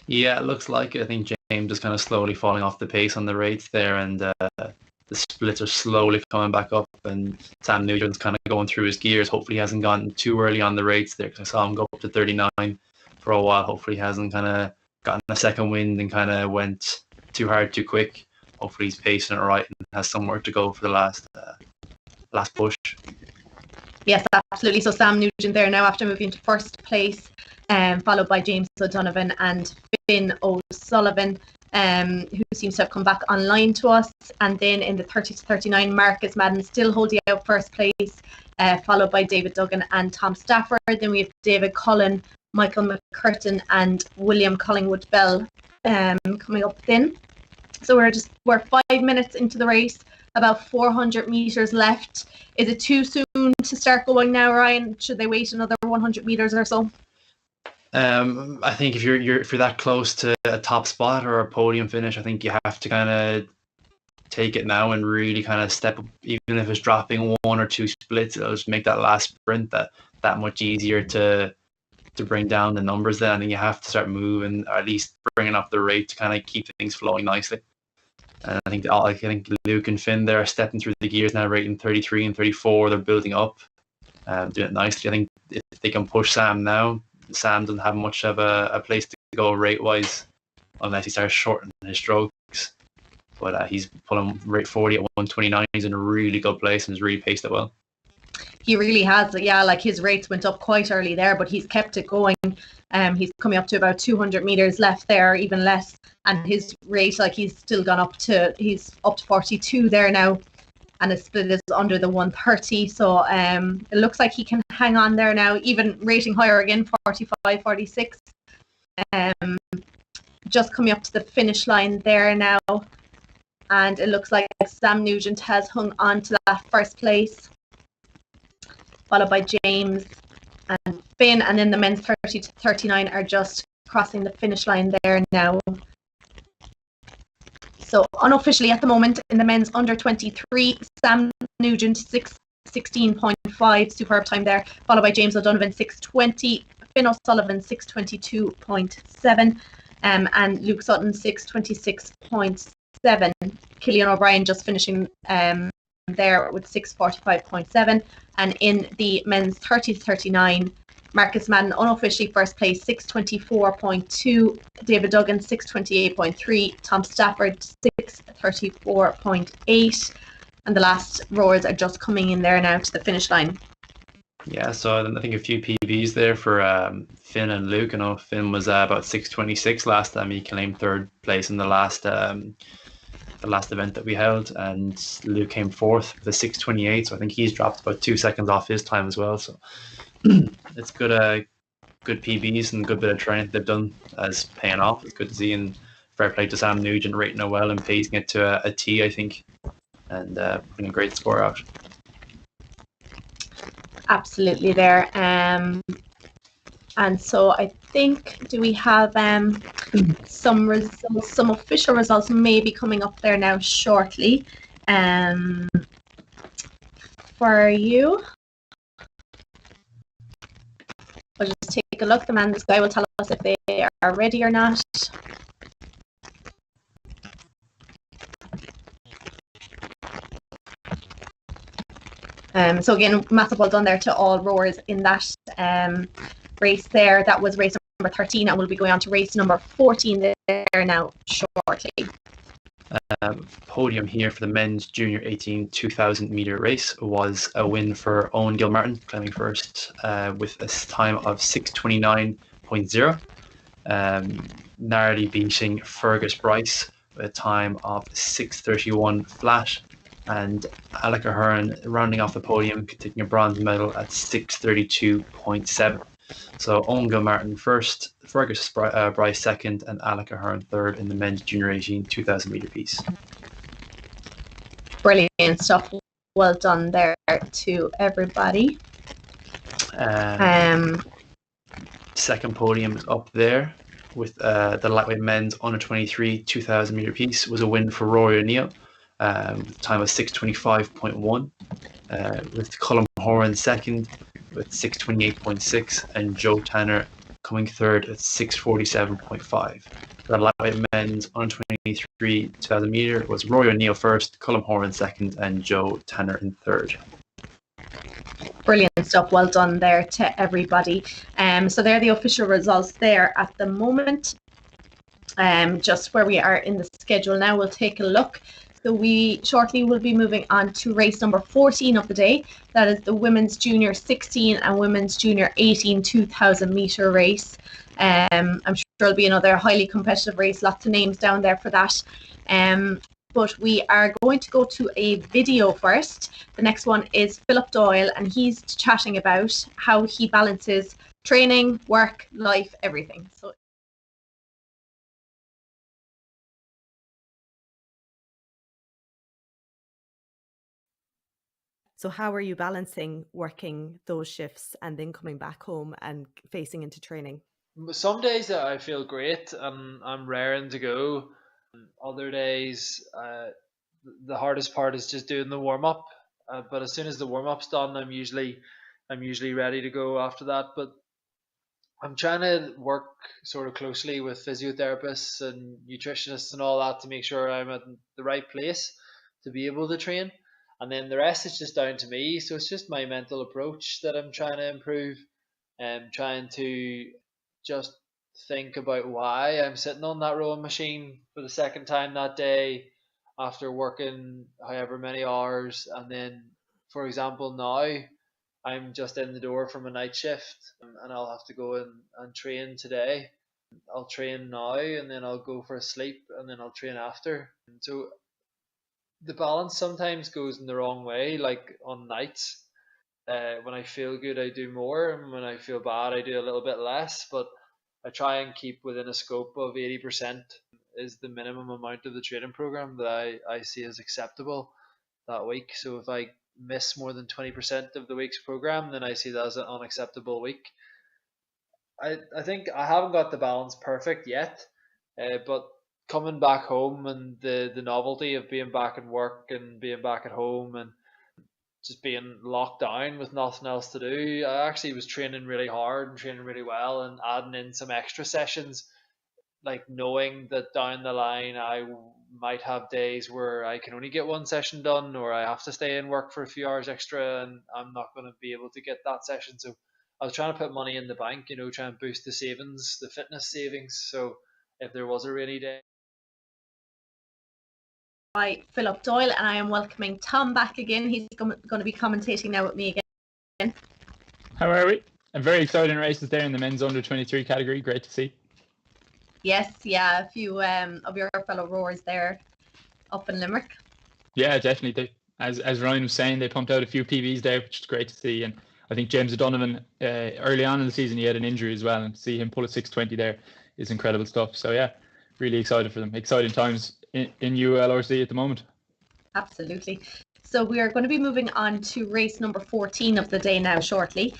Yeah, it looks like it. I think James is kind of slowly falling off the pace on the rates there, and the splits are slowly coming back up, and Sam Nugent's kind of going through his gears. Hopefully he hasn't gone too early on the rates there, because I saw him go up to 39 for a while. Hopefully he hasn't kind of gotten a second wind and kind of went too hard too quick. Hopefully he's pacing it right and has somewhere to go for the last push. Yes, absolutely. So Sam Nugent there now after moving to first place, followed by James O'Donovan and Finn O'Sullivan, who seems to have come back online to us. And then in the 30 to 39, Marcus Madden still holding out first place, followed by David Duggan and Tom Stafford. Then we have David Cullen, Michael McCurtain and William Collingwood Bell coming up then. So we're 5 minutes into the race, about 400 meters left. Is it too soon to start going now, Ryan? Should they wait another 100 meters or so? I think if you're that close to a top spot or a podium finish, I think you have to kind of take it now and really kind of step up. Even if it's dropping 1 or 2 splits, it'll just make that last sprint that much easier to bring down the numbers. Then I think you have to start moving, or at least bringing up the rate to kind of keep things flowing nicely. And I think Luke and Finn there are stepping through the gears now, rating 33 and 34. They're building up, doing it nicely. I think if they can push Sam now, Sam doesn't have much of a place to go rate-wise unless he starts shortening his strokes. But he's pulling rate 40 at 129. He's in a really good place and has really paced it well. He really has. Yeah, like his rates went up quite early there, but he's kept it going. He's coming up to about 200 meters left there, even less. And his rate, like he's up to 42 there now. And his split is under the 130. So it looks like he can hang on there now, even rating higher again, 45, 46. Just coming up to the finish line there now. And it looks like Sam Nugent has hung on to that first place, followed by James and Finn. And then the men's 30 to 39 are just crossing the finish line there now. So unofficially at the moment in the men's under 23, Sam Nugent 6:16.5, superb time there, followed by James O'Donovan 6:20, Finn O'Sullivan 6:22.7, and Luke Sutton 6:26.7. Killian O'Brien just finishing there with 6:45.7, and in the men's 30 to 39, Marcus Madden unofficially first place 6:24.2, David Duggan 6:28.3, Tom Stafford 6:34.8, and the last rowers are just coming in there now to the finish line. Yeah, so I think a few PBs there for Finn and Luke. I know Finn was about 6:26 last time. He claimed third place in the last event that we held, and Luke came fourth with a 6:28. So I think he's dropped about 2 seconds off his time as well. So it's good PBs and good bit of training they've done as paying off. It's good to see, and fair play to Sam Nugent rating it well and pacing it to a T, I think, and putting a great score out. Absolutely there. And so I think, do we have some results, some official results maybe coming up there now shortly for you? I'll just take a look. The man, this guy will tell us if they are are ready or not. So again, massive well done there to all rowers in that race there. That was race number 13, and we'll be going on to race number 14 there now shortly. Podium here for the men's junior 18 2,000 meter race was a win for Owen Gilmartin, climbing first with a time of 6:29.0, narrowly beating Fergus Bryce with a time of 6:31 flat, and Alec Ahern rounding off the podium, taking a bronze medal at 6:32.7. So Owen Gilmartin first, Fergus Bryce second, and Alec Ahern third in the men's junior 18 2,000 meter piece. Brilliant stuff. Well done there to everybody. Second podium is up there with the lightweight men's under 23 2,000 meter piece was a win for Rory O'Neill, with a time of 6:25.1, with Colm Horan second with 6:28.6, and Joe Tanner coming third at 6:47.5. The lightweight men's under 23 2,000 meter was Rory O'Neill first, Colm Horan second, and Joe Tanner in third. Brilliant stuff. Well done there to everybody. So they're the official results there at the moment. Just where we are in the schedule now, we'll take a look. So we shortly will be moving on to race number 14 of the day. That is the women's junior 16 and women's junior 18 2,000 meter race. I'm sure it'll be another highly competitive race. Lots of names down there for that. But we are going to go to a video first. The next one is Philip Doyle, and he's chatting about how he balances training, work, life, everything. So how are you balancing working those shifts and then coming back home and facing into training? Some days I feel great and I'm raring to go. Other days, the hardest part is just doing the warm up. But as soon as the warm up's done, I'm usually ready to go after that. But I'm trying to work sort of closely with physiotherapists and nutritionists and all that to make sure I'm at the right place to be able to train. And then the rest is just down to me. So it's just my mental approach that I'm trying to improve, and trying to just think about why I'm sitting on that rowing machine for the second time that day after working however many hours. And then, for example, now I'm just in the door from a night shift and I'll have to go and train today. I'll train now and then I'll go for a sleep and then I'll train after. So the balance sometimes goes in the wrong way, like on nights. When I feel good, I do more, and when I feel bad, I do a little bit less. But I try and keep within a scope of 80% is the minimum amount of the training program that I see as acceptable that week. So if I miss more than 20% of the week's program, then I see that as an unacceptable week. I think I haven't got the balance perfect yet, but coming back home and the novelty of being back at work and being back at home and just being locked down with nothing else to do, I actually was training really hard and training really well and adding in some extra sessions, like knowing that down the line I might have days where I can only get one session done, or I have to stay in work for a few hours extra and I'm not going to be able to get that session. So I was trying to put money in the bank, try and boost the savings, the fitness savings. So if there was a rainy day. By Philip Doyle, and I am welcoming Tom back again. He's going to be commentating now with me again. How are we? And very exciting races there in the men's under 23 category. Great to see. Yes, yeah, a few of your fellow rowers there up in Limerick. Yeah, definitely. As Ryan was saying, they pumped out a few PBs there, which is great to see. And I think James O'Donovan, early on in the season, he had an injury as well, and to see him pull a 6:20 there is incredible stuff. So yeah, really excited for them. Exciting times in V-IIRC at the moment. Absolutely. So we are going to be moving on to race number 14 of the day now shortly.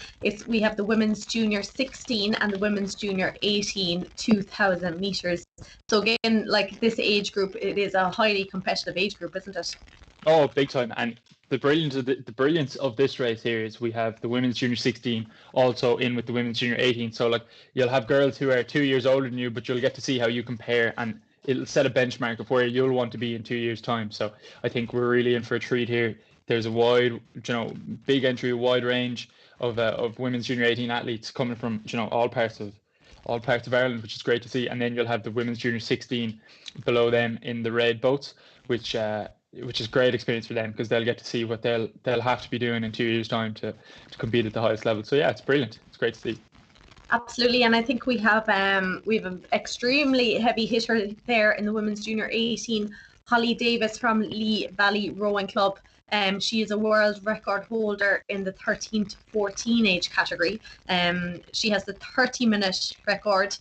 We have the women's junior 16 and the women's junior 18 2,000 meters. So again, like this age group, it is a highly competitive age group, isn't it? Oh, big time. And the brilliance of this race here is we have the women's junior 16 also in with the women's junior 18. So like you'll have girls who are 2 years older than you, but you'll get to see how you compare, and it'll set a benchmark of where you'll want to be in 2 years' time. So I think we're really in for a treat here. There's a wide, big entry, a wide range of women's junior 18 athletes coming from all parts of Ireland, which is great to see. And then you'll have the women's junior 16 below them in the red boats, which is great experience for them because they'll get to see what they'll have to be doing in 2 years' time to compete at the highest level. So yeah, it's brilliant. It's great to see. Absolutely, and I think we have an extremely heavy hitter there in the women's junior 18, Holly Davis from Lee Valley Rowing Club. She is a world record holder in the 13 to 14 age category. She has the 30-minute record,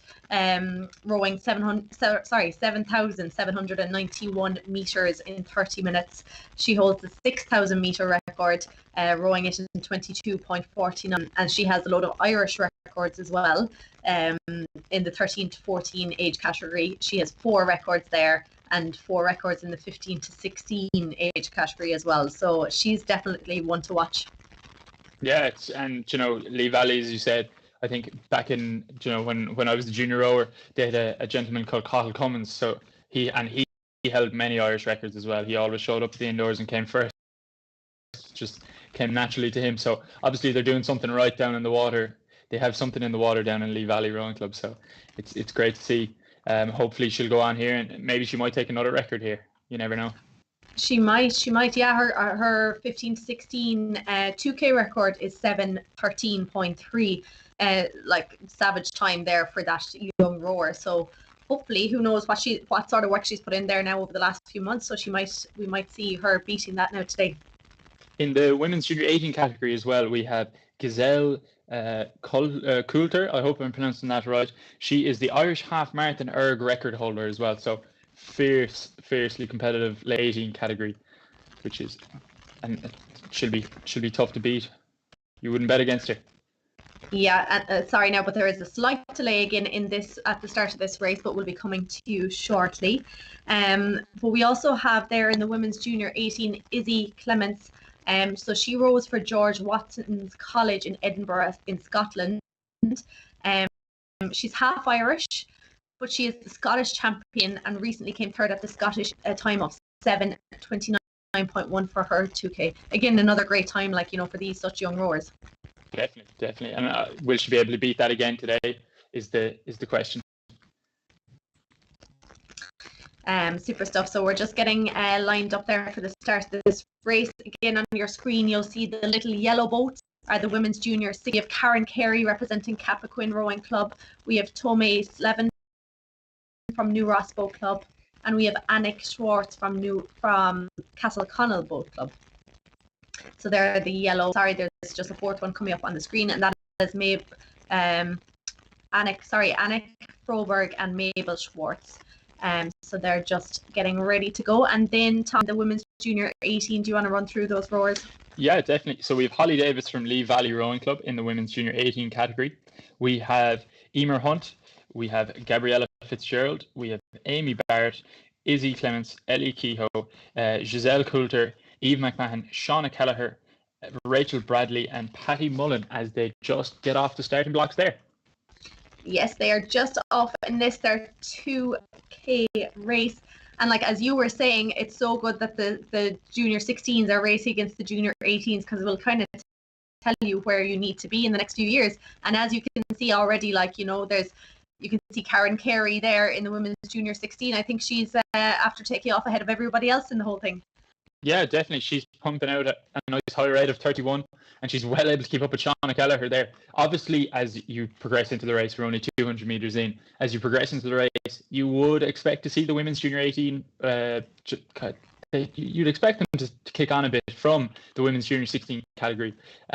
rowing 7,791 meters in 30 minutes. She holds the 6,000 meter record, rowing it in 22.49, and she has a load of Irish records as well. In the 13 to 14 age category, she has 4 records there, and 4 records in the 15 to 16 age category as well. So she's definitely one to watch. Yeah, Lee Valley, as you said, I think back in when I was the junior rower, they had a gentleman called Cathal Cummins. So he held many Irish records as well. He always showed up to the indoors and came first. Just came naturally to him. So obviously they're doing something right down in the water. They have something in the water down in Lee Valley Rowing Club. So it's great to see. Hopefully she'll go on here and maybe she might take another record here. You never know. She might. Yeah, her 15 to 16 2K record is 7:13.3. Like savage time there for that young rower. So hopefully, who knows what sort of work she's put in there now over the last few months. So we might see her beating that now today. In the women's junior 18 category as well, we have Giselle Coulter. I hope I'm pronouncing that right. She is the Irish half marathon erg record holder as well. So fiercely competitive late 18 category, which is, and she'll be tough to beat. You wouldn't bet against her. Yeah, sorry now, but there is a slight delay again in this at the start of this race, but we'll be coming to you shortly. But we also have there in the women's junior 18 Izzy Clements. So she rows for George Watson's College in Edinburgh in Scotland. She's half Irish, but she is the Scottish champion and recently came third at the Scottish time of 7:29.1 for her 2K. Again, another great time, for these such young rowers. Definitely. And will she be able to beat that again today? Is the question. Super stuff. So we're just getting lined up there for the start of this race. Again, on your screen, you'll see the little yellow boats are the women's junior. So you have Karen Carey representing Cappoquin Rowing Club. We have Tomei Slevin from New Ross Boat Club, and we have Annick Schwartz from Castleconnell Boat Club. So they're the yellow. Sorry, there's just a fourth one coming up on the screen, and that is Annick Froberg and Mabel Schwartz. So they're just getting ready to go. And then, Tom, the women's junior 18, do you want to run through those rowers? Yeah, definitely. So we have Holly Davis from Lee Valley Rowing Club in the women's junior 18 category. We have Emer Hunt. We have Gabriella Fitzgerald. We have Amy Barrett, Izzy Clements, Ellie Kehoe, Giselle Coulter, Eve McMahon, Shauna Kelleher, Rachel Bradley, and Patty Mullen as they just get off the starting blocks there. Yes, they are just off in their 2K race. And as you were saying, it's so good that the junior 16s are racing against the junior 18s because it will kind of tell you where you need to be in the next few years. And as you can see already, you can see Karen Carey there in the women's junior 16. I think she's after taking off ahead of everybody else in the whole thing. Yeah, definitely. She's pumping out a nice high rate of 31, and she's well able to keep up with Shauna Kelleher there. Obviously, as you progress into the race, we're only 200 meters in. As you progress into the race, you would expect to see the women's junior 18. You'd expect them to kick on a bit from the women's junior 16 category.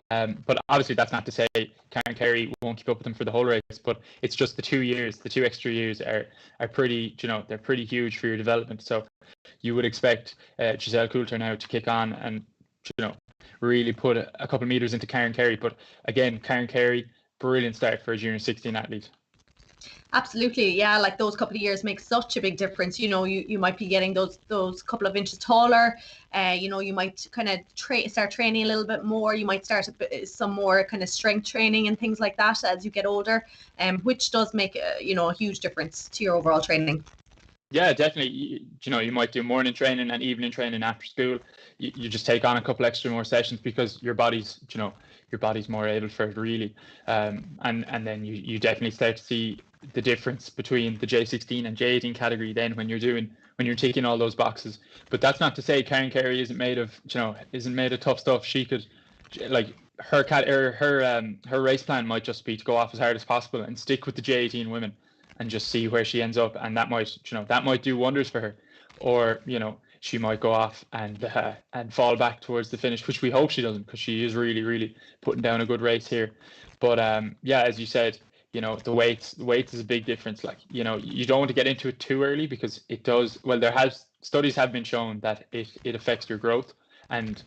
But obviously, that's not to say Karen Carey won't keep up with them for the whole race. But it's just the 2 years, the 2 extra years are pretty, they're pretty huge for your development. So you would expect Giselle Coulter now to kick on and, really put a couple of meters into Karen Carey. But again, Karen Carey, brilliant start for a junior 16 athlete. Absolutely, yeah. Like those couple of years make such a big difference. You know, you might be getting those couple of inches taller. You know, you might kind of start training a little bit more. You might start some more kind of strength training and things like that as you get older, which does make a huge difference to your overall training. Yeah, definitely. You might do morning training and evening training after school. You just take on a couple extra more sessions because your body's more able for it really. And then you definitely start to see the difference between the J16 and J18 category then when you're ticking all those boxes. But that's not to say Karen Carey isn't made of tough stuff. She could, like, her race plan might just be to go off as hard as possible and stick with the J18 women and just see where she ends up, and that might do wonders for her. Or she might go off and fall back towards the finish, which we hope she doesn't, because she is really, really putting down a good race here. But yeah, as you said, the weights is a big difference. Like, you don't want to get into it too early, because it does. Well, studies have been shown that it affects your growth, and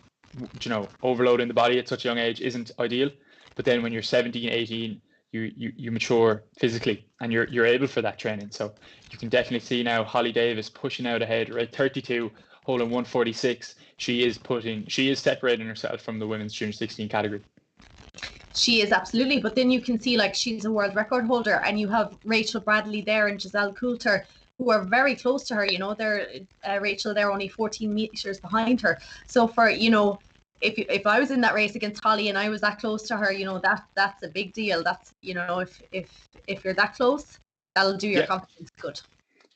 overloading the body at such a young age isn't ideal. But then when you're 17, 18, you mature physically and you're able for that training. So you can definitely see now Holly Davis pushing out ahead, right? 32, holding 146. She is separating herself from the women's junior 16 category. She is, absolutely. But then you can see, like, she's a world record holder, and you have Rachel Bradley there and Giselle Coulter, who are very close to her. They're Rachel, they're only 14 meters behind her. So for if I was in that race against Holly and I was that close to her, that's a big deal. That's if you're that close, that'll do your confidence good.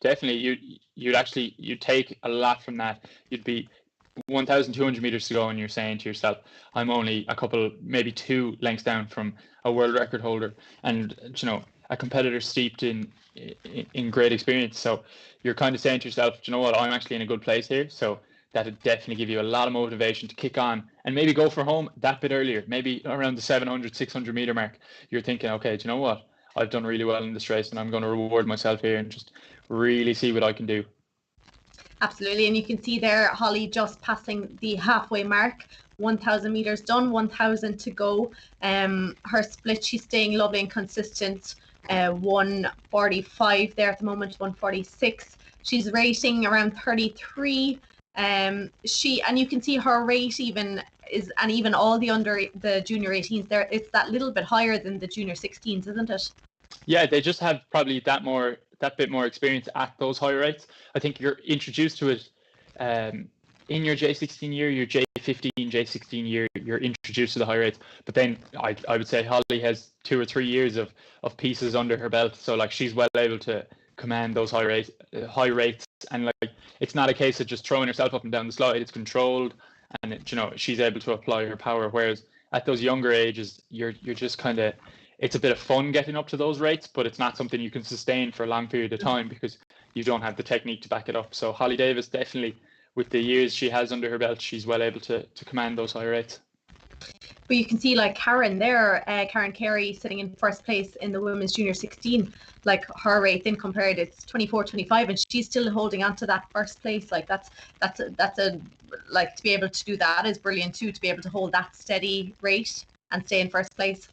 Definitely, you'd take a lot from that. You'd be 1,200 meters to go, and you're saying to yourself, I'm only a couple, maybe 2 lengths down from a world record holder, and a competitor steeped in great experience. So you're kind of saying to yourself, you know what, I'm actually in a good place here. So that'd definitely give you a lot of motivation to kick on and maybe go for home that bit earlier, maybe around the 700, 600 meter mark. You're thinking, okay, do you know what? I've done really well in this race, and I'm going to reward myself here and just really see what I can do. Absolutely. And you can see there Holly just passing the halfway mark. 1,000 meters done, 1,000 to go. Her split, she's staying lovely and consistent. 145 there at the moment, 146. She's rating around 33. And you can see her rate even all the under the junior 18s there, it's that little bit higher than the junior 16s, isn't it? Yeah, they just have probably that bit more experience at those high rates. I think you're introduced to it in your J16 year, your J15, J16 year, you're introduced to the high rates. But then I would say Holly has 2 or 3 years of pieces under her belt, so like she's well able to command those high rates, and like it's not a case of just throwing herself up and down the slide. It's controlled, and she's able to apply her power. Whereas at those younger ages, you're just kind of, it's a bit of fun getting up to those rates, but it's not something you can sustain for a long period of time because you don't have the technique to back it up. So Holly Davis, definitely, with the years she has under her belt, she's well able to command those high rates. But you can see, like, Karen there, Karen Carey sitting in first place in the women's junior 16, like her rate then compared, it's 24-25, and she's still holding on to that first place. Like that's a like, to be able to do that is brilliant too, to be able to hold that steady rate and stay in first place.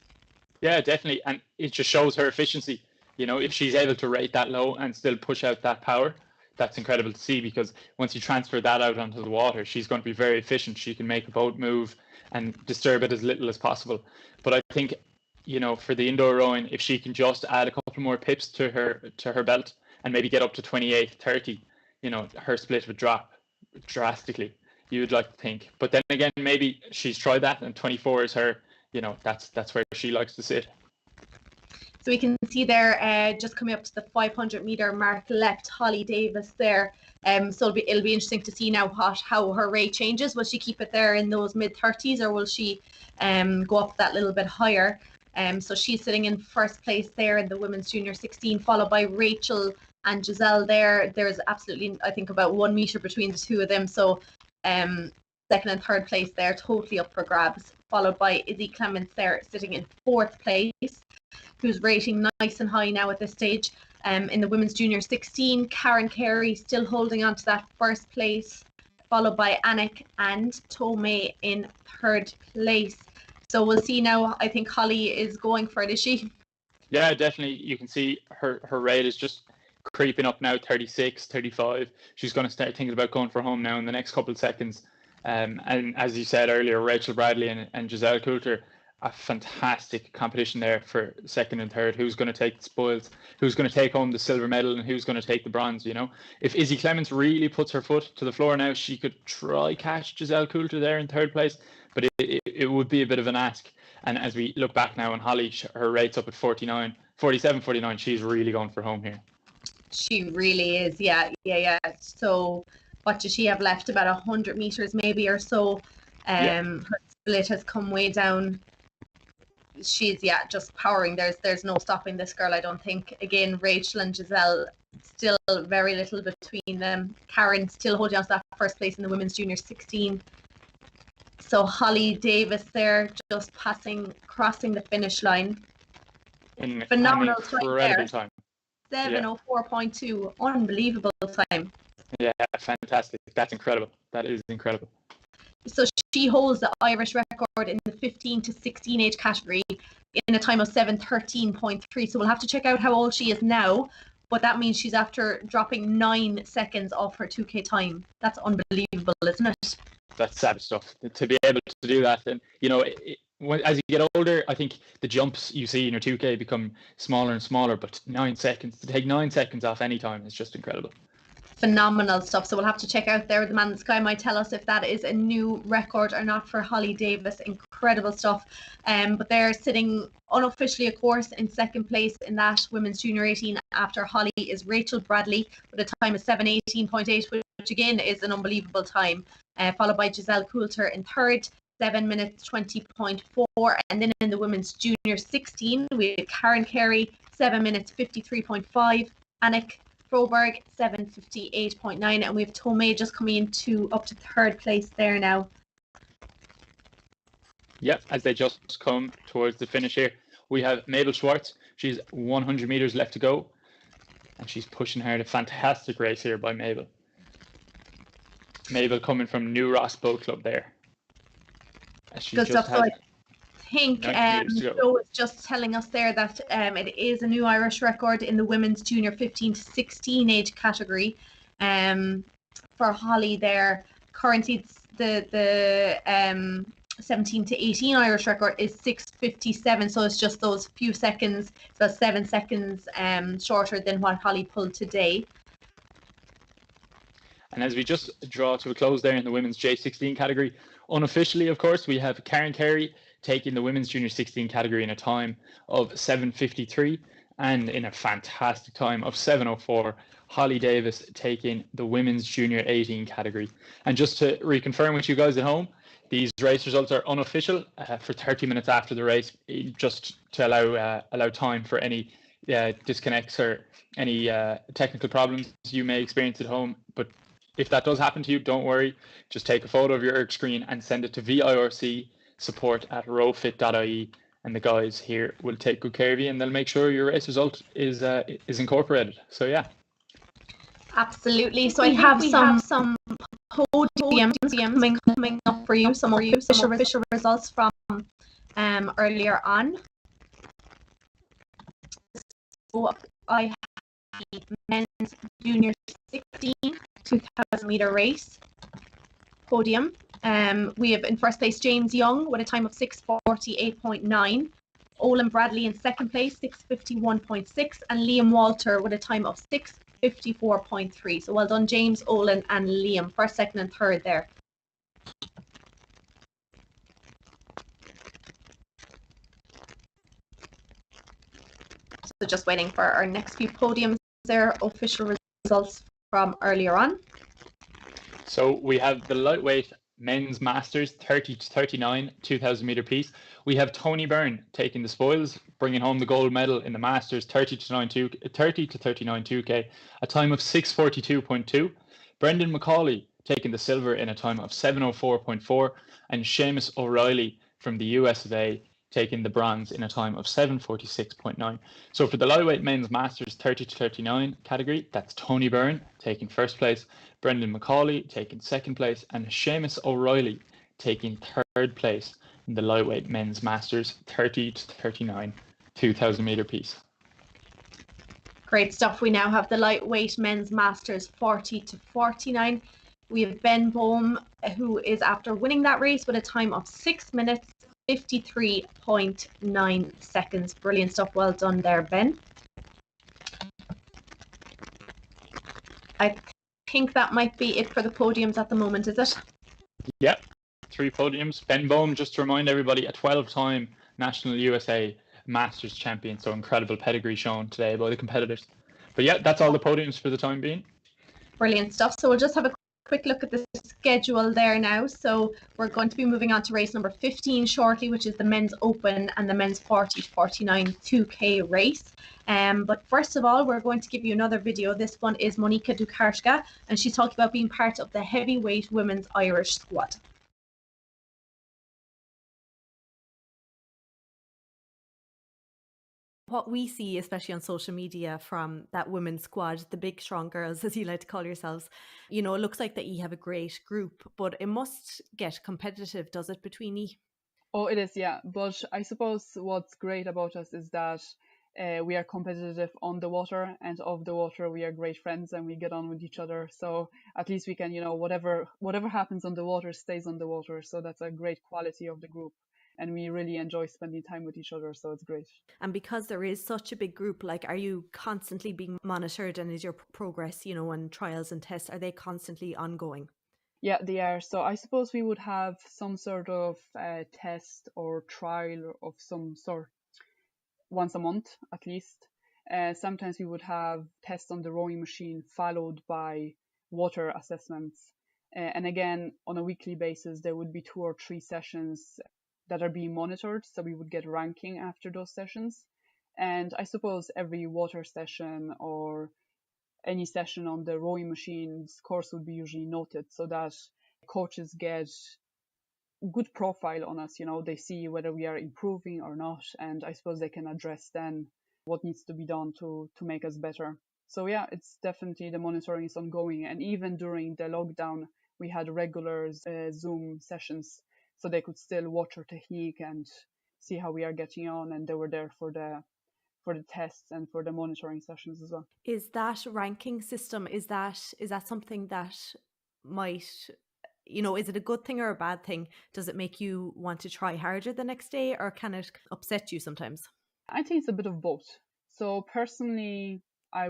Yeah, definitely. And it just shows her efficiency. If she's able to rate that low and still push out that power, that's incredible to see, because once you transfer that out onto the water, she's going to be very efficient. She can make a boat move and disturb it as little as possible. But I think, for the indoor rowing, if she can just add a couple more pips to her belt and maybe get up to 28, 30, her split would drop drastically, you would like to think. But then again, maybe she's tried that and 24 is her, that's where she likes to sit. So we can see there, just coming up to the 500 meter mark left, Holly Davis there. So it'll be interesting to see now how her rate changes. Will she keep it there in those mid 30s, or will she go up that little bit higher? So she's sitting in first place there in the women's junior 16, followed by Rachel and Giselle there. There's absolutely, I think, about 1 meter between the two of them. So second and third place there, totally up for grabs, followed by Izzy Clements there sitting in fourth place, who's rating nice and high now at this stage. In the women's junior 16, Karen Carey still holding on to that first place, followed by Anik and Tomei in third place. So we'll see now. I think Holly is going for it, is she? Yeah, definitely. You can see her rate is just creeping up now, 36, 35. She's going to start thinking about going for home now in the next couple of seconds. And as you said earlier, Rachel Bradley and Giselle Coulter, a fantastic competition there for second and third. Who's going to take the spoils? Who's going to take home the silver medal? And who's going to take the bronze? You know, if Izzy Clements really puts her foot to the floor now, she could try catch Giselle Coulter there in third place, but it would be a bit of an ask. And as we look back now on Holly, her rate's up at 47, 49. She's really going for home here. She really is. Yeah. So what does she have left? About 100 meters maybe or so. Her split has come way down. She's just powering. There's no stopping this girl, I don't think. Again, Rachel and Giselle, still very little between them. Karen still holding on to that first place in the women's junior 16. So Holly Davis there, just crossing the finish line. Phenomenal time there. 7:04.2, unbelievable time. Yeah, fantastic. That's incredible. That is incredible. So she holds the Irish record in the 15 to 16 age category in a time of 7:13.3. So we'll have to check out how old she is now, but that means she's after dropping 9 seconds off her 2K time. That's unbelievable, isn't it? That's savage stuff to be able to do that. And you know, as you get older, I think the jumps you see in your 2K become smaller and smaller. But 9 seconds, to take 9 seconds off any time is just incredible. Phenomenal stuff. So we'll have to check out there. The man in the sky might tell us if that is a new record or not for Holly Davis. Incredible stuff. But they're sitting unofficially, of course, in second place in that women's junior 18 after Holly is Rachel Bradley with a time of 7:18.8, which again is an unbelievable time. Followed by Giselle Coulter in third, 7 minutes 20.4. And then in the women's junior 16, we have Karen Carey, 7 minutes 53.5. Annick Froberg, 7:58.9, and we have Tomei just coming into up to third place there now. Yep, as they just come towards the finish here, we have Mabel Schwartz. She's 100 meters left to go, and she's pushing hard. A fantastic race here by Mabel. Mabel coming from New Ross Boat Club there. Good stuff. So I think Joe is just telling us there that it is a new Irish record in the women's junior 15 to 16 age category for Holly there. Currently the 17 to 18 Irish record is 6:57, so it's just those few seconds, so 7 seconds shorter than what Holly pulled today. And as we just draw to a close there in the women's J16 category, unofficially, of course, we have Karen Carey taking the women's junior 16 category in a time of 7:53 and in a fantastic time of 7:04. Holly Davis taking the women's junior 18 category. And just to reconfirm with you guys at home, these race results are unofficial for 30 minutes after the race, just to allow time for any disconnects or any technical problems you may experience at home. But if that does happen to you, don't worry. Just take a photo of your ERC screen and send it to V-IIRC support@rowfit.ie, and the guys here will take good care of you and they'll make sure your race result is incorporated. So yeah. Absolutely. So I have some podiums coming up for you, some official results from earlier on. So I have men's junior 16 2,000 meter race podium. We have in first place James Young with a time of 6:48.9. Olin Bradley in second place, 6:51.6, and Liam Walter with a time of 6:54.3. So well done, James, Olin, and Liam, first, second, and third there. So just waiting for our next few podiums there, official results from earlier on. So we have the lightweight men's masters 30 to 39 2,000 meter piece. We have Tony Byrne taking the spoils, bringing home the gold medal in the masters 30 to 39 2K, a time of 6:42.2. Brendan McCauley taking the silver in a time of 7:04.4, and Seamus O'Reilly from the US of A taking the bronze in a time of 7:46.9. So for the lightweight men's masters 30 to 39 category, that's Tony Byrne taking first place, Brendan McCauley taking second place, and Seamus O'Reilly taking third place in the lightweight men's masters 30 to 39 2,000 meter piece. Great stuff. We now have the lightweight men's masters 40 to 49. We have Ben Bohm, who is after winning that race with a time of 6 minutes 53.9 seconds. Brilliant stuff. Well done there, Ben. I think that might be it for the podiums at the moment, is it? Yep, 3 podiums. Ben Bohm, just to remind everybody, a 12-time National USA Masters champion. So incredible pedigree shown today by the competitors. But yeah, that's all the podiums for the time being. Brilliant stuff. So we'll just have a quick look at the schedule there now. So we're going to be moving on to race number 15 shortly, which is the men's open and the men's 40 to 49 2K race. But first of all, we're going to give you another video. This one is Monika Dukarska, and she's talking about being part of the heavyweight women's Irish squad. What we see, especially on social media, from that women's squad, the big strong girls, as you like to call yourselves, you know, it looks like that you have a great group, but it must get competitive, does it, between you? Oh, it is, yeah. But I suppose what's great about us is that we are competitive on the water, and off the water we are great friends and we get on with each other. So at least we can, you know, whatever happens on the water stays on the water. So that's a great quality of the group. And we really enjoy spending time with each other, so it's great. And because there is such a big group, like, are you constantly being monitored, and is your progress, you know, and trials and tests, are they constantly ongoing? Yeah, they are. So I suppose we would have some sort of test or trial of some sort once a month at least. Sometimes we would have tests on the rowing machine followed by water assessments. And again, on a weekly basis, there would be 2 or 3 sessions that are being monitored, so we would get ranking after those sessions. And I suppose every water session or any session on the rowing machine's course would be usually noted, so that coaches get good profile on us, you know, they see whether we are improving or not, and I suppose they can address then what needs to be done to make us better. So yeah, it's definitely, the monitoring is ongoing, and even during the lockdown we had regular Zoom sessions, so they could still watch our technique and see how we are getting on, and they were there for the tests and for the monitoring sessions as well. Is that ranking system, is that something that might, you know, is it a good thing or a bad thing? Does it make you want to try harder the next day, or can it upset you sometimes? I think it's a bit of both. So personally, I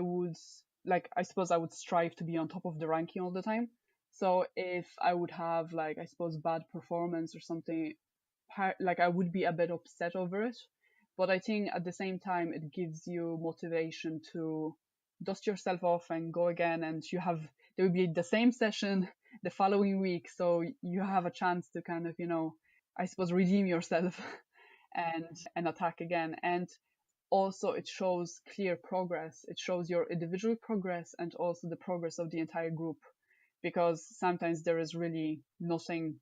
suppose I would strive to be on top of the ranking all the time. So if I would have, like, I suppose, bad performance or something, like, I would be a bit upset over it. But I think at the same time, it gives you motivation to dust yourself off and go again. And there will be the same session the following week. So you have a chance to kind of, you know, I suppose, redeem yourself and attack again. And also it shows clear progress. It shows your individual progress and also the progress of the entire group. Because sometimes there is really nothing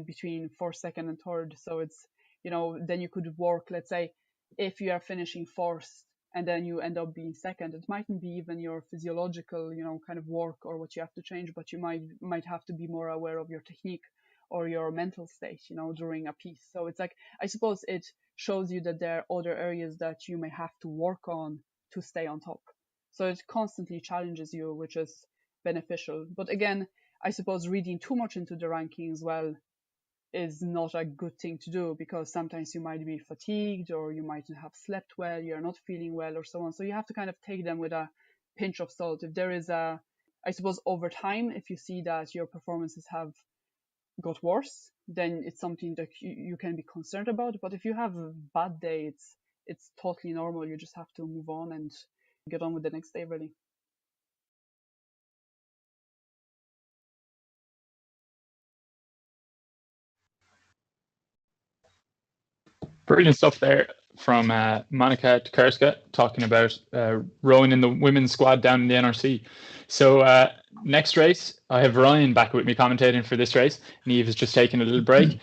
between 4th, 2nd, and 3rd. So it's, you know, then you could work, let's say, if you are finishing 4th and then you end up being 2nd, it mightn't be even your physiological, you know, kind of work or what you have to change, but you might have to be more aware of your technique or your mental state, you know, during a piece. So it's like, I suppose it shows you that there are other areas that you may have to work on to stay on top. So it constantly challenges you, which is beneficial. But again, I suppose reading too much into the ranking as well is not a good thing to do, because sometimes you might be fatigued or you might not have slept well, you're not feeling well or so on. So you have to kind of take them with a pinch of salt. If there is I suppose over time, if you see that your performances have got worse, then it's something that you can be concerned about. But if you have a bad day, it's totally normal. You just have to move on and get on with the next day, really. Brilliant stuff there from Monika Dukarska, talking about rowing in the women's squad down in the NRC. So next race, I have Ryan back with me commentating for this race. Niamh has just taken a little break.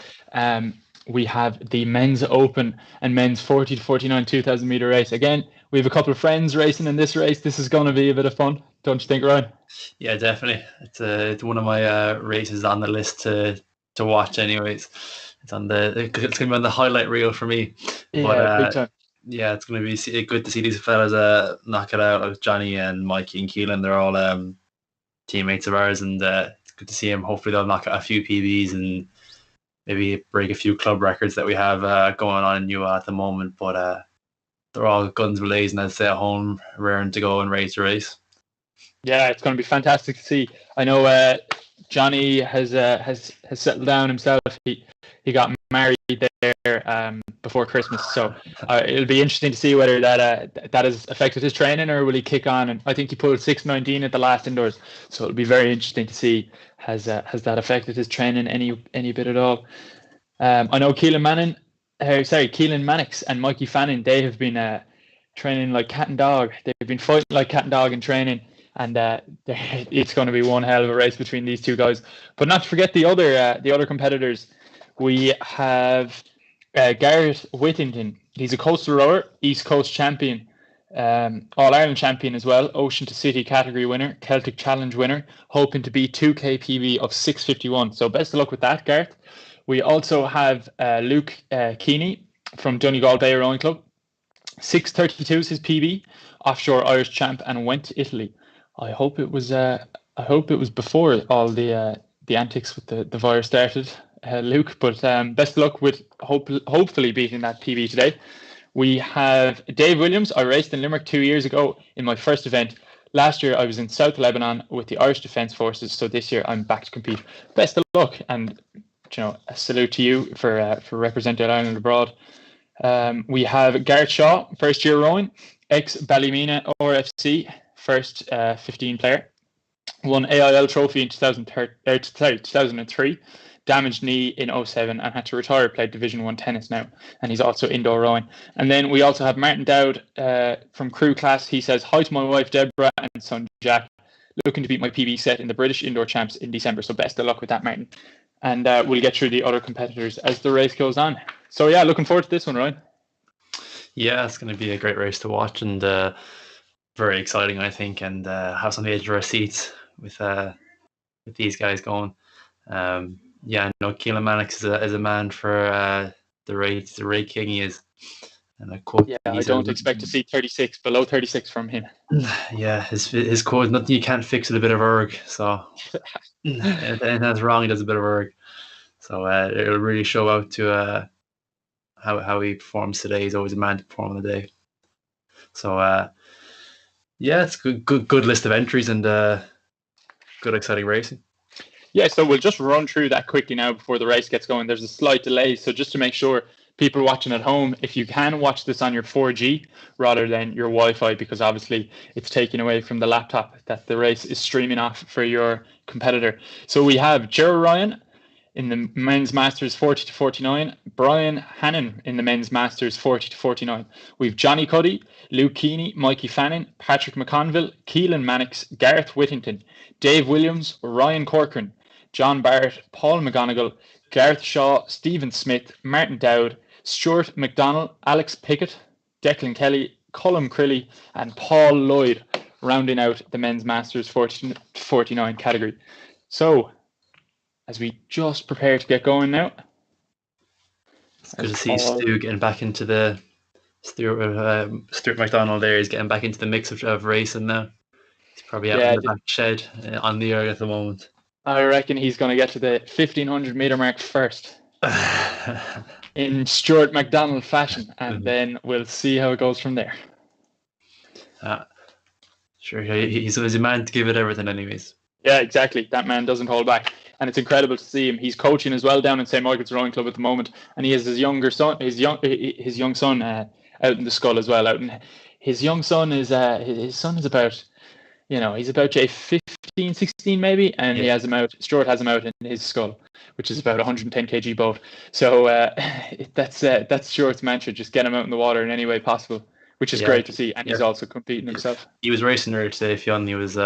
We have the men's open and men's 40 to 49 2,000 meter race. Again, we have a couple of friends racing in this race. This is going to be a bit of fun, don't you think, Ryan? Yeah, definitely. It's one of my races on the list to watch anyways. It's going to be on the highlight reel for me. Yeah, big time. yeah, it's going to be good to see these fellas knock it out. Like Johnny and Mikey and Keelan, they're all teammates of ours, and it's good to see them. Hopefully, they'll knock out a few PBs and maybe break a few club records that we have going on in UA at the moment. But they're all guns blazing, as say, at home, raring to go and race to race. Yeah, it's going to be fantastic to see. I know Johnny has settled down himself. He got married there before Christmas, so it'll be interesting to see whether that has affected his training, or will he kick on. And I think he pulled 6:19 at the last indoors, so it'll be very interesting to see has that affected his training any bit at all. I know Keelan Mannix and Mikey Fanning, they have been training like cat and dog. They've been fighting like cat and dog in training, and it's going to be one hell of a race between these two guys. But not to forget the other competitors. We have Garrett Whittington. He's a coastal rower, East Coast champion, All-Ireland champion as well, Ocean to City category winner, Celtic Challenge winner, hoping to beat 2K PB of 6:51. So best of luck with that, Garrett. We also have Luke Keeney from Donegal Bay Rowing Club. 6:32 is his PB, offshore Irish champ, and went to Italy. I hope it was before all the antics with the virus started, Luke. But best of luck with hopefully beating that PB today. We have Dave Williams. I raced in Limerick 2 years ago in my first event. Last year I was in South Lebanon with the Irish Defence Forces. So this year I'm back to compete. Best of luck, and a salute to you for representing Ireland abroad. We have Garrett Shaw, first year rowing, ex Ballymena RFC, first 15 player. Won AIL trophy in 2003, damaged knee in 07 and had to retire, played Division 1 tennis now, and he's also indoor rowing. And then we also have Martin Dowd from crew class. He says, hi to my wife Deborah and son Jack, looking to beat my PB set in the British Indoor Champs in December. So best of luck with that, Martin. And we'll get through the other competitors as the race goes on. So yeah, looking forward to this one, Ryan. Yeah, it's going to be a great race to watch, and very exciting, I think, and have some edge of our seats with these guys going. Yeah, no, Keelan Mannix is a man for the race. The Ray King he is. And I quote, I don't expect to see 36, below 36 from him. Yeah, his quote, nothing you can't fix with a bit of erg. So, and that's wrong, he does a bit of erg. So it'll really show out to how he performs today. He's always a man to perform on the day. So, yeah, it's good list of entries and good exciting racing. Yeah, so we'll just run through that quickly now before the race gets going. There's a slight delay, so just to make sure people watching at home, if you can watch this on your 4G rather than your Wi-Fi, because obviously it's taken away from the laptop that the race is streaming off for your competitor. So we have Gerard Ryan in the men's masters 40-49, Brian Hannon in the men's masters 40-49. We've Johnny Cuddy, Luke Keeney, Mikey Fanning, Patrick McConville, Keelan Mannix, Gareth Whittington, Dave Williams, Ryan Corcoran, John Barrett, Paul McGonigal, Gareth Shaw, Stephen Smith, Martin Dowd, Stuart McDonnell, Alex Pickett, Declan Kelly, Colm Crilly, and Paul Lloyd, rounding out the men's masters 40-49 category. So, as we just prepare to get going now. It's good to see Stu getting back into the Stuart McDonald there. He's getting back into the mix of racing now. He's probably out in the back shed on the erg at the moment. I reckon he's going to get to the 1500 meter mark first in Stuart McDonald fashion, and then we'll see how it goes from there. Sure, he's a man to give it everything anyways. Yeah, exactly. That man doesn't hold back, and it's incredible to see him. He's coaching as well down in St. Michael's Rowing Club at the moment, and he has his young son out in the Skull as well. His young son is about, he's about J15, 16 maybe, and he has him out. Stuart has him out in his Skull, which is about 110 kg boat. So that's Stuart's mantra: just get him out in the water in any way possible, which is great to see. And he's also competing himself. He was racing earlier today, Fionn. He was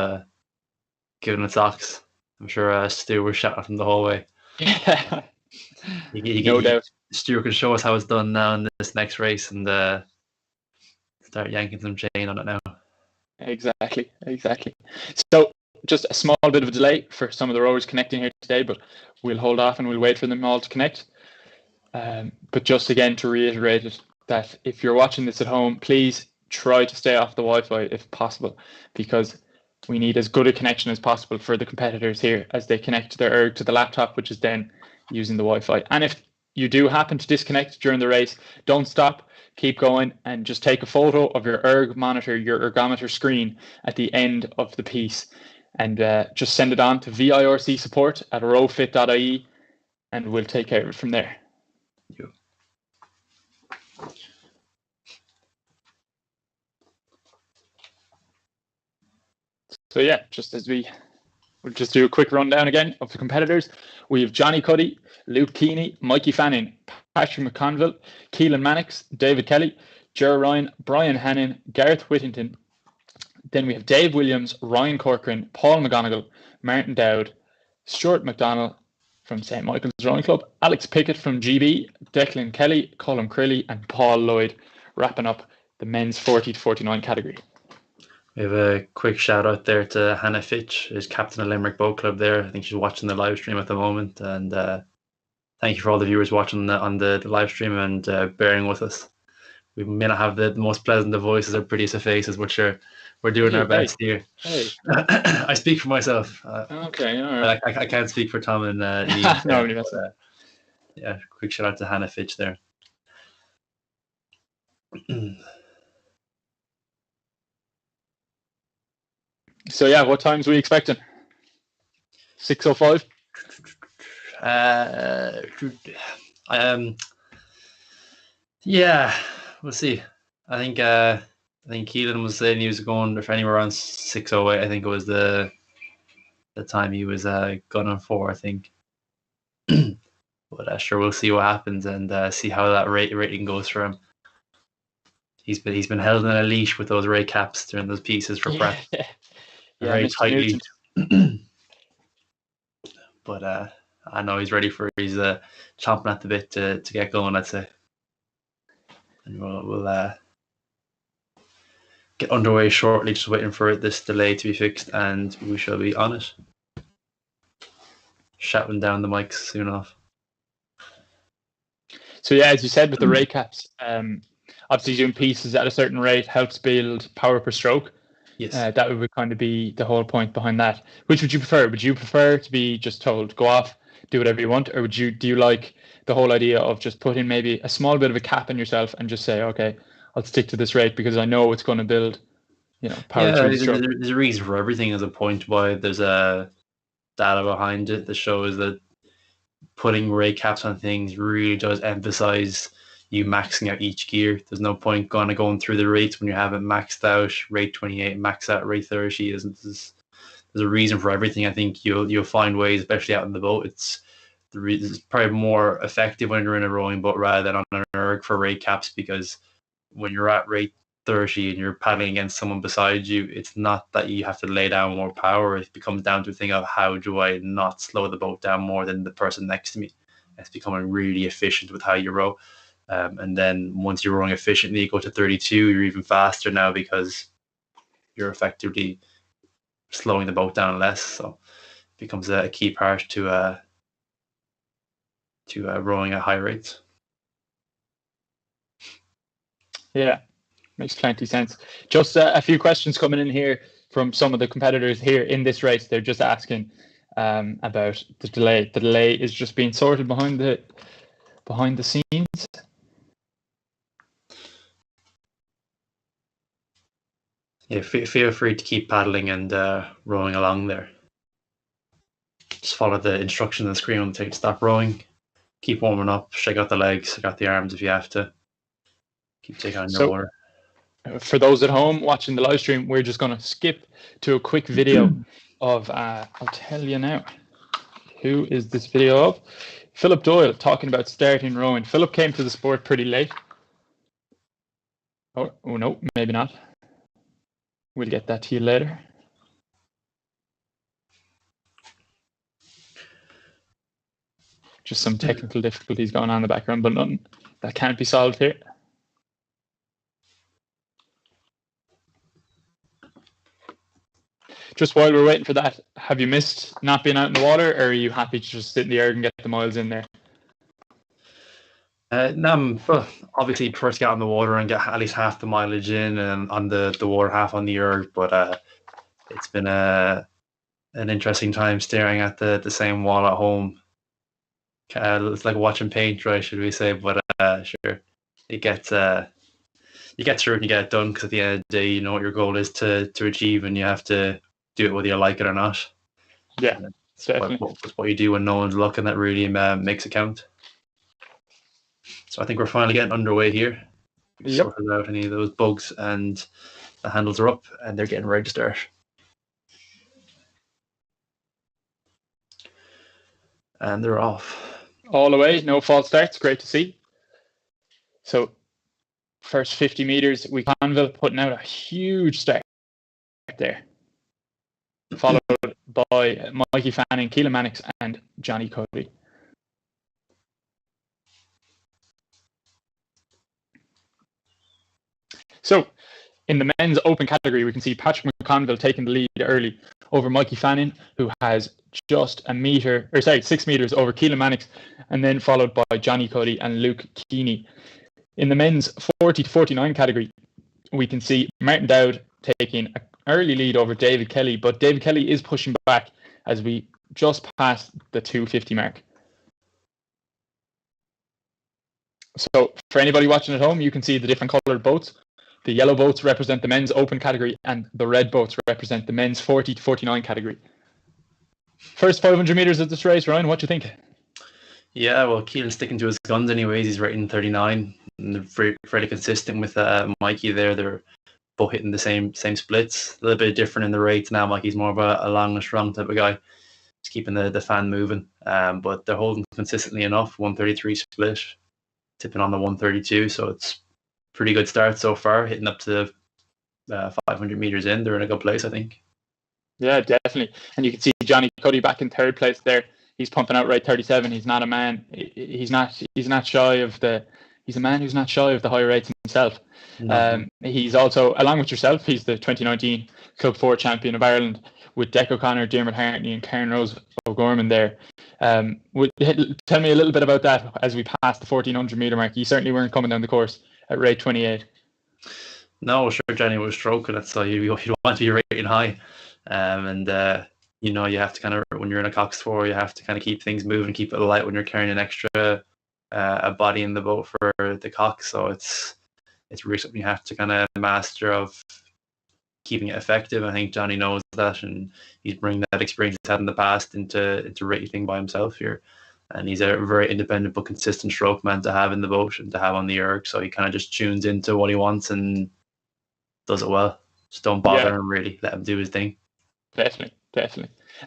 giving it socks. I'm sure Stu was shouting from the whole way. Yeah, no doubt. Stu can show us how it's done now in this next race and start yanking some chain on it now. Exactly. So just a small bit of a delay for some of the rowers connecting here today, but we'll hold off and we'll wait for them all to connect. But just again to reiterate it, that if you're watching this at home, please try to stay off the Wi-Fi if possible, because we need as good a connection as possible for the competitors here as they connect their erg to the laptop, which is then using the Wi-Fi. And if you do happen to disconnect during the race, don't stop, keep going, and just take a photo of your erg monitor, your ergometer screen at the end of the piece, and just send it on to V-IIRC support at rowfit.ie, and we'll take care of it from there. So yeah, we'll just do a quick rundown again of the competitors. We have Johnny Cuddy, Luke Keeney, Mikey Fanning, Patrick McConville, Keelan Mannix, David Kelly, Ger Ryan, Brian Hannon, Gareth Whittington. Then we have Dave Williams, Ryan Corcoran, Paul McGonigal, Martin Dowd, Stuart McDonnell from St. Michael's Rowing Club, Alex Pickett from GB, Declan Kelly, Colin Crilly, and Paul Lloyd, wrapping up the men's 40 to 49 category. We have a quick shout out there to Hannah Fitch, who's captain of Limerick Boat Club there. I think she's watching the live stream at the moment. And thank you for all the viewers watching on the live stream and bearing with us. We may not have the most pleasant of voices or prettiest of faces, but sure, we're doing our best here. Hey. I speak for myself. Okay, all right. I can't speak for Tom and Neve. No, yeah, quick shout out to Hannah Fitch there. So yeah, what times are we expecting? 6:05. Yeah, we'll see. I think Keelan was saying he was going for anywhere around 6:08. I think it was the time he was gunning for. I think, but sure, we'll see what happens and see how that rating goes for him. He's been held in a leash with those rate caps during those pieces for prep. Very tightly. But I know he's ready for it. He's chomping at the bit to get going, I'd say. And we'll get underway shortly, just waiting for this delay to be fixed, and we shall be on it. Shouting down the mics soon off. So yeah, as you said with the rate caps, obviously doing pieces at a certain rate helps build power per stroke. Yes. That would kind of be the whole point behind that. Which would you prefer? Would you prefer to be just told, go off, do whatever you want? Or do you like the whole idea of just putting maybe a small bit of a cap on yourself and just say, okay, I'll stick to this rate because I know it's going to build, power through the stroke? There's a reason for everything. There's a point why there's a data behind it that shows that putting rate caps on things really does emphasize you maxing out each gear. There's no point going through the rates when you haven't maxed out rate 28, max out rate 30. There's a reason for everything. I think you'll find ways, especially out in the boat. It's probably more effective when you're in a rowing boat rather than on an erg for rate caps, because when you're at rate 30 and you're paddling against someone beside you, it's not that you have to lay down more power. It becomes down to a thing of how do I not slow the boat down more than the person next to me. It's becoming really efficient with how you row. And then once you're rowing efficiently, you go to 32, you're even faster now because you're effectively slowing the boat down less. So it becomes a key part to rowing at high rates. Yeah, makes plenty sense. Just a few questions coming in here from some of the competitors here in this race. They're just asking about the delay. The delay is just being sorted behind the scenes. Yeah, feel free to keep paddling and rowing along there. Just follow the instructions on the screen when to stop rowing. Keep warming up, shake out the legs, shake out the arms if you have to. Keep taking on your water. For those at home watching the live stream, we're just going to skip to a quick video of, I'll tell you now, who is this video of? Philip Doyle talking about starting rowing. Philip came to the sport pretty late. Oh no, maybe not. We'll get that to you later. Just some technical difficulties going on in the background, but nothing that can't be solved here. Just while we're waiting for that, have you missed not being out in the water, or are you happy to just sit in the erg and get the miles in there? Well, obviously first get on the water and get at least half the mileage in, and on the water half on the erg. But it's been an interesting time staring at the same wall at home. It's like watching paint dry, should we say? But sure, it gets you get through it and you get it done, because at the end of the day, you know what your goal is to achieve, and you have to do it whether you like it or not. Yeah, definitely. What you do when no one's looking, that really makes it count. So I think we're finally getting underway here. Yep. Sorted out any of those bugs, and the handles are up, and they're getting ready to start. And they're off. All the way, no false starts. Great to see. So, first 50 meters, we Conville putting out a huge start there, followed by Mikey Fanning, Keelan Mannix, and Johnny Cody. So, in the men's open category, we can see Patrick McConville taking the lead early over Mikey Fanning, who has just 6 meters over Keelan Mannix, and then followed by Johnny Cody and Luke Keeney. In the men's 40 to 49 category, we can see Martin Dowd taking an early lead over David Kelly, but David Kelly is pushing back as we just passed the 250 mark. So for anybody watching at home, you can see the different coloured boats. The yellow boats represent the men's open category, and the red boats represent the men's 40 to 49 category. First 500 meters of this race, Ryan, what do you think? Yeah, well, Keelan's sticking to his guns anyways. He's rating 39, and they're fairly consistent with Mikey there. They're both hitting the same splits. A little bit different in the rates now. Mikey's more of a long and strong type of guy. Just keeping the fan moving. But they're holding consistently enough. 133 split, tipping on the 132. So it's pretty good start so far. Hitting up to 500 meters in, they're in a good place, I think. Yeah, definitely. And you can see Johnny Cody back in third place there. He's pumping out right 37. He's not a man. He's not shy of the. He's a man who's not shy of the high rates himself. No. He's also, along with yourself, he's the 2019 Club 4 champion of Ireland with Dec O'Connor, Dermot Hartney, and Karen Rose O'Gorman there. Tell me a little bit about that as we pass the 1400 meter mark. You certainly weren't coming down the course at rate 28. No, sure, Johnny was stroking it, so you want to be rating high. You have to kind of, when you're in a Cox 4, you have to kind of keep things moving, keep it light when you're carrying an extra a body in the boat for the Cox. So it's really something you have to kind of master of keeping it effective. I think Johnny knows that, and he's bringing that experience he's had in the past into rating by himself here. And he's a very independent but consistent stroke man to have in the boat and to have on the erg. So he kind of just tunes into what he wants and does it well. Just don't bother him, really. Let him do his thing. Definitely.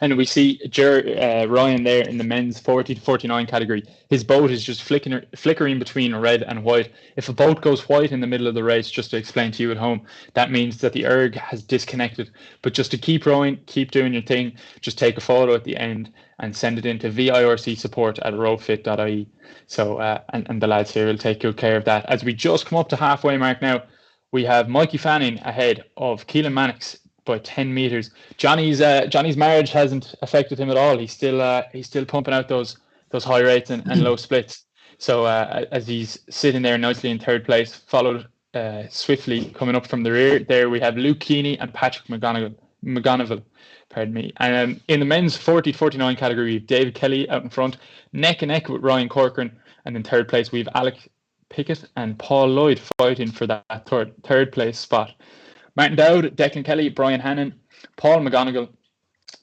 And we see Ryan there in the men's 40 to 49 category. His boat is just flickering between red and white. If a boat goes white in the middle of the race, just to explain to you at home, that means that the erg has disconnected. But just to keep rowing, keep doing your thing, just take a photo at the end and send it into V-IIRC support at rowfit.ie. So, and the lads here will take good care of that. As we just come up to halfway mark now, we have Mikey Fanning ahead of Keelan Mannix by 10 meters. Johnny's marriage hasn't affected him at all. He's still pumping out those high rates and low splits. So as he's sitting there nicely in third place, followed swiftly coming up from the rear, there we have Luke Keeney and Patrick McGonigal. Pardon me. And in the men's 40 to 49 category, we have David Kelly out in front, neck and neck with Ryan Corcoran, and in third place we have Alec Pickett and Paul Lloyd fighting for that third place spot. Martin Dowd, Declan Kelly, Brian Hannon, Paul McGonigal,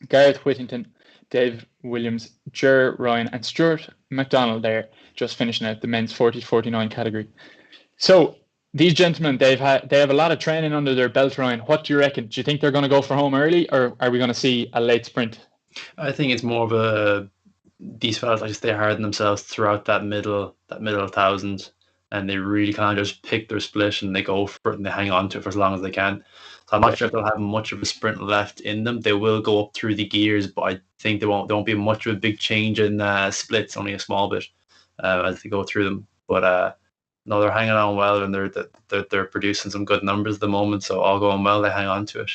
Gareth Whittington, Dave Williams, Ger Ryan, and Stuart McDonald there, just finishing out the men's 40 to 49 category. So these gentlemen, they have a lot of training under their belt, Ryan. What do you reckon? Do you think they're going to go for home early, or are we going to see a late sprint? I think it's more of these fellas like to stay hard on themselves throughout that middle 1,000. And they really kind of just pick their split and they go for it and they hang on to it for as long as they can. So I'm not sure if they'll have much of a sprint left in them. They will go up through the gears, but I think there won't be much of a big change in splits, only a small bit as they go through them. But no, they're hanging on well, and they're producing some good numbers at the moment. So all going well, they hang on to it.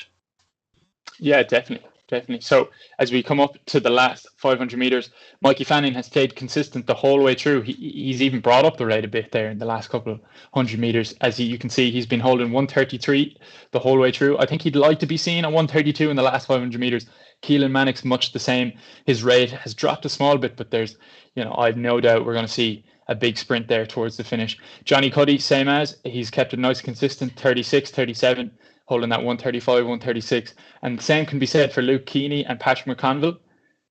Yeah, definitely. Definitely. So as we come up to the last 500 meters, Mikey Fanning has stayed consistent the whole way through. He's even brought up the rate a bit there in the last couple of 100 meters. As you can see, he's been holding 133 the whole way through. I think he'd like to be seen at 132 in the last 500 meters. Keelan Mannix, much the same. His rate has dropped a small bit, but there's, I've no doubt we're going to see a big sprint there towards the finish. Johnny Cuddy, same as. He's kept it nice and consistent, 36, 37. Holding that 135, 136. And the same can be said for Luke Keeney and Patrick McConville.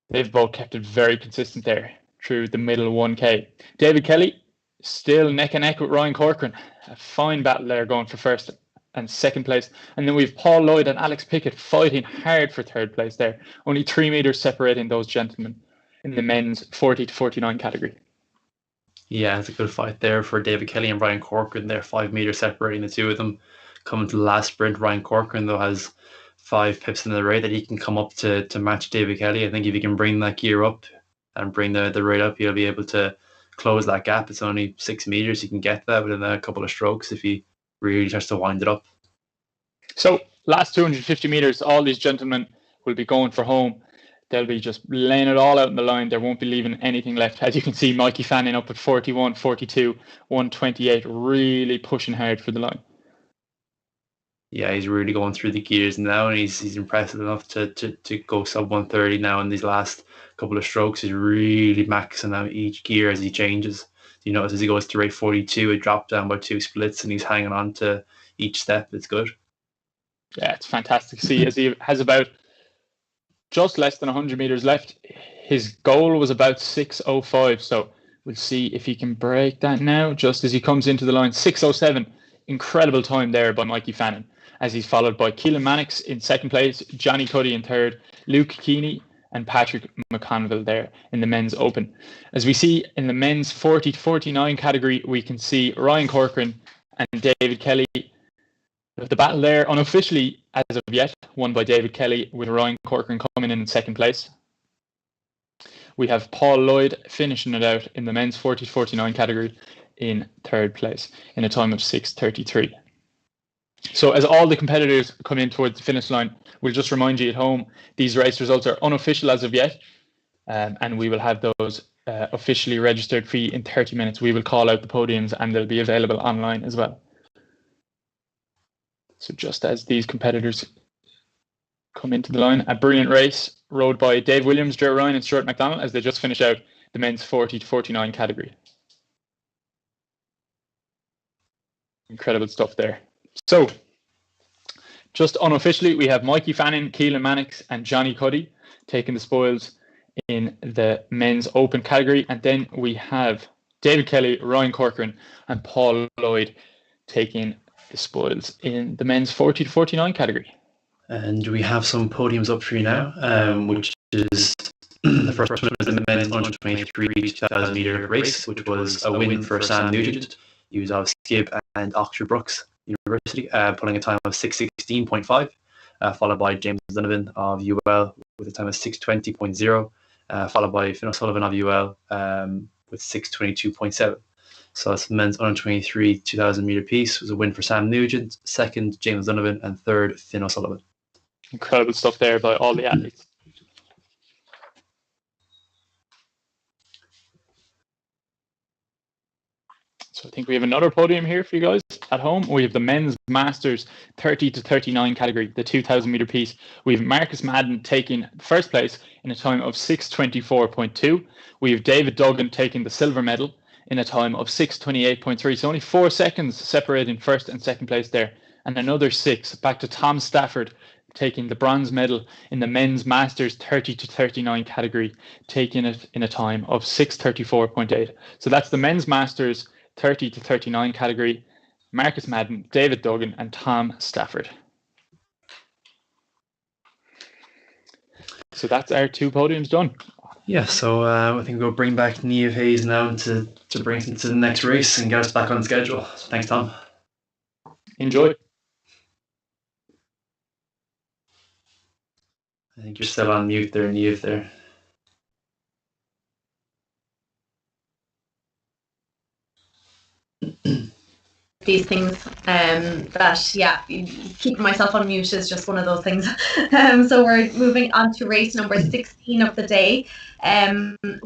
They've both kept it very consistent there through the middle 1K. David Kelly, still neck and neck with Ryan Corcoran. A fine battle there going for first and second place. And then we've Paul Lloyd and Alex Pickett fighting hard for third place there. Only 3 meters separating those gentlemen in the men's 40 to 49 category. Yeah, it's a good fight there for David Kelly and Ryan Corcoran. They're 5 meters separating the two of them. Coming to the last sprint, Ryan Corcoran, though, has 5 pips in the rate that he can come up to match David Kelly. I think if he can bring that gear up and bring the rate up, he'll be able to close that gap. It's only 6 meters. He can get that within a couple of strokes if he really tries to wind it up. So last 250 meters, all these gentlemen will be going for home. They'll be just laying it all out in the line. There won't be leaving anything left. As you can see, Mikey Fanning up at 41, 42, 128, really pushing hard for the line. Yeah, he's really going through the gears now, and he's impressive enough to go sub 130 now in these last couple of strokes. He's really maxing out each gear as he changes. You notice as he goes to rate 42, it dropped down by 2 splits, and he's hanging on to each step. It's good. Yeah, it's fantastic to see as he has about just less than 100 meters left. His goal was about 6:05, so we'll see if he can break that now just as he comes into the line. 6:07, incredible time there by Mikey Fanning, as he's followed by Keelan Mannix in second place, Johnny Cuddy in third, Luke Keeney and Patrick McConville there in the men's open. As we see in the men's 40 to 49 category, we can see Ryan Corcoran and David Kelly. The battle there unofficially as of yet won by David Kelly, with Ryan Corcoran coming in second place. We have Paul Lloyd finishing it out in the men's 40 to 49 category in third place in a time of 6:33. So as all the competitors come in towards the finish line, we'll just remind you at home, these race results are unofficial as of yet, and we will have those officially registered for you in 30 minutes. We will call out the podiums and they'll be available online as well. So just as these competitors come into the line, a brilliant race rode by Dave Williams, Joe Ryan and Stuart McDonald as they just finish out the men's 40 to 49 category. Incredible stuff there. So just unofficially, we have Mikey Fanning, Keelan Mannix and Johnny Cuddy taking the spoils in the men's open category. And then we have David Kelly, Ryan Corcoran and Paul Lloyd taking the spoils in the men's 40 to 49 category. And we have some podiums up for you now, which is the first one is the men's 123 2,000 meter race, which was a win for Sam Nugent. He was of Skib and Oxford Brookes University, pulling a time of 6:16.5, followed by James Donovan of UL with a time of 6:20.0, followed by Finn O'Sullivan of UL with 6:22.7. So that's the men's 123 2,000 meter piece was a win for Sam Nugent, second James Donovan, and third Finn O'Sullivan. Incredible stuff there by all the athletes. So I think we have another podium here for you guys at home. We have the men's masters 30 to 39 category, the 2,000 meter piece. We have Marcus Madden taking first place in a time of 6:24.2. We have David Duggan taking the silver medal in a time of 6:28.3. So only 4 seconds separating first and second place there. And another 6 back to Tom Stafford taking the bronze medal in the men's masters 30 to 39 category, taking it in a time of 6:34.8. So that's the men's masters 30 to 39 category. Marcus Madden, David Duggan and Tom Stafford. So that's our 2 podiums done. Yeah, so I think we'll bring back Niamh Hayes now to bring us into the next race and get us back on schedule. So thanks, Tom. Enjoy. I think you're still on mute there, Niamh there. these things. That keeping myself on mute is just one of those things. So we're moving on to race number 16 of the day,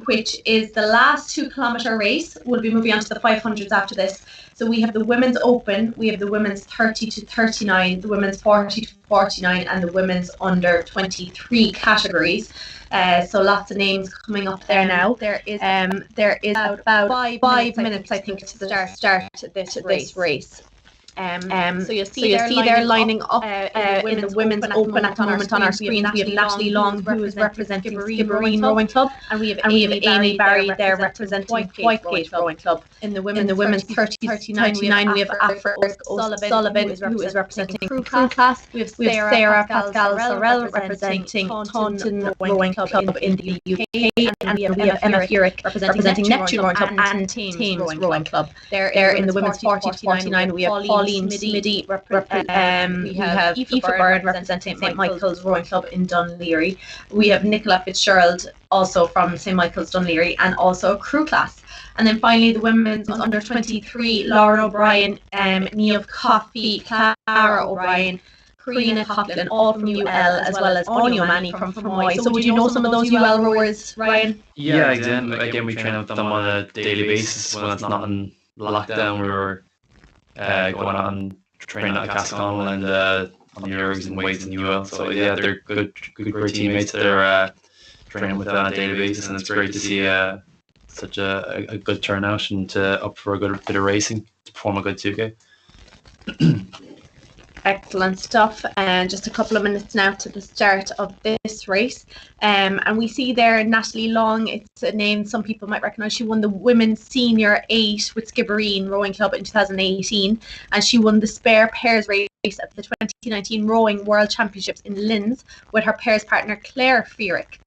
which is the last 2 kilometer race. We'll be moving on to the 500s after this. So we have the women's open, we have the women's 30 to 39, the women's 40 to 49, and the women's under 23 categories. So lots of names coming up there now. There is about 5 minutes, I think, to start this race. So you'll see they're lining up in the women's open at the moment on our screens. We have Natalie Long, who is representing Skibbereen Rowing Club, and we have Amy Barry there representing Whitegate Rowing Club. In the women's 30 to 39, we have Afra Sullivan, who is representing Crew Class. We have Sarah Pascal Sorrell representing Taunton Rowing Club in the UK, and we have Emma Furyk representing Neptune Rowing Club and Thames Rowing Club. There in the women's 40 to 49, we have Pauline Smitty, we have Aoife Byrne representing St Michael's Rowing Club in Dunleary. We have Nicola Fitzgerald also from St Michael's Dunleary, and also Crew Class. And then finally the women's under 23, Laura O'Brien, Niamh Coffey, Clara O'Brien, Karina Coughlin, all from UL, as well as Anya Manny from Fermoy. So would you know some of those UL rowers, Ryan? Yeah, again, we train with them on a daily basis when it's not in lockdown. We were going out and training at Casconnell and on the ergs and weights in UL. So yeah, they're good great teammates. They're training with them on a daily basis, and it's great to see such a good turnout and up for a good bit of racing to perform a good 2K. Excellent stuff. And just a couple of minutes now to the start of this race. And we see there Natalie Long, it's a name some people might recognise. She won the Women's Senior 8 with Skibbereen Rowing Club in 2018. And she won the spare pairs race at the 2019 Rowing World Championships in Linz with her pairs partner Claire Furyk.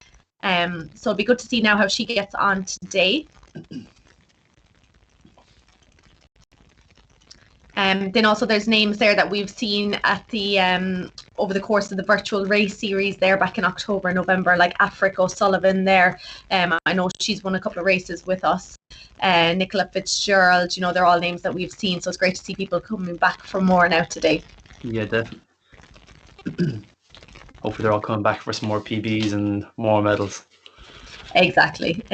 So it'll be good to see now how she gets on today. Then also there's names there that we've seen at the over the course of the virtual race series there back in October, November, like Africa O'Sullivan there. I know she's won a couple of races with us. Nicola Fitzgerald, they're all names that we've seen. So it's great to see people coming back for more now today. Yeah, definitely. Hopefully they're all coming back for some more PBs and more medals. Exactly.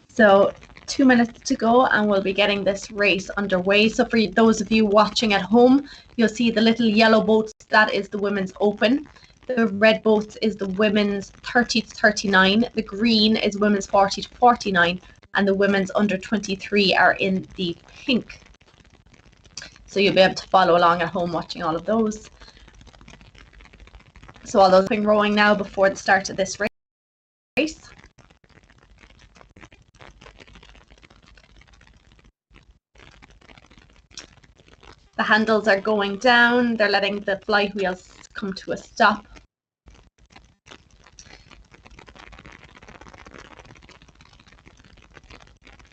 So 2 minutes to go and we'll be getting this race underway. So for those of you watching at home, you'll see the little yellow boats, that is the women's open. The red boats is the women's 30 to 39. The green is women's 40 to 49. And the women's under 23 are in the pink. So you'll be able to follow along at home watching all of those. So all those rowing now before the start of this race. The handles are going down. They're letting the fly wheels come to a stop.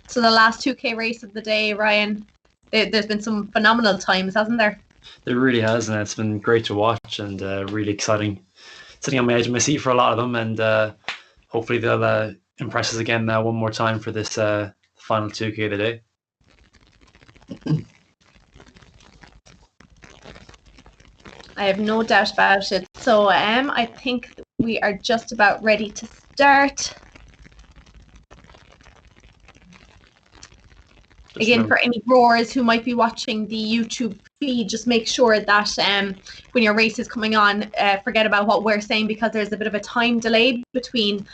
So the last 2K race of the day, Ryan, there's been some phenomenal times, hasn't there? There really has, and it's been great to watch and really exciting. Sitting on my edge of my seat for a lot of them, and hopefully they'll impress us again one more time for this final 2K of the day. I have no doubt about it. So I think we are just about ready to start. Again, for any rowers who might be watching the YouTube feed, just make sure that when your race is coming on, forget about what we're saying, because there's a bit of a time delay between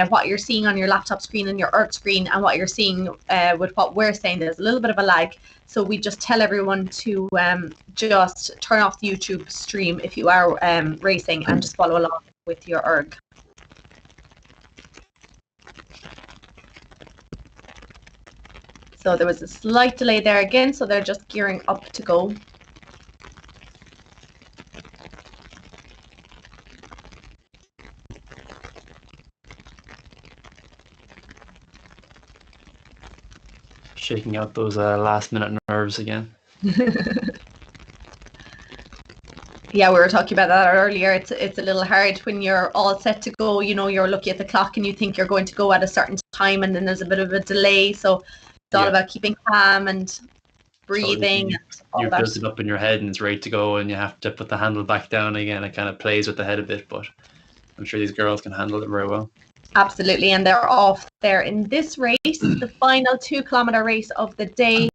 what you're seeing on your laptop screen and your EIRC screen and what you're seeing with what we're saying. There's a little bit of a lag. So we just tell everyone to just turn off the YouTube stream if you are racing and just follow along with your EIRC. So there was a slight delay there again, so they're just gearing up to go. Shaking out those last minute nerves again. Yeah, we were talking about that earlier. It's a little hard when you're all set to go, you're looking at the clock and you think you're going to go at a certain time and then there's a bit of a delay. So it's all about keeping calm and breathing. So you built it up in your head and it's ready to go, and you have to put the handle back down again. It kind of plays with the head a bit, but I'm sure these girls can handle it very well. Absolutely, and they're off there in this race, the final 2-kilometer race of the day.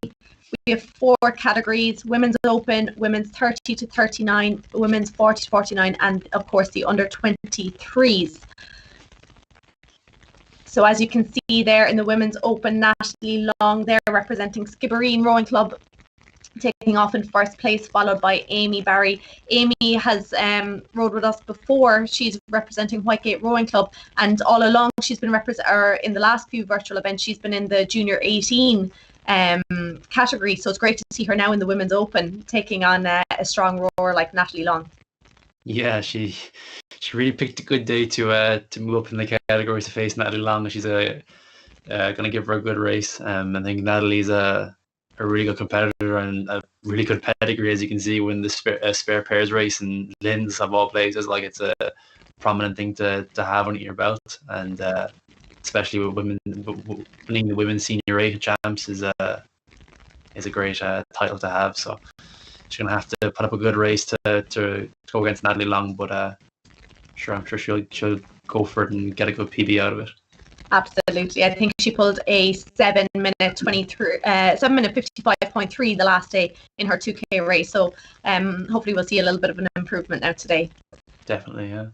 We have 4 categories: women's open, women's 30 to 39, women's 40 to 49, and of course the under 23s. So as you can see there in the women's open, Natalie Long there representing Skibbereen Rowing Club, taking off in first place, followed by Amy Barry. Amy has rowed with us before. She's representing Whitegate Rowing Club, and all along she's been in the last few virtual events, she's been in the junior 18 category. So it's great to see her now in the women's open, taking on a strong rower like Natalie Long. Yeah, she really picked a good day to move up in the categories to face Natalie Long. She's going to give her a good race. I think Natalie's a really good competitor and a really good pedigree, as you can see, when the spare pairs race and Linz of all places. Like, it's a prominent thing to have on your belt, and especially with women, winning the women's senior 8 champs is a great title to have. So she's gonna have to put up a good race to go against Natalie Long, but I'm sure she'll go for it and get a good PB out of it. Absolutely. I think she pulled a 7-minute 55.3 the last day in her 2K race. So hopefully we'll see a little bit of an improvement now today. Definitely, yeah.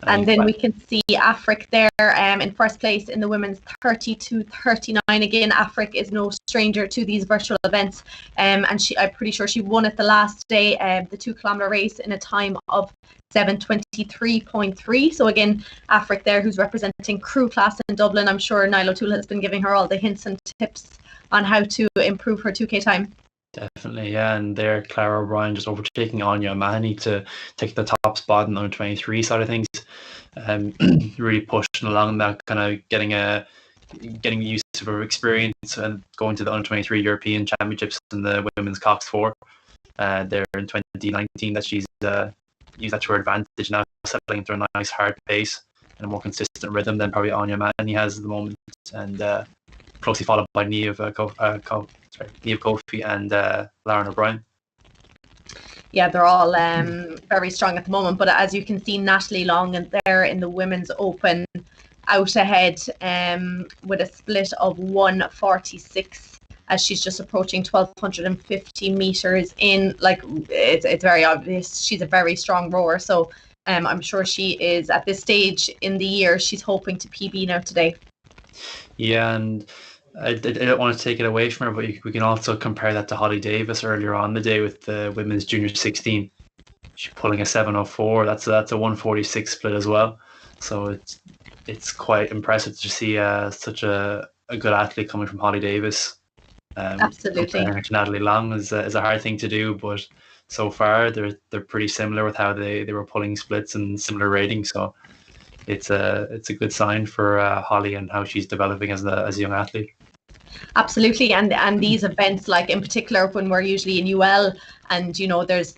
And then we can see Afric there in first place in the women's 30 to 39. Again, Afric is no stranger to these virtual events, and I'm pretty sure she won it the last day, the 2-kilometer race, in a time of 7:23.3. So again, Afric there, who's representing crew class in Dublin. I'm sure Niall O'Toole has been giving her all the hints and tips on how to improve her 2K time. Definitely, yeah. And there, Clara O'Brien just overtaking Anya O'Mahony to take the top spot in the under 23 side of things. Really pushing along that, kind of getting used to her experience and going to the under 23 European Championships in the women's Cox 4 there in 2019. That she's used that to her advantage now, settling into a nice hard pace and a more consistent rhythm than probably Anya O'Mahony has at the moment, and closely followed by Niamh Kofi and Lauren O'Brien. Yeah, they're all very strong at the moment. But as you can see, Natalie Long and there in the women's open, out ahead with a split of 1:46 as she's just approaching 1,250 meters in. Like, it's very obvious she's a very strong rower. So I'm sure she is, at this stage in the year, she's hoping to PB now today. Yeah, and I don't want to take it away from her, but we can also compare that to Holly Davis earlier on the day with the women's junior 16. She's pulling a 7:04. That's a 1:46 split as well. So it's quite impressive to see such a good athlete coming from Holly Davis. Absolutely. Comparing her to Natalie Long is a hard thing to do, but so far they're pretty similar with how they were pulling splits and similar ratings. So it's a good sign for Holly and how she's developing as a young athlete. Absolutely, and these events, like in particular when we're usually in UL, and you know there's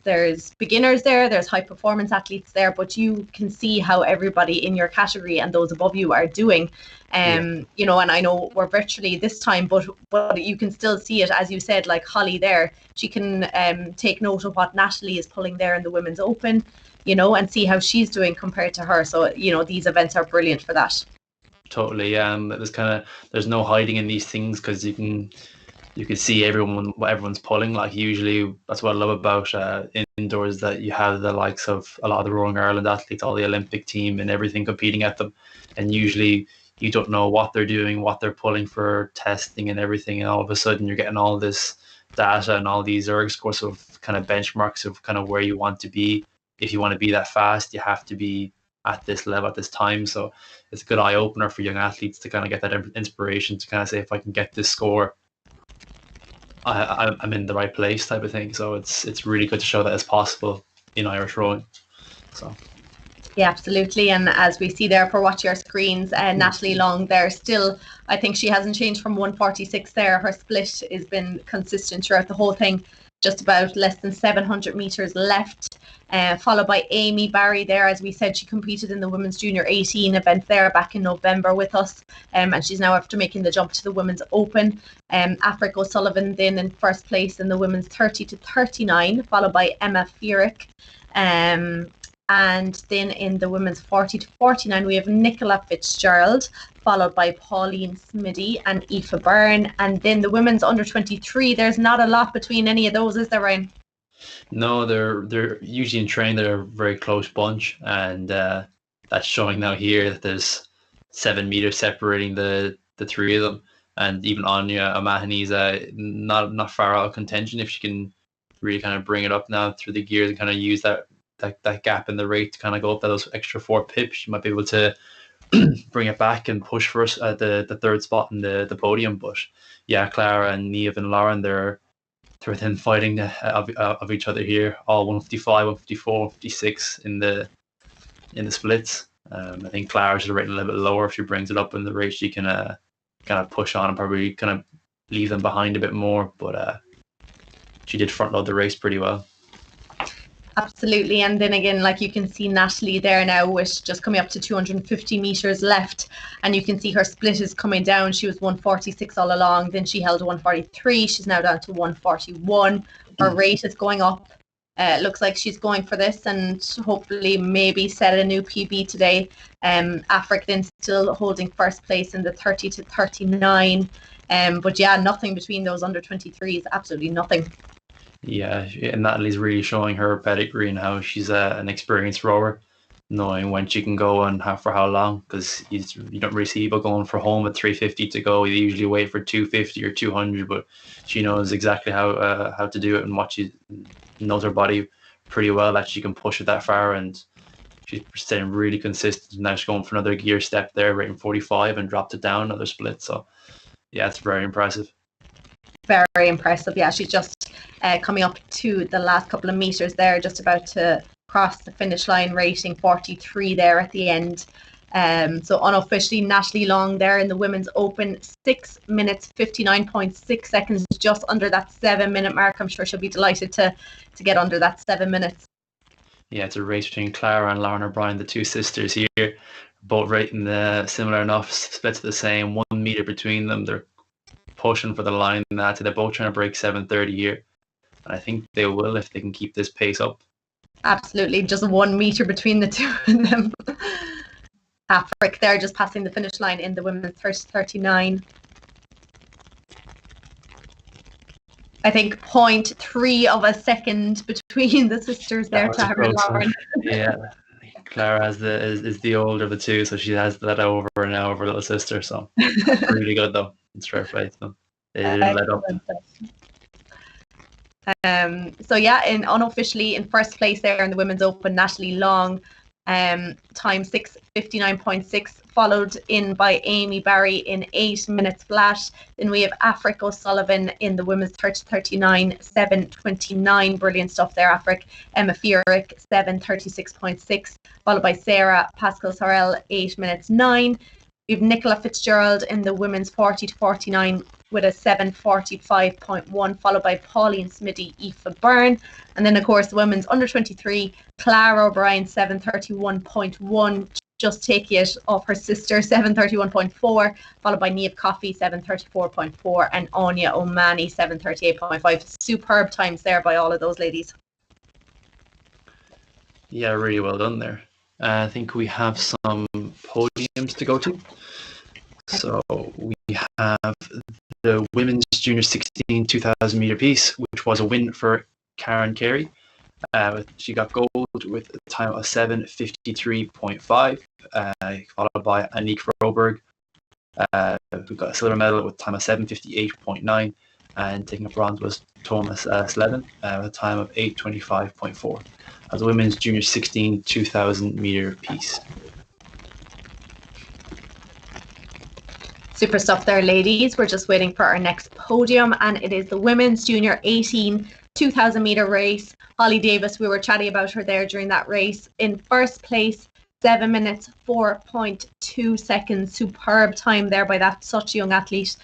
beginners there's high performance athletes there, but you can see how everybody in your category and those above you are doing. You know, and I know we're virtually this time, but you can still see it, as you said, like Holly there, she can take note of what Natalie is pulling there in the women's open, you know, and see how she's doing compared to her. So, you know, these events are brilliant for that. Totally, yeah. There's no hiding in these things, because you can see what everyone's pulling. Like, usually that's what I love about indoors, that you have the likes of a lot of the Rowing Ireland athletes, all the Olympic team and everything competing at them, and usually you don't know what they're doing, what they're pulling for testing and everything, and all of a sudden you're getting all this data and all these ERG scores of kind of benchmarks of kind of where you want to be. If you want to be that fast, you have to be at this level at this time. So it's a good eye opener for young athletes to kind of get that inspiration to kind of say, if I can get this score, I'm in the right place, type of thing. So it's really good to show that it's possible in Irish rowing. So yeah, absolutely. And as we see there for watch your screens, Natalie Long there still, I think she hasn't changed from 1:46 there. Her split has been consistent throughout the whole thing. just about less than 700 meters left, followed by Amy Barry there. As we said, she competed in the Women's Junior 18 event there back in November with us, and she's now after making the jump to the Women's Open. Africa O'Sullivan then in first place in the Women's 30 to 39, followed by Emma V-IIRC. And then in the Women's 40 to 49, we have Nicola Fitzgerald, followed by Pauline Smitty and Aoife Byrne. And then the Women's under 23, there's not a lot between any of those, is there, Ryan? No, they're usually in training. They're a very close bunch, and that's showing now here that there's 7 meters separating the three of them. And even Anya O'Mahony's not far out of contention if she can really kind of bring it up now through the gears and kind of use that gap in the rate to kind of go up those extra 4 pips. You might be able to bring it back and push for us at the third spot in the podium. But yeah, Clara and Niamh and Lauren, they're within fighting of each other here. All 155, 154, 156 in the splits. I think Clara should have rated a little bit lower. If she brings it up in the race, she can kind of push on and probably kind of leave them behind a bit more. But she did front load the race pretty well. Absolutely. And then again, like you can see Natalie there now with just coming up to 250 meters left, and you can see her split is coming down. She was 146 all along, then she held 143. She's now down to 141. Her rate is going up. Looks like she's going for this and hopefully maybe set a new PB today. Africa then still holding first place in the 30 to 39. But yeah, nothing between those under 23s, absolutely nothing. Yeah, and Natalie's really showing her pedigree and how she's an experienced rower, knowing when she can go and for how long, because you don't really see people going for home at 350 to go. You usually wait for 250 or 200, but she knows exactly how to do it, and she knows her body pretty well, that she can push it that far, and she's staying really consistent. Now she's going for another gear step there, rating 45, and dropped it down another split. So yeah, it's very impressive. Very impressive. Yeah, she's just coming up to the last couple of meters there, just about to cross the finish line, rating 43 there at the end. So unofficially, Natalie Long there in the Women's Open, 6 minutes 59.6 seconds, just under that 7-minute mark. I'm sure she'll be delighted to get under that 7 minutes. Yeah, it's a race between Clara and Lauren O'Brien, the two sisters here, both rating similar enough, splits the same, 1 meter between them. They're pushing for the line. They're both trying to break 7:30 here, and I think they will if they can keep this pace up. Absolutely, just 1 meter between the two of them. Africa there just passing the finish line in the Women's 30-39. I think 0.3 of a second between the sisters there, Clara and Lauren. Yeah, Clara is the older of the two, so she has that over now over her little sister. So really good though. It's fair play to them. They didn't let up. So yeah, unofficially in first place there in the Women's Open, Natalie Long, time 6:59.6, followed in by Amy Barry in 8 minutes flat. Then we have Africa O'Sullivan in the Women's 30-39, 7:29. Brilliant stuff there, Africa. Emma V-IIRC, 7:36.6, followed by Sarah Pascal Sorrell, 8 minutes 9. We have Nicola Fitzgerald in the Women's 40 to 49 with a 7:45.1, followed by Pauline Smitty, Aoife Byrne. And then, of course, the Women's under 23, Clara O'Brien, 7:31.1, just taking it off her sister, 7:31.4, followed by Niamh Coffey, 7:34.4, and Anya O'Mahony, 7:38.5. Superb times there by all of those ladies. Yeah, really well done there. I think we have some podiums to go to. So we have the Women's Junior 16 2,000 meter piece, which was a win for Karen Carey. She got gold with a time of 7:53.5, followed by Anique Froberg, who got a silver medal with a time of 7:58.9, and taking a bronze was Thomas Slevin with a time of 8:25.4. As a Women's Junior 16 2,000 meter piece. Super stuff there, ladies. We're just waiting for our next podium, and it is the Women's Junior 18 2,000 meter race. Holly Davis, we were chatting about her there during that race. In first place, 7 minutes 4.2 seconds. Superb time there by that such a young athlete.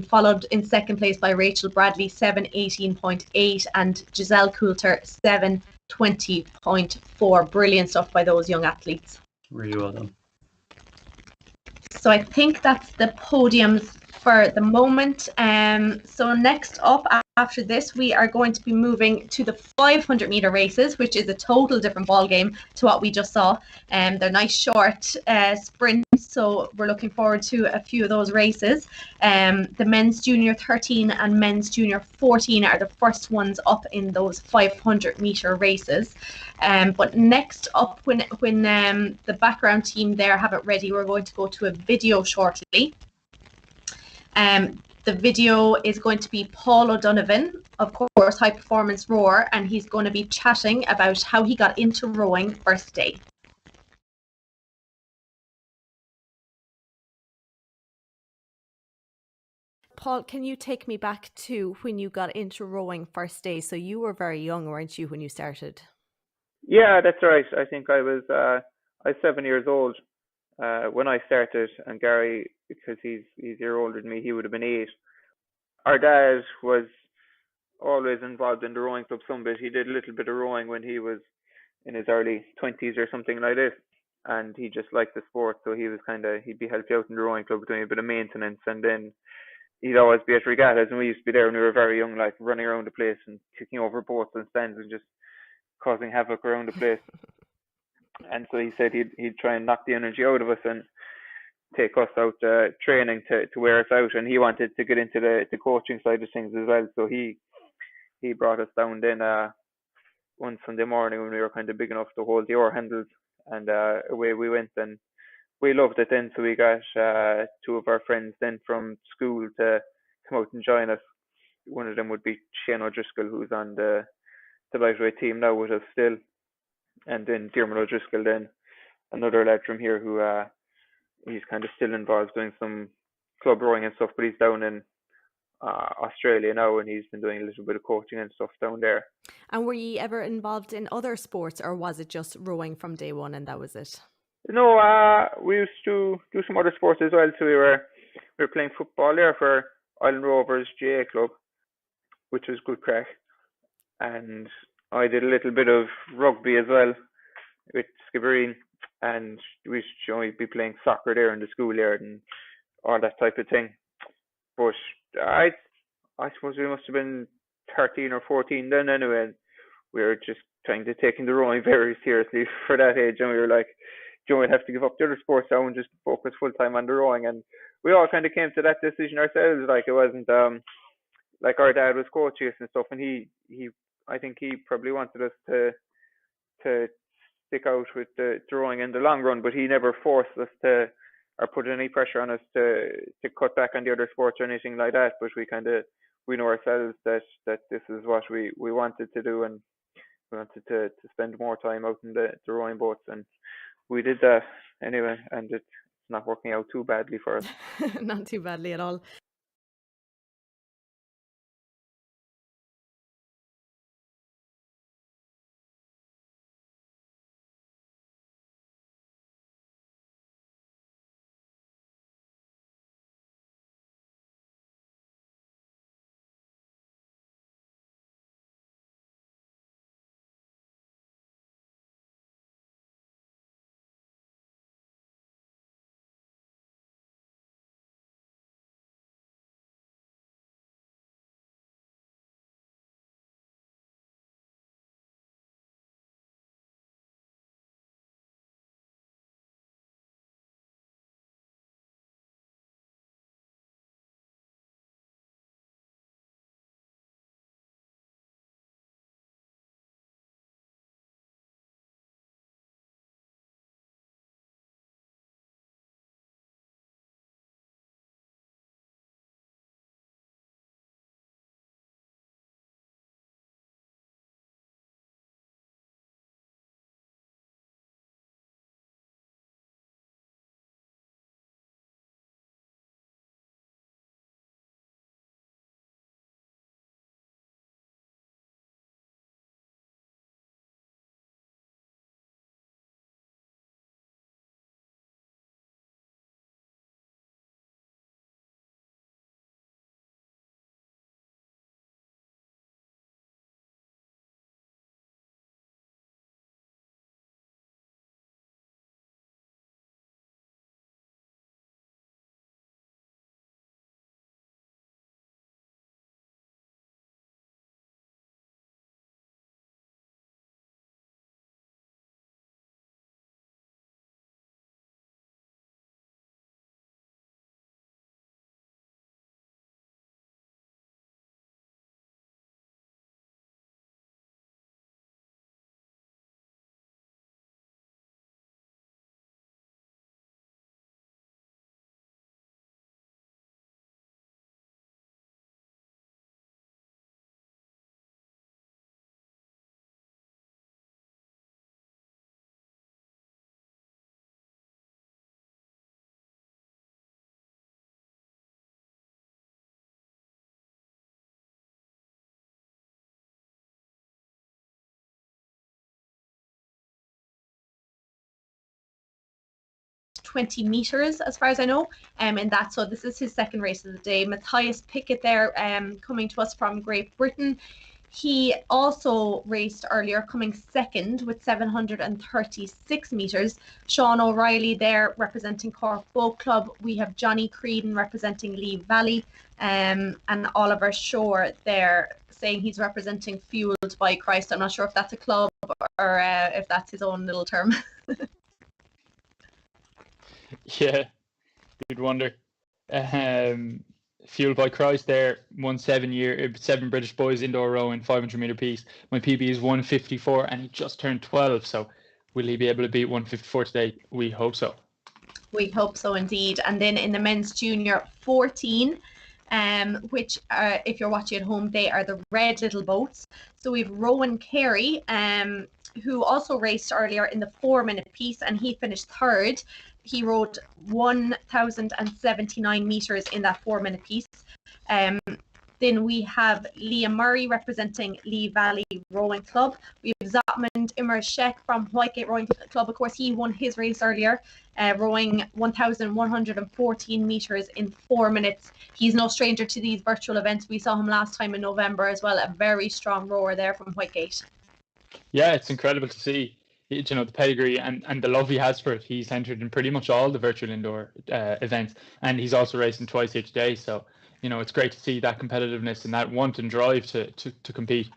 Followed in second place by Rachel Bradley, 7:18.8, and Giselle Coulter, 7:20.4. Brilliant stuff by those young athletes. Really well done. So I think that's the podiums for the moment. So next up after this, we are going to be moving to the 500 meter races, which is a total different ball game to what we just saw. They're nice short sprints, so we're looking forward to a few of those races. The men's junior 13 and men's junior 14 are the first ones up in those 500 meter races. But next up, when the background team there have it ready, we're going to go to a video shortly. The video is going to be Paul O'Donovan, of course, High Performance Rower, and he's going to be chatting about how he got into rowing first day. Paul, can you take me back to when you got into rowing first day? So you were very young, weren't you, when you started? Yeah, that's right. I think I was 7 years old when I started, and Gary, because he's a year older than me, he would have been 8. Our dad was always involved in the rowing club some bit. He did a little bit of rowing when he was in his early 20s or something like this, and he just liked the sport, so he'd be helped out in the rowing club doing a bit of maintenance, and then he'd always be at regattas, and we used to be there when we were very young, like running around the place and kicking over boats and stands and just causing havoc around the place. And so he said he'd try and knock the energy out of us and take us out training to wear us out, and he wanted to get into the coaching side of things as well. So he brought us down then one Sunday morning when we were kind of big enough to hold the oar handles, and away we went, and we loved it then. So we got 2 of our friends then from school to come out and join us. One of them would be Shane O'Driscoll, who's on the lightweight team now with us still, and then Diarmuid O'Driscoll, then another lad from here who he's kind of still involved doing some club rowing and stuff, but he's down in Australia now, and he's been doing a little bit of coaching and stuff down there. And were you ever involved in other sports, or was it just rowing from day one and that was it? No, we used to do some other sports as well. So we were playing football there for Island Rovers GA club, which was good crack. And I did a little bit of rugby as well with Skibbereen, and we used to be playing soccer there in the schoolyard and all that type of thing. But I suppose we must have been 13 or 14 then anyway. We were just trying to take the rowing very seriously for that age, and we were like, we'd have to give up the other sports now and just focus full time on the rowing. And we all kind of came to that decision ourselves. Like, it wasn't like our dad was coaching us and stuff, and I think he probably wanted us to stick out with the rowing in the long run, but he never forced us to or put any pressure on us to cut back on the other sports or anything like that. But we know ourselves that this is what we wanted to do, and we wanted to spend more time out in the rowing boats, and we did that anyway, and it's not working out too badly for us. Not too badly at all. 20 meters, as far as I know, in that. So this is his second race of the day. Matthias Pickett there, coming to us from Great Britain. He also raced earlier, coming second with 736 meters. Sean O'Reilly there representing Cork Boat Club. We have Johnny Creedon representing Lee Valley, and Oliver Shore there saying he's representing Fueled by Christ. I'm not sure if that's a club or if that's his own little term. Yeah, you'd wonder. Fueled by Christ there, won 7 British boys indoor rowing 500 meter piece. My PB is 154 and he just turned 12, so will he be able to beat 154 today? We hope so. We hope so indeed. And then in the men's junior 14, which if you're watching at home, they are the red little boats. So we've Rowan Carey, who also raced earlier in the 4-minute piece, and he finished third. He rowed 1,079 meters in that 4-minute piece. Then we have Liam Murray representing Lee Valley Rowing Club. We have Zotmund Immershek from Whitegate Rowing Club. Of course, he won his race earlier, rowing 1,114 meters in 4 minutes. He's no stranger to these virtual events. We saw him last time in November as well. A very strong rower there from Whitegate. Yeah, it's incredible to see, you know, the pedigree and the love he has for it. He's entered in pretty much all the virtual indoor events, and he's also racing twice here today. So, you know, it's great to see that competitiveness and that want and drive to compete.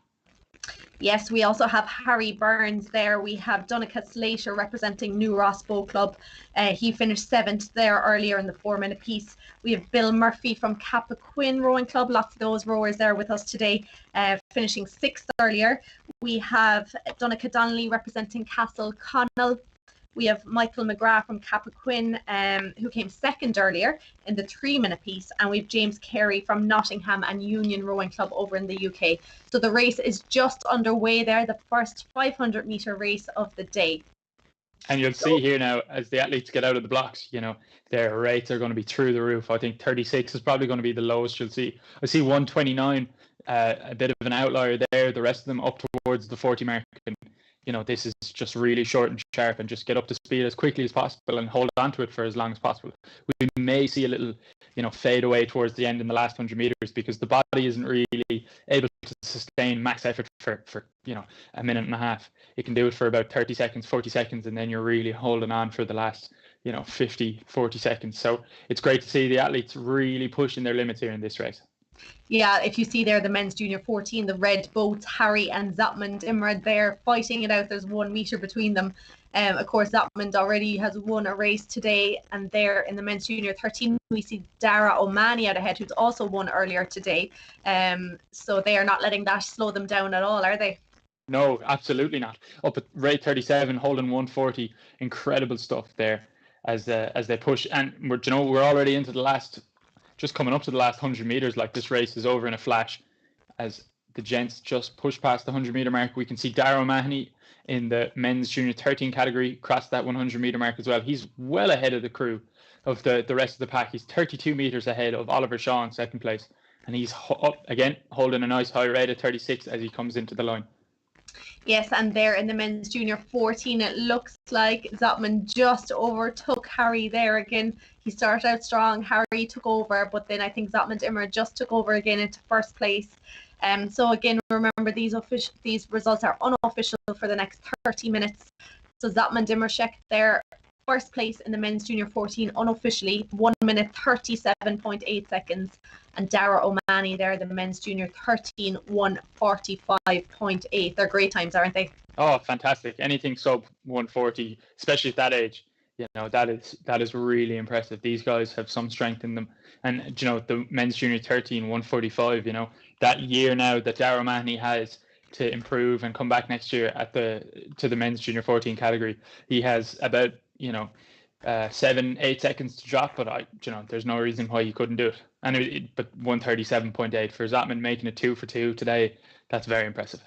Yes, we also have Harry Burns there. We have Donica Slater representing New Ross Boat Club. He finished 7th there earlier in the 4-minute piece. We have Bill Murphy from Cappoquin Rowing Club. Lots of those rowers there with us today, finishing 6th earlier. We have Donica Donnelly representing Castle Connell. We have Michael McGrath from Cappoquin, who came 2nd earlier in the 3-minute piece. And we have James Carey from Nottingham and Union Rowing Club over in the UK. So the race is just underway there, the first 500-meter race of the day. And you'll see here now, as the athletes get out of the blocks, you know, their rates are going to be through the roof. I think 36 is probably going to be the lowest you'll see. I see 129, a bit of an outlier there. The rest of them up towards the 40 mark. And, you know, this is just really short and sharp, and just get up to speed as quickly as possible and hold on to it for as long as possible. We may see a little, you know, fade away towards the end in the last 100 meters, because the body isn't really able to sustain max effort for you know, a minute and a half. It can do it for about 30 seconds, 40 seconds, and then you're really holding on for the last, you know, 50, 40 seconds. So it's great to see the athletes really pushing their limits here in this race. Yeah, if you see there, the men's junior 14, the red boats, Harry and Zotmund Imrad there fighting it out. There's 1 meter between them. Of course, Zotmund already has won a race today, and there in the men's junior 13, we see Dara O'Mani out ahead, who's also won earlier today. So they are not letting that slow them down at all, are they? No, absolutely not. Up at rate 37, holding 140, incredible stuff there as they push. And we're already into the last, just coming up to the last 100 meters. Like, this race is over in a flash as the gents just push past the 100-meter mark. We can see Dara O'Mahony in the men's junior 13 category cross that 100-meter mark as well. He's well ahead of the crew of the rest of the pack. He's 32 meters ahead of Oliver Shaw in 2nd place, and he's up again, holding a nice high rate at 36 as he comes into the line. Yes, and there in the men's junior 14, it looks like Zotmund just overtook Harry there again. He started out strong, Harry took over, but then I think Zotmund Immer just took over again into 1st place. So again, remember, these results are unofficial for the next 30 minutes. So Zotmund Immershek there, 1st place in the men's junior 14 unofficially, 1 minute 37.8 seconds. And Dara O'Mani there, the men's junior 13, 1:45.8. They're great times, aren't they? Oh, fantastic. Anything sub 140, especially at that age, you know, that is really impressive. These guys have some strength in them. And, you know, the men's junior 13, 145, you know, that year now that Dara O'Mahony has to improve and come back next year to the men's junior 14 category, he has about, you know, 7-8 seconds to drop, but there's no reason why he couldn't do it. And but 137.8 for Zotmund, making it 2 for 2 today, that's very impressive.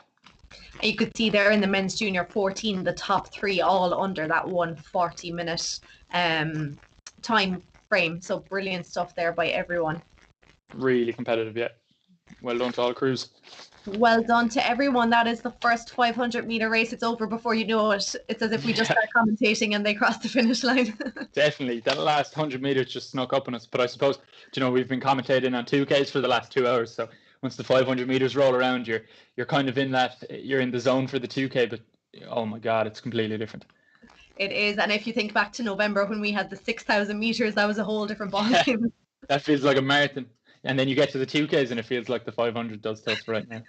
You could see there in the men's junior 14, the top 3 all under that 140-minute time frame. So brilliant stuff there by everyone. Really competitive, yeah. Well done to all crews. Well done to everyone. That is the first 500-meter race. It's over before you know it. It's as if we just start commentating and they cross the finish line. Definitely. That last 100 meters just snuck up on us. But I suppose, we've been commentating on 2Ks for the last 2 hours. So once the 500 meters roll around, you're kind of in you're in the zone for the 2K. But oh my God, it's completely different. It is. And if you think back to November when we had the 6,000 meters, that was a whole different ballgame. That feels like a marathon. And then you get to the 2Ks and it feels like the 500 does to us right now.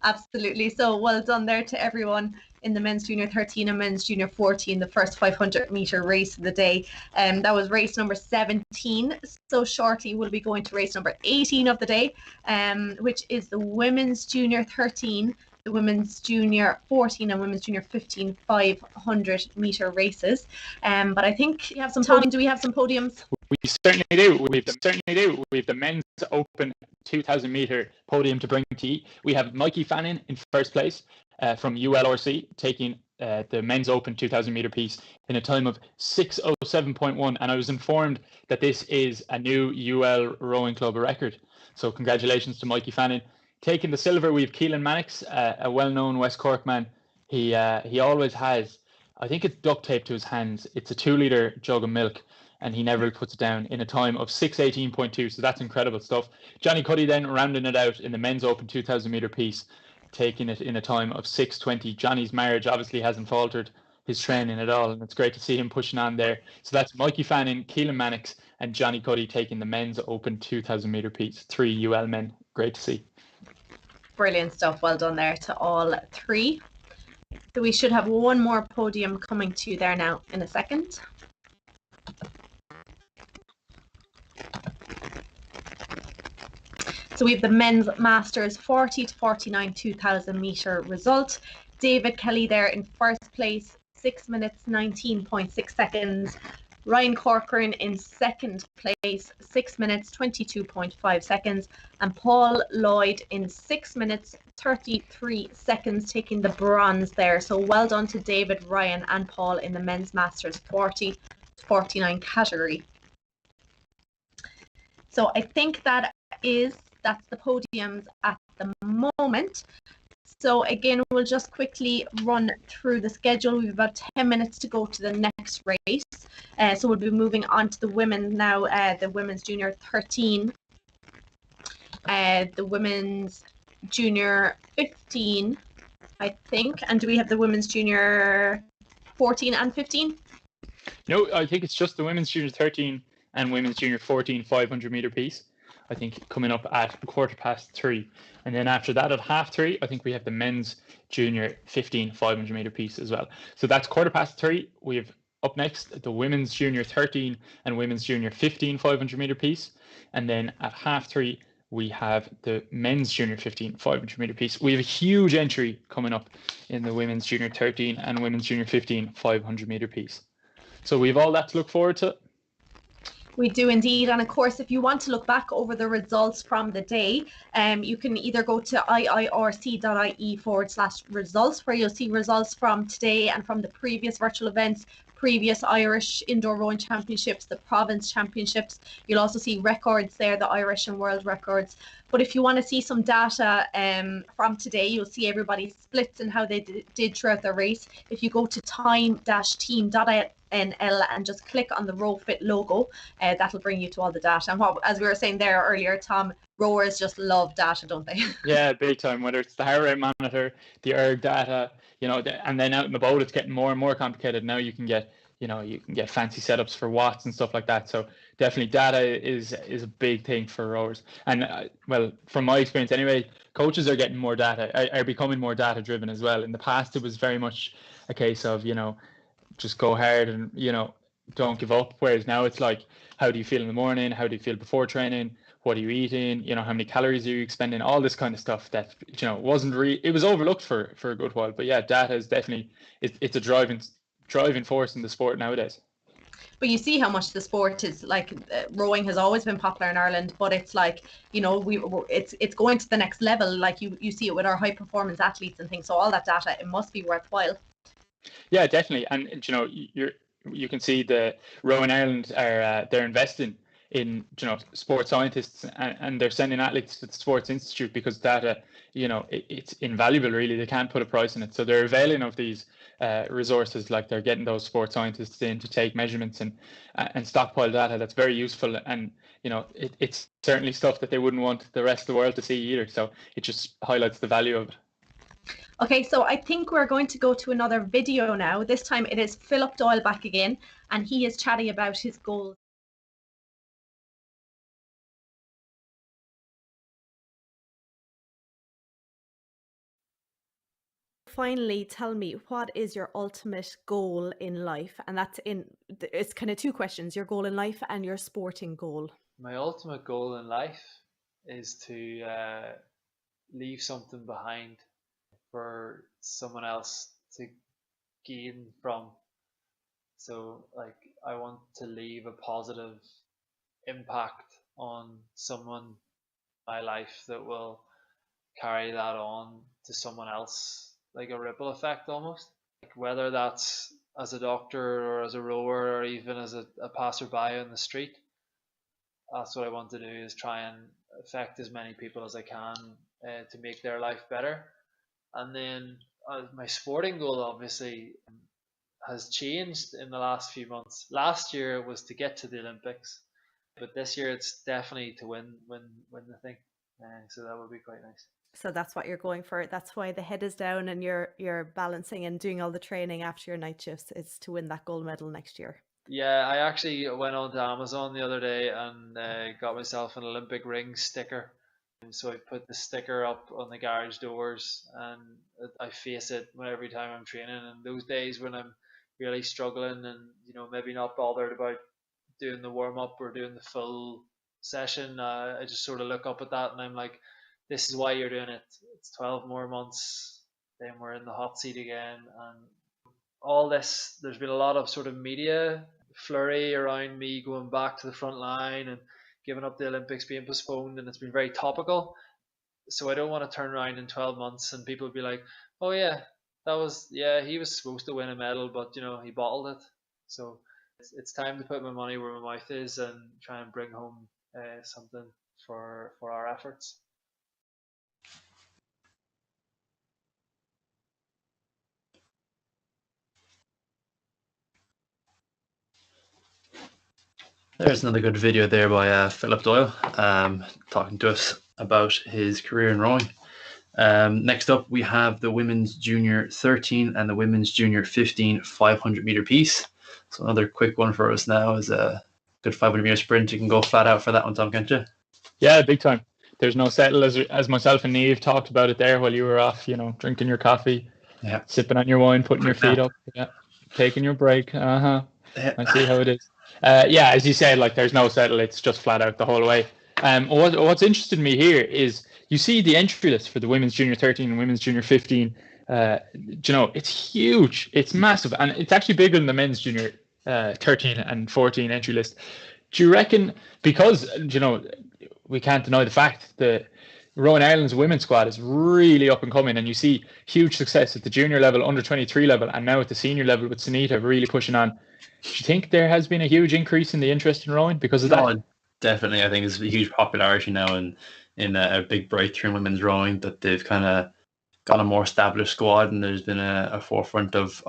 Absolutely. So well done there to everyone in the men's junior 13 and men's junior 14, the first 500-meter race of the day. That was race number 17. So shortly we'll be going to race number 18 of the day, which is the women's junior 13, the women's junior 14 and women's junior 15 500-meter races. But I think you have some do we have some podiums? We certainly do. We have the men's open 2,000-meter podium to bring to you. We have Mikey Fannin in first place from V-IIRC, taking the men's open 2,000-meter piece in a time of 6:07.1. And I was informed that this is a new UL Rowing Club record. So congratulations to Mikey Fannin. Taking the silver, we have Keelan Mannix, a well-known West Cork man. He always has, I think it's duct tape to his hands. It's a 2-litre jug of milk, and he never puts it down in a time of 6:18.2. So that's incredible stuff. Johnny Cuddy then rounding it out in the men's open 2,000-meter piece, taking it in a time of 6:20. Johnny's marriage obviously hasn't faltered his training at all, and it's great to see him pushing on there. So that's Mikey Fannin, Keelan Mannix, and Johnny Cuddy taking the men's open 2,000-meter piece. 3 UL men. Great to see. Brilliant stuff. Well done there to all 3. So we should have one more podium coming to you there now in a second. So we have the men's masters 40 to 49 2,000-meter result. David Kelly there in first place, 6 minutes 19.6 seconds. Ryan Corcoran in second place, 6 minutes 22.5 seconds. And Paul Lloyd in 6 minutes 33 seconds, taking the bronze there. So well done to David, Ryan and Paul in the men's masters 40 to 49 category. So I think that's the podiums at the moment. So again, we'll just quickly run through the schedule. We've about 10 minutes to go to the next race. So we'll be moving on to the women now, the women's junior 13, the women's junior 15, I think. And do we have the women's junior 14 and 15? No, I think it's just the women's junior 13 and women's junior 14 500-meter piece. I think coming up at 3:15. And then after that at 3:30, I think we have the men's junior 15 500-meter piece as well. So that's 3:15. We have up next the women's junior 13 and women's junior 15 500-meter piece. And then at 3:30, we have the men's junior 15 500-meter piece. We have a huge entry coming up in the women's junior 13 and women's junior 15 500-meter piece. So we have all that to look forward to. We do indeed. And of course, if you want to look back over the results from the day, you can either go to iirc.ie/results, where you'll see results from today and from the previous virtual events, previous Irish Indoor Rowing Championships, the Province Championships. You'll also see records there, the Irish and world records. But if you want to see some data from today, you'll see everybody's splits and how they did throughout the race. If you go to time-team.nl and just click on the RowFit logo, that'll bring you to all the data. And as we were saying there earlier, Tom, rowers just love data, don't they? Yeah, big time. Whether it's the heart rate monitor, the ERG data, and then out in the boat, it's getting more and more complicated. Now you can get fancy setups for watts and stuff like that. So definitely data is a big thing for rowers. And well, from my experience anyway, coaches are getting more data, are becoming more data driven as well. In the past, it was very much a case of, just go hard and, don't give up. Whereas now it's like, how do you feel in the morning? How do you feel before training? What are you eating? How many calories are you expending? All this kind of stuff that, wasn't it was overlooked for a good while. But yeah, data is definitely, it's a driving force in the sport nowadays. But you see how much the sport is like. Rowing has always been popular in Ireland, but it's like, it's going to the next level. Like you see it with our high performance athletes and things. So all that data, it must be worthwhile. Yeah, definitely. And you can see the Rowing Ireland are they're investing in sports scientists, and they're sending athletes to the Sports Institute because data, it's invaluable. Really, they can't put a price on it. So they're availing of these resources, like they're getting those sports scientists in to take measurements and stockpile data. That's very useful, and it's certainly stuff that they wouldn't want the rest of the world to see either. So it just highlights the value of it. Okay, so I think we're going to go to another video now. This time it is Philip Doyle back again, and he is chatting about his goals. Finally, tell me, what is your ultimate goal in life? And it's kind of two questions: your goal in life and your sporting goal. My ultimate goal in life is to leave something behind for someone else to gain from. So, like, I want to leave a positive impact on someone in my life that will carry that on to someone else, like a ripple effect almost. Like, whether that's as a doctor or as a rower or even as a passerby on the street, that's what I want to do, is try and affect as many people as I can to make their life better. And then my sporting goal obviously has changed in the last few months. Last year it was to get to the Olympics, but this year it's definitely to win the thing. So that would be quite nice. So that's what you're going for. That's why the head is down and you're balancing and doing all the training after your night shifts. It's to win that gold medal next year. Yeah, I actually went on to Amazon the other day and got myself an Olympic ring sticker. And so I put the sticker up on the garage doors, and I face it every time I'm training. And those days when I'm really struggling and maybe not bothered about doing the warm up or doing the full session, I just sort of look up at that and I'm like, this is why you're doing it. It's 12 more months, then we're in the hot seat again. And all this, there's been a lot of sort of media flurry around me going back to the front line and giving up the Olympics being postponed, and it's been very topical. So I don't want to turn around in 12 months and people will be like, oh yeah, he was supposed to win a medal, but he bottled it. So it's time to put my money where my mouth is and try and bring home something for our efforts. There's another good video there by Philip Doyle, talking to us about his career in rowing. Next up, we have the women's junior 13 and the women's junior 15 500-meter piece. So another quick one for us now is a good 500-meter sprint. You can go flat out for that one, Tom, can't you? Yeah, big time. There's no settle, as myself and Niamh talked about it there while you were off, drinking your coffee, sipping on your wine, putting your feet up, taking your break. I see how it is. As you said, like, there's no settle. It's just flat out the whole way. What's interested me here is you see the entry list for the women's junior 13 and women's junior 15. It's huge. It's massive, and it's actually bigger than the men's junior 13 and 14 entry list. Do you reckon, because we can't deny the fact that Rowing Ireland's women's squad is really up and coming, and you see huge success at the junior level, under 23 level, and now at the senior level with Sunita really pushing on. Do you think there has been a huge increase in the interest in rowing because of that? Definitely. I think there's a huge popularity now in a big breakthrough in women's rowing, that they've kind of got a more established squad, and there's been a forefront of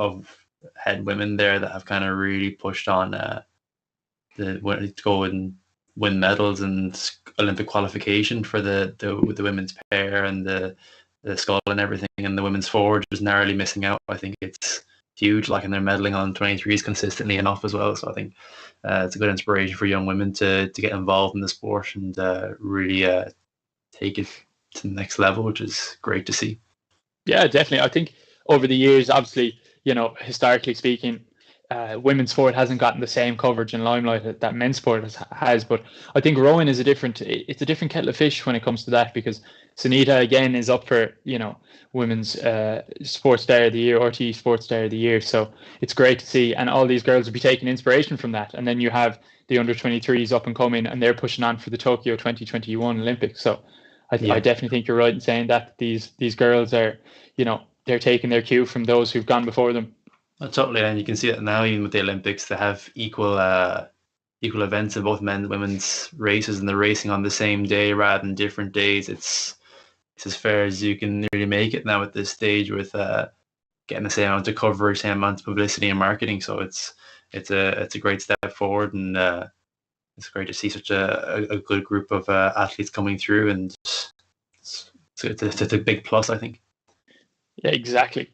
head women there that have kind of really pushed on to go and win medals and Olympic qualification for the women's pair and the scull and everything, and the women's forward is narrowly missing out. I think it's huge, and they're medaling on 23s consistently enough as well. So I think it's a good inspiration for young women to get involved in the sport and really take it to the next level, which is great to see. Yeah, definitely. I think over the years, obviously, historically speaking, women's sport hasn't gotten the same coverage and limelight that men's sport has. But I think rowing is it's a different kettle of fish when it comes to that, because Sunita again is up for women's sports star of the year, RTE sports star of the year. So it's great to see, and all these girls will be taking inspiration from that. And then you have the under 23s up and coming, and they're pushing on for the Tokyo 2021 Olympics. So I definitely think you're right in saying that these girls are, they're taking their cue from those who've gone before them. Totally, and you can see it now even with the Olympics. They have equal equal events in both men's and women's races, and they're racing on the same day rather than different days. It's as fair as you can really make it now at this stage with getting the same amount of coverage, same amount of publicity and marketing. So it's a great step forward, and it's great to see such a good group of athletes coming through, and it's a big plus, I think. Yeah, exactly.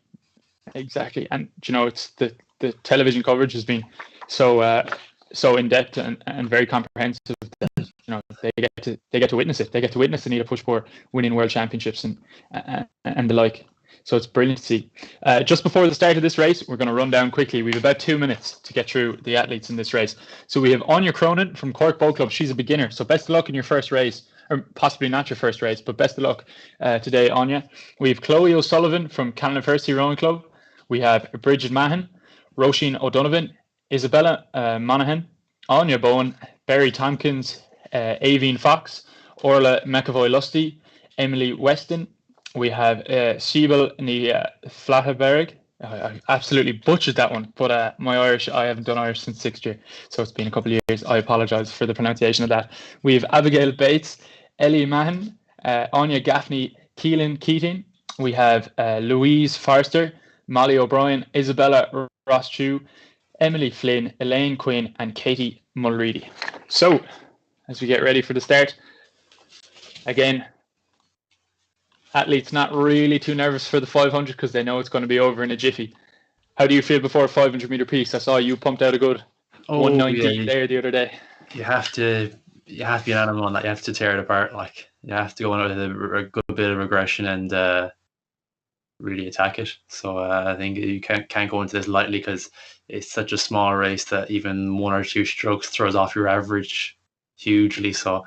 And it's the television coverage has been so in depth and very comprehensive that they get to witness it. They get to witness Anita Pushpor winning world championships and the like. So it's brilliant to see. Just before the start of this race, we're going to run down quickly. We have about 2 minutes to get through the athletes in this race. So we have Anya Cronin from Cork Boat Club. She's a beginner. So best of luck in your first race, or possibly not your first race, but best of luck today, Anya. We have Chloe O'Sullivan from V-IIRC Rowing Club. We have Bridget Mahan, Roisin O'Donovan, Isabella Monaghan, Anya Bowen, Barry Tompkins, Aveen Fox, Orla McAvoy Lusty, Emily Weston. We have Siebel Nia Flaherberg. I absolutely butchered that one, but I haven't done Irish since 6th year, so it's been a couple of years. I apologise for the pronunciation of that. We have Abigail Bates, Ellie Mahan, Anya Gaffney Keelan Keating. We have Louise Forster, Molly O'Brien, Isabella Ross Chew, Emily Flynn, Elaine Quinn, and Katie Mulready. So, as we get ready for the start, again, athletes not really too nervous for the 500 because they know it's going to be over in a jiffy. How do you feel before a 500 meter piece? I saw you pumped out a good 190 there the other day. You have to be an animal on that. You have to tear it apart. Like, you have to go in with a good bit of aggression and really attack it. So I think you can't go into this lightly because it's such a small race that even 1 or 2 strokes throws off your average hugely. So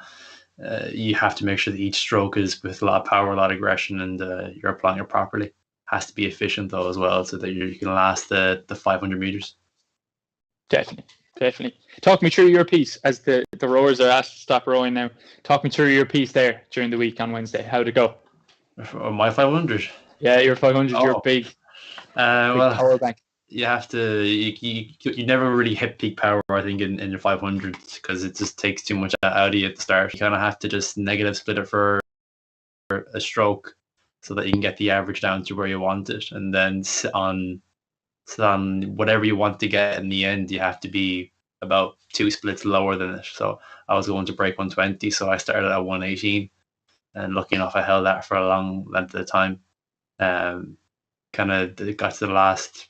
you have to make sure that each stroke is with a lot of power, a lot of aggression, and you're applying it properly. Has to be efficient though as well, so that you can last the 500 meters. Definitely. Talk me through your piece as the rowers are asked to stop rowing now. Talk me through your piece there during the week on Wednesday. How'd it go? My 500. Yeah, your 500. You're big. Big power bank. You have to. You never really hit peak power, I think, in your 500 because it just takes too much out of you at the start. You kind of have to just negative split it for a stroke so that you can get the average down to where you want it, and then sit on whatever you want to get in the end. You have to be about 2 splits lower than it. So I was going to break 120, so I started at 118, and lucky enough, I held that for a long length of time. Kind of got to the last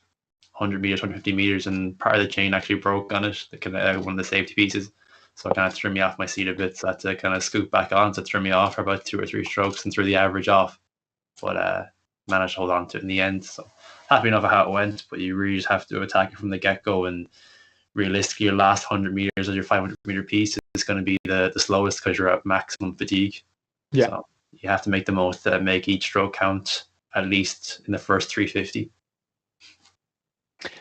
100 meters, 150 meters, and part of the chain actually broke on it. One of the safety pieces, so it kind of threw me off my seat a bit. So I had to kind of scoot back on, so it threw me off for about 2 or 3 strokes and threw the average off. But managed to hold on to it in the end. So happy enough with how it went. But you really just have to attack it from the get-go, and realistically, your last 100 meters of your 500 meter piece is going to be the slowest because you're at maximum fatigue. Yeah. So you have to make the most, make each stroke count at least in the first 350.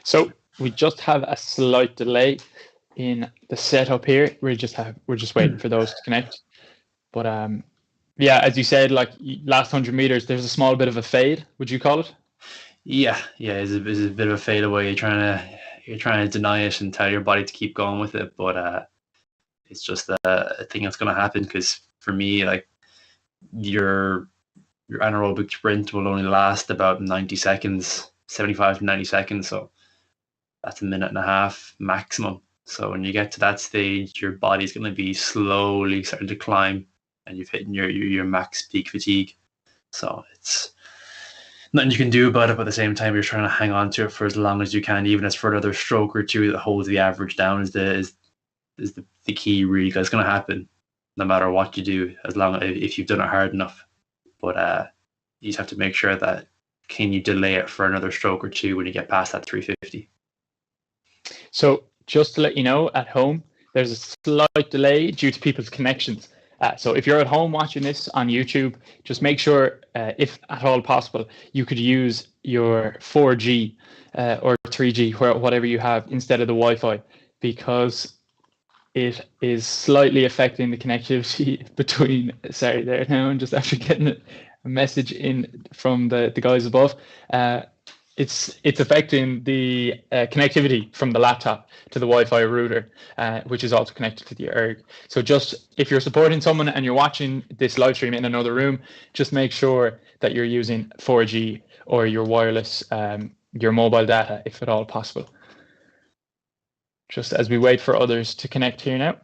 So we just have a slight delay in the setup here. We're just waiting for those to connect. But yeah, as you said, like last 100 meters, there's a small bit of a fade. Would you call it? Yeah, it's a bit of a fade away. You're trying to deny it and tell your body to keep going with it, but it's just a thing that's going to happen. Because for me, like your anaerobic sprint will only last about 90 seconds, 75 to 90 seconds. So that's a minute and a half maximum. So when you get to that stage, your body's going to be slowly starting to climb, and you've hit your max peak fatigue. So it's nothing you can do about it, but at the same time, you're trying to hang on to it for as long as you can, even as for another stroke or two that holds the average down is the key, really, because it's going to happen no matter what you do, as long as if you've done it hard enough. But you just have to make sure that can you delay it for another stroke or two when you get past that 350. So just to let you know, at home, there's a slight delay due to people's connections. So if you're at home watching this on YouTube, just make sure, if at all possible, you could use your 4G or 3G, whatever you have, instead of the Wi-Fi, because it is slightly affecting the connectivity between. Sorry, there now, I'm just after getting a message in from the guys above. it's affecting the connectivity from the laptop to the Wi-Fi router, which is also connected to the ERG. So just if you're supporting someone and you're watching this live stream in another room, just make sure that you're using 4G or your wireless, your mobile data, if at all possible. Just as we wait for others to connect here now.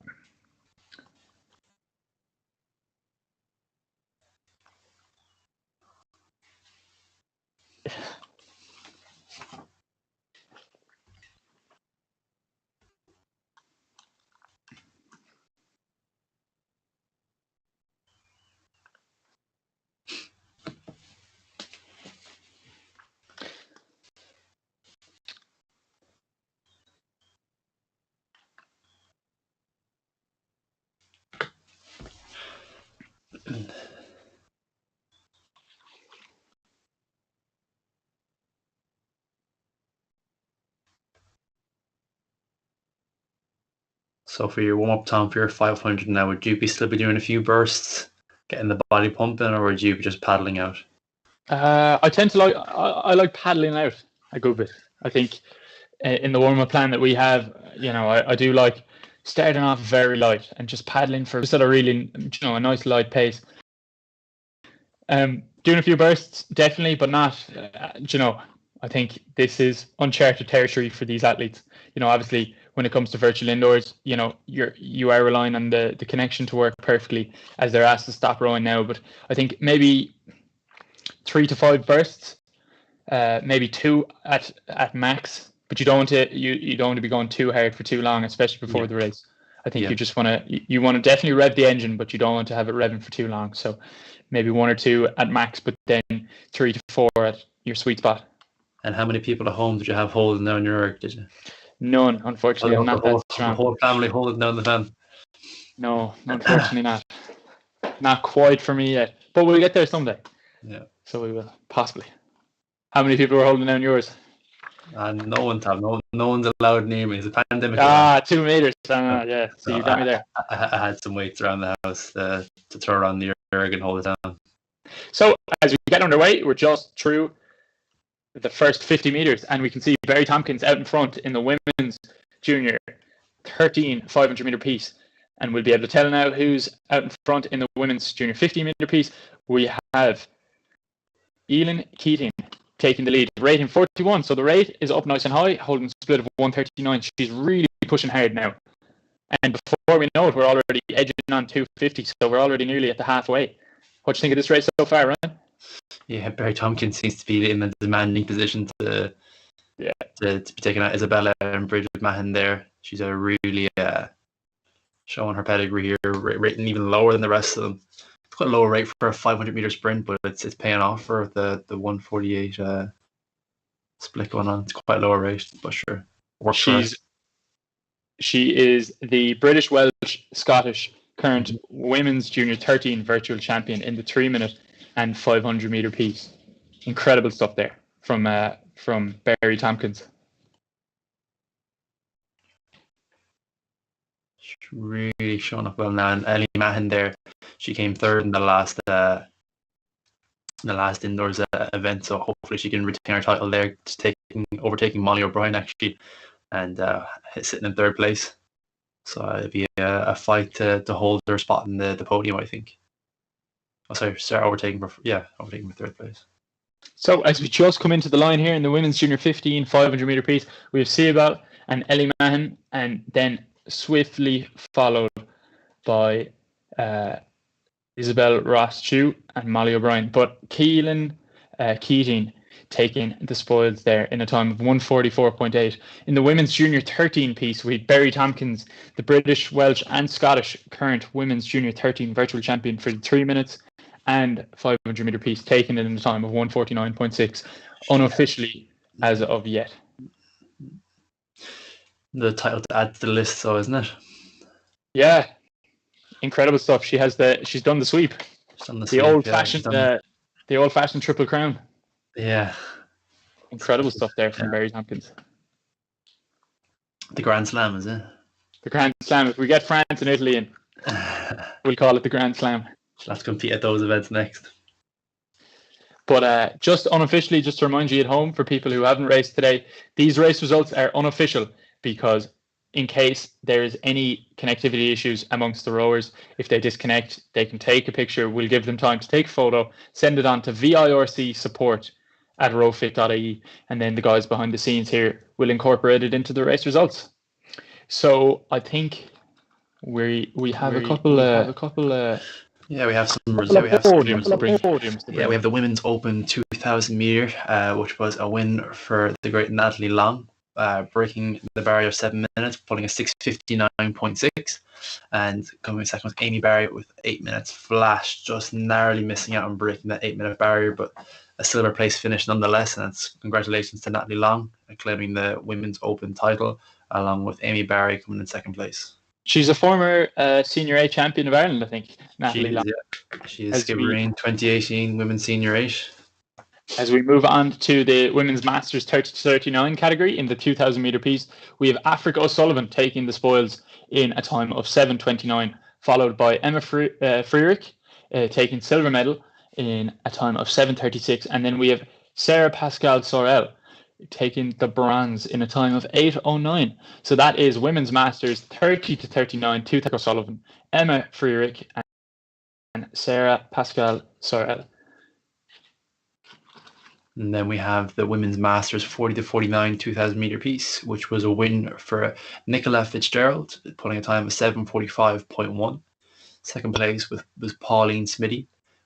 So for your warm-up time for your 500 now, would you still be doing a few bursts, getting the body pumping, or would you be just paddling out? I tend to I like paddling out a good bit. I think in the warm-up plan that we have, I do like starting off very light and just paddling for just at a really, a nice light pace. Doing a few bursts, definitely, but not, I think this is uncharted territory for these athletes. Obviously, when it comes to virtual indoors, you are relying on the connection to work perfectly as they're asked to stop rowing now. But I think maybe 3 to 5 bursts, maybe 2 at max. But you don't want to be going too hard for too long, especially before the race. I think you just want to definitely rev the engine, but you don't want to have it revving for too long. So maybe 1 or 2 at max, but then 3 to 4 at your sweet spot. And how many people at home did you have holding down your ERG, did you? None, unfortunately. I'm not that strong. The whole family holding down the fan? No, unfortunately not. Not quite for me yet. But we'll get there someday. Yeah. So we will, possibly. How many people were holding down yours? No one, Tom. No one's allowed near me. It's a pandemic. 2 meters. Yeah, so you got me there. I had some weights around the house to throw around the ERG and hold it down. So as we get underway, we're just through the first 50 meters, and we can see Barry Tompkins out in front in the women's junior 13 500-meter piece. And we'll be able to tell now who's out in front in the women's junior 50-meter piece. We have Elin Keating taking the lead, rating 41. So the rate is up nice and high, holding a split of 139. She's really pushing hard now. And before we know it, we're already edging on 250. So we're already nearly at the halfway. What do you think of this race so far, Ryan? Yeah, Barry Tompkins seems to be in a demanding position to be taking out Isabella and Bridget Mahon there. She's a really showing her pedigree here, rating even lower than the rest of them. It's quite a low rate for a 500-meter sprint, but it's paying off for the 148 split going on. It's quite a lower rate, but sure. She is the British, Welsh, Scottish current women's junior 13 virtual champion in the 3-minute and 500-meter piece. Incredible stuff there from Barry Tompkins. She's really showing up well now. And Ellie Mahon there, she came third in the last indoors event, so hopefully she can retain her title there, overtaking Molly O'Brien actually, and sitting in third place. So it'd be a fight to hold her spot in the podium, I think. Oh, sorry, start overtaking for third place. So as we just come into the line here in the women's junior 15 500-meter piece, we have Siobhan and Ellie Mahon, and then swiftly followed by Isabel Ross-Chu and Molly O'Brien. But Keelan Keating taking the spoils there in a time of 1:44.8. In the women's junior 13 piece, we had Barry Tompkins, the British, Welsh and Scottish current women's junior 13 virtual champion for the 3 minutes and 500-meter piece, taken it in a time of 1:49.6, unofficially as of yet. The title to add to the list, so isn't it? Yeah, incredible stuff. She's done the sweep. The old fashioned Triple Crown. Yeah, incredible stuff there from Barry Tompkins. The Grand Slam, is it? The Grand Slam. If we get France and Italy in, we'll call it the Grand Slam. She'll have to compete at those events next. But just unofficially, just to remind you at home, for people who haven't raced today, these race results are unofficial because in case there is any connectivity issues amongst the rowers, if they disconnect, they can take a picture. We'll give them time to take a photo, send it on to V-IIRC support at rowfit.ie, and then the guys behind the scenes here will incorporate it into the race results. So I think we have a couple. Yeah, we have some podiums. Yeah, we have the Women's Open 2000 meter, which was a win for the great Natalie Long, breaking the barrier of 7 minutes, pulling a 6:59.6, and coming second was Amy Barry with 8 minutes flash, just narrowly missing out on breaking that 8-minute barrier, but a silver place finish nonetheless. And it's congratulations to Natalie Long claiming the Women's Open title, along with Amy Barry coming in second place. She's a former Senior A champion of Ireland, I think, Natalie Long. She is Skibbereen 2018 Women's Senior 8. As we move on to the Women's Masters 30-39 category in the 2,000 metre piece, we have Africa O'Sullivan taking the spoils in a time of 7:29, followed by Emma V-IIRC taking silver medal in a time of 7:36, and then we have Sarah Pascal Sorel taking the bronze in a time of 8:09. So that is Women's Masters 30-39, Tuthak O'Sullivan, Emma V-IIRC, and Sarah Pascal Sorel. And then we have the Women's Masters 40-49 2,000 meter piece, which was a win for Nicola Fitzgerald, putting a time of 7:45.1. Second place was Pauline Smitty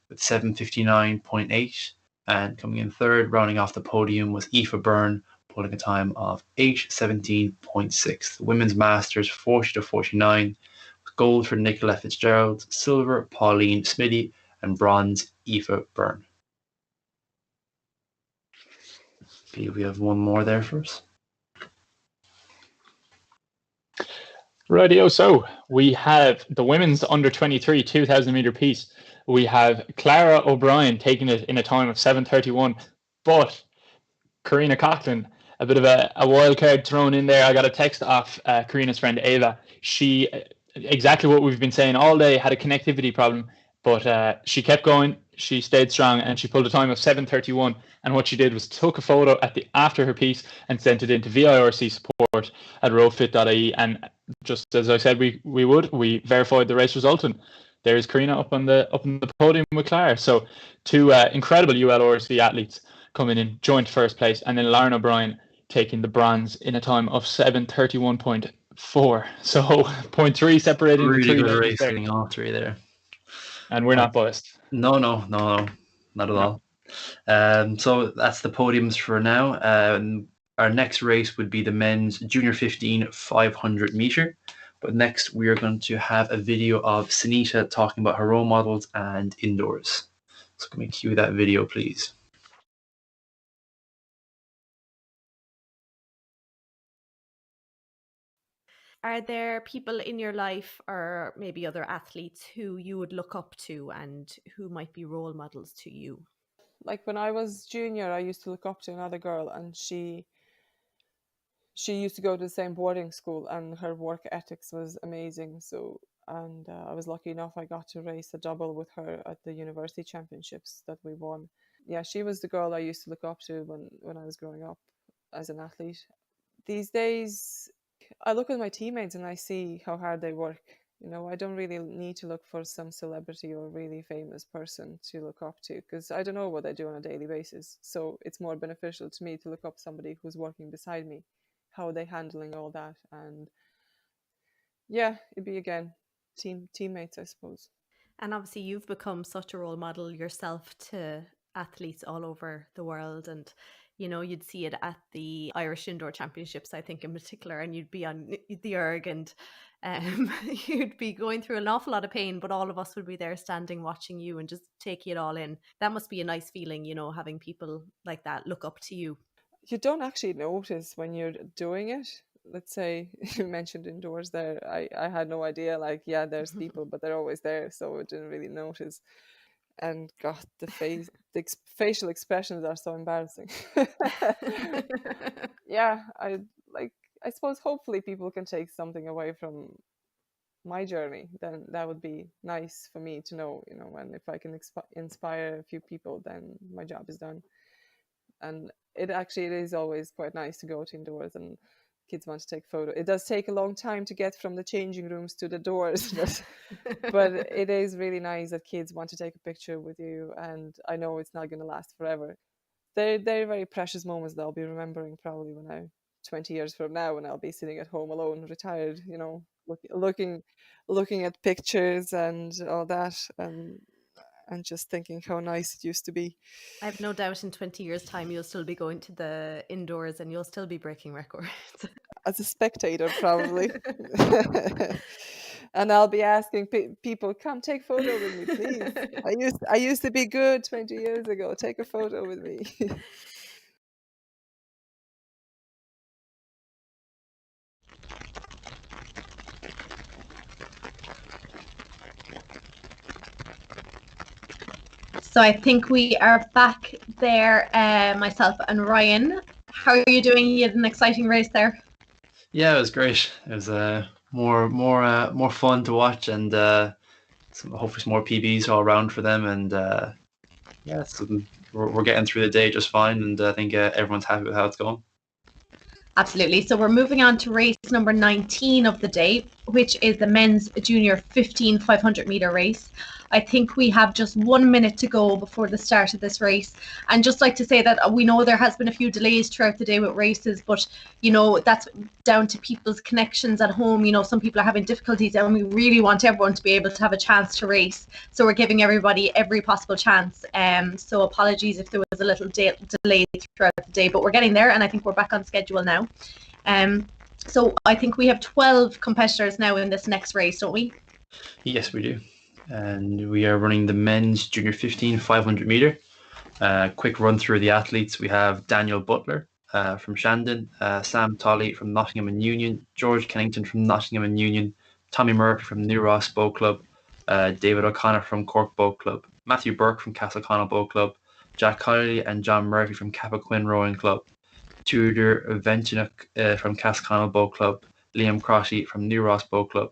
with 7:59.8. And coming in third, rounding off the podium, was Aoife Byrne, pulling a time of 8:17.6. The Women's Masters 40-49, gold for Nicola Fitzgerald, silver Pauline Smitty, and bronze Aoife Byrne. We have one more there for us. Rightio, so we have the women's under 23 2,000 meter piece. We have Clara O'Brien taking it in a time of 7:31, but Karina Coughlin, a bit of a wild card thrown in there. I got a text off Karina's friend Ava. She, exactly what we've been saying all day, had a connectivity problem, but she kept going. She stayed strong and she pulled a time of 7:31. And what she did was took a photo after her piece and sent it into V-IIRC support at rowfit.ie. And just as I said, we verified the race result, and there's Karina up on the podium with Clara. So two incredible ULRC athletes coming in joint first place, and then Lauren O'Brien taking the bronze in a time of 7:31.4. So 0.3 separated really into three good races racing, all three there. And we're not biased. No, not at all. So that's the podiums for now. Our next race would be the men's junior 15 500 meter. But next we are going to have a video of Sunita talking about her role models and indoors. So can we cue that video, please? Are there people in your life or maybe other athletes who you would look up to and who might be role models to you? Like when I was junior, I used to look up to another girl, and she used to go to the same boarding school, and her work ethics was amazing. So, and I was lucky enough I got to race a double with her at the university championships that we won. Yeah, she was the girl I used to look up to when I was growing up as an athlete. These days, I look at my teammates and I see how hard they work. You know, I don't really need to look for some celebrity or really famous person to look up to, because I don't know what they do on a daily basis. So it's more beneficial to me to look up somebody who's working beside me. How are they handling all that? And yeah, it'd be again teammates, I suppose. And obviously you've become such a role model yourself to athletes all over the world, and you know, you'd see it at the Irish Indoor Championships, I think in particular, and you'd be on the erg and you'd be going through an awful lot of pain, but all of us would be there standing watching you and just taking it all in. That must be a nice feeling, you know, having people like that look up to you. You don't actually notice when you're doing it. Let's say you mentioned indoors there. I had no idea, like, yeah, there's people, but they're always there, so I didn't really notice. And God, the facial expressions are so embarrassing. Yeah, I suppose hopefully people can take something away from my journey, then that would be nice for me to know, and if I can inspire a few people, then my job is done. And it is always quite nice to go to indoors and kids want to take photo. It does take a long time to get from the changing rooms to the doors, but it is really nice that kids want to take a picture with you, and I know it's not going to last forever. They're very precious moments that I'll be remembering probably 20 years from now, when I'll be sitting at home alone, retired, looking at pictures and all that, and just thinking how nice it used to be. I have no doubt in 20 years' time you'll still be going to the indoors and you'll still be breaking records. As a spectator, probably. And I'll be asking people, come take a photo with me, please. I used to be good 20 years ago. Take a photo with me. So I think we are back there, myself and Ryan. How are you doing? You had an exciting race there. Yeah, it was great. It was more fun to watch, and hopefully some more PBs all around for them. And yeah, we're getting through the day just fine, and I think everyone's happy with how it's going. Absolutely. So we're moving on to race number 19 of the day, which is the men's junior 15 500 meter race. I think we have just 1 minute to go before the start of this race. And just like to say that we know there has been a few delays throughout the day with races, but that's down to people's connections at home. Some people are having difficulties, and we really want everyone to be able to have a chance to race. So we're giving everybody every possible chance. So apologies if there was a little delay throughout the day, but we're getting there, and I think we're back on schedule now. So I think we have 12 competitors now in this next race, don't we? Yes, we do. And we are running the men's junior 15 500 meter. Quick run through the athletes. We have Daniel Butler from Shandon, Sam Tolley from Nottingham and Union, George Kennington from Nottingham and Union, Tommy Murphy from New Ross Boat Club, David O'Connor from Cork Boat Club, Matthew Burke from Castleconnell Boat Club, Jack Connolly and John Murphy from Cappoquin Rowing Club, Tudor Ventinuk from Castleconnell Boat Club, Liam Crotty from New Ross Boat Club,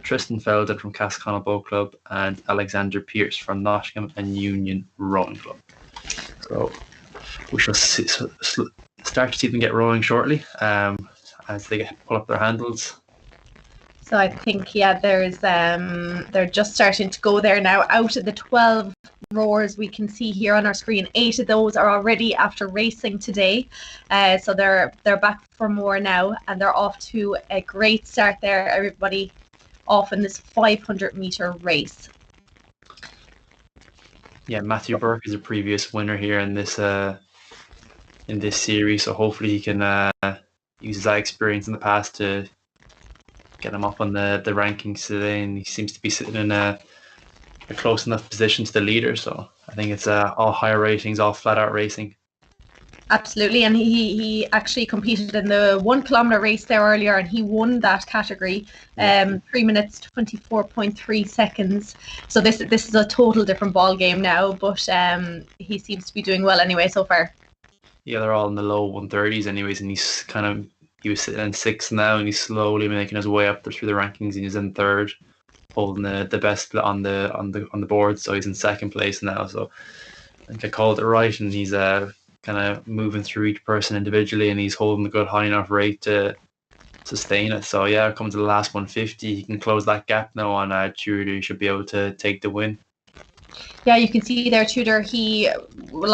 Tristan Felden from Castleconnell Boat Club, and Alexander Pierce from Nottingham and Union Rowing Club. So we shall start to see them get rowing shortly as they pull up their handles. So I think, there's they're just starting to go there now. Out of the 12 rowers we can see here on our screen, 8 of those are already after racing today. So they're back for more now, and they're off to a great start there, everybody, off in this 500 meter race. Yeah, Matthew Burke is a previous winner here in this series, so hopefully he can use that experience in the past to get him up on the rankings today, and he seems to be sitting in a close enough position to the leader, so I think it's all higher ratings, all flat out racing. Absolutely, and he actually competed in the 1 kilometer race there earlier, and he won that category. 3 minutes 24.3 seconds. So this is a total different ball game now, but he seems to be doing well anyway so far. Yeah, they're all in the low 130s anyways, and he was sitting in 6th now, and he's slowly making his way up there through the rankings, and he's in 3rd, holding the best split on the board. So he's in 2nd place now. So I think I called it right, and he's kind of moving through each person individually, and he's holding a good high enough rate to sustain it. So yeah, coming to the last 150, he can close that gap now on Tudor. He should be able to take the win. Yeah, you can see there Tudor, he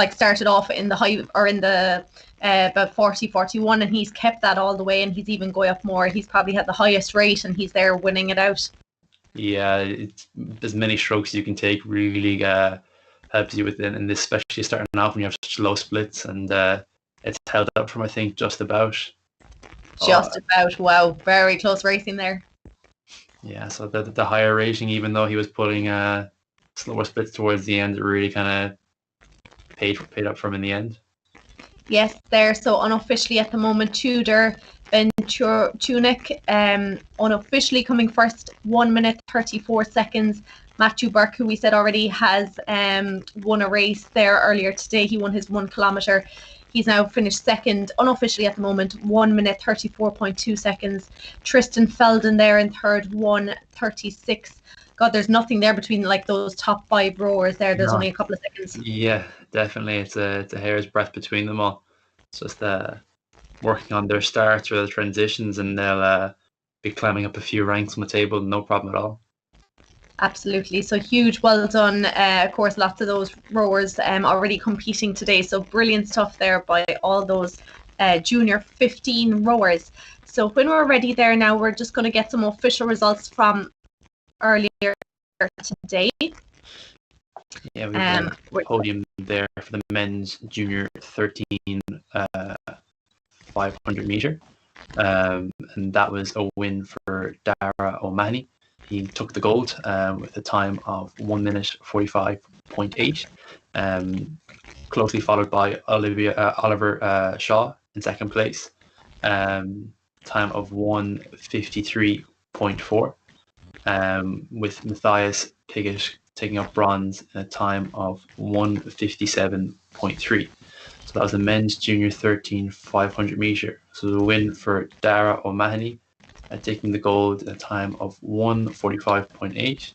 started off in the high, or in the about 40-41, and he's kept that all the way, and he's even going up more. He's probably had the highest rate, and he's there winning it out. Yeah, there's many strokes you can take, really helps you with it, and especially starting off when you have such low splits, and it's held up from, I think, just about. Wow, very close racing there. Yeah, so the higher rating, even though he was putting slower splits towards the end, it really kind of paid up for him in the end. Yes, there. So unofficially at the moment, Tudor Ventunik unofficially coming first, 1 minute 34 seconds. Matthew Burke, who we said already has won a race there earlier today. He won his 1 kilometer. He's now finished second unofficially at the moment, 1 minute 34.2 seconds. Tristan Felden there in third, 1:36. God, there's nothing there between like those top 5 rowers there. There's No. only a couple of seconds. Yeah, definitely. It's a hair's breadth between them all. It's just working on their starts or their transitions, and they'll be climbing up a few ranks on the table, no problem at all. Absolutely. So huge well done. Of course, lots of those rowers already competing today. So brilliant stuff there by all those junior 15 rowers. So when we're ready there now, we're just going to get some official results from earlier today. Yeah, we have a podium there for the men's junior 13 500 meter. And that was a win for Dara O'Mahony. He took the gold with a time of 1 minute 45.8, closely followed by Oliver Shaw in second place, time of 1:53.4, with Matthias Piggott taking up bronze in a time of 1:57.3. So that was the men's junior 13 500 meter. So the win for Dara O'Mahony, taking the gold in a time of 1:45.8.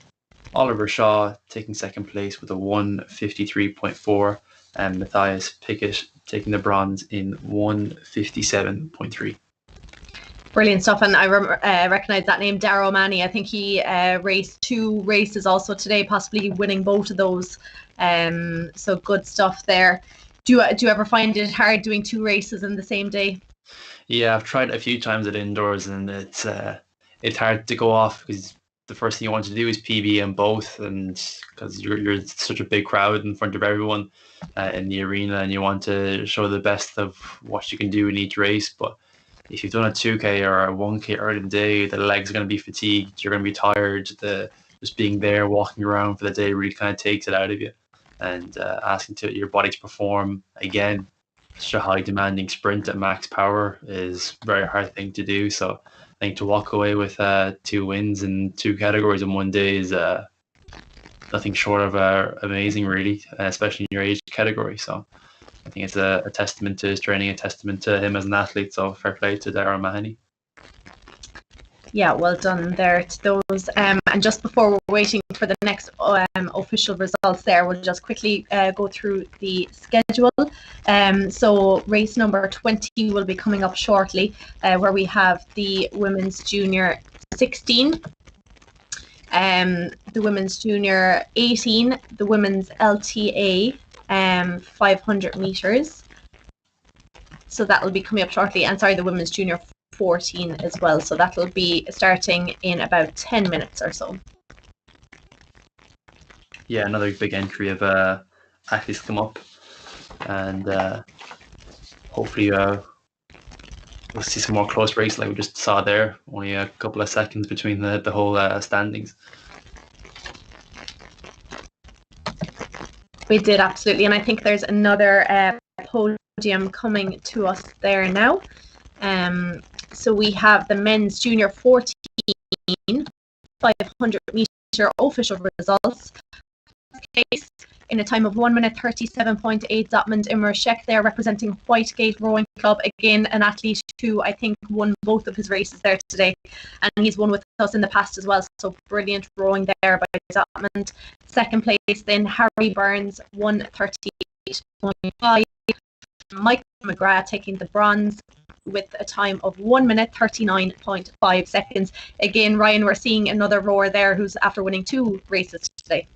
Oliver Shaw taking second place with a 1:53.4, and Matthias Piggott taking the bronze in 1:57.3. Brilliant stuff, and I recognise that name, Dara O'Mahony. I think he raced 2 races also today, possibly winning both of those. So good stuff there. Do you ever find it hard doing 2 races in the same day? Yeah, I've tried it a few times at indoors, and it's hard to go off because the first thing you want to do is PB in both, and because you're such a big crowd in front of everyone in the arena, and you want to show the best of what you can do in each race. But if you've done a 2K or a 1K early in the day, the legs are going to be fatigued, you're going to be tired. Just being there, walking around for the day really kind of takes it out of you, and asking your body to perform again such a high demanding sprint at max power is a very hard thing to do. So I think to walk away with 2 wins in 2 categories in one day is nothing short of amazing, really, especially in your age category. So I think it's a testament to his training, a testament to him as an athlete. So fair play to Dara O'Mahony. Yeah, well done there to those. And just before we're waiting for the next official results there, we'll just quickly go through the schedule. So race number 20 will be coming up shortly, where we have the women's junior 16, the women's junior 18, the women's LTA 500 meters. So that will be coming up shortly, and sorry, the women's junior 14 as well. So that will be starting in about 10 minutes or so. Yeah, another big entry of athletes come up, and hopefully we'll see some more close races like we just saw there. Only a couple of seconds between the whole standings. We did, absolutely, and I think there's another podium coming to us there now. So we have the men's junior 14 500 meter official results. Place in a time of 1 minute 37.8. Zotmund Imre there, representing Whitegate Rowing Club. Again, an athlete who I think won both of his races there today, and he's won with us in the past as well. So brilliant rowing there by Zotmund. Second place then Harry Burns, 1:38.5. Michael McGrath taking the bronze with a time of 1 minute 39.5 seconds. Again, Ryan, we're seeing another rower there who's after winning 2 races today.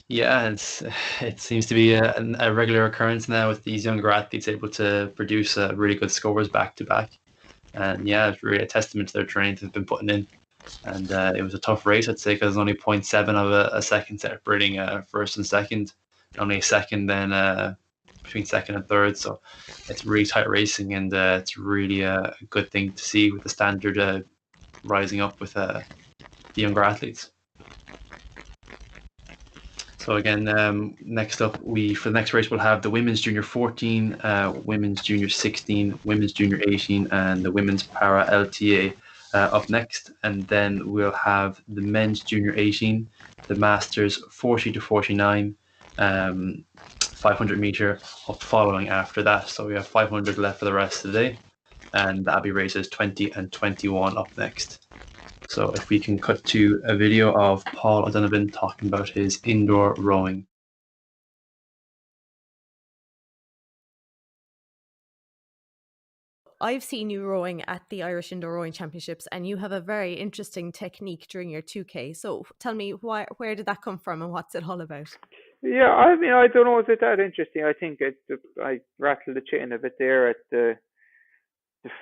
Yeah, it seems to be a regular occurrence now with these younger athletes able to produce really good scores back to back. And yeah, it's really a testament to their training they've been putting in. And it was a tough race, I'd say, because only 0.7 of a second separating first and second. Only a second then between second and third. So it's really tight racing, and it's really a good thing to see with the standard rising up with the younger athletes. So again, next up, for the next race, we'll have the women's junior 14, women's junior 16, women's junior 18, and the women's para LTA up next. And then we'll have the men's junior 18, the masters 40 to 49, 500 meter up following after that. So we have 500 left for the rest of the day, and that'll be races 20 and 21 up next. So if we can cut to a video of Paul O'Donovan talking about his indoor rowing. I've seen you rowing at the Irish Indoor Rowing Championships, and you have a very interesting technique during your 2K. So tell me, where did that come from and what's it all about? Yeah, I mean, I don't know, is it that interesting? I think I rattled the chain a bit there at the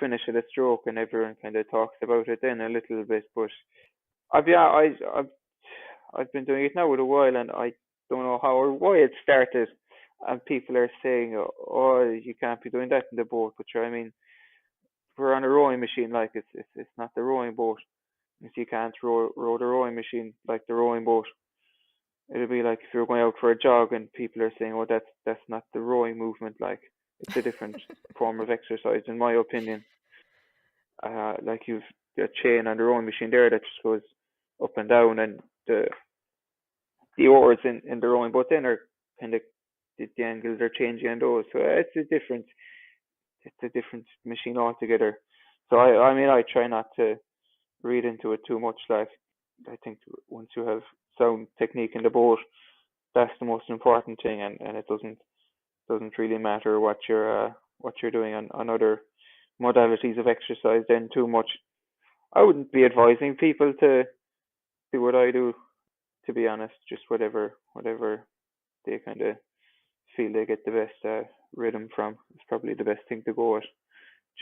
finish of the stroke, and everyone kind of talks about it then a little bit. But I've been doing it now with a while, and I don't know how or why it started. And people are saying, "Oh, you can't be doing that in the boat." But sure, I mean, we're on a rowing machine, like it's not the rowing boat. If you can't row the rowing machine like the rowing boat, it'll be like if you're going out for a jog and people are saying, "Oh, that's not the rowing movement." Like it's a different form of exercise, in my opinion. Like you've a chain on the rowing machine there that just goes up and down, and the oars in the rowing boat then are kind of the angles are changing on those. So it's a different machine altogether. So I mean, I try not to read into it too much. Like I think once you have sound technique in the boat, that's the most important thing, and it doesn't really matter what you're doing on other modalities of exercise then too much. I wouldn't be advising people to do what I do, to be honest. Just whatever they kind of feel they get the best rhythm from is probably the best thing to go with.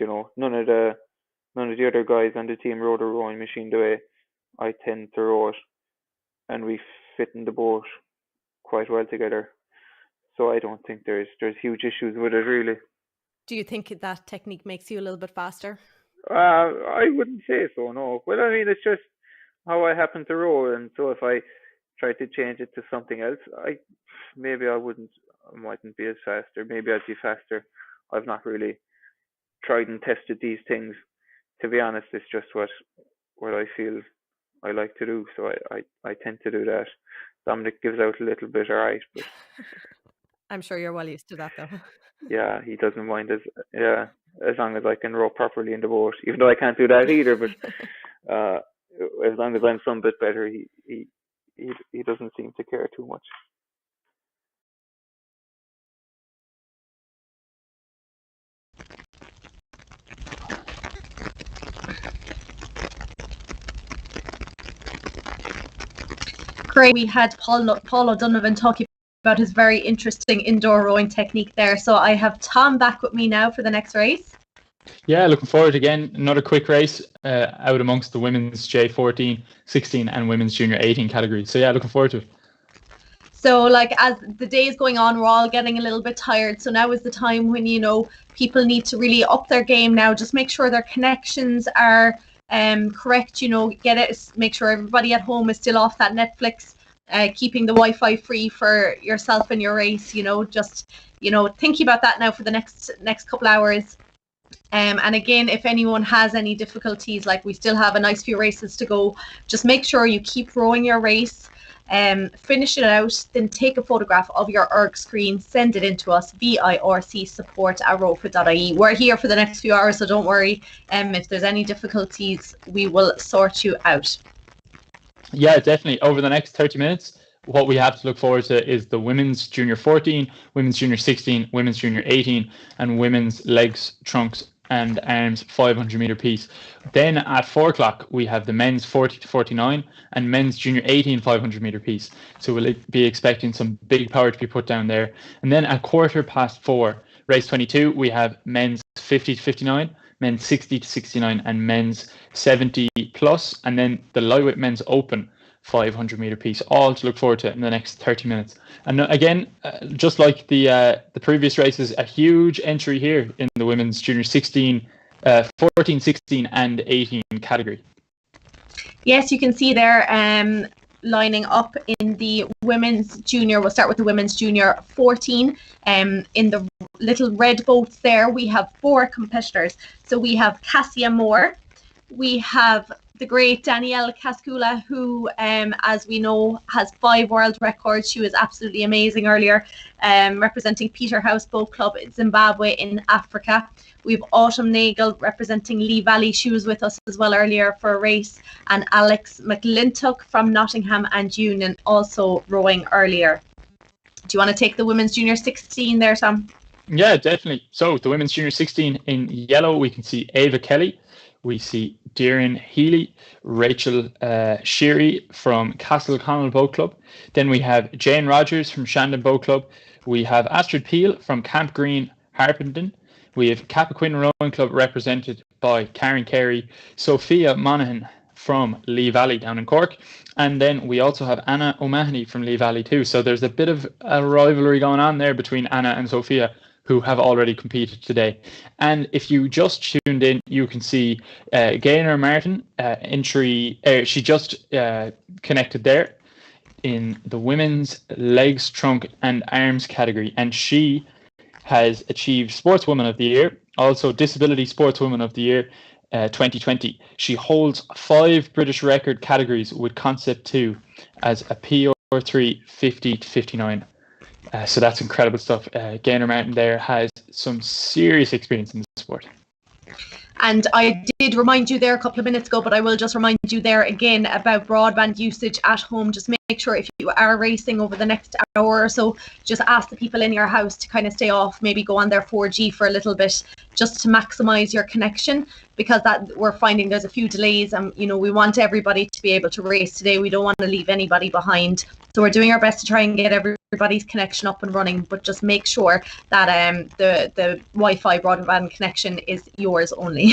You know, none of the other guys on the team row the rowing machine the way I tend to row it, and we fit in the boat quite well together. So I don't think there's huge issues with it, really. Do you think that technique makes you a little bit faster? I wouldn't say so, no. Well, I mean, it's just how I happen to row, and so if I try to change it to something else, I mightn't be as fast, or maybe I'd be faster. I've not really tried and tested these things. To be honest, it's just what I feel I like to do, so I tend to do that. Dominic gives out a little bit, alright, but I'm sure you're well used to that, though. yeah, he doesn't mind as long as I can row properly in the boat, even though I can't do that either. But as long as I'm some bit better, he doesn't seem to care too much. Great. We had Paul O'Donovan talking about his very interesting indoor rowing technique there. So I have Tom back with me now for the next race. Yeah, looking forward again. Another quick race out amongst the women's J14, 16 and women's junior 18 categories. So yeah, looking forward to it. So like as the day is going on, we're all getting a little bit tired. So now is the time when, you know, people need to really up their game now. Just make sure their connections are correct, you know, make sure everybody at home is still off that Netflix, keeping the Wi-Fi free for yourself and your race, you know, just, you know, thinking about that now for the next couple hours. And again, if anyone has any difficulties, like we still have a nice few races to go, just make sure you keep rowing your race, finish it out, then take a photograph of your IIRC screen, send it in to us, V-IIRC support@rowfit.ie. We're here for the next few hours, so don't worry. If there's any difficulties, we will sort you out. Yeah, definitely. Over the next 30 minutes, what we have to look forward to is the women's junior 14, women's junior 16, women's junior 18, and women's legs, trunks, and arms 500 meter piece. Then at 4 o'clock, we have the men's 40 to 49 and men's junior 18 500 meter piece. So we'll be expecting some big power to be put down there. And then at 4:15, race 22, we have men's 50 to 59, men's 60 to 69, and men's 70 plus. And then the lightweight men's open 500 meter piece, all to look forward to in the next 30 minutes. And again, just like the previous races, a huge entry here in the women's junior 16, 14, 16 and 18 category. Yes, you can see there lining up in the women's junior. We'll start with the women's junior 14. In the little red boats there, we have 4 competitors. So we have Cassia Moore, we have the great Danielle Kaskula, who, as we know, has 5 world records. She was absolutely amazing earlier, representing Peterhouse Boat Club in Zimbabwe in Africa. We have Autumn Nagel representing Lee Valley. She was with us as well earlier for a race. And Alex McLintock from Nottingham and Union also rowing earlier. Do you want to take the women's junior 16 there, Tom? Yeah, definitely. So the women's junior 16 in yellow, we can see Ava Kelly. We see Darren Healy, Rachel Sheary from Castle Connell Boat Club. Then we have Jane Rogers from Shandon Boat Club. We have Astrid Peel from Camp Green, Harpenden. We have Cappoquin Rowing Club represented by Karen Carey, Sophia Monaghan from Lee Valley down in Cork. And then we also have Anna O'Mahony from Lee Valley too. So there's a bit of a rivalry going on there between Anna and Sophia, who have already competed today. And if you just tuned in, you can see Gaynor Martin entry. She just connected there in the women's legs, trunk and arms category. And she has achieved Sportswoman of the Year, also Disability Sportswoman of the Year 2020. She holds 5 British record categories with Concept 2 as a PR3 50 to 59. So that's incredible stuff. Gaynor Martin there has some serious experience in the sport. And I did remind you there a couple of minutes ago, but I will just remind you there again about broadband usage at home. Just make sure if you are racing over the next hour or so, just ask the people in your house to kind of stay off, maybe go on their 4G for a little bit, just to maximize your connection, because that we're finding there's a few delays, and we want everybody to be able to race today. We don't want to leave anybody behind. So we're doing our best to try and get everybody's connection up and running, but just make sure that the Wi-Fi broadband connection is yours only.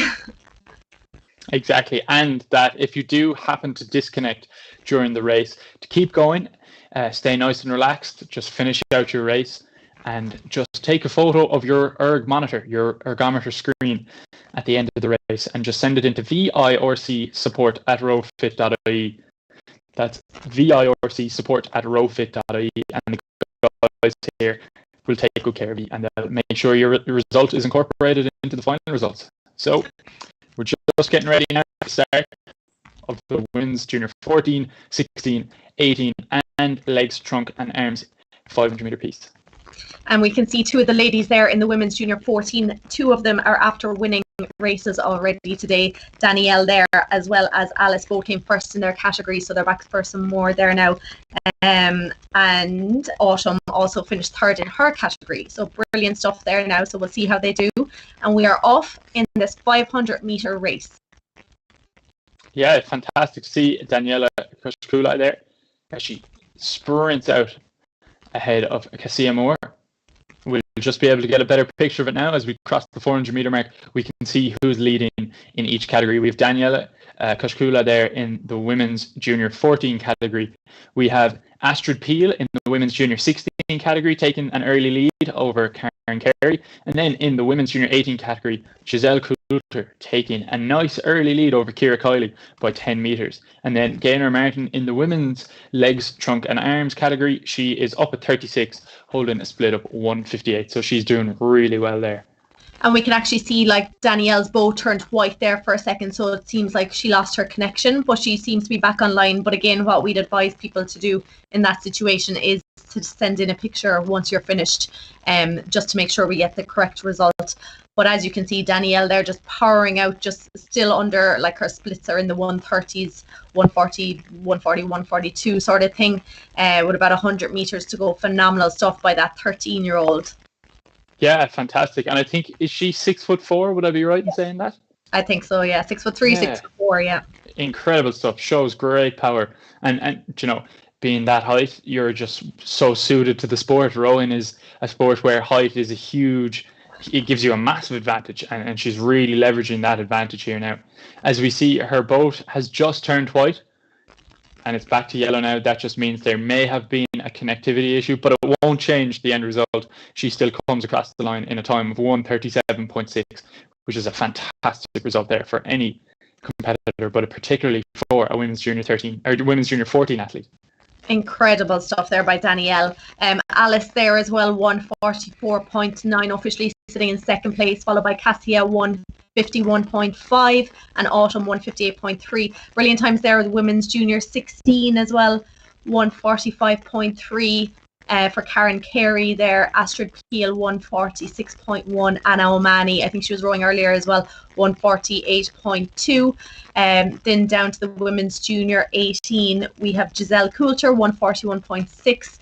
Exactly, and that if you do happen to disconnect during the race, to keep going, stay nice and relaxed, just finish out your race, and just take a photo of your erg monitor, your ergometer screen at the end of the race, and just send it into V-IIRC support at rowfit.ie. That's V-IIRC support at rowfit.ie, and the guys here will take good care of you, and they'll make sure your result is incorporated into the final results. So we're just getting ready now to start of the women's junior 14, 16, 18, and legs, trunk, and arms 500 meter piece. And we can see 2 of the ladies there in the women's junior 14. 2 of them are after winning races already today. Danielle there, as well as Alice, both came first in their category, so they're back for some more there now. And Autumn also finished 3rd in her category. So brilliant stuff there now. So we'll see how they do. And we are off in this 500 meter race. Yeah, fantastic to see Daniela Kushkula there as she sprints out ahead of Cassia Moore. We'll just be able to get a better picture of it now as we cross the 400 meter mark. We can see who's leading in each category. We have Daniela Kushkula there in the women's junior 14 category. We have Astrid Peel in the women's junior 16 category, taking an early lead over Karen Carey. And then in the women's junior 18 category, Giselle Coulter taking a nice early lead over Ciara Kiley by 10 metres. And then Gaynor Martin in the women's legs, trunk and arms category, she is up at 36, holding a split of 158. So she's doing really well there. And we can actually see Danielle's boat turned white there for a second, so it seems like she lost her connection, but she seems to be back online. But again, what we'd advise people to do in that situation is to send in a picture once you're finished, just to make sure we get the correct result. But as you can see, Danielle there just powering out, just still under, her splits are in the 130s, 140, 140, 142 sort of thing, with about 100 meters to go. Phenomenal stuff by that 13-year-old. Yeah, fantastic. And I think, is she 6'4"? Would I be right in saying that? I think so, yeah. 6'3", Yeah. 6'4", yeah. Incredible stuff. Shows great power. And being that height, you're just so suited to the sport. Rowing is a sport where height is it gives you a massive advantage. And she's really leveraging that advantage here now. As we see, her boat has just turned white, and it's back to yellow now. That just means there may have been a connectivity issue, but it won't change the end result. She still comes across the line in a time of 1:37.6, which is a fantastic result there for any competitor, but particularly for a women's junior 13 or women's junior 14 athlete. Incredible stuff there by Danielle. Alice there as well, 1:44.9, officially sitting in second place, followed by Cassia 151.5, and Autumn 158.3. Brilliant times there. The women's junior 16 as well, 145.3. For Karen Carey there, Astrid Peel 146.1, Anna Omani, I think she was rowing earlier as well, 148.2. Then down to the women's junior 18, we have Giselle Coulter 141.6,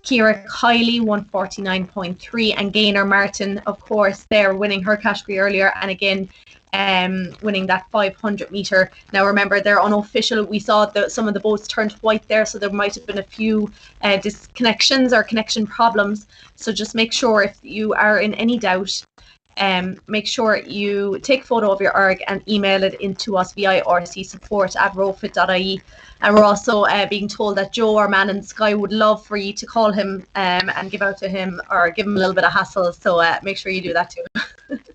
Kira Kiley 149.3, and Gaynor Martin, of course, there winning her category earlier, and again winning that 500 meter. Now remember, they're unofficial. We saw that some of the boats turned white there, so there might have been a few disconnections or connection problems. So just make sure, if you are in any doubt, make sure you take a photo of your ERG and email it into us, V-IIRC support@rowfit.ie. And we're also being told that Joe, our man in the sky, would love for you to call him and give out to him, or give him a little bit of hassle. So make sure you do that too.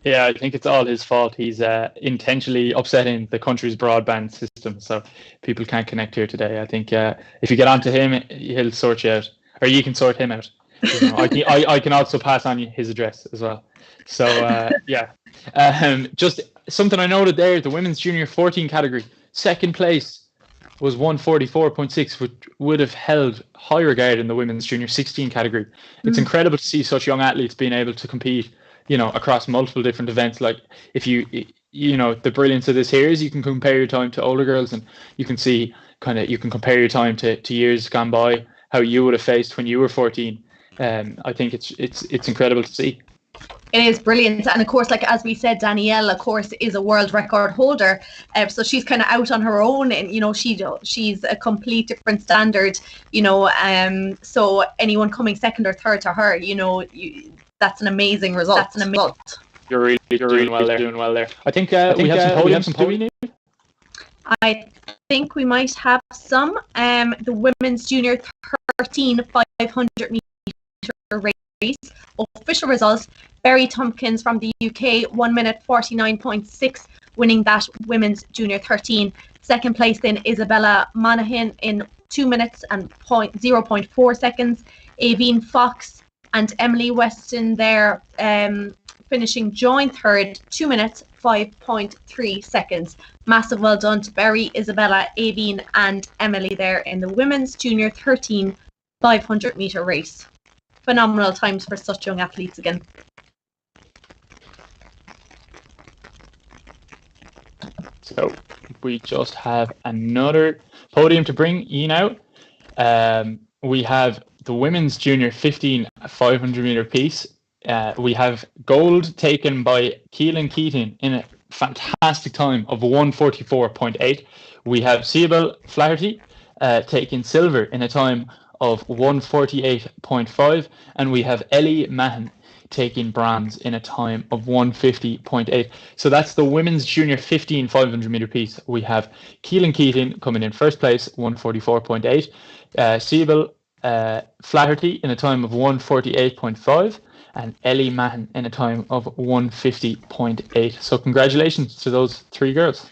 Yeah, I think it's all his fault. He's intentionally upsetting the country's broadband system, so people can't connect here today. I think if you get onto him, he'll sort you out, or you can sort him out. You know, I can also pass on his address as well. So yeah, just something I noted there: the women's junior 14 category, second place was 144.6, which would have held high regard in the women's junior 16 category. It's incredible to see such young athletes being able to compete, you know, across multiple different events. Like, if you know, the brilliance of this here is you can compare your time to older girls, and you can see you can compare your time to years gone by, how you would have faced when you were 14. I think it's incredible to see. It is brilliant. And of course, like as we said, Danielle, of course, is a world record holder. So she's kind of out on her own, and, you know, she's a complete different standard, you know. So anyone coming second or third to her, you know, that's an amazing result. You're really doing well there. I think we have some podiums. I think we might have some. The women's junior 13 500 meter race. Official results: Berry Tompkins from the UK, 1 minute 49.6, winning that women's junior 13. Second place then Isabella Monaghan in 2 minutes and 0.4 seconds. Aveen Fox and Emily Weston there finishing joint third, 2 minutes 5.3 seconds. Massive well done to Berry, Isabella, Aveen and Emily there in the women's junior 13 500 meter race. Phenomenal times for such young athletes again. So we just have another podium to bring Ian out. We have the women's junior 15 500 meter piece. We have gold taken by Keelan Keating in a fantastic time of 144.8. We have Siobel Flaherty taking silver in a time of 148.5, and we have Ellie Mahan taking bronze in a time of 150.8. So that's the women's junior 15 500 meter piece. We have Keelan Keating coming in first place, 144.8. Siobel Flaherty in a time of 148.5, and Ellie Mahan in a time of 150.8. So congratulations to those three girls.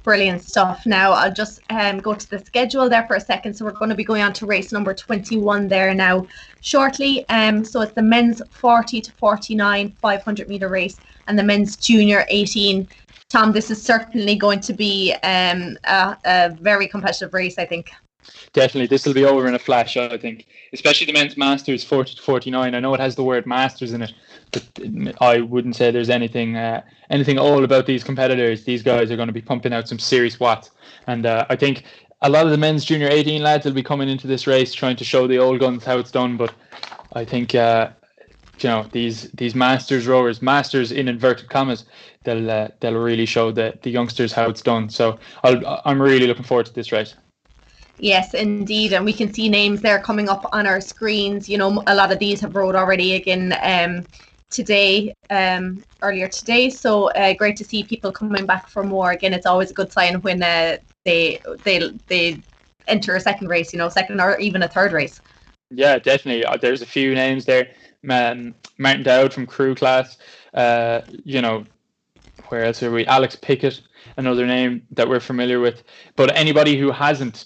Brilliant stuff. Now I'll just go to the schedule there for a second. So we're going to be going on to race number 21 there now shortly. So it's the men's 40 to 49 500 meter race and the men's junior 18. Tom, this is certainly going to be a very competitive race, I think. Definitely, this will be over in a flash, I think. Especially the men's masters 40 to 49. I know it has the word masters in it, but I wouldn't say there's anything old about these competitors. These guys are going to be pumping out some serious watts, and I think a lot of the men's junior 18 lads will be coming into this race trying to show the old guns how it's done. But I think you know, these masters rowers, masters in inverted commas, they'll really show the youngsters how it's done. So I'm really looking forward to this race. Yes, indeed. And we can see names there coming up on our screens. You know, a lot of these have rowed already again today, earlier today. So great to see people coming back for more. Again, it's always a good sign when they enter a second race, you know, second or even a third race. Yeah, definitely. There's a few names there. Martin Dowd from crew class. You know, where else are we? Alex Pickett, another name that we're familiar with. But anybody who hasn't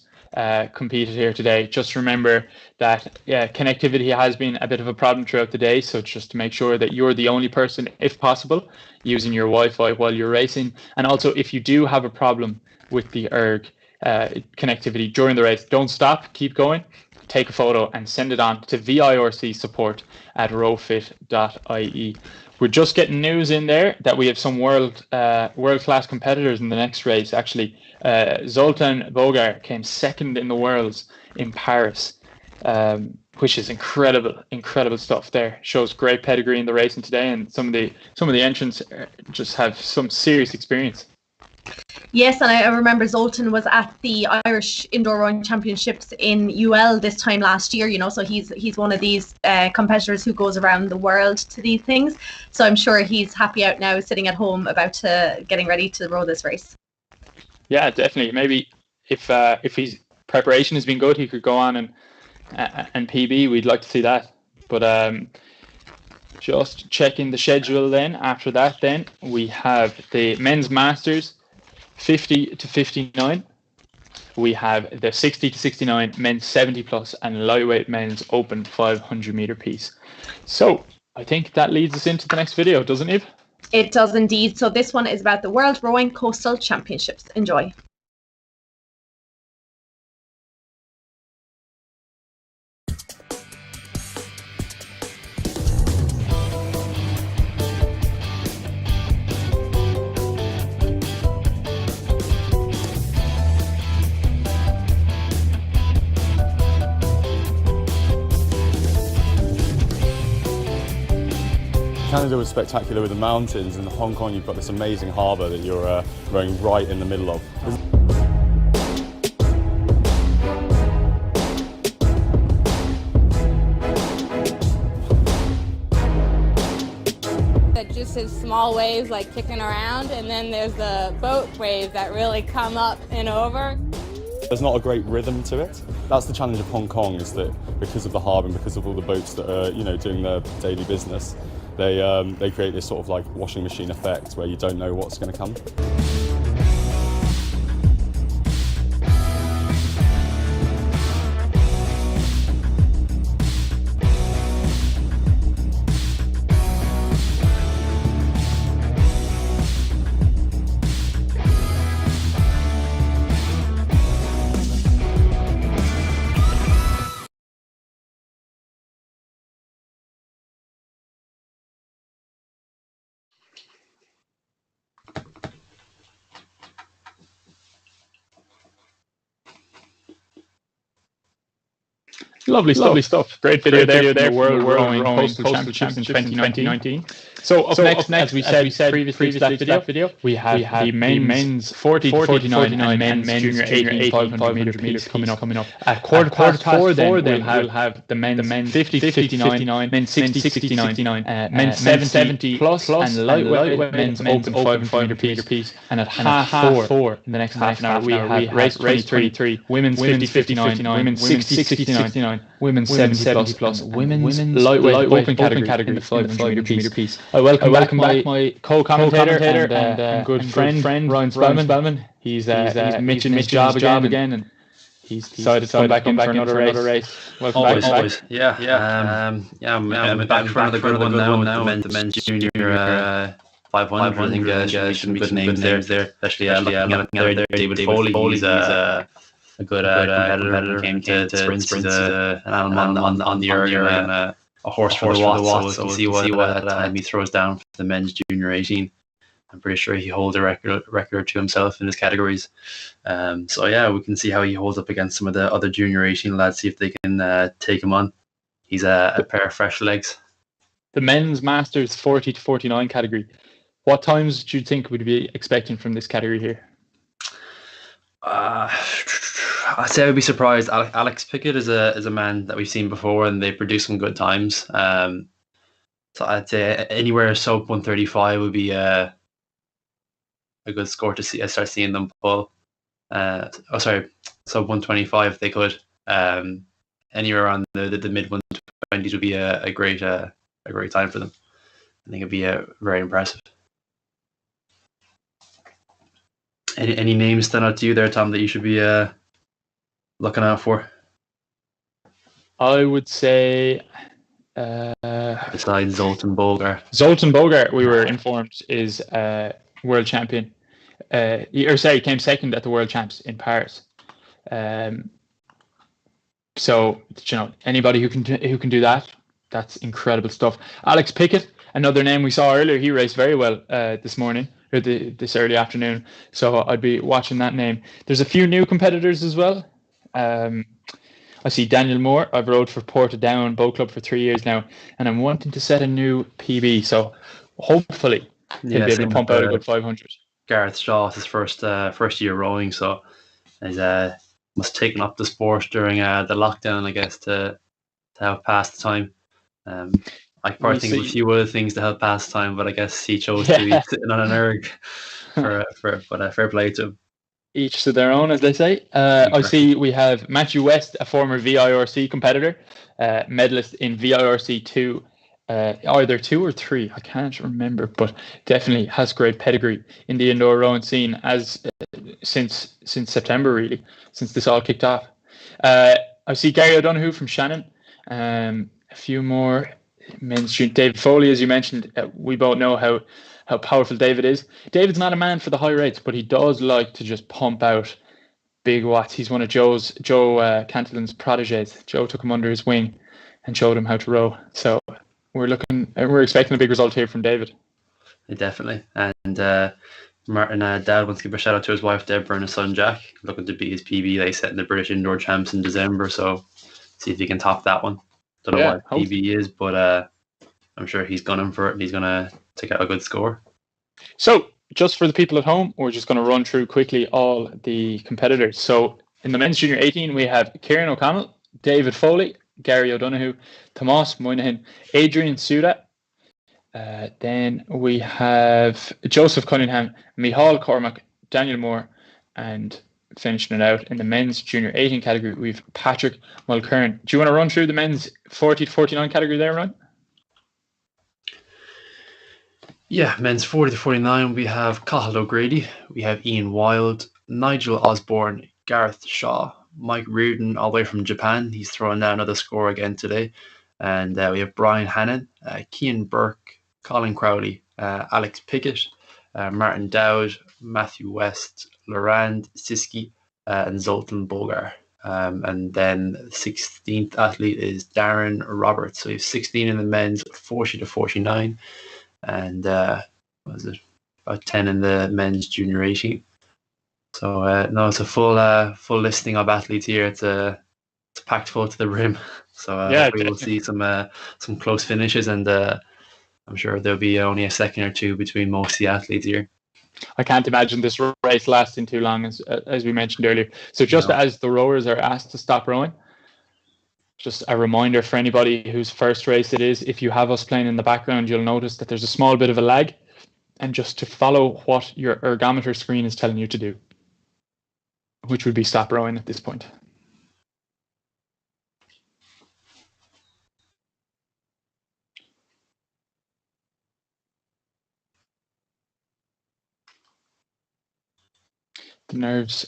competed here today. Just remember that connectivity has been a bit of a problem throughout the day, so just to make sure that you're the only person, if possible, using your Wi-Fi while you're racing. And also, if you do have a problem with the ERG connectivity during the race, don't stop, keep going, take a photo and send it on to V-IIRC support at rowfit.ie. We're just getting news in there that we have some world-class competitors in the next race. Actually, Zoltan Bogar came second in the worlds in Paris, which is incredible stuff. There shows great pedigree in the racing today, and some of the entrants just have some serious experience. Yes, and I remember Zoltan was at the Irish Indoor Rowing Championships in UL this time last year, you know, so he's one of these competitors who goes around the world to these things. So I'm sure he's happy out now, sitting at home about to getting ready to row this race. Yeah, definitely. Maybe if his preparation has been good, he could go on and PB. We'd like to see that. But just checking the schedule then. After that, then we have the men's masters 50 to 59. We have the 60 to 69 men's 70 plus and lightweight men's open 500 meter piece. So I think that leads us into the next video, doesn't it? It does indeed. So this one is about the World Rowing Coastal Championships. Enjoy. Canada was spectacular with the mountains, and in Hong Kong you've got this amazing harbour that you're rowing right in the middle of. That just is small waves like kicking around, and then there's the boat waves that really come up and over. There's not a great rhythm to it. That's the challenge of Hong Kong, is that because of the harbour and because of all the boats that are, you know, doing their daily business, they create this sort of like washing machine effect where you don't know what's going to come. Lovely stuff. Great video there for the World Rowing Coastal Championships in 2019. So up next, as we said previously to that video, we have the men's 40 to 49 and men's junior 18 500 meter piece coming up. At quarter past four, then we'll have the men's 50 to 59, men's 60 to 69, men's 70 plus and lightweight men's open 500 meter piece. And at half four in the next half an hour, we have race 23, women's 50 to 59, women's 60 to 69, women's 70 plus, women's lightweight open category in the 500 meter piece. I welcome back my co-commentator and good friend Ryan Spellman. He's mitching his job again, and he's decided to come back in for another race. Welcome back. Always. I'm back for another good one now. The men's junior 500. I think some good names there, especially looking at David Foley. He's a good competitor. Came to sprints an animal on the ERG, a horse for the watts. So we'll see what time he throws down for the men's junior 18. I'm pretty sure he holds a record to himself in his categories. So yeah, we can see how he holds up against some of the other junior 18 lads, see if they can take him on. He's a pair of fresh legs. The men's masters 40 to 49 category. What times do you think we'd be expecting from this category here? I'd say I would be surprised. Alex Pickett is a man that we've seen before, and they produce some good times. So I'd say anywhere sub 135 would be a good score to see. I start seeing them pull. Sub 125 if they could. Anywhere around the mid 120s would be a great time for them. I think it'd be very impressive. Any names stand out to you there, Tom, that you should be looking out for? I would say besides Zoltan Bogart. Zoltan Bogart, we were informed, is world champion. He came second at the World Champs in Paris. So anybody who can do that, that's incredible stuff. Alex Pickett, another name we saw earlier, he raced very well this morning or this early afternoon. So I'd be watching that name. There's a few new competitors as well. I see Daniel Moore. I've rode for Portadown Boat Club for 3 years now, and I'm wanting to set a new PB. So hopefully he'll be able to pump out a good 500. Gareth Shaw, his first year rowing, so he's must have taken up the sport during the lockdown, I guess, to help pass the time. I probably think of a few other things to help pass the time, but I guess he chose to be sitting on an erg but fair play to him. Each to their own, as they say. I see we have Matthew West, a former V-IIRC competitor, medalist in V-IIRC 2, either 2 or 3, I can't remember, but definitely has great pedigree in the indoor rowing scene since September, really, since this all kicked off. I see Gary O'Donoghue from Shannon, a few more men's student. David Foley, as you mentioned, we both know how powerful David is. David's not a man for the high rates, but he does like to just pump out big watts. He's one of Joe Cantelin's proteges. Joe took him under his wing and showed him how to row. So we're expecting a big result here from David. Yeah, definitely. And Martin Dad wants to give a shout out to his wife Deborah and his son Jack, looking to beat his PB they set in the British Indoor Champs in December. So see if he can top that one. Don't know what PB is, but I'm sure he's gunning for it and he's going to take out a good score. So just for the people at home, we're just going to run through quickly all the competitors. So in the men's junior 18, we have Kieran O'Connell, David Foley, Gary O'Donoghue, Tomas Moynihan, Adrian Suda. Then we have Joseph Cunningham, Michal Cormac, Daniel Moore, and finishing it out in the men's junior 18 category, we've Patrick Mulkern. Do you want to run through the men's 40 to 49 category there, Ryan? Yeah, men's 40 to 49, we have Cathal O'Grady, we have Ian Wilde, Nigel Osborne, Gareth Shaw, Mike Reardon, all the way from Japan. He's throwing down another score again today. And we have Brian Hannon, Cian Burke, Colin Crowley, Alex Pickett, Martin Dowd, Matthew West, Laurent Siski, and Zoltan Bogart. And then the 16th athlete is Darren Roberts. So you have 16 in the men's 40 to 49. And what was it? About 10 in the men's junior 18. So it's a full listing of athletes here. It's packed full to the rim. So we will see some close finishes, and I'm sure there'll be only a second or two between most of the athletes here. I can't imagine this race lasting too long, as we mentioned earlier. So just as the rowers are asked to stop rowing, just a reminder for anybody whose first race it is, if you have us playing in the background, you'll notice that there's a small bit of a lag, and just to follow what your ergometer screen is telling you to do, which would be stop rowing at this point. The nerves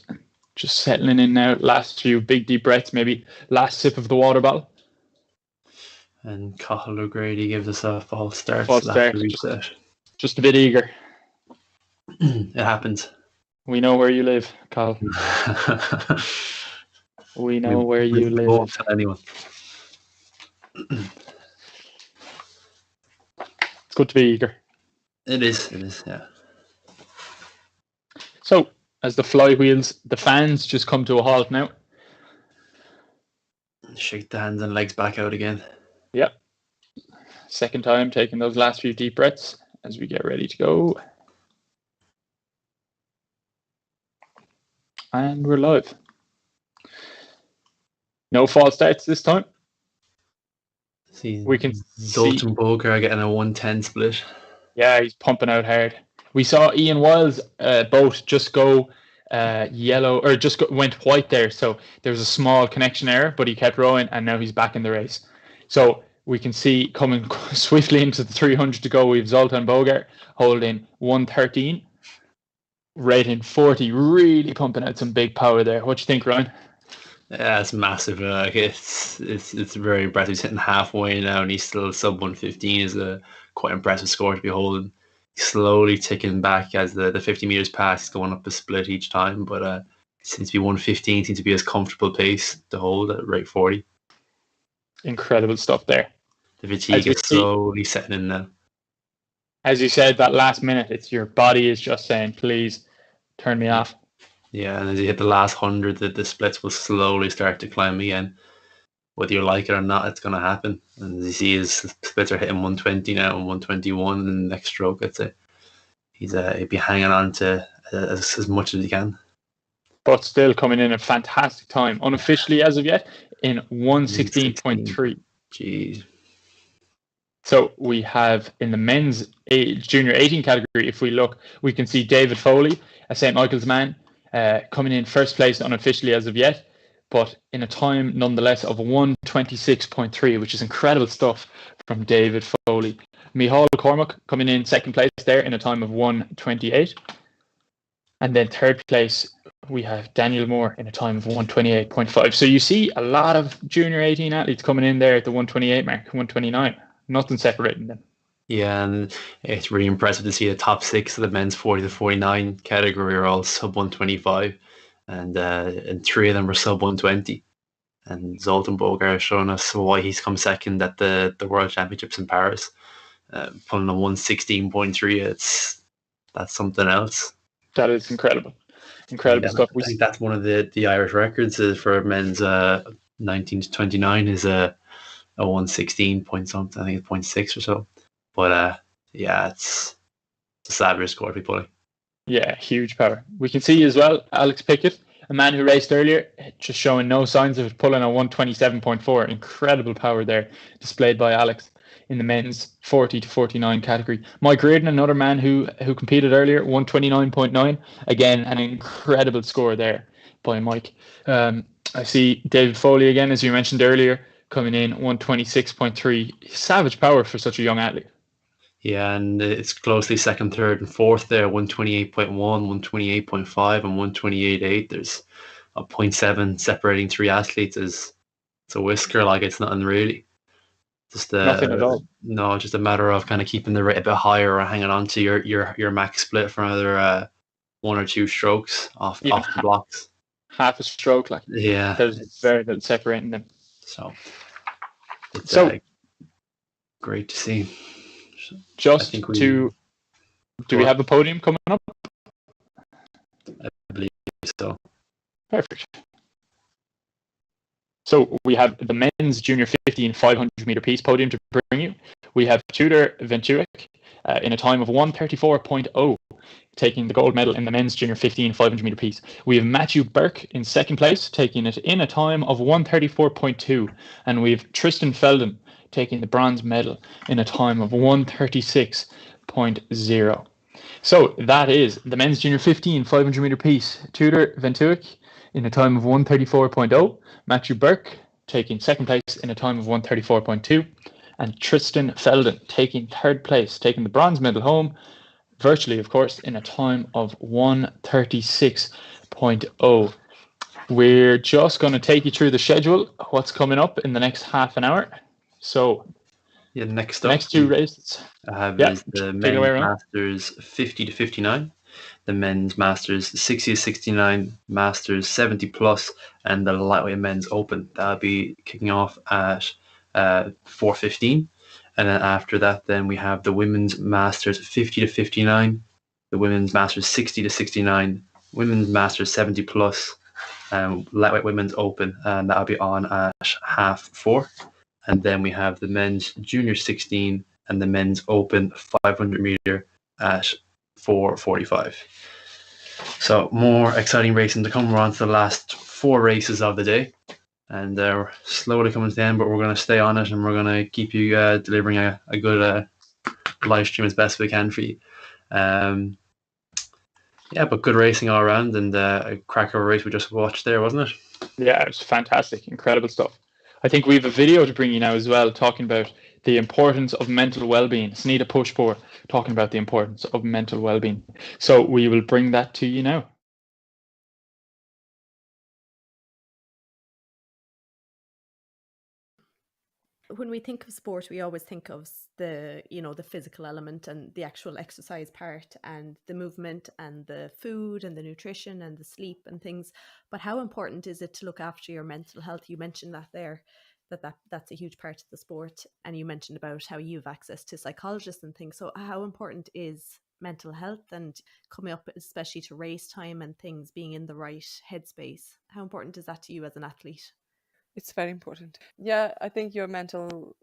just settling in now. Last few big deep breaths, maybe last sip of the water bottle. And Cathal O'Grady gives us a false start. Just a bit eager. It happens. We know where you live, Carl. We know where you live. Won't tell anyone. It's good to be eager. It is, yeah. So, as the flywheels, the fans just come to a halt now. Shake the hands and legs back out again. Yep. Second time taking those last few deep breaths as we get ready to go. And we're live. No false starts this time. We can Zoltan Bogart getting a 110 split. Yeah, he's pumping out hard. We saw Ian Wild's boat just go yellow, or went white there. So there was a small connection error, but he kept rowing, and now he's back in the race. So we can see coming swiftly into the 300 to go, we have Zoltan Bogart holding 113, rating 40, really pumping out some big power there. What do you think, Ryan? Yeah, it's massive. It's very impressive. He's hitting halfway now, and he's still sub 115 is a quite impressive score to behold. He's slowly ticking back as the 50 meters pass. He's going up a split each time, but seems to be 115. Seems to be his comfortable pace to hold at rate 40. Incredible stuff there. The fatigue is slowly setting in now. As you said, that last minute, it's your body is just saying, please turn me off. Yeah, and as you hit the last 100, the splits will slowly start to climb again. Whether you like it or not, it's going to happen. And as you see, his splits are hitting 120 now and 121 in the next stroke. I'd say he'd be hanging on to as much as he can. But still coming in a fantastic time, unofficially as of yet, in 116.3. Jeez. So we have in the men's junior 18 category, if we look, we can see David Foley, a St. Michael's man, coming in first place unofficially as of yet, but in a time nonetheless of 126.3, which is incredible stuff from David Foley. Micheál Cormac coming in second place there in a time of 128. And then third place, we have Daniel Moore in a time of 128.5. So you see a lot of junior 18 athletes coming in there at the 128 mark, 129. Nothing separating them. Yeah, and it's really impressive to see the top 6 of the men's 40 to 49 category are all sub 125, and 3 of them are sub 120. And Zoltan Bogar showing us why he's come second at the World Championships in Paris, pulling a 116.3. That's something else. That is incredible. Incredible stuff. I think that's one of the Irish records for men's 19 to 29 is a 116 point something. I think it's 0.6 or so. But yeah, it's a savage score to be pulling. Yeah, huge power. We can see as well Alex Pickett, a man who raced earlier, just showing no signs of it, pulling a 127.4. Incredible power there displayed by Alex in the men's 40 to 49 category. Mike Reardon, another man who competed earlier, 129.9. Again, an incredible score there by Mike. I see David Foley again, as you mentioned earlier, coming in 126.3. Savage power for such a young athlete. Yeah, and it's closely second, third, and fourth there. 128.1, 128.5, and 128.8. There's a 0.7 separating 3 athletes. It's a whisker, like it's nothing really. Just nothing at all. No, just a matter of kind of keeping the rate a bit higher or hanging on to your max split for another 1 or 2 strokes off the blocks. Half a stroke, like yeah. There's very little separating them. So it's great to see. Just do we have a podium coming up? I believe so. Perfect. So we have the men's junior 50 and 500 meter piece podium to bring you. We have Tudor Ventuic in a time of 134.0, taking the gold medal in the men's junior 50 and 500 meter piece. We have Matthew Burke in second place, taking it in a time of 134.2, and we have Tristan Feldon taking the bronze medal in a time of 136.0. So that is the men's junior 50 and 500 meter piece. Tudor Ventuic in a time of 134.0. Matthew Burke taking second place in a time of 134.2. And Tristan Feldon taking third place, taking the bronze medal home, virtually, of course, in a time of 136.0. We're just going to take you through the schedule, what's coming up in the next half an hour. So, yeah, next 2 races is the men's Masters 50 to 59, the men's Masters 60 to 69, Masters 70 plus, and the lightweight men's Open. That'll be kicking off at 4:15, and then after that, then we have the women's Masters 50 to 59, the women's Masters 60 to 69, women's Masters 70 plus, lightweight women's Open, and that'll be on at 4:30. And then we have the men's junior 16 and the men's Open 500 meter at 4:45. So more exciting racing to come. We're on to the last 4 races of the day, and we're slowly coming to the end, but we're going to stay on it, and we're going to keep you delivering a good live stream as best we can for you. Yeah, but good racing all around, and a cracker race we just watched there, wasn't it? Yeah, it was fantastic. Incredible stuff. I think we have a video to bring you now as well, talking about the importance of mental well-being. Snida Pushpur talking about the importance of mental well-being. So we will bring that to you now. When we think of sport, we always think of the physical element and the actual exercise part and the movement and the food and the nutrition and the sleep and things. But how important is it to look after your mental health? You mentioned that there, that's a huge part of the sport. And you mentioned about how you have access to psychologists and things. So how important is mental health and coming up, especially to race time and things, being in the right headspace? How important is that to you as an athlete? It's very important. Yeah, I think your mental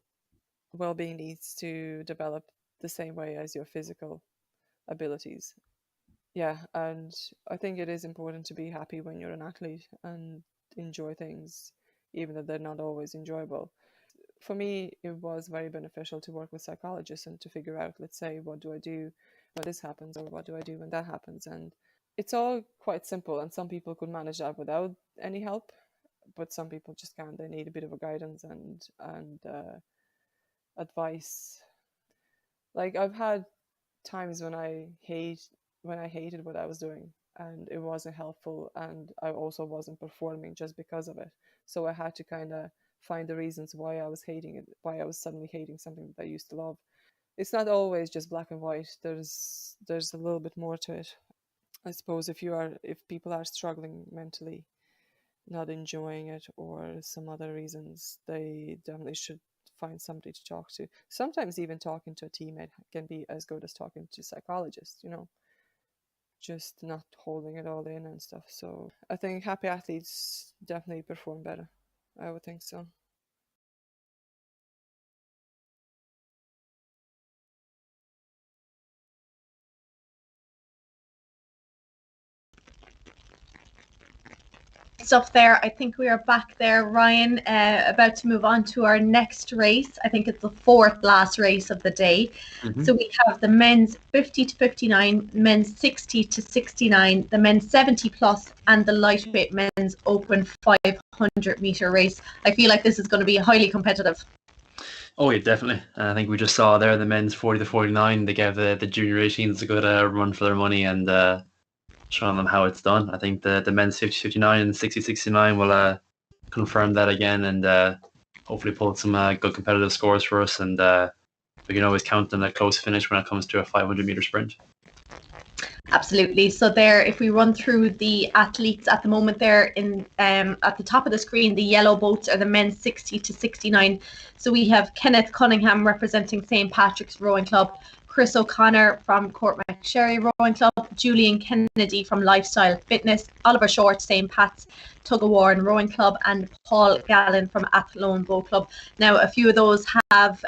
well-being needs to develop the same way as your physical abilities. Yeah, and I think it is important to be happy when you're an athlete and enjoy things, even though they're not always enjoyable. For me, it was very beneficial to work with psychologists and to figure out, let's say, what do I do when this happens, or what do I do when that happens? And it's all quite simple, and some people could manage that without any help, but some people just can't. They need a bit of a guidance and advice. Like, I've had times when I hated what I was doing and it wasn't helpful, and I also wasn't performing just because of it. So I had to kind of find the reasons why I was hating it, why I was suddenly hating something that I used to love. It's not always just black and white. There's a little bit more to it. I suppose if people are struggling mentally, not enjoying it, or some other reasons, they definitely should find somebody to talk to. Sometimes even talking to a teammate can be as good as talking to a psychologist, just not holding it all in and stuff. So I think happy athletes definitely perform better. I would think so. Stuff there. I think we are back there, Ryan, about to move on to our next race. I think it's the fourth last race of the day. So we have the men's 50 to 59, men's 60 to 69, the men's 70 plus, and the lightweight men's open 500 meter race. I feel like this is going to be highly competitive. Oh yeah, definitely. I think we just saw there the men's 40 to 49. They gave the junior 18s a good run for their money, and showing them how it's done. I think the men's 50-59 and 60-69 will confirm that again, and hopefully pull some good competitive scores for us, and we can always count on a close finish when it comes to a 500 meter sprint. Absolutely. So there, if we run through the athletes at the moment there in at the top of the screen, the yellow boats are the men's 60 to 69. So we have Kenneth Cunningham representing St. Patrick's Rowing Club, Chris O'Connor from Courtmacsherry Rowing Club, Julian Kennedy from Lifestyle Fitness, Oliver Short, St. Pat's Tug of War and Rowing Club, and Paul Gallen from Athlone Boat Club. Now, a few of those have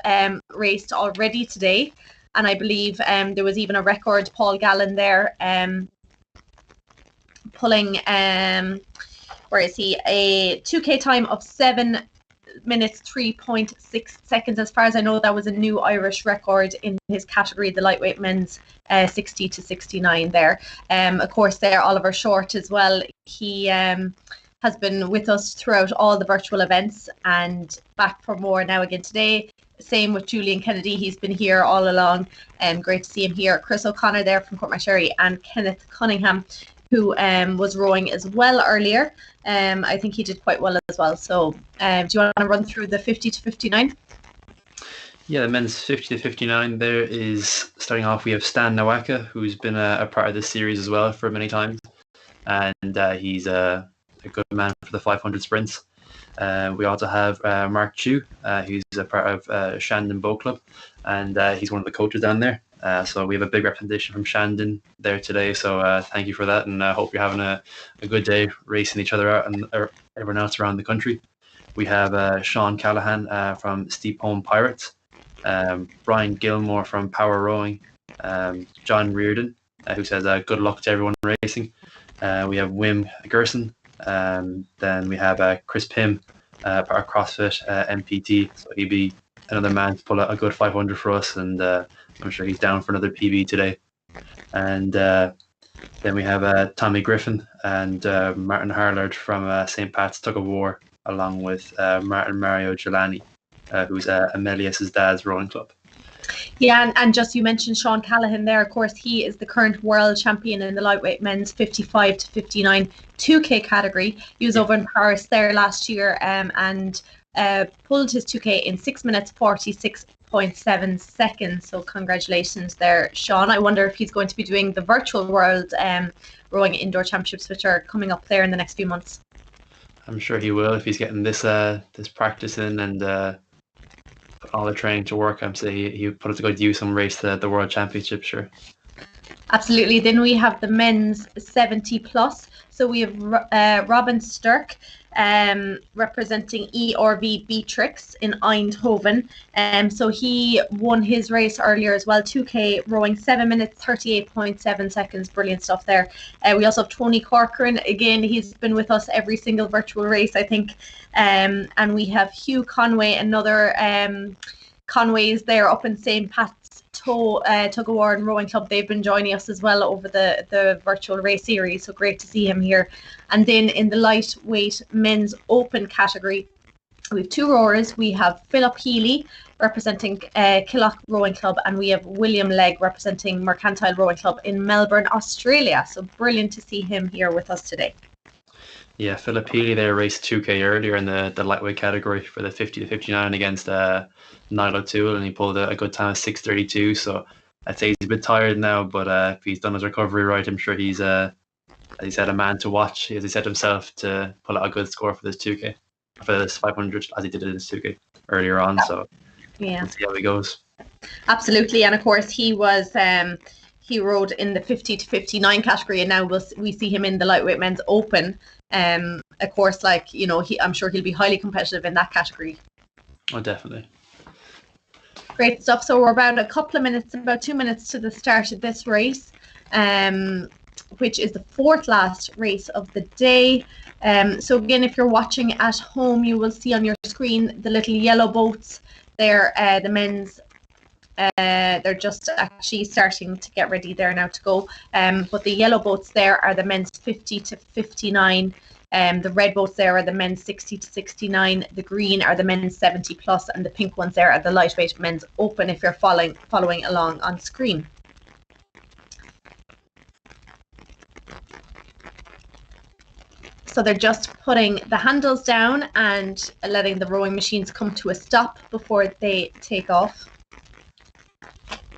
raced already today, and I believe there was even a record, Paul Gallen there, pulling, where is he, a 2K time of 7 minutes 3.6 seconds. As far as I know, that was a new Irish record in his category, the lightweight men's 60 to 69 there. Of course, there Oliver Short as well. He has been with us throughout all the virtual events and back for more now again today. Same with Julian Kennedy. He's been here all along, and great to see him here. Chris O'Connor there from Courtmacsherry, and Kenneth Cunningham, who was rowing as well earlier. I think he did quite well as well. So do you want to run through the 50 to 59? Yeah, the men's 50 to 59 there is, starting off, we have Stan Nowaka, who's been a part of this series as well for many times. And he's a good man for the 500 sprints. We also have Mark Chu, who's a part of Shandon Boat Club, and he's one of the coaches down there. So we have a big representation from Shandon there today. So thank you for that, and I hope you're having a good day racing each other out and everyone else around the country. We have Sean Callahan from Steep Home Pirates, Brian Gilmore from Power Rowing, John Reardon, who says good luck to everyone racing. We have Wim Gerson. Then we have Chris Pym, part of CrossFit MPT. So he'd be another man to pull out a good 500 for us, and I'm sure he's down for another PB today. And then we have Tommy Griffin and Martin Harlard from St. Pat's Tug of War, along with Martin Mario Gelani, who's Amelius's dad's rowing club. Yeah, and just you mentioned Sean Callahan there. Of course, he is the current world champion in the lightweight men's 55 to 59 2K category. He was over in Paris there last year and pulled his 2K in 6 minutes 46.7 seconds. So congratulations there, Sean. I wonder if he's going to be doing the virtual world rowing indoor championships, which are coming up there in the next few months. I'm sure he will if he's getting this practice in and put all the training to work. I'm saying he put it to good use and race the World Championship, sure. Absolutely. Then we have the men's 70 plus. So we have Robin Sturck representing ERV Beatrix in Eindhoven. So he won his race earlier as well, 2K rowing 7 minutes 38.7 seconds. Brilliant stuff there. We also have Tony Corcoran. Again, he's been with us every single virtual race, I think. And we have Hugh Conway, another Conway's there up in St. Pat's Tug of War and Rowing Club. They've been joining us as well over the virtual race series, so great to see him here. And then in the lightweight men's open category, we have 2 rowers. We have Philip Healy representing Killock Rowing Club, and we have William Legg representing Mercantile Rowing Club in Melbourne, Australia. So brilliant to see him here with us today. Yeah, Philip Healy there raced 2K earlier in the lightweight category for the 50 to 59 against Niall O'Toole, and he pulled a good time of 6:32. So I'd say he's a bit tired now, but if he's done his recovery right, I'm sure he's as he said, a man to watch, as he said himself, to pull out a good score for this 2K, for this 500, as he did in his 2K earlier on. So yeah, we'll see how he goes. Absolutely, and of course he was he rode in the 50 to 59 category, and now we see him in the lightweight men's open. Of course, like, you know, I'm sure he'll be highly competitive in that category. Oh, definitely. Great stuff. So we're about about 2 minutes to the start of this race, which is the 4th last race of the day. So again, if you're watching at home, you will see on your screen the little yellow boats there, the men's. They're just actually starting to get ready there now to go. But the yellow boats there are the men's 50 to 59. The red boats there are the men's 60 to 69. The green are the men's 70 plus, and the pink ones there are the lightweight men's open, if you're following along on screen. So they're just putting the handles down and letting the rowing machines come to a stop before they take off.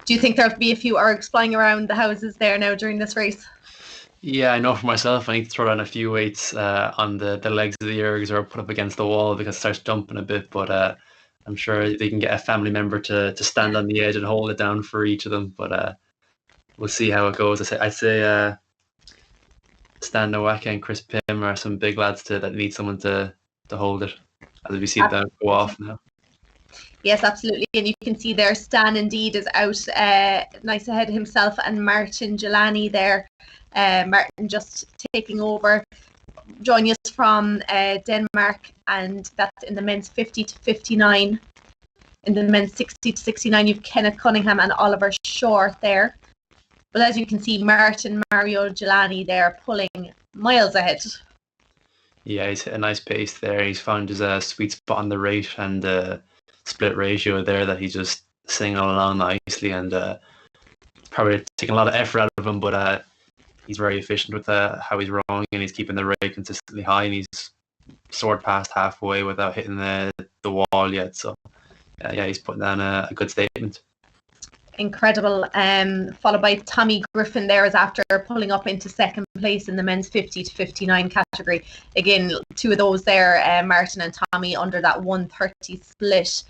Do you think there'll be a few ergs flying around the houses there now during this race? Yeah, I know for myself, I need to throw down a few weights on the legs of the ergs or put up against the wall because it starts jumping a bit, but I'm sure they can get a family member to stand on the edge and hold it down for each of them, but we'll see how it goes. I'd say Stan Nowaka and Chris Pym are some big lads that need someone to hold it, as we see them go off now. Yes, absolutely. And you can see there, Stan indeed is out nice ahead himself, and Martin Jelani there. Martin just taking over, joining us from Denmark, and that's in the men's 50 to 59. In the men's 60 to 69, you've Kenneth Cunningham and Oliver Short there. But as you can see, Mario Jelani there pulling miles ahead. Yeah, he's hit a nice pace there. He's found his sweet spot on the rate and split ratio there that he's just singing along nicely, and probably taking a lot of effort out of him, but he's very efficient with how he's rowing, and he's keeping the rate consistently high, and he's soared past halfway without hitting the wall yet. So yeah, he's putting down a good statement. Incredible. Followed by Tommy Griffin there is after pulling up into second place in the men's 50 to 59 category. Again, 2 of those there, Martin and Tommy, under that 130 split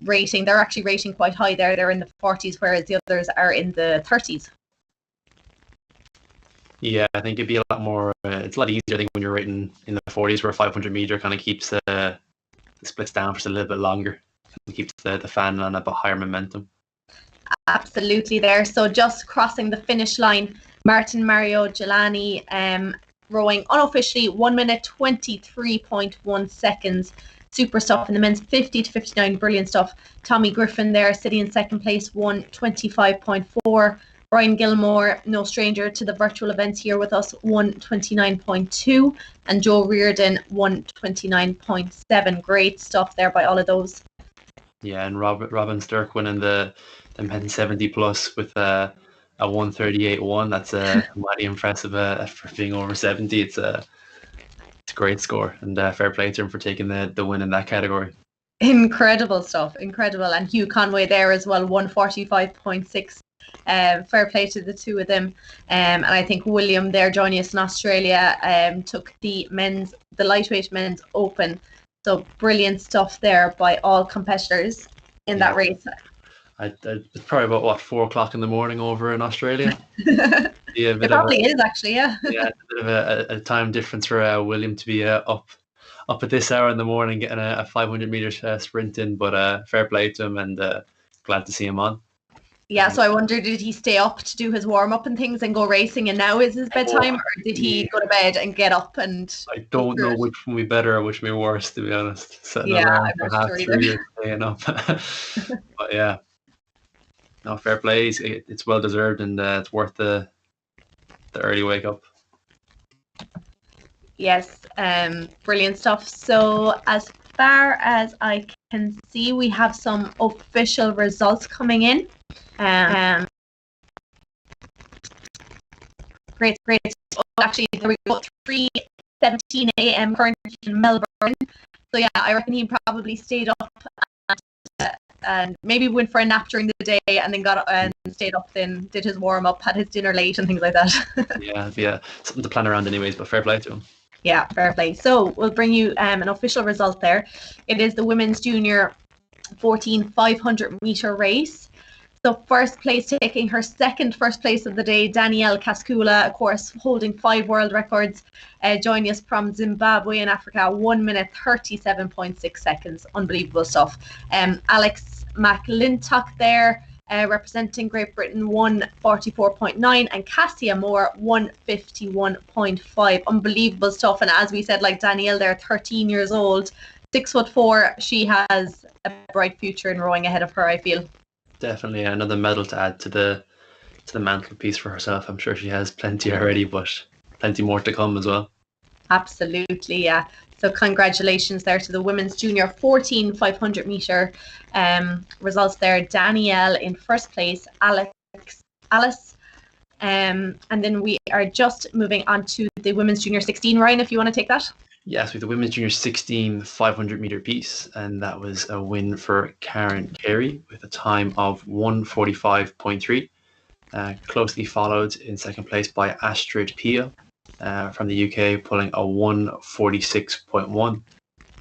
rating. They're actually rating quite high there. They're in the 40s, whereas the others are in the 30s. Yeah, I think it'd be a lot more. It's a lot easier, I think, when you're rating in the 40s, where 500 meter kind of keeps the splits down for just a little bit longer. It keeps the fan on a bit higher momentum. Absolutely there. So just crossing the finish line, Mario Jelani rowing unofficially 1 minute 23.1 seconds. Super stuff in the men's 50 to 59. Brilliant stuff. Tommy Griffin there sitting in second place, 1:25.4. Brian Gilmore, no stranger to the virtual events here with us, 1:29.2. And Joe Reardon, 1:29.7. Great stuff there by all of those. Yeah, and Robin Sturck winning the men's 70 plus with a 1:38.1. That's mighty impressive for being over 70. It's great score, and fair play to him for taking the win in that category. Incredible stuff, incredible. And Hugh Conway there as well, 145.6. Fair play to the two of them. And I think William there joining us in Australia took the lightweight men's open. So brilliant stuff there by all competitors in that race. It's probably about, what, 4 o'clock in the morning over in Australia? It probably is, actually, yeah. Yeah, a bit of a time difference for William to be up at this hour in the morning getting a 500 meter sprint in, but fair play to him, and glad to see him on. Yeah, so I wonder, did he stay up to do his warm up and things and go racing, and now is his bedtime, or did he go to bed and get up and? I don't know which one would be better or which would be worse, to be honest. Sitting Yeah, around I'm for not half sure 3 either. or staying up. But yeah, no, fair play. It's well deserved, and it's worth the early wake up. Yes, brilliant stuff. So as far as I can see, we have some official results coming in. Great. Oh, actually, there we go. 3:17 a.m. currently in Melbourne. So yeah, I reckon he probably stayed up and maybe went for a nap during the day, and then got and stayed up, then did his warm up, had his dinner late, and things like that. Yeah, something to plan around anyways. But fair play to him. Yeah, fair play. So we'll bring you an official result there. It is the women's junior 14 500 meter race. So first place, taking her second first place of the day, Danielle Kaskula, of course, holding 5 world records, joining us from Zimbabwe in Africa, 1 minute 37.6 seconds. Unbelievable stuff. Alex McLintock there, representing Great Britain, 144.9, and Cassia Moore 151.5. Unbelievable stuff. And as we said, like Danielle there, 13 years old, 6'4". She has a bright future in rowing ahead of her, I feel. Definitely another medal to add to the mantelpiece for herself. I'm sure she has plenty already, but plenty more to come as well. Absolutely, yeah. So congratulations there to the women's junior 14 500 meter results there. Danielle in first place, Alice, and then we are just moving on to the women's junior 16. Ryan, if you want to take that. Yes, with the women's junior 16 500 meter piece, and that was a win for Karen Carey with a time of 1:45.3. Closely followed in second place by Astrid Pia from the UK, pulling a 1:46.1.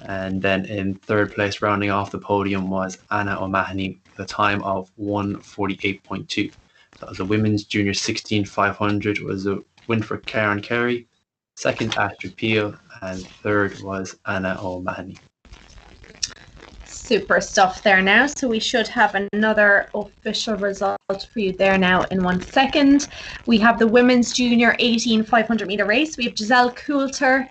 And then in third place, rounding off the podium, was Anna O'Mahony with a time of 1:48.2. That was a women's junior 16 500, was a win for Karen Carey. Second, Astrid Pia, and third was Anna O'Mahony. Super stuff there now. So we should have another official result for you there now in 1 second. We have the women's junior 18 500 meter race. We have Giselle Coulter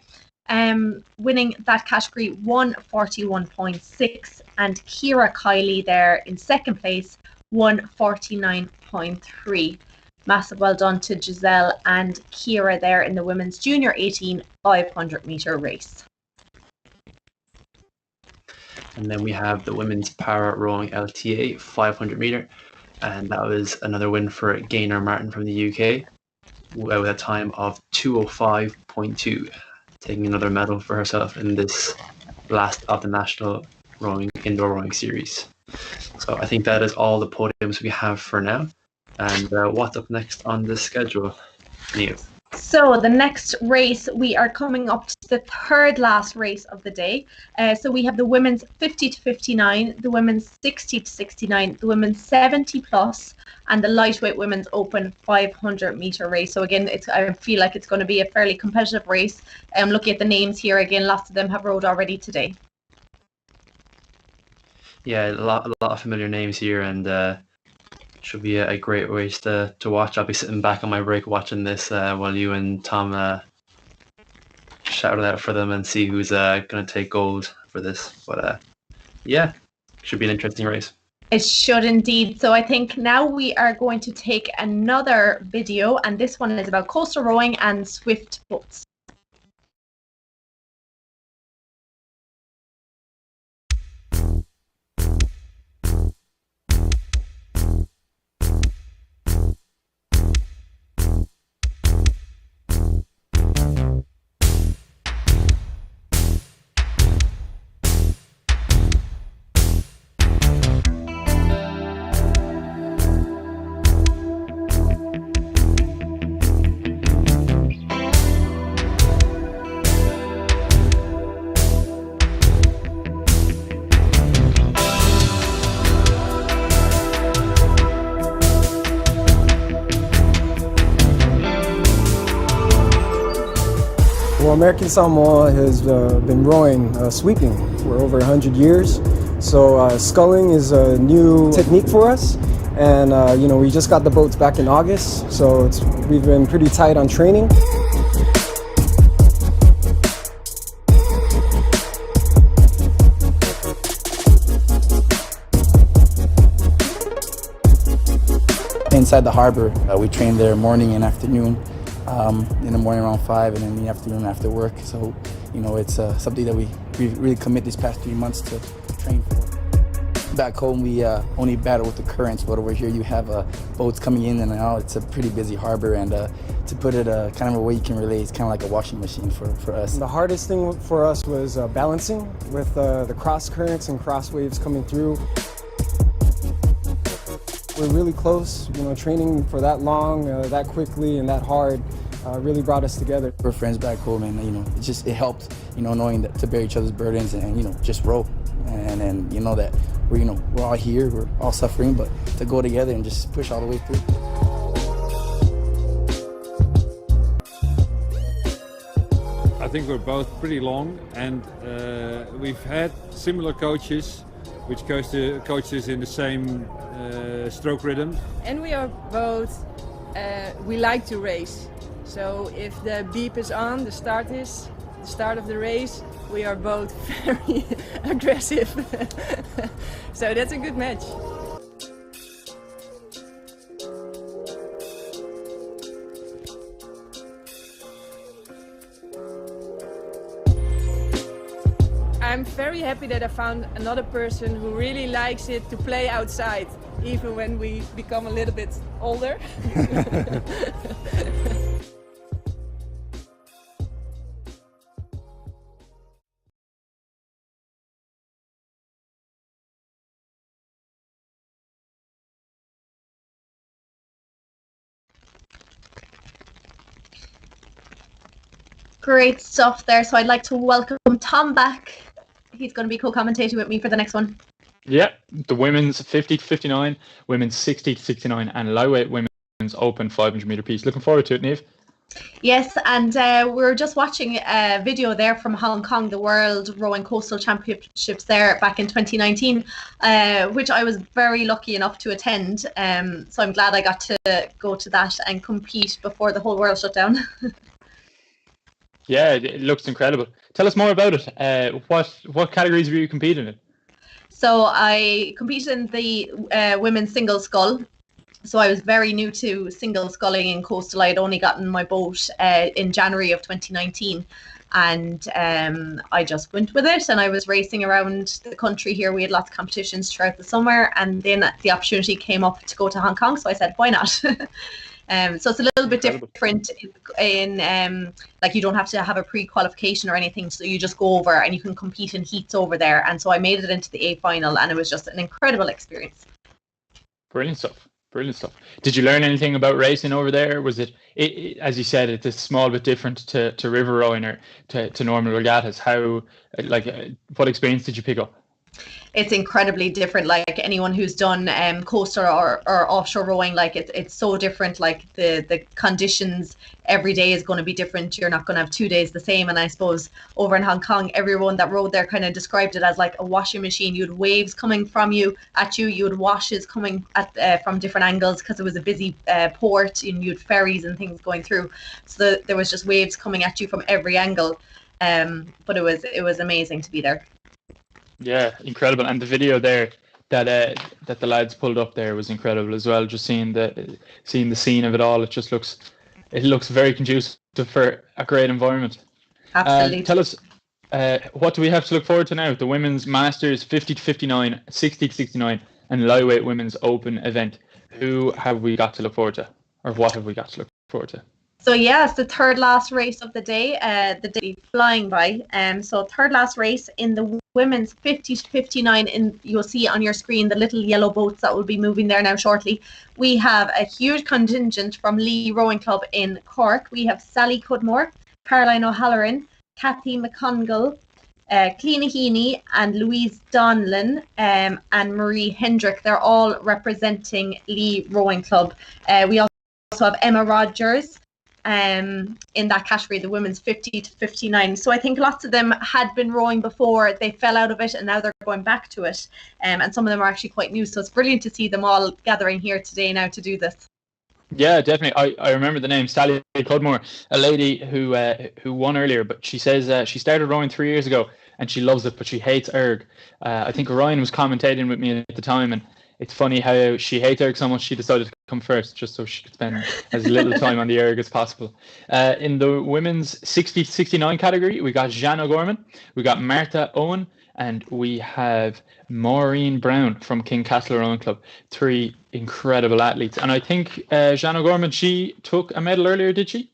winning that category, 1:41.6, and Kira Kiley there in second place, 1:49.3. Massive well done to Giselle and Kira there in the women's junior 18 500 meter race. And then we have the women's para rowing LTA 500 meter, and that was another win for Gaynor Martin from the UK with a time of 2:05.2, taking another medal for herself in this last of the national indoor rowing series. So I think that is all the podiums we have for now. And what's up next on the schedule, Neil? So the next race, we are coming up to the third last race of the day. So we have the women's 50 to 59, the women's 60 to 69, the women's 70 plus, and the lightweight women's open 500 meter race. So again, I feel like it's going to be a fairly competitive race. Looking at the names here again, lots of them have rowed already today. Yeah, a lot of familiar names here, and should be a great race to watch. I'll be sitting back on my break watching this while you and Tom shout it out for them and see who's going to take gold for this. But yeah, should be an interesting race. It should indeed. So I think now we are going to take another video, and this one is about coastal rowing and swift boats. American Samoa has been rowing sweeping for over 100 years. So sculling is a new technique for us. And we just got the boats back in August, so we've been pretty tight on training. Inside the harbor, we train there morning and afternoon. In the morning around 5 and in the afternoon after work. So, it's something that we really commit these past 3 months to train for. Back home, we only battle with the currents, but over here you have boats coming in and out. It's a pretty busy harbor, and to put it kind of a way you can relate, it's kind of like a washing machine for us. The hardest thing for us was balancing with the cross currents and cross waves coming through. We're really close, training for that long, that quickly, and that hard really brought us together. We're friends back home, and it helped, knowing that to bear each other's burdens and just row, and that we're all here, we're all suffering, but to go together and just push all the way through. I think we're both pretty long, and we've had similar coaches, which coach us in the same stroke rhythm. And we are both, we like to race. So if the beep is on, the start of the race, we are both very aggressive. So that's a good match. I'm very happy that I found another person who really likes it to play outside, even when we become a little bit older. Great stuff there. So I'd like to welcome Tom back. He's going to be co-commentating with me for the next one. Yeah, the women's 50 to 59, women's 60 to 69, and lightweight women's open 500 meter piece. Looking forward to it, Niamh. Yes, and we're just watching a video there from Hong Kong, the World Rowing Coastal Championships there back in 2019, which I was very lucky enough to attend. So I'm glad I got to go to that and compete before the whole world shut down. Yeah, it looks incredible. Tell us more about it. What categories were you competing in? So I competed in the women's single scull. So I was very new to single sculling in coastal. I had only gotten my boat in January of 2019, and I just went with it, and I was racing around the country here. We had lots of competitions throughout the summer, and then the opportunity came up to go to Hong Kong, so I said, why not? So it's a little bit different in like you don't have to have a pre-qualification or anything, so you just go over and you can compete in heats over there. And so I made it into the A final, and it was just an incredible experience. Brilliant stuff. Brilliant stuff. Did you learn anything about racing over there? Was it as you said, it's a small bit different to river rowing or to normal regattas? What experience did you pick up? It's incredibly different. Like anyone who's done coastal or offshore rowing, like it's so different. Like the conditions every day is going to be different. You're not going to have 2 days the same. And I suppose over in Hong Kong, everyone that rowed there kind of described it as like a washing machine. You had waves coming from you at you. You had washes coming from different angles because it was a busy port, and you had ferries and things going through. So there was just waves coming at you from every angle. But it was amazing to be there. Yeah, incredible. And the video there that the lads pulled up there was incredible as well. Just seeing the scene of it all, it looks very conducive for a great environment. Absolutely. Tell us, what do we have to look forward to now? The women's masters 50 to 59, 60 to 69, and lightweight women's open event. Who have we got to look forward to, or what have we got to look forward to? So yeah, it's the third last race of the day. The day flying by. So third last race in the women's 50 to 59. You'll see on your screen the little yellow boats that will be moving there now shortly. We have a huge contingent from Lee Rowing Club in Cork. We have Sally Cudmore, Caroline O'Halloran, Kathy McCongill, Cleena Heaney, and Louise Donlan, and Marie Hendrick. They're all representing Lee Rowing Club. We also have Emma Rogers, in that category, the women's 50 to 59. So I think lots of them had been rowing before, they fell out of it, and now they're going back to it. And some of them are actually quite new. So it's brilliant to see them all gathering here today now to do this. Yeah, definitely. I remember the name Sally Cudmore, a lady who won earlier, but she says she started rowing 3 years ago and she loves it, but she hates erg. I think Ryan was commentating with me at the time, and it's funny how she hates erg so much she decided to come first just so she could spend as little time on the erg as possible. In the women's 60 to 69 category, we got Jeanne O'Gorman, we got Martha Owen, and we have Maureen Brown from King Castle Rowing Club. 3 incredible athletes. And I think Jeanne O'Gorman, she took a medal earlier, did she?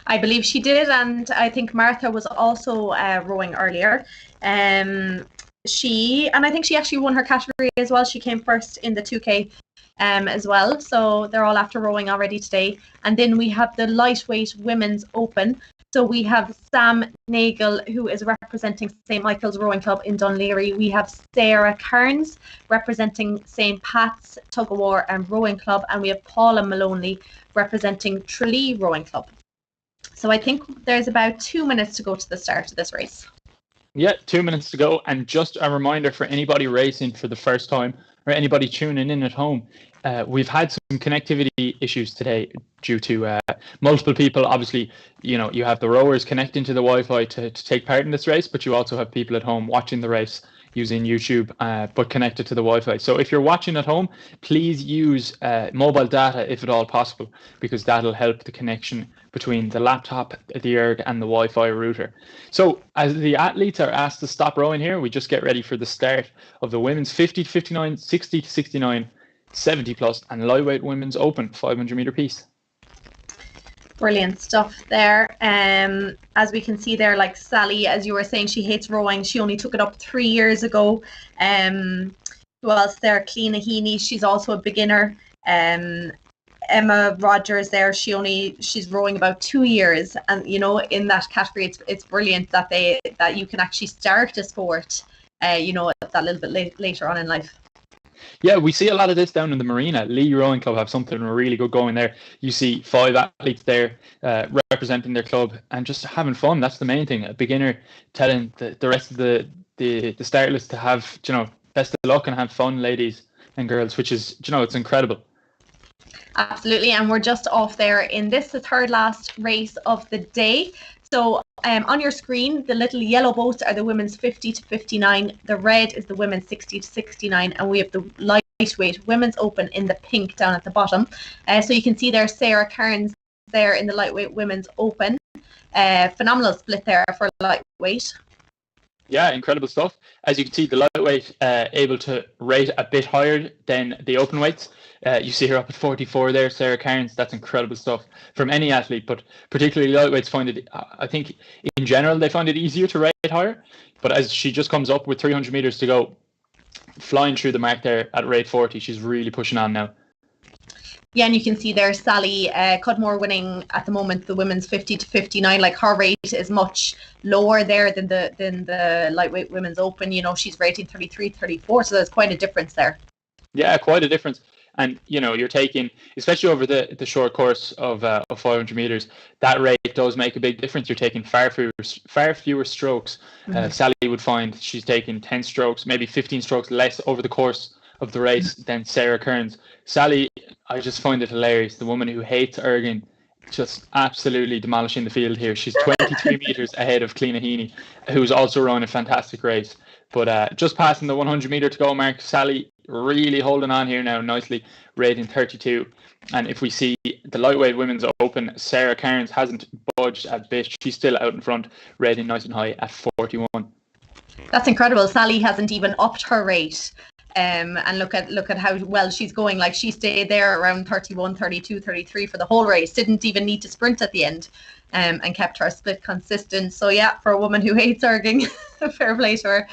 I believe she did, and I think Martha was also rowing earlier. And I think she actually won her category as well. She came first in the 2K as well. So they're all after rowing already today. And then we have the lightweight women's open. So we have Sam Nagel, who is representing St. Michael's Rowing Club in Dunleary. We have Sarah Kearns representing St. Pat's Tug of War and Rowing Club. And we have Paula Maloney representing Tralee Rowing Club. So I think there's about 2 minutes to go to the start of this race. Yeah, 2 minutes to go. And just a reminder for anybody racing for the first time or anybody tuning in at home, we've had some connectivity issues today due to multiple people. Obviously, you have the rowers connecting to the Wi-Fi to take part in this race, but you also have people at home watching the race using YouTube, but connected to the Wi-Fi. So if you're watching at home, please use mobile data if at all possible, because that'll help the connection between the laptop, the erg, and the Wi-Fi router. So as the athletes are asked to stop rowing here, we just get ready for the start of the women's 50 to 59, 60 to 69, 70 plus, and lightweight women's open 500 meter piece. Brilliant stuff there. As we can see there, like Sally, as you were saying, she hates rowing. She only took it up 3 years ago. Who else there? Cliona Heaney, she's also a beginner. Emma Rogers there, she's rowing about 2 years, and in that category it's brilliant that you can actually start a sport that little bit later on in life. Yeah, we see a lot of this down in the marina. Lee Rowing Club have something really good going there. You see 5 athletes there representing their club and just having fun. That's the main thing. A beginner telling the rest of the startless to have, best of luck and have fun, ladies and girls, which is, it's incredible. Absolutely, and we're just off there in this, the third last race of the day. So on your screen, the little yellow boats are the women's 50 to 59. The red is the women's 60 to 69, and we have the lightweight women's open in the pink down at the bottom. So you can see there Sarah Kearns there in the lightweight women's open. Phenomenal split there for lightweight. Yeah, incredible stuff. As you can see, the lightweight able to rate a bit higher than the open weights. You see her up at 44 there, Sarah Kearns. That's incredible stuff from any athlete, but particularly lightweights find it, I think in general, they find it easier to rate higher. But as she just comes up with 300 meters to go, flying through the mark there at rate 40, she's really pushing on now. Yeah, and you can see there Sally Cudmore winning at the moment the women's 50 to 59. Like her rate is much lower there than the lightweight women's open. She's rating 33, 34, so there's quite a difference there. Yeah, quite a difference. And you're taking, especially over the short course of 500 meters, that rate does make a big difference. You're taking far fewer strokes. Mm-hmm. Sally would find she's taking 10 strokes, maybe 15 strokes less over the course of the race than Sarah Kearns. Sally, I just find it hilarious. The woman who hates erging, just absolutely demolishing the field here. She's 23 meters ahead of Cliona Heaney, who's also run a fantastic race. But just passing the 100 meter to go mark, Sally really holding on here now nicely, rating 32. And if we see the lightweight women's open, Sarah Kearns hasn't budged a bit. She's still out in front, rating nice and high at 41. That's incredible. Sally hasn't even upped her rate. And look at how well she's going. Like, she stayed there around 31, 32, 33 for the whole race. Didn't even need to sprint at the end, and kept her split consistent. So yeah, for a woman who hates erging, fair play to her.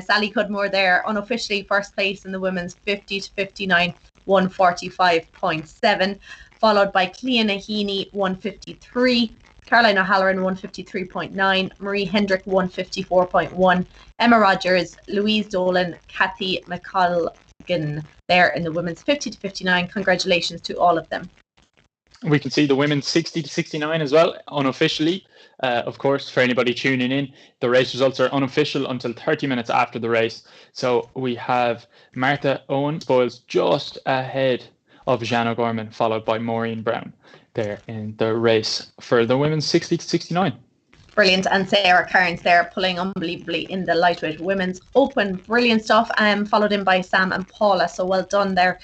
Sally Cudmore there, unofficially first place in the women's 50 to 59, 145.7, followed by Cliona Heaney, 153. Caroline O'Halloran, 153.9, Marie Hendrick, 154.1, Emma Rogers, Louise Dolan, Kathy McColgan there in the women's 50 to 59. Congratulations to all of them. We can see the women's 60 to 69 as well, unofficially. Of course, for anybody tuning in, the race results are unofficial until 30 minutes after the race. So we have Martha Owen spoils just ahead of Jeanne O'Gorman, followed by Maureen Brown there in the race for the women's 60 to 69. Brilliant. And Sarah Cairns there pulling unbelievably in the lightweight women's open. Brilliant stuff. Followed in by Sam and Paula. So well done there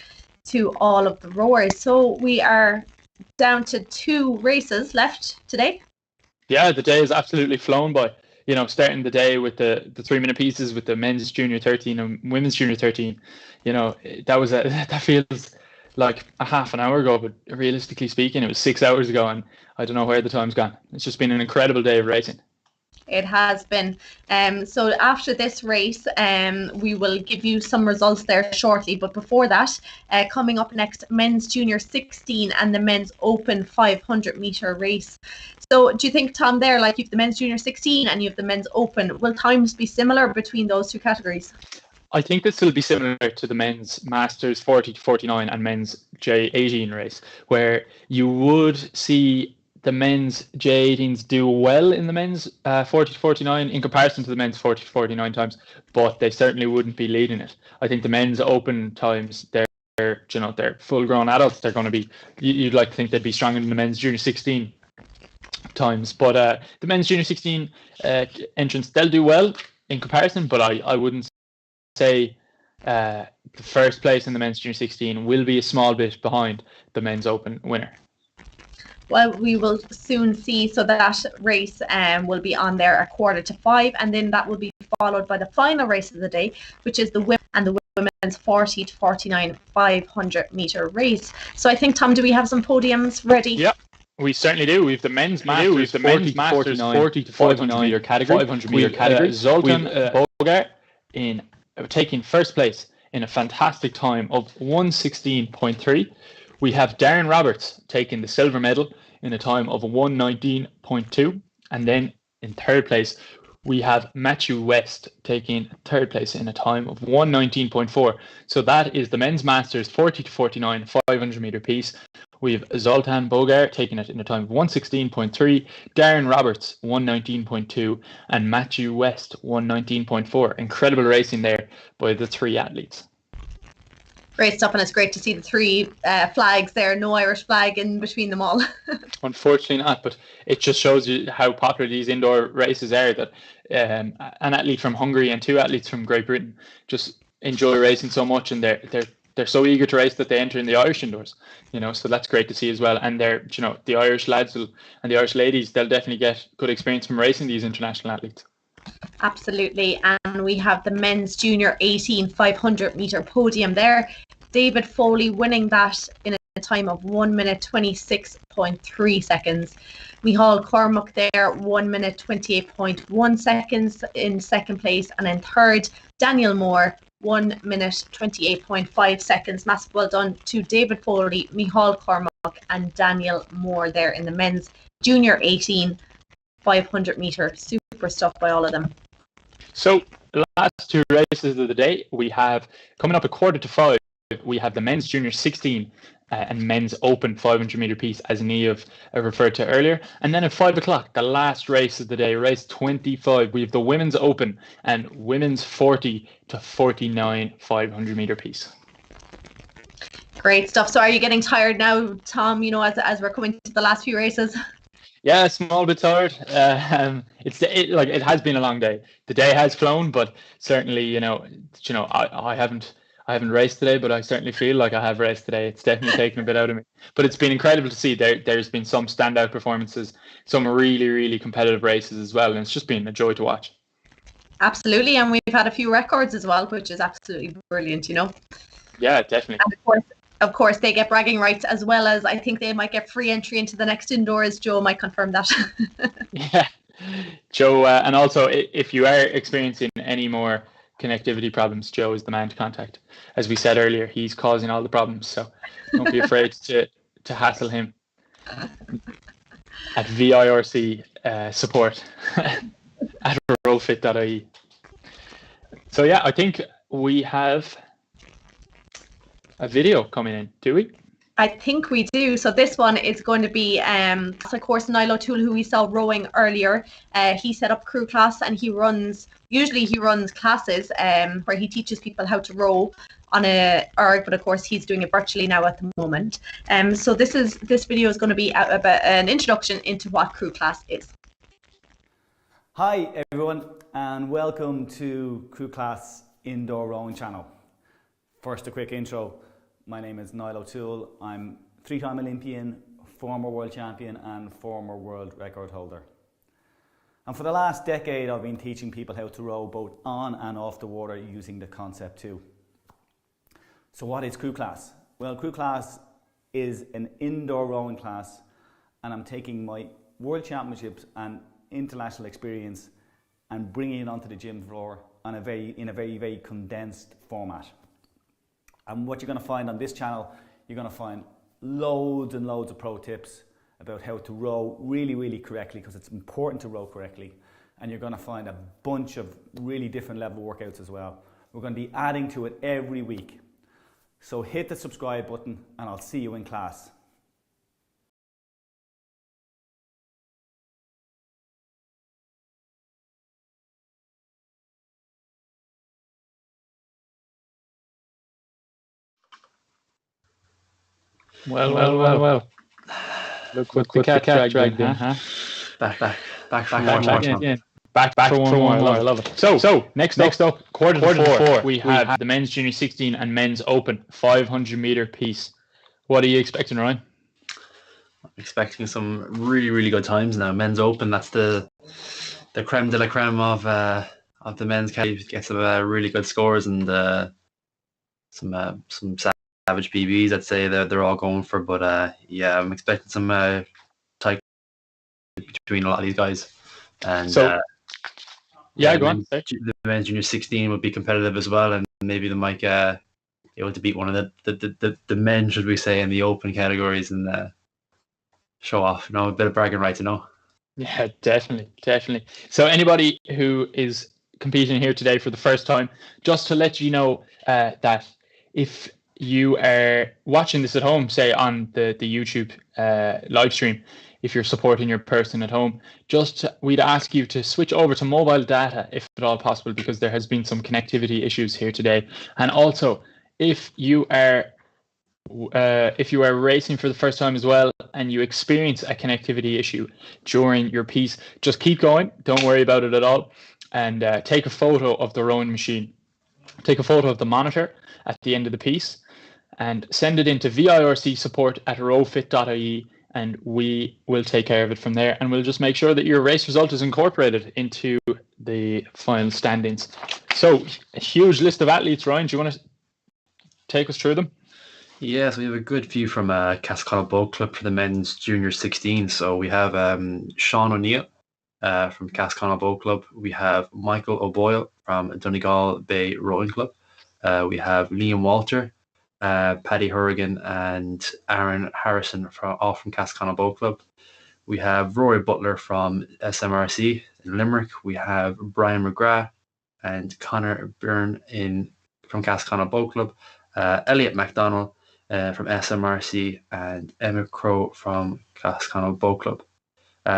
to all of the rowers. So we are down to 2 races left today. Yeah, the day has absolutely flown by. You know, starting the day with the 3-minute pieces with the men's junior 13 and women's junior 13. You know, that feels like a half an hour ago, but realistically speaking, it was 6 hours ago, and I don't know where the time's gone. It's just been an incredible day of racing. It has been. So after this race, we will give you some results there shortly. But before that, coming up next, men's junior 16 and the men's open 500 meter race. So do you think, Tom, there, like you've the men's junior 16 and you have the men's open, will times be similar between those 2 categories? I think this will be similar to the men's Masters 40 to 49 and men's J18 race, where you would see the men's J18s do well in the men's 40 to 49 in comparison to the men's 40 to 49 times, but they certainly wouldn't be leading it. I think the men's open times, they're full-grown adults. They're going to be, you'd like to think they'd be stronger than the men's junior 16 times, but the men's junior 16 entrants, they'll do well in comparison, but I wouldn't say the first place in the men's junior 16 will be a small bit behind the men's open winner. Well, we will soon see. So that race will be on there at 4:45, and then that will be followed by the final race of the day, which is the women's 40 to 49 500 meter race. So I think, Tom, do we have some podiums ready? Yep. We certainly do. We have the men's Masters 40 to 49 meter category. 500 meter category. Zoltan Bogart in taking first place in a fantastic time of 1:16.3. We have Darren Roberts taking the silver medal in a time of 1:19.2. And then in third place, we have Matthew West taking third place in a time of 1:19.4. So that is the men's Masters 40 to 49 500 meter piece. We have Zoltan Bogart taking it in a time of 1:16.3, Darren Roberts 1:19.2, and Matthew West 1:19.4. Incredible racing there by the 3 athletes. Great stuff, and it's great to see the 3 flags there, no Irish flag in between them all. Unfortunately not, but it just shows you how popular these indoor races are, that an athlete from Hungary and 2 athletes from Great Britain just enjoy racing so much, and they're so eager to race that they enter in the Irish indoors, so that's great to see as well. And the Irish lads and the Irish ladies, they'll definitely get good experience from racing these international athletes. Absolutely. And we have the men's junior 18 500 meter podium there. David Foley winning that in a time of 1:26.3 seconds. Micheál Cormac there 1:28.1 seconds in second place, and in third Daniel Moore 1:28.5 seconds. Massive well done to David Foley, Micheál Cormac and Daniel Moore there in the men's junior 18 500 meter. Super stuff by all of them. So the last 2 races of the day, we have coming up at 4:45, we have the men's junior 16 and men's open 500 meter piece, as Niamh referred to earlier. And then at 5 o'clock, the last race of the day, race 25, we have the women's open and women's 40 to 49 500 meter piece. Great stuff. So are you getting tired now, Tom, as we're coming to the last few races? Yeah, a small bit tired. It has been a long day. The day has flown, but certainly, I haven't raced today, but I certainly feel like I have raced today. It's definitely taken a bit out of me. But it's been incredible to see. There's been some standout performances, some really, really competitive races as well, and it's just been a joy to watch. Absolutely, and we've had a few records as well, which is absolutely brilliant, Yeah, definitely. And of course, they get bragging rights, as well as I think they might get free entry into the next indoors. Joe might confirm that. Yeah, Joe, and also if you are experiencing any more connectivity problems, Joe is the man to contact. As we said earlier, he's causing all the problems, so don't be afraid to hassle him at V-IIRC support at rollfit.ie. So yeah, I think we have a video coming in, do we? I think we do. So this one is going to be, of course, Niall O'Toole, who we saw rowing earlier. He set up crew class, and usually he runs classes where he teaches people how to row on a erg, but of course he's doing it virtually now at the moment. So this video is going to be about an introduction into what crew class is. Hi everyone, and welcome to Crew Class Indoor Rowing Channel. First, a quick intro. My name is Niall O'Toole. I'm 3-time Olympian, former world champion and former world record holder. And for the last decade I've been teaching people how to row both on and off the water using the Concept 2. So what is Crew Class? Well, Crew Class is an indoor rowing class, and I'm taking my world championships and international experience and bringing it onto the gym floor in a very condensed format. And what you're going to find on this channel, you're going to find loads and loads of pro tips about how to row really correctly, because it's important to row correctly. And you're going to find a bunch of really different level workouts as well. We're going to be adding to it every week. So hit the subscribe button and I'll see you in class. Well. Look what the cat dragged in, huh? Back for one more. I love it. So next up, quarter to four, we have the men's junior 16 and men's open 500 meter piece. What are you expecting, Ryan? I'm expecting some really good times now. Men's open, that's the creme de la creme of the men's category. Get some really good scores and some savage PBs. I'd say they're all going for, but yeah, I'm expecting some tight between a lot of these guys. And so yeah, go on. The men's junior 16 would be competitive as well, and maybe they might be able to beat one of the men, should we say, in the open categories and show off. A bit of bragging rights, Yeah, definitely. So anybody who is competing here today for the first time, just to let you know that if you are watching this at home, say on the YouTube live stream, if you're supporting your person at home, we'd ask you to switch over to mobile data if at all possible, because there has been some connectivity issues here today. And also, if you are racing for the first time as well and you experience a connectivity issue during your piece, just keep going. Don't worry about it at all. And take a photo of the rowing machine. Take a photo of the monitor at the end of the piece and send it into V-IIRC support@rowfit.ie, and we will take care of it from there. And we'll just make sure that your race result is incorporated into the final standings. So a huge list of athletes. Ryan, do you want to take us through them? Yes, we have a good few from Casconnell Boat Club for the men's junior 16. So we have Sean O'Neill from Casconnell Boat Club. We have Michael O'Boyle from Donegal Bay Rowing Club. We have Liam Walter, Paddy Horrigan and Aaron Harrison all from Casconnell Boat Club. We have Rory Butler from SMRC in Limerick. We have Brian McGrath and Connor Byrne from Casconnell Boat Club. Elliot MacDonald from SMRC and Emma Crow from Casconnell Boat Club.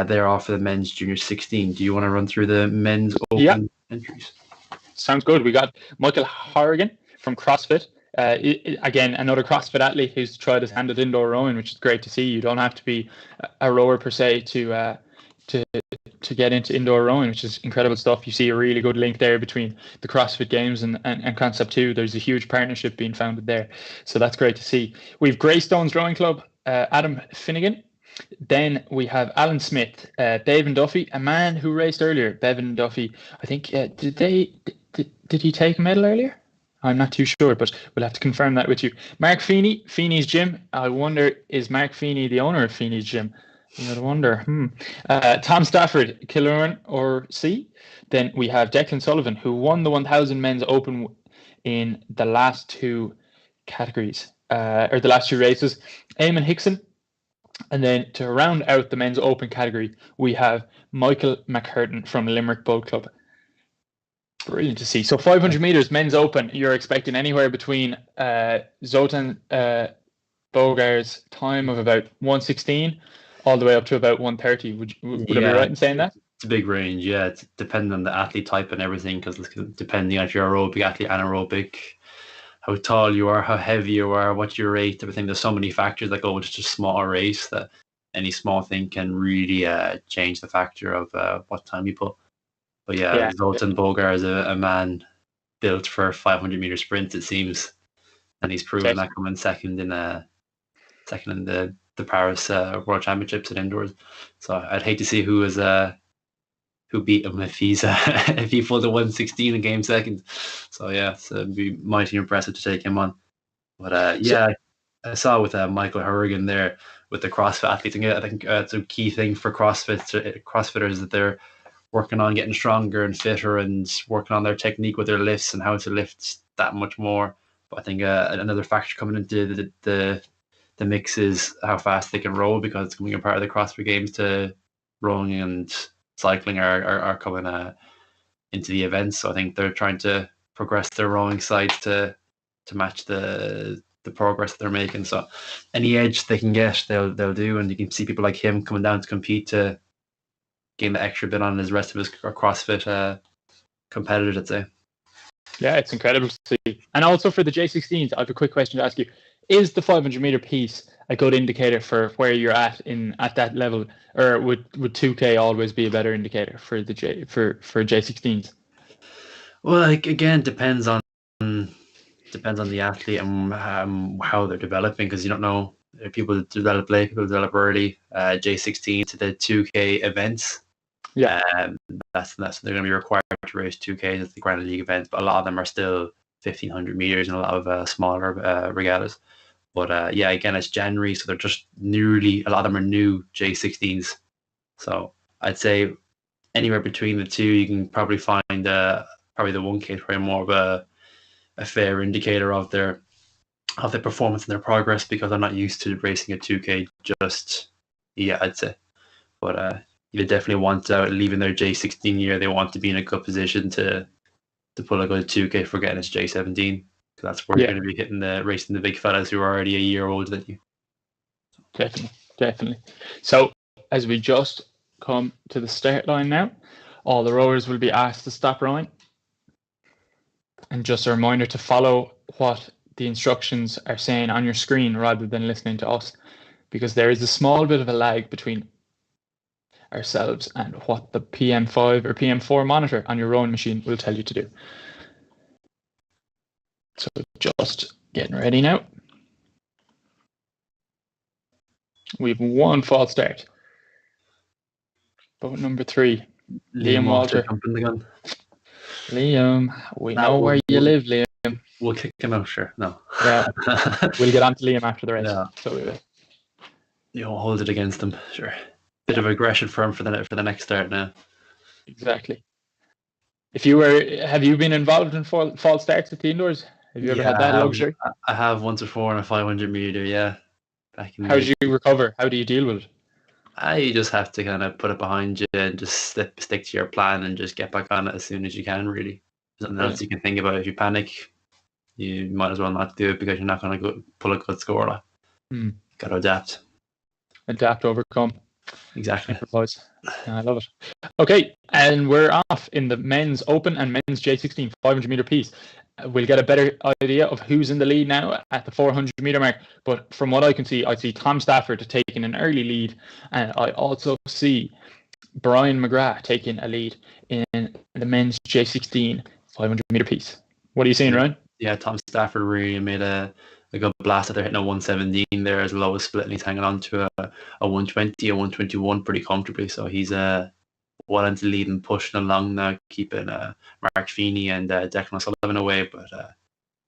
They're all for the men's junior 16. Do you want to run through the men's open entries? Sounds good. We got Michael Horrigan from CrossFit. Again, another CrossFit athlete who's tried his hand at indoor rowing, which is great to see. You don't have to be a rower per se to get into indoor rowing, which is incredible stuff. You see a really good link there between the CrossFit Games and Concept 2. There's a huge partnership being founded there. So that's great to see. We've Greystones Rowing Club, Adam Finnegan. Then we have Alan Smith, Bevan Duffy, a man who raced earlier. Bevan Duffy, I think, did he take a medal earlier? I'm not too sure, but we'll have to confirm that with you. Mark Feeney, Feeney's Gym. I wonder, is Mark Feeney the owner of Feeney's Gym? I wonder. Tom Stafford, Killearn or C. Then we have Declan Sullivan, who won the 1000 men's open in the last two categories, or the last two races. Eamon Hickson. And then to round out the men's open category, we have Michael McCurtain from Limerick Boat Club. Brilliant to see. So 500 meters men's open, you're expecting anywhere between Zoltan Bogar's time of about 1:16 all the way up to about 1:30. Would I be right in saying that? It's a big range, yeah. It's depending on the athlete type and everything, because depending on if you're aerobic athlete, anaerobic, how tall you are, how heavy you are, what your rate, everything. There's so many factors that go into just a small race that any small thing can really change the factor of what time you put. But yeah, Zoltan Bogar is a man built for 500-meter sprints, it seems, and he's proven that coming second in the Paris World Championships at indoors. So I'd hate to see who beat him if he's if he pulled a 1:16 and came second. So yeah, so it'd be mighty impressive to take him on. But I saw with Michael Horrigan there with the CrossFit athletes. I think it's a key thing for CrossFitters that they're working on getting stronger and fitter and working on their technique with their lifts and how to lift that much more. But I think another factor coming into the mix is how fast they can row, because it's coming a part of the CrossFit Games to rowing and cycling are coming into the events. So I think they're trying to progress their rowing sides to match the progress that they're making. So any edge they can get, they'll do, and you can see people like him coming down to compete to gain the extra bit on his rest of his CrossFit competitors, I'd say. Yeah, it's incredible to see. And also for the J16s, I have a quick question to ask you. Is the 500-meter piece a good indicator for where you're at that level, or would 2K always be a better indicator for the J16s? Well, again, depends on the athlete and how they're developing, because you don't know. People develop late, people develop early. J16 to the 2K events. Yeah, that's they're going to be required to race 2Ks at the Grand League events, but a lot of them are still 1500 meters and a lot of smaller regattas. But yeah, again, it's January, so they're just a lot of them are new J16s. So I'd say anywhere between the two, you can probably find probably the 1K is probably more of a fair indicator of their performance and their progress, because I'm not used to racing a 2K just yet, I'd say. But you definitely want leaving their J16 year, they want to be in a good position to pull a good 2K for getting its J17. So that's where you're going to be racing the big fellas who are already a year older than you. Definitely. So as we just come to the start line now, all the rowers will be asked to stop rowing. And just a reminder to follow what the instructions are saying on your screen rather than listening to us, because there is a small bit of a lag between ourselves and what the PM5 or PM4 monitor on your rowing machine will tell you to do. So just getting ready now. We've one false start. Boat number 3, Liam Walter. Jumping the gun. Liam, we know where you live, Liam. We'll kick him out, sure. No. Yeah, we'll get on to Liam after the race. Yeah. So we will. You won't hold it against him, sure. Bit of aggression for him for the next start now. Exactly. Have you been involved in false starts at the indoors? Have you ever had that luxury? I have once before on a 500 meter, yeah. How do you recover? How do you deal with it? You just have to kind of put it behind you and just stick to your plan and just get back on it as soon as you can, really. There's nothing else you can think about. If you panic, you might as well not do it, because you're not going to pull a good score. Got to adapt. Adapt, overcome. Exactly. I love it. Okay, and we're off in the men's open and men's J16 500 meter piece. We'll get a better idea of who's in the lead now at the 400 meter mark. But from what I can see, I see Tom Stafford taking an early lead, and I also see Brian McGrath taking a lead in the men's J16 500 meter piece. What are you seeing, Ryan? Yeah, Tom Stafford really made a good blast at there, hitting a 117 there as low as split, and he's hanging on to a 120, a 121 pretty comfortably. So he's well into the lead and pushing along now, keeping Mark Feeney and Declan O'Sullivan away. But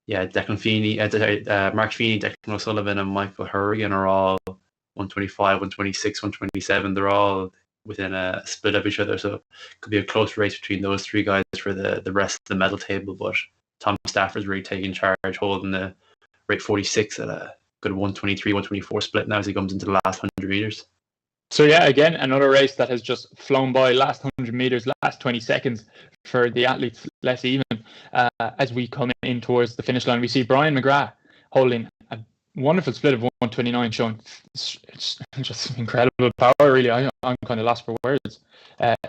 yeah, Declan Feeney, Mark Feeney, Declan O'Sullivan, and Michael Horrigan are all 125, 126, 127. They're all within a split of each other, so it could be a close race between those three guys for the rest of the medal table. But Tom Stafford's really taking charge, holding the rate 46 at a good 123, 124 split now as he comes into the last 100 meters. So yeah, again, another race that has just flown by. Last 100 meters, last 20 seconds for the athletes, less even. As we come in towards the finish line, we see Brian McGrath holding a wonderful split of 129 showing it's just incredible power, really. I'm kind of lost for words.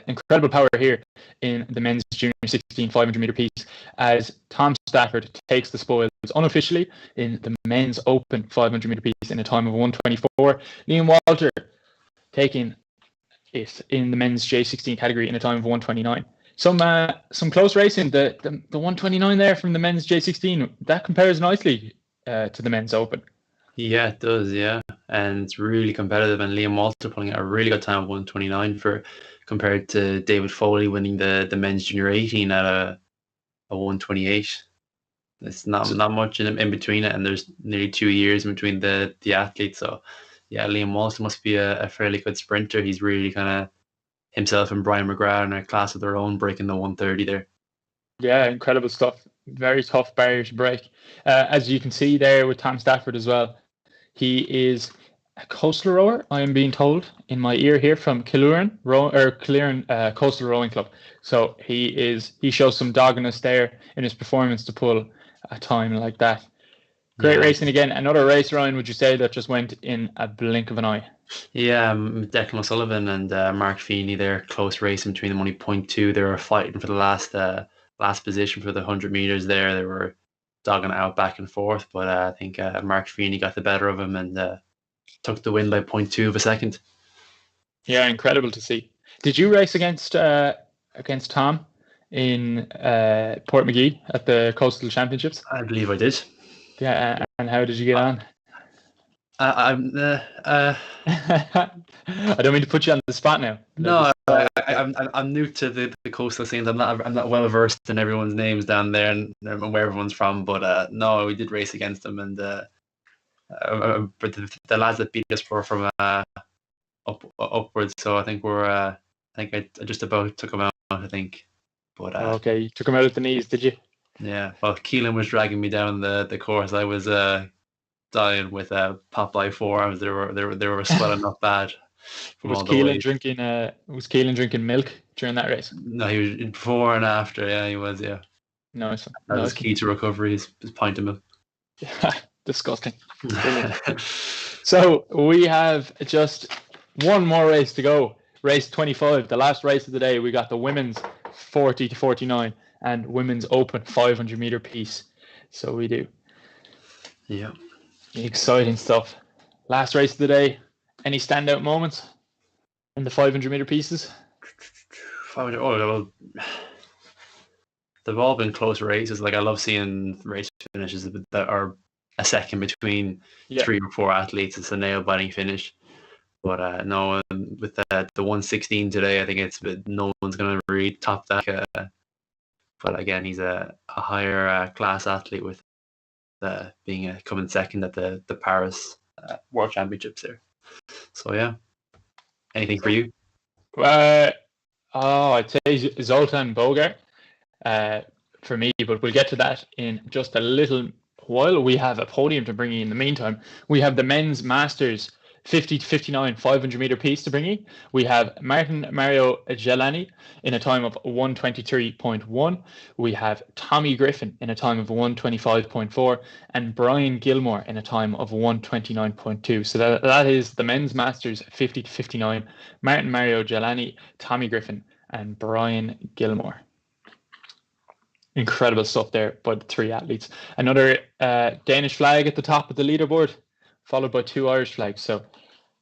Incredible power here in the men's junior 16 500 meter piece as Tom Stafford takes the spoils unofficially in the men's open 500 meter piece in a time of 124. Liam Walter taking it in the men's J16 category in a time of 129. Some close racing. The 129 there from the men's J16, that compares nicely to the men's open. Yeah, it does. Yeah, and it's really competitive. And Liam Walter pulling out a really good time of 129 compared to David Foley winning the men's junior 18 at a 128. It's not much in between it, and there's nearly 2 years in between the athletes. So yeah, Liam Walter must be a fairly good sprinter. He's really kind of himself and Brian McGrath in a class of their own, breaking the 130 there. Yeah, incredible stuff. Very tough barrier to break. As you can see there with Tom Stafford as well, he is a coastal rower, I am being told in my ear here, from Killearn Coastal Rowing Club. So he shows some doggedness there in his performance to pull a time like that. Great racing again. Another race, Ryan, would you say, that just went in a blink of an eye? Yeah, Declan O'Sullivan and Mark Feeney there, close racing between them, only 0.2. They were fighting for the last position for the 100 meters there. They were dogging it out back and forth, but I think Mark Feeney got the better of him and took the win by 0.2 of a second. Yeah, incredible to see. Did you race against Tom in Portmagee at the Coastal Championships? I believe I did. Yeah, and how did you get on? I don't mean to put you on the spot now. No, I'm new to the coastal scenes. I'm not well versed in everyone's names down there and where everyone's from. But no, we did race against them, and but the lads that beat us were from upwards. So I think I just about took them out. I think. But okay, you took them out at the knees, did you? Yeah. Well, Keelan was dragging me down the course. I was dying with Popeye forearms. They were swelling up bad. Was Keelan drinking milk during that race? No, he was before and after. Yeah, he was. Yeah. Nice. That was key to recovery. His pint of milk. Disgusting. So we have just one more race to go. Race 25, the last race of the day. We got the women's 40 to 49 and women's open 500 meter piece. So we do. Yeah. Exciting stuff. Last race of the day. Any standout moments in the 500 meter pieces? 500. Oh, well, they've all been close races. Like, I love seeing race finishes that are a second between 3 or 4 athletes. It's a nail-biting finish. But no, with the 116 today, I think no one's going to really top that. But again, he's a higher class athlete with being coming second at the Paris World Championships there. So yeah, anything for you? I'd say Zoltan Bogart for me, but we'll get to that in just a little while. We have a podium to bring you in the meantime. We have the men's masters 50 to 59 500 meter piece to bring you. We have Martin Mario Gelani in a time of 123.1. We have Tommy Griffin in a time of 125.4 and Brian Gilmore in a time of 129.2. So that is the men's masters 50 to 59. Martin Mario Gelani, Tommy Griffin and Brian Gilmore. Incredible stuff there by the 3 athletes. Another Danish flag at the top of the leaderboard, followed by 2 Irish flags. So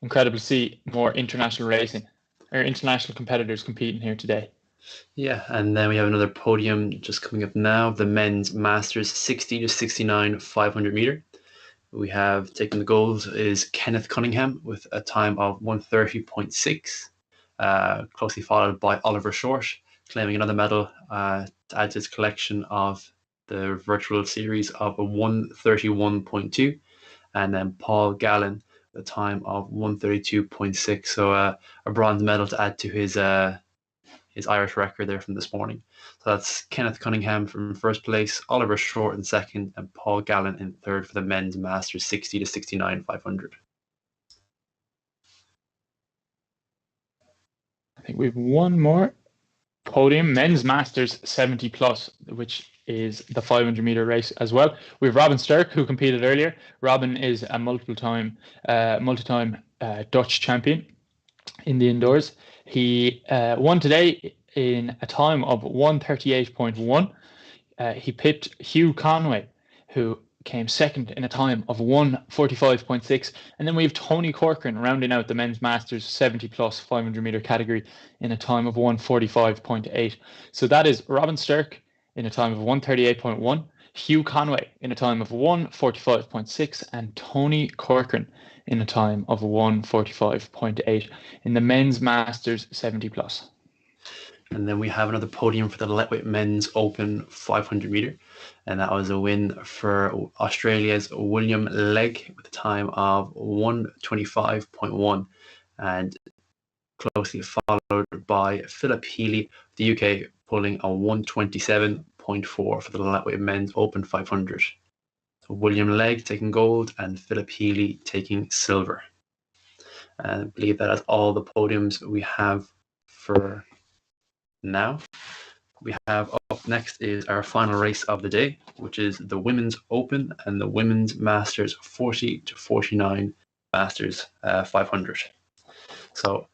incredible to see more international racing or international competitors competing here today. Yeah, and then we have another podium just coming up now. The men's masters 60 to 69 500 meter. We have taken the gold is Kenneth Cunningham with a time of 130.6, closely followed by Oliver Short, claiming another medal to add to his collection of the virtual series of a 131.2. And then Paul Gallen, the time of 132.6. So a bronze medal to add to his Irish record there from this morning. So that's Kenneth Cunningham from first place, Oliver Short in second, and Paul Gallen in third for the men's masters 60 to 69 500. I think we have one more podium, men's masters 70 plus, which is the 500 meter race as well. We have Robin Sterk, who competed earlier. Robin is a multi-time Dutch champion in the indoors. He won today in a time of 1:38.1. He pipped Hugh Conway, who came second in a time of 1:45.6. And then we have Tony Corcoran rounding out the men's masters 70 plus 500 meter category in a time of 1:45.8. So that is Robin Sterk in a time of 1:38.1, Hugh Conway in a time of 1:45.6, and Tony Corcoran in a time of 1:45.8 in the men's masters 70 plus. And then we have another podium for the lightweight men's open 500 meter. And that was a win for Australia's William Legg with a time of 1:25.1. And closely followed by Philip Healy, the UK, pulling a 1:27.4 for the lightweight men's open 500. So William Legg taking gold and Philip Healy taking silver. And I believe that is all the podiums we have for now. We have up next is our final race of the day, which is the Women's Open and the Women's Masters 40 to 49 Masters 500. So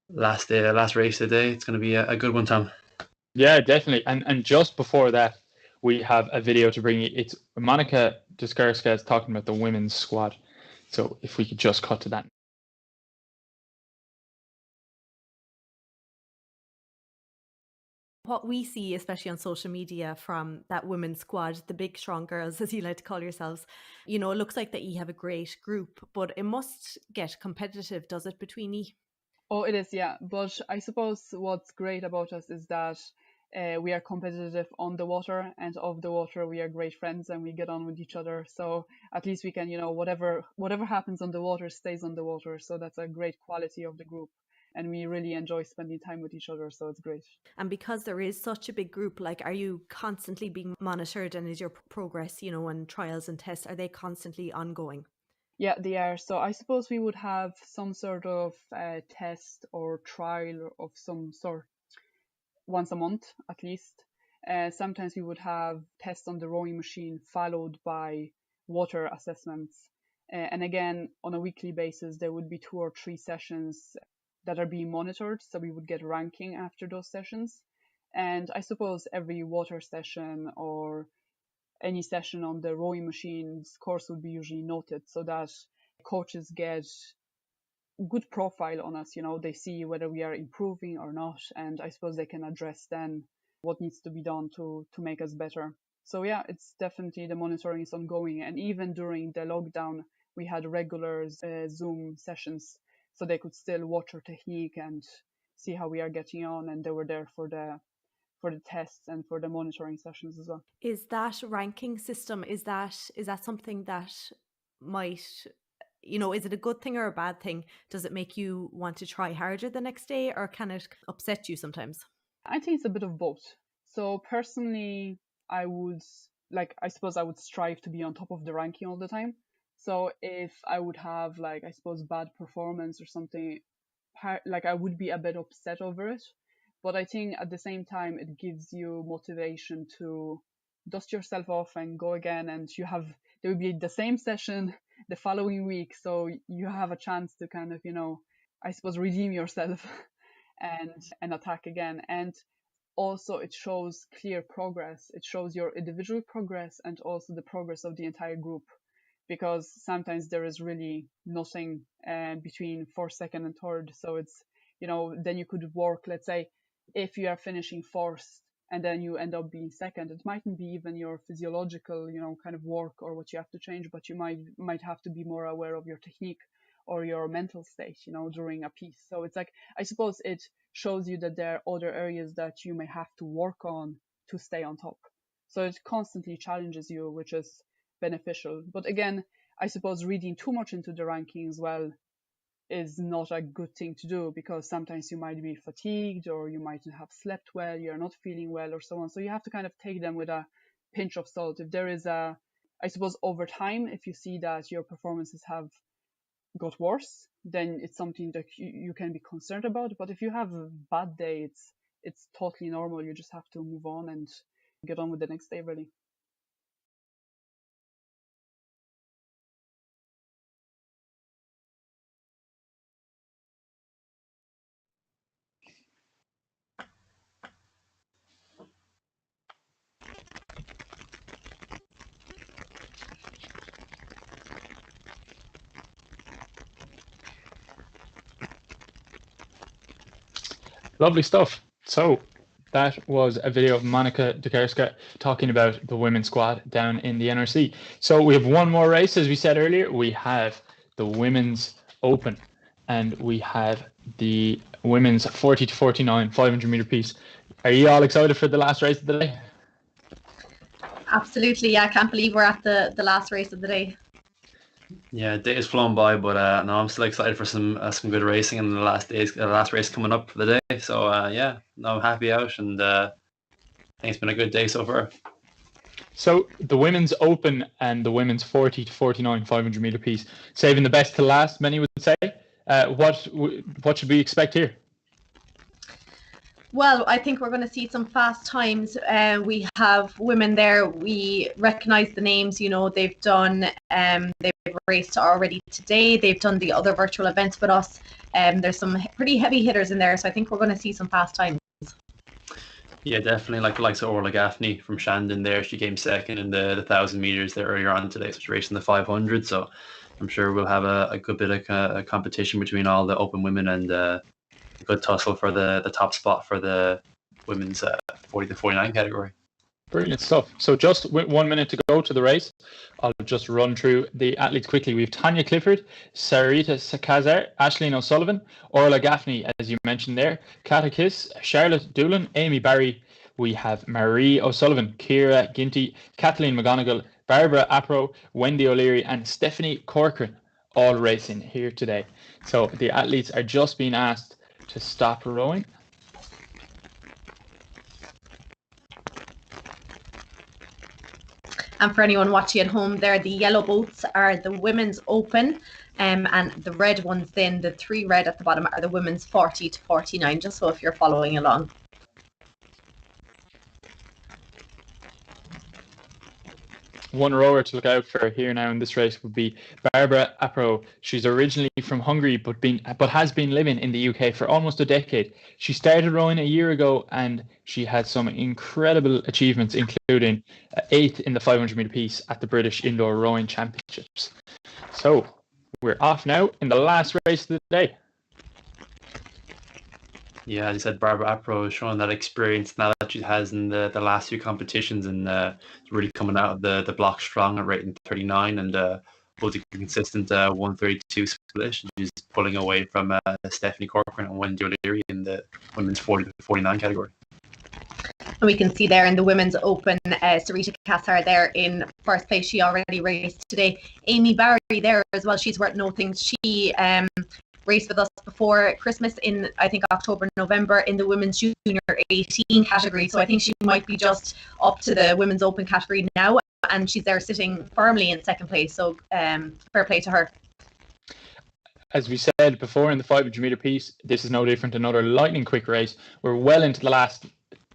last race of the day. It's going to be a good one, Tom. Yeah, definitely. And just before that, we have a video to bring you. It's Monica Dyskerska is talking about the women's squad. So if we could just cut to that. What we see, especially on social media, from that women's squad, the big strong girls, as you like to call yourselves, it looks like that you have a great group, but it must get competitive, does it, between you? Oh, it is, yeah. But I suppose what's great about us is that we are competitive on the water, and off the water we are great friends and we get on with each other. So at least we can, whatever happens on the water stays on the water. So that's a great quality of the group. And we really enjoy spending time with each other, so it's great. And because there is such a big group, are you constantly being monitored, and is your progress, and trials and tests, are they constantly ongoing? Yeah, they are. So I suppose we would have some sort of test or trial of some sort once a month at least. Sometimes we would have tests on the rowing machine followed by water assessments. And again, on a weekly basis, there would be 2 or 3 sessions that are being monitored, so we would get ranking after those sessions. And I suppose every water session or any session on the rowing machine's course would be usually noted, so that coaches get good profile on us. They see whether we are improving or not, and I suppose they can address then what needs to be done to make us better. So yeah, it's definitely, the monitoring is ongoing, and even during the lockdown we had regular Zoom sessions, so they could still watch our technique and see how we are getting on, and they were there for the tests and for the monitoring sessions as well. Is that ranking system, is that something that might, is it a good thing or a bad thing? Does it make you want to try harder the next day, or can it upset you sometimes? I think it's a bit of both. So personally, I suppose I would strive to be on top of the ranking all the time. So if I would have bad performance or something, I would be a bit upset over it. But I think at the same time, it gives you motivation to dust yourself off and go again. And there will be the same session the following week. So you have a chance to kind of, I suppose, redeem yourself and attack again. And also it shows clear progress. It shows your individual progress and also the progress of the entire group. Because sometimes there is really nothing between 4th, 2nd, and 3rd. So it's, then you could work, let's say, if you are finishing 4th and then you end up being 2nd, it mightn't be even your physiological, kind of work or what you have to change, but you might have to be more aware of your technique or your mental state, during a piece. So it's I suppose it shows you that there are other areas that you may have to work on to stay on top. So it constantly challenges you, which is beneficial. But again, I suppose reading too much into the ranking as well is not a good thing to do, because sometimes you might be fatigued or you might have slept well, you're not feeling well or so on. So you have to kind of take them with a pinch of salt. If there is I suppose over time, if you see that your performances have got worse, then it's something that you can be concerned about. But if you have a bad day, it's totally normal. You just have to move on and get on with the next day really. Lovely stuff. So that was a video of Monica Dukerska talking about the women's squad down in the NRC. So we have one more race, as we said earlier. We have the Women's Open, and we have the women's 40 to 49 500 meter piece. Are you all excited for the last race of the day? Absolutely, yeah. I can't believe we're at the last race of the day. Yeah, day has flown by, but no, I'm still excited for some good racing in the last race coming up for the day. So yeah, no, I'm happy out, and I think it's been a good day so far. So the Women's Open and the women's 40 to 49 500 meter piece, saving the best to last, many would say. What should we expect here? Well, I think we're going to see some fast times. We have women there. We recognise the names. You know, they've raced already today. They've done the other virtual events with us. There's some pretty heavy hitters in there, so I think we're going to see some fast times. Yeah, definitely. Like the likes of Orla Gaffney from Shandon there. She came second in the 1,000 meters there earlier on today. So she's racing the 500. So I'm sure we'll have a good bit of competition between all the open women, and a good tussle for the top spot for the women's 40 to 49 category. Brilliant stuff. So just 1 minute to go to the race. I'll just run through the athletes quickly. We have Tanya Clifford, Sarita Kazar, Aisling O'Sullivan, Orla Gaffney, as you mentioned there, Kata Kiss, Charlotte Doolan, Amy Barry. We have Marie O'Sullivan, Ciara Ginty, Kathleen McGonigal, Barbara Apro, Wendy O'Leary, and Stephanie Corcoran, all racing here today. So the athletes are just being asked to stop rowing. And for anyone watching at home there, the yellow boats are the Women's Open, and the red ones then, the 3 red at the bottom, are the women's 40 to 49, just so if you're following along. One rower to look out for here now in this race would be Barbara Apro. She's originally from Hungary, but has been living in the UK for almost a decade. She started rowing a year ago, and she had some incredible achievements, including 8th in the 500 meter piece at the British Indoor Rowing Championships. So we're off now in the last race of the day. Yeah, as you said, Barbara Apro is showing that experience now that she has in the last few competitions, and really coming out of the block strong at rating 39, and holding a consistent 132 split. She's pulling away from Stephanie Corcoran and Wendy O'Leary in the women's 40 to 49 category. And we can see there in the Women's Open, Sarita Kassar there in first place. She already raced today. Amy Barry there as well. She's worth noting. She raced with us before Christmas in, I think, October, November in the women's junior 18 category. So I think she might be just up to the Women's Open category now, and she's there sitting firmly in second place. So fair play to her. As we said before in the 500 meter piece, this is no different. Another lightning quick race. We're well into the last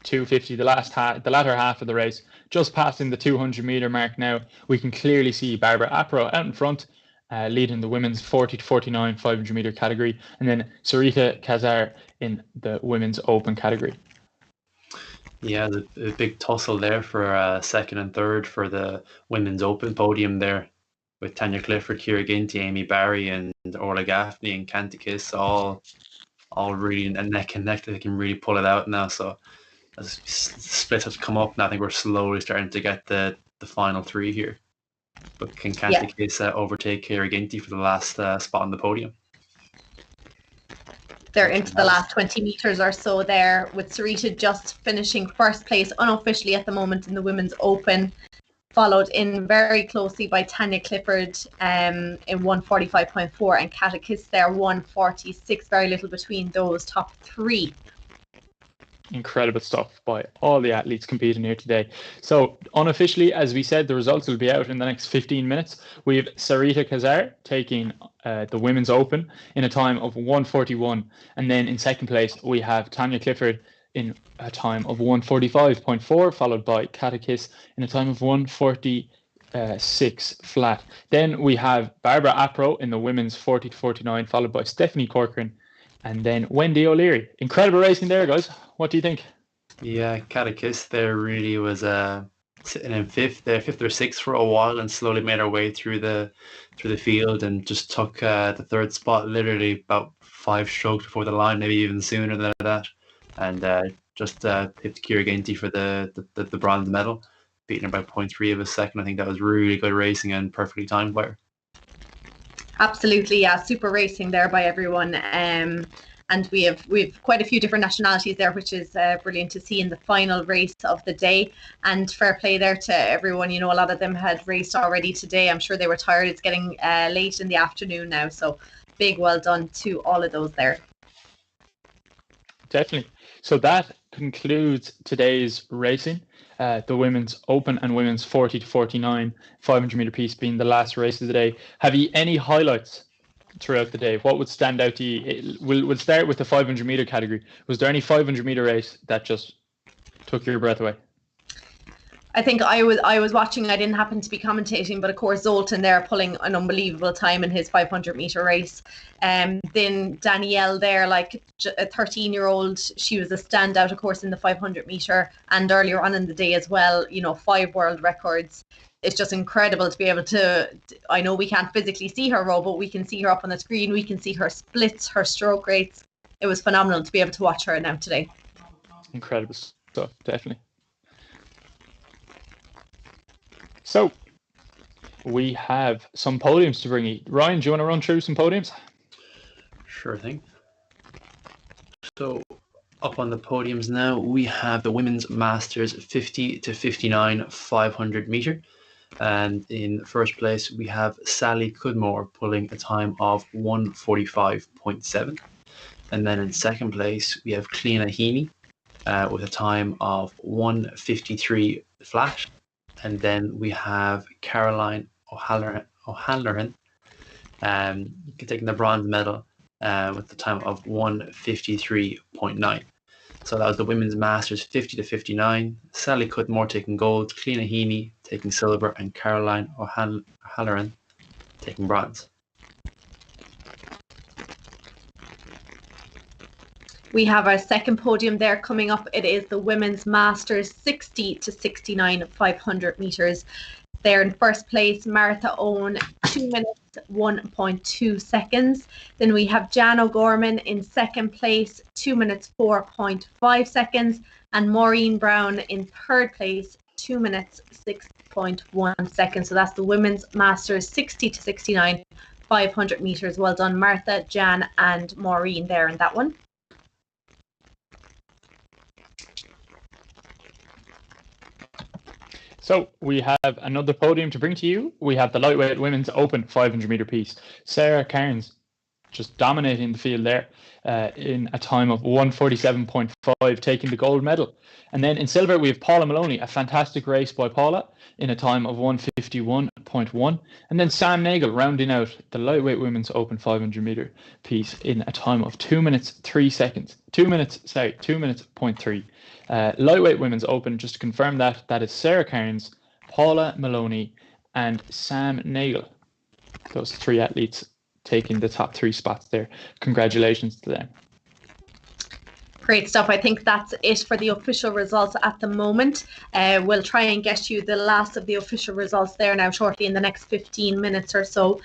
250, the latter half of the race, just passing the 200 meter mark now. We can clearly see Barbara Apro out in front, leading the women's 40 to 49 500 meter category, and then Sarita Kazar in the women's open category. Yeah, the big tussle there for second and third for the women's open podium there, with Tanya Clifford, Ciara Ginty, Amy Barry, and Orla Gaffney and Kantakis all really neck and neck. They can really pull it out now. So as splits have come up now, I think we're slowly starting to get the final 3 here. But can Kantakis overtake Ciara Ginty for the last spot on the podium? They're into the last 20 metres or so there, with Sarita just finishing first place unofficially at the moment in the Women's Open, followed in very closely by Tanya Clifford in 1:45.4, and Kata Kiss there 1:46, very little between those top 3. Incredible stuff by all the athletes competing here today. So unofficially, as we said, the results will be out in the next 15 minutes. We have Sarita Kazar taking the Women's Open in a time of 1:41, and then in second place we have Tanya Clifford in a time of 1:45.4, followed by Catechis in a time of 1:46 flat. Then we have Barbara Apro in the women's 40 to 49, followed by Stephanie Corcoran, and then Wendy O'Leary. Incredible racing there, guys. What do you think? Yeah, Catechis there really was sitting in fifth or sixth for a while, and slowly made our way through the field, and just took the third spot literally about 5 strokes before the line, maybe even sooner than that, and just pipped Kira Gainty for the bronze medal, beating her by 0.3 of a second. I think that was really good racing and perfectly timed by her. Absolutely, yeah, super racing there by everyone. And we've quite a few different nationalities there, which is brilliant to see in the final race of the day. And fair play there to everyone. You know, a lot of them had raced already today. I'm sure they were tired. It's getting late in the afternoon now, so big well done to all of those there. Definitely. So that concludes today's racing. The women's open and women's 40 to 49 500 meter piece being the last race of the day. Have you any highlights throughout the day? What would stand out to you? We'll start with the 500 meter category. Was there any 500 meter race that just took your breath away? I think I was watching. I didn't happen to be commentating, but of course Zoltan there pulling an unbelievable time in his 500 meter race. Then Danielle there, like a 13-year-old, she was a standout, of course, in the 500 meter and earlier on in the day as well. You know, 5 world records. It's just incredible to be able to. I know we can't physically see her row, but we can see her up on the screen. We can see her splits, her stroke rates. It was phenomenal to be able to watch her now today. Incredible stuff, definitely. So we have some podiums to bring you. Ryan, do you want to run through some podiums? Sure thing. So up on the podiums now, we have the women's masters 50 to 59 500 meter. And in first place, we have Sally Cudmore pulling a time of 1:45.7. And then in second place, we have Cliona Heaney with a time of 1:53 flat. And then we have Caroline O'Halloran taking the bronze medal with the time of 1:53.9. So that was the women's masters 50 to 59. Sally Cudmore taking gold, Cliona Heaney taking silver, and Caroline O'Halloran taking bronze. We have our second podium there coming up. It is the women's masters 60 to 69 500 meters. There in first place, Martha Owen, 2 minutes 1.2 seconds. Then we have Jan O'Gorman in second place, 2 minutes 4.5 seconds. And Maureen Brown in third place, 2 minutes 6.1 seconds. So that's the women's masters 60 to 69 500 meters. Well done, Martha, Jan, and Maureen there in that one. So we have another podium to bring to you. We have the lightweight women's open 500 meter piece. Sarah Cairns just dominating the field there in a time of 1:47.5, taking the gold medal. And then in silver, we have Paula Maloney, a fantastic race by Paula in a time of 1:51.1. And then Sam Nagel rounding out the lightweight women's open 500 meter piece in a time of 2 minutes 3 seconds. 2 minutes 0.3. Lightweight women's open, just to confirm that is Sarah Cairns, Paula Maloney, and Sam Nagel. Those 3 athletes taking the top 3 spots there. Congratulations to them. Great stuff. I think that's it for the official results at the moment. We'll try and get you the last of the official results there now shortly in the next 15 minutes or so.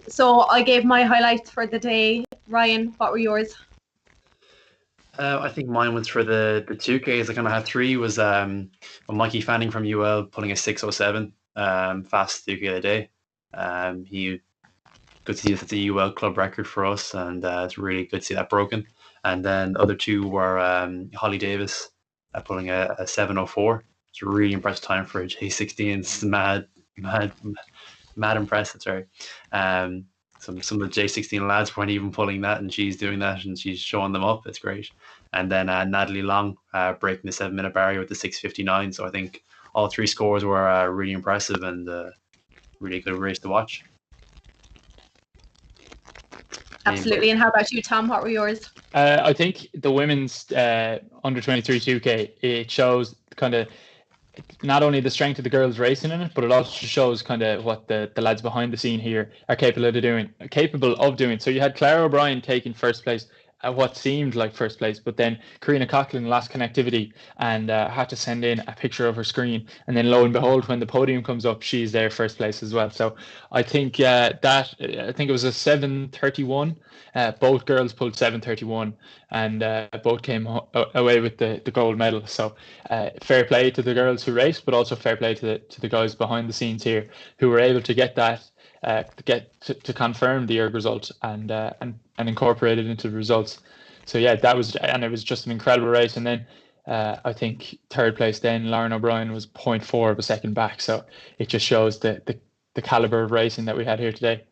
So I gave my highlights for the day. Ryan, what were yours? I think mine was for the 2Ks. I kind of had 3. Was Mikey Fanning from UL pulling a 6:07 fast 2K a day. He good to see that's a UL club record for us, and it's really good to see that broken. And then the other 2 were Holly Davis pulling a 7:04. It's a really impressive time for a J16. It's mad impressive. Sorry. Some of the J16 lads weren't even pulling that, and she's doing that, and she's showing them up. It's great. And then Natalie Long breaking the 7-minute barrier with the 6:59. So I think all 3 scores were really impressive and really good race to watch. Absolutely. And how about you, Tom? What were yours? I think the women's under 23 2K, it shows kind of not only the strength of the girls racing in it, but it also shows kind of what the lads behind the scene here are capable of doing. So you had Clara O'Brien taking first place at what seemed like first place, but then Karina Coughlin lost connectivity and had to send in a picture of her screen, and then lo and behold, when the podium comes up, she's there first place as well. So I think I think it was a 7:31. Both girls pulled 7:31, and both came away with the gold medal. So fair play to the girls who raced, but also fair play to the guys behind the scenes here who were able to get that to confirm the EIRC result and incorporate it into the results. So yeah, it was just an incredible race. And then I think third place then Lauren O'Brien was 0.4 of a second back. So it just shows the caliber of racing that we had here today.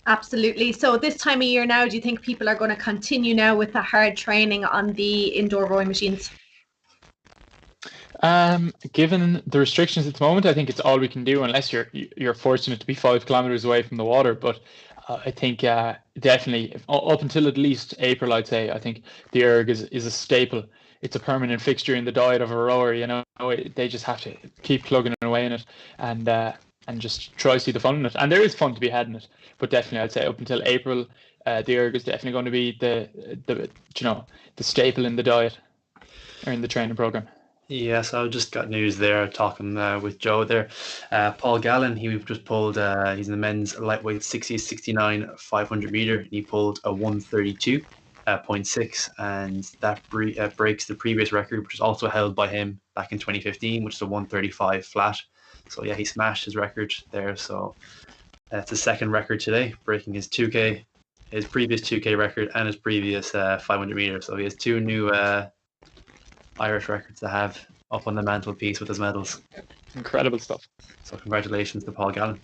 Absolutely. So this time of year now, do you think people are going to continue now with the hard training on the indoor rowing machines? Given the restrictions at the moment, I think it's all we can do unless you're fortunate to be 5 kilometers away from the water. But I think definitely up until at least April, I'd say, I think the EIRC is a staple. It's a permanent fixture in the diet of a rower. You know, they just have to keep plugging away in it and just try to see the fun in it. And there is fun to be had in it. But definitely, I'd say up until April, the EIRC is definitely going to be the staple in the diet or in the training program. Yes, I just got news there talking with Joe there. Paul Gallen, he just pulled, he's in the men's lightweight 60-69 500 meter. And he pulled a 132.6, and that breaks the previous record, which was also held by him back in 2015, which is a 135 flat. So yeah, he smashed his record there. So that's his second record today, breaking his 2K, his previous 2K record and his previous 500 meter. So he has two new Irish records to have up on the mantelpiece with his medals. Incredible stuff. So congratulations to Paul Gallen.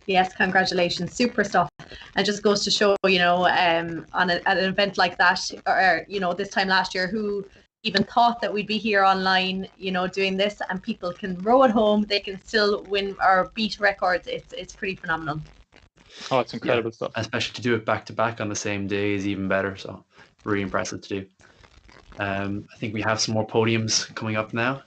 Yes, congratulations, super stuff. And just goes to show, on an event like that, or this time last year, who even thought that we'd be here online, doing this, and people can row at home, they can still win or beat records. It's pretty phenomenal. Oh, it's incredible stuff. Especially to do it back to back on the same day is even better. So really impressive to do. I think we have some more podiums coming up now.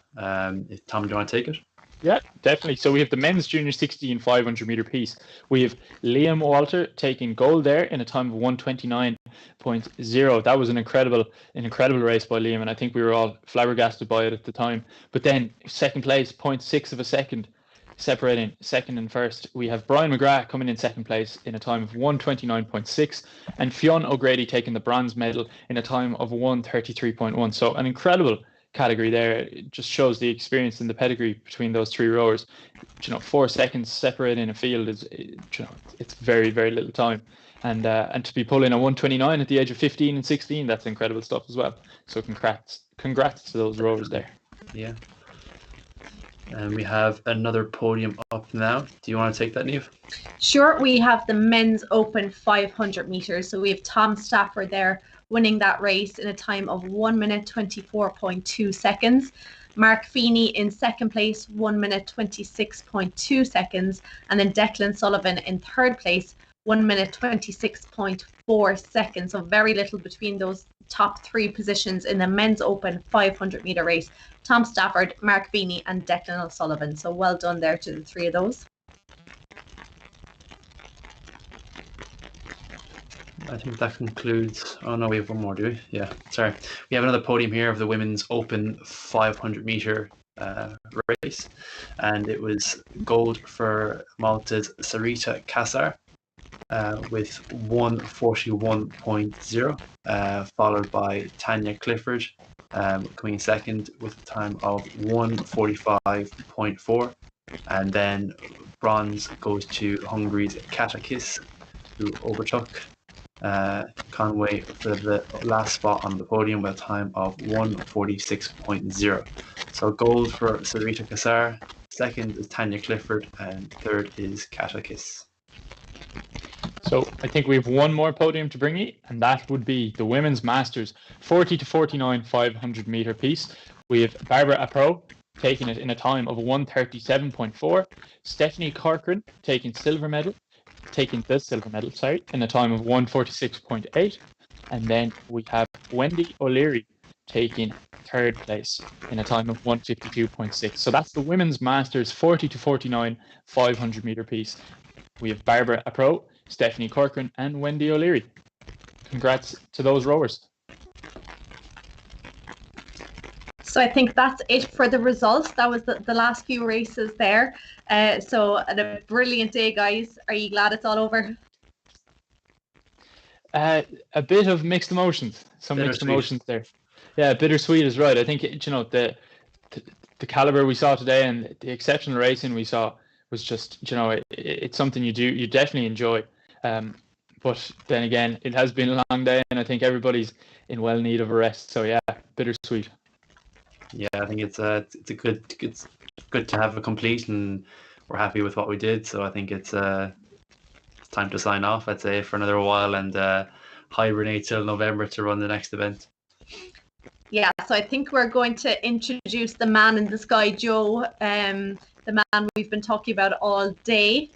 If Tom, do you want to take it? Yeah, definitely. So we have the men's junior 60 and 500 meter piece. We have Liam Walter taking gold there in a time of 1:29.0. That was an incredible race by Liam, and I think we were all flabbergasted by it at the time. But then second place, 0.6 of a second, separating second and first. We have Brian McGrath coming in second place in a time of 1:29.6, and Fionn O'Grady taking the bronze medal in a time of 1:33.1. So an incredible category there. It just shows the experience and the pedigree between those three rowers. 4 seconds separating a field is, it's very, very little time. And to be pulling a 1:29 at the age of 15 and 16, that's incredible stuff as well. So congrats to those rowers there. Yeah. And we have another podium up now. Do you want to take that, Niamh? Sure. We have the men's open 500 meters. So we have Tom Stafford there winning that race in a time of 1 minute 24.2 seconds. Mark Feeney in second place, 1 minute 26.2 seconds. And then Declan Sullivan in third place, 1 minute 26.4 seconds. So very little between those top three positions in the men's open 500 meter race. Tom Stafford, Mark Feeney and Declan O'Sullivan. So well done there to the three of those. I think that concludes. Oh no, we have one more, do we? Yeah, sorry. We have another podium here of the women's open 500 meter race, and it was gold for Malta's Sarita Kassar with 1:41.0, followed by Tanya Clifford coming in second with a time of 1:45.4, and then bronze goes to Hungary's Katakis, who overtook Conway for the last spot on the podium with a time of 1:46.0. So gold for Sarita Kassar, second is Tanya Clifford, and third is Katakis. So I think we have one more podium to bring you, and that would be the women's masters 40 to 49 500 meter piece. We have Barbara Apro taking it in a time of 1:37.4, Stephanie Corcoran taking silver medal taking the silver medal, in a time of 1:46.8. And then we have Wendy O'Leary taking third place in a time of 1:52.6. So that's the women's masters 40 to 49 500 meter piece. We have Barbara Apro, Stephanie Corcoran, and Wendy O'Leary. Congrats to those rowers. So I think that's it for the results. That was the last few races there. So a brilliant day, guys. Are you glad it's all over? A bit of mixed emotions. Some mixed emotions there. Yeah, bittersweet is right. I think the caliber we saw today and the exceptional racing we saw was just it's something you definitely enjoy. But then again, it has been a long day, and I think everybody's in well need of a rest. So yeah, bittersweet. Yeah, I think it's good to have a complete, and we're happy with what we did. So I think it's time to sign off, I'd say, for another while, and hibernate till November to run the next event. Yeah, so I think we're going to introduce the man in the sky, Joe, the man we've been talking about all day.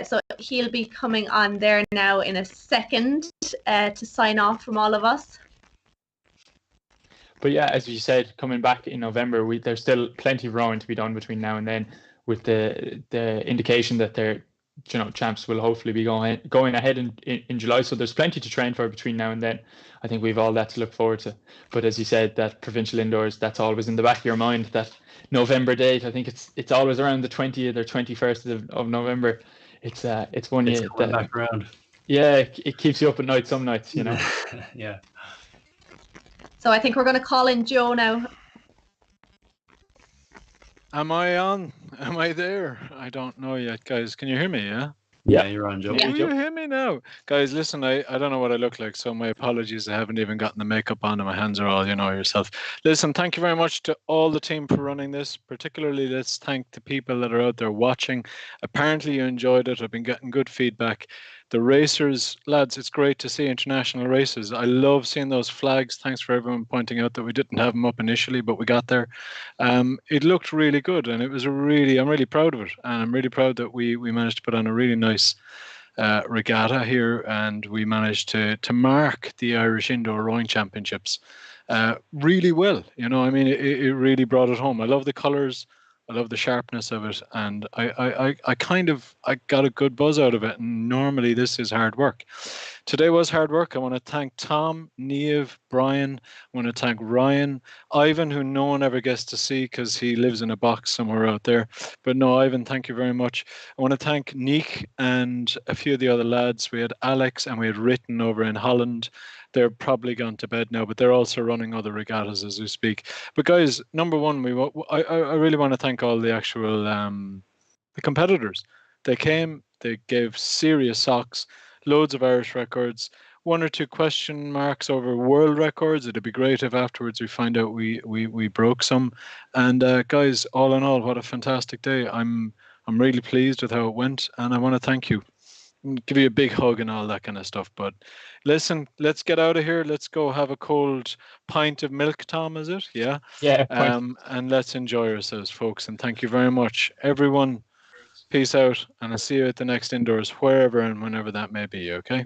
So he'll be coming on there now in a second to sign off from all of us. But yeah, as you said, coming back in November, there's still plenty of rowing to be done between now and then, with the indication that their champs will hopefully be going ahead in July. So there's plenty to train for between now and then. I think we've all that to look forward to. But as you said, that provincial indoors, that's always in the back of your mind, that November date. I think it's always around the 20th or 21st of November. It's one year that back around. Yeah, it keeps you up at night some nights, Yeah. So I think we're going to call in Joe now. Am I on? Am I there? I don't know yet, guys. Can you hear me? Yeah. Yeah, you're on, Joe. Do you hear me now? Guys, listen, I don't know what I look like, so my apologies. I haven't even gotten the makeup on and my hands are all, yourself. Listen, thank you very much to all the team for running this. Particularly, let's thank the people that are out there watching. Apparently you enjoyed it. I've been getting good feedback. The racers, lads, it's great to see international races. I love seeing those flags. Thanks for everyone pointing out that we didn't have them up initially, but we got there. It looked really good, and it was I'm really proud of it. And I'm really proud that we managed to put on a really nice regatta here, and we managed to mark the Irish Indoor Rowing Championships really well. It really brought it home. I love the colours. I love the sharpness of it, and I got a good buzz out of it. And normally this is hard work. Today was hard work. I want to thank Tom, Niamh, Brian. I want to thank Ryan, Ivan, who no one ever gets to see because he lives in a box somewhere out there. But no, Ivan, thank you very much. I want to thank Nick and a few of the other lads. We had Alex and we had Ritten over in Holland. They're probably gone to bed now, but they're also running other regattas as we speak. But guys, number one, I really want to thank all the actual the competitors. They came, they gave serious socks, loads of Irish records, one or two question marks over world records. It'd be great if afterwards we find out we broke some. And guys, all in all, what a fantastic day. I'm really pleased with how it went, and I want to thank you. Give you a big hug and all that kind of stuff. But listen, let's get out of here. Let's go have a cold pint of milk, Tom, is it? Yeah. Yeah. And let's enjoy ourselves, folks. And thank you very much, everyone. Peace out, and I'll see you at the next indoors, wherever and whenever that may be. Okay.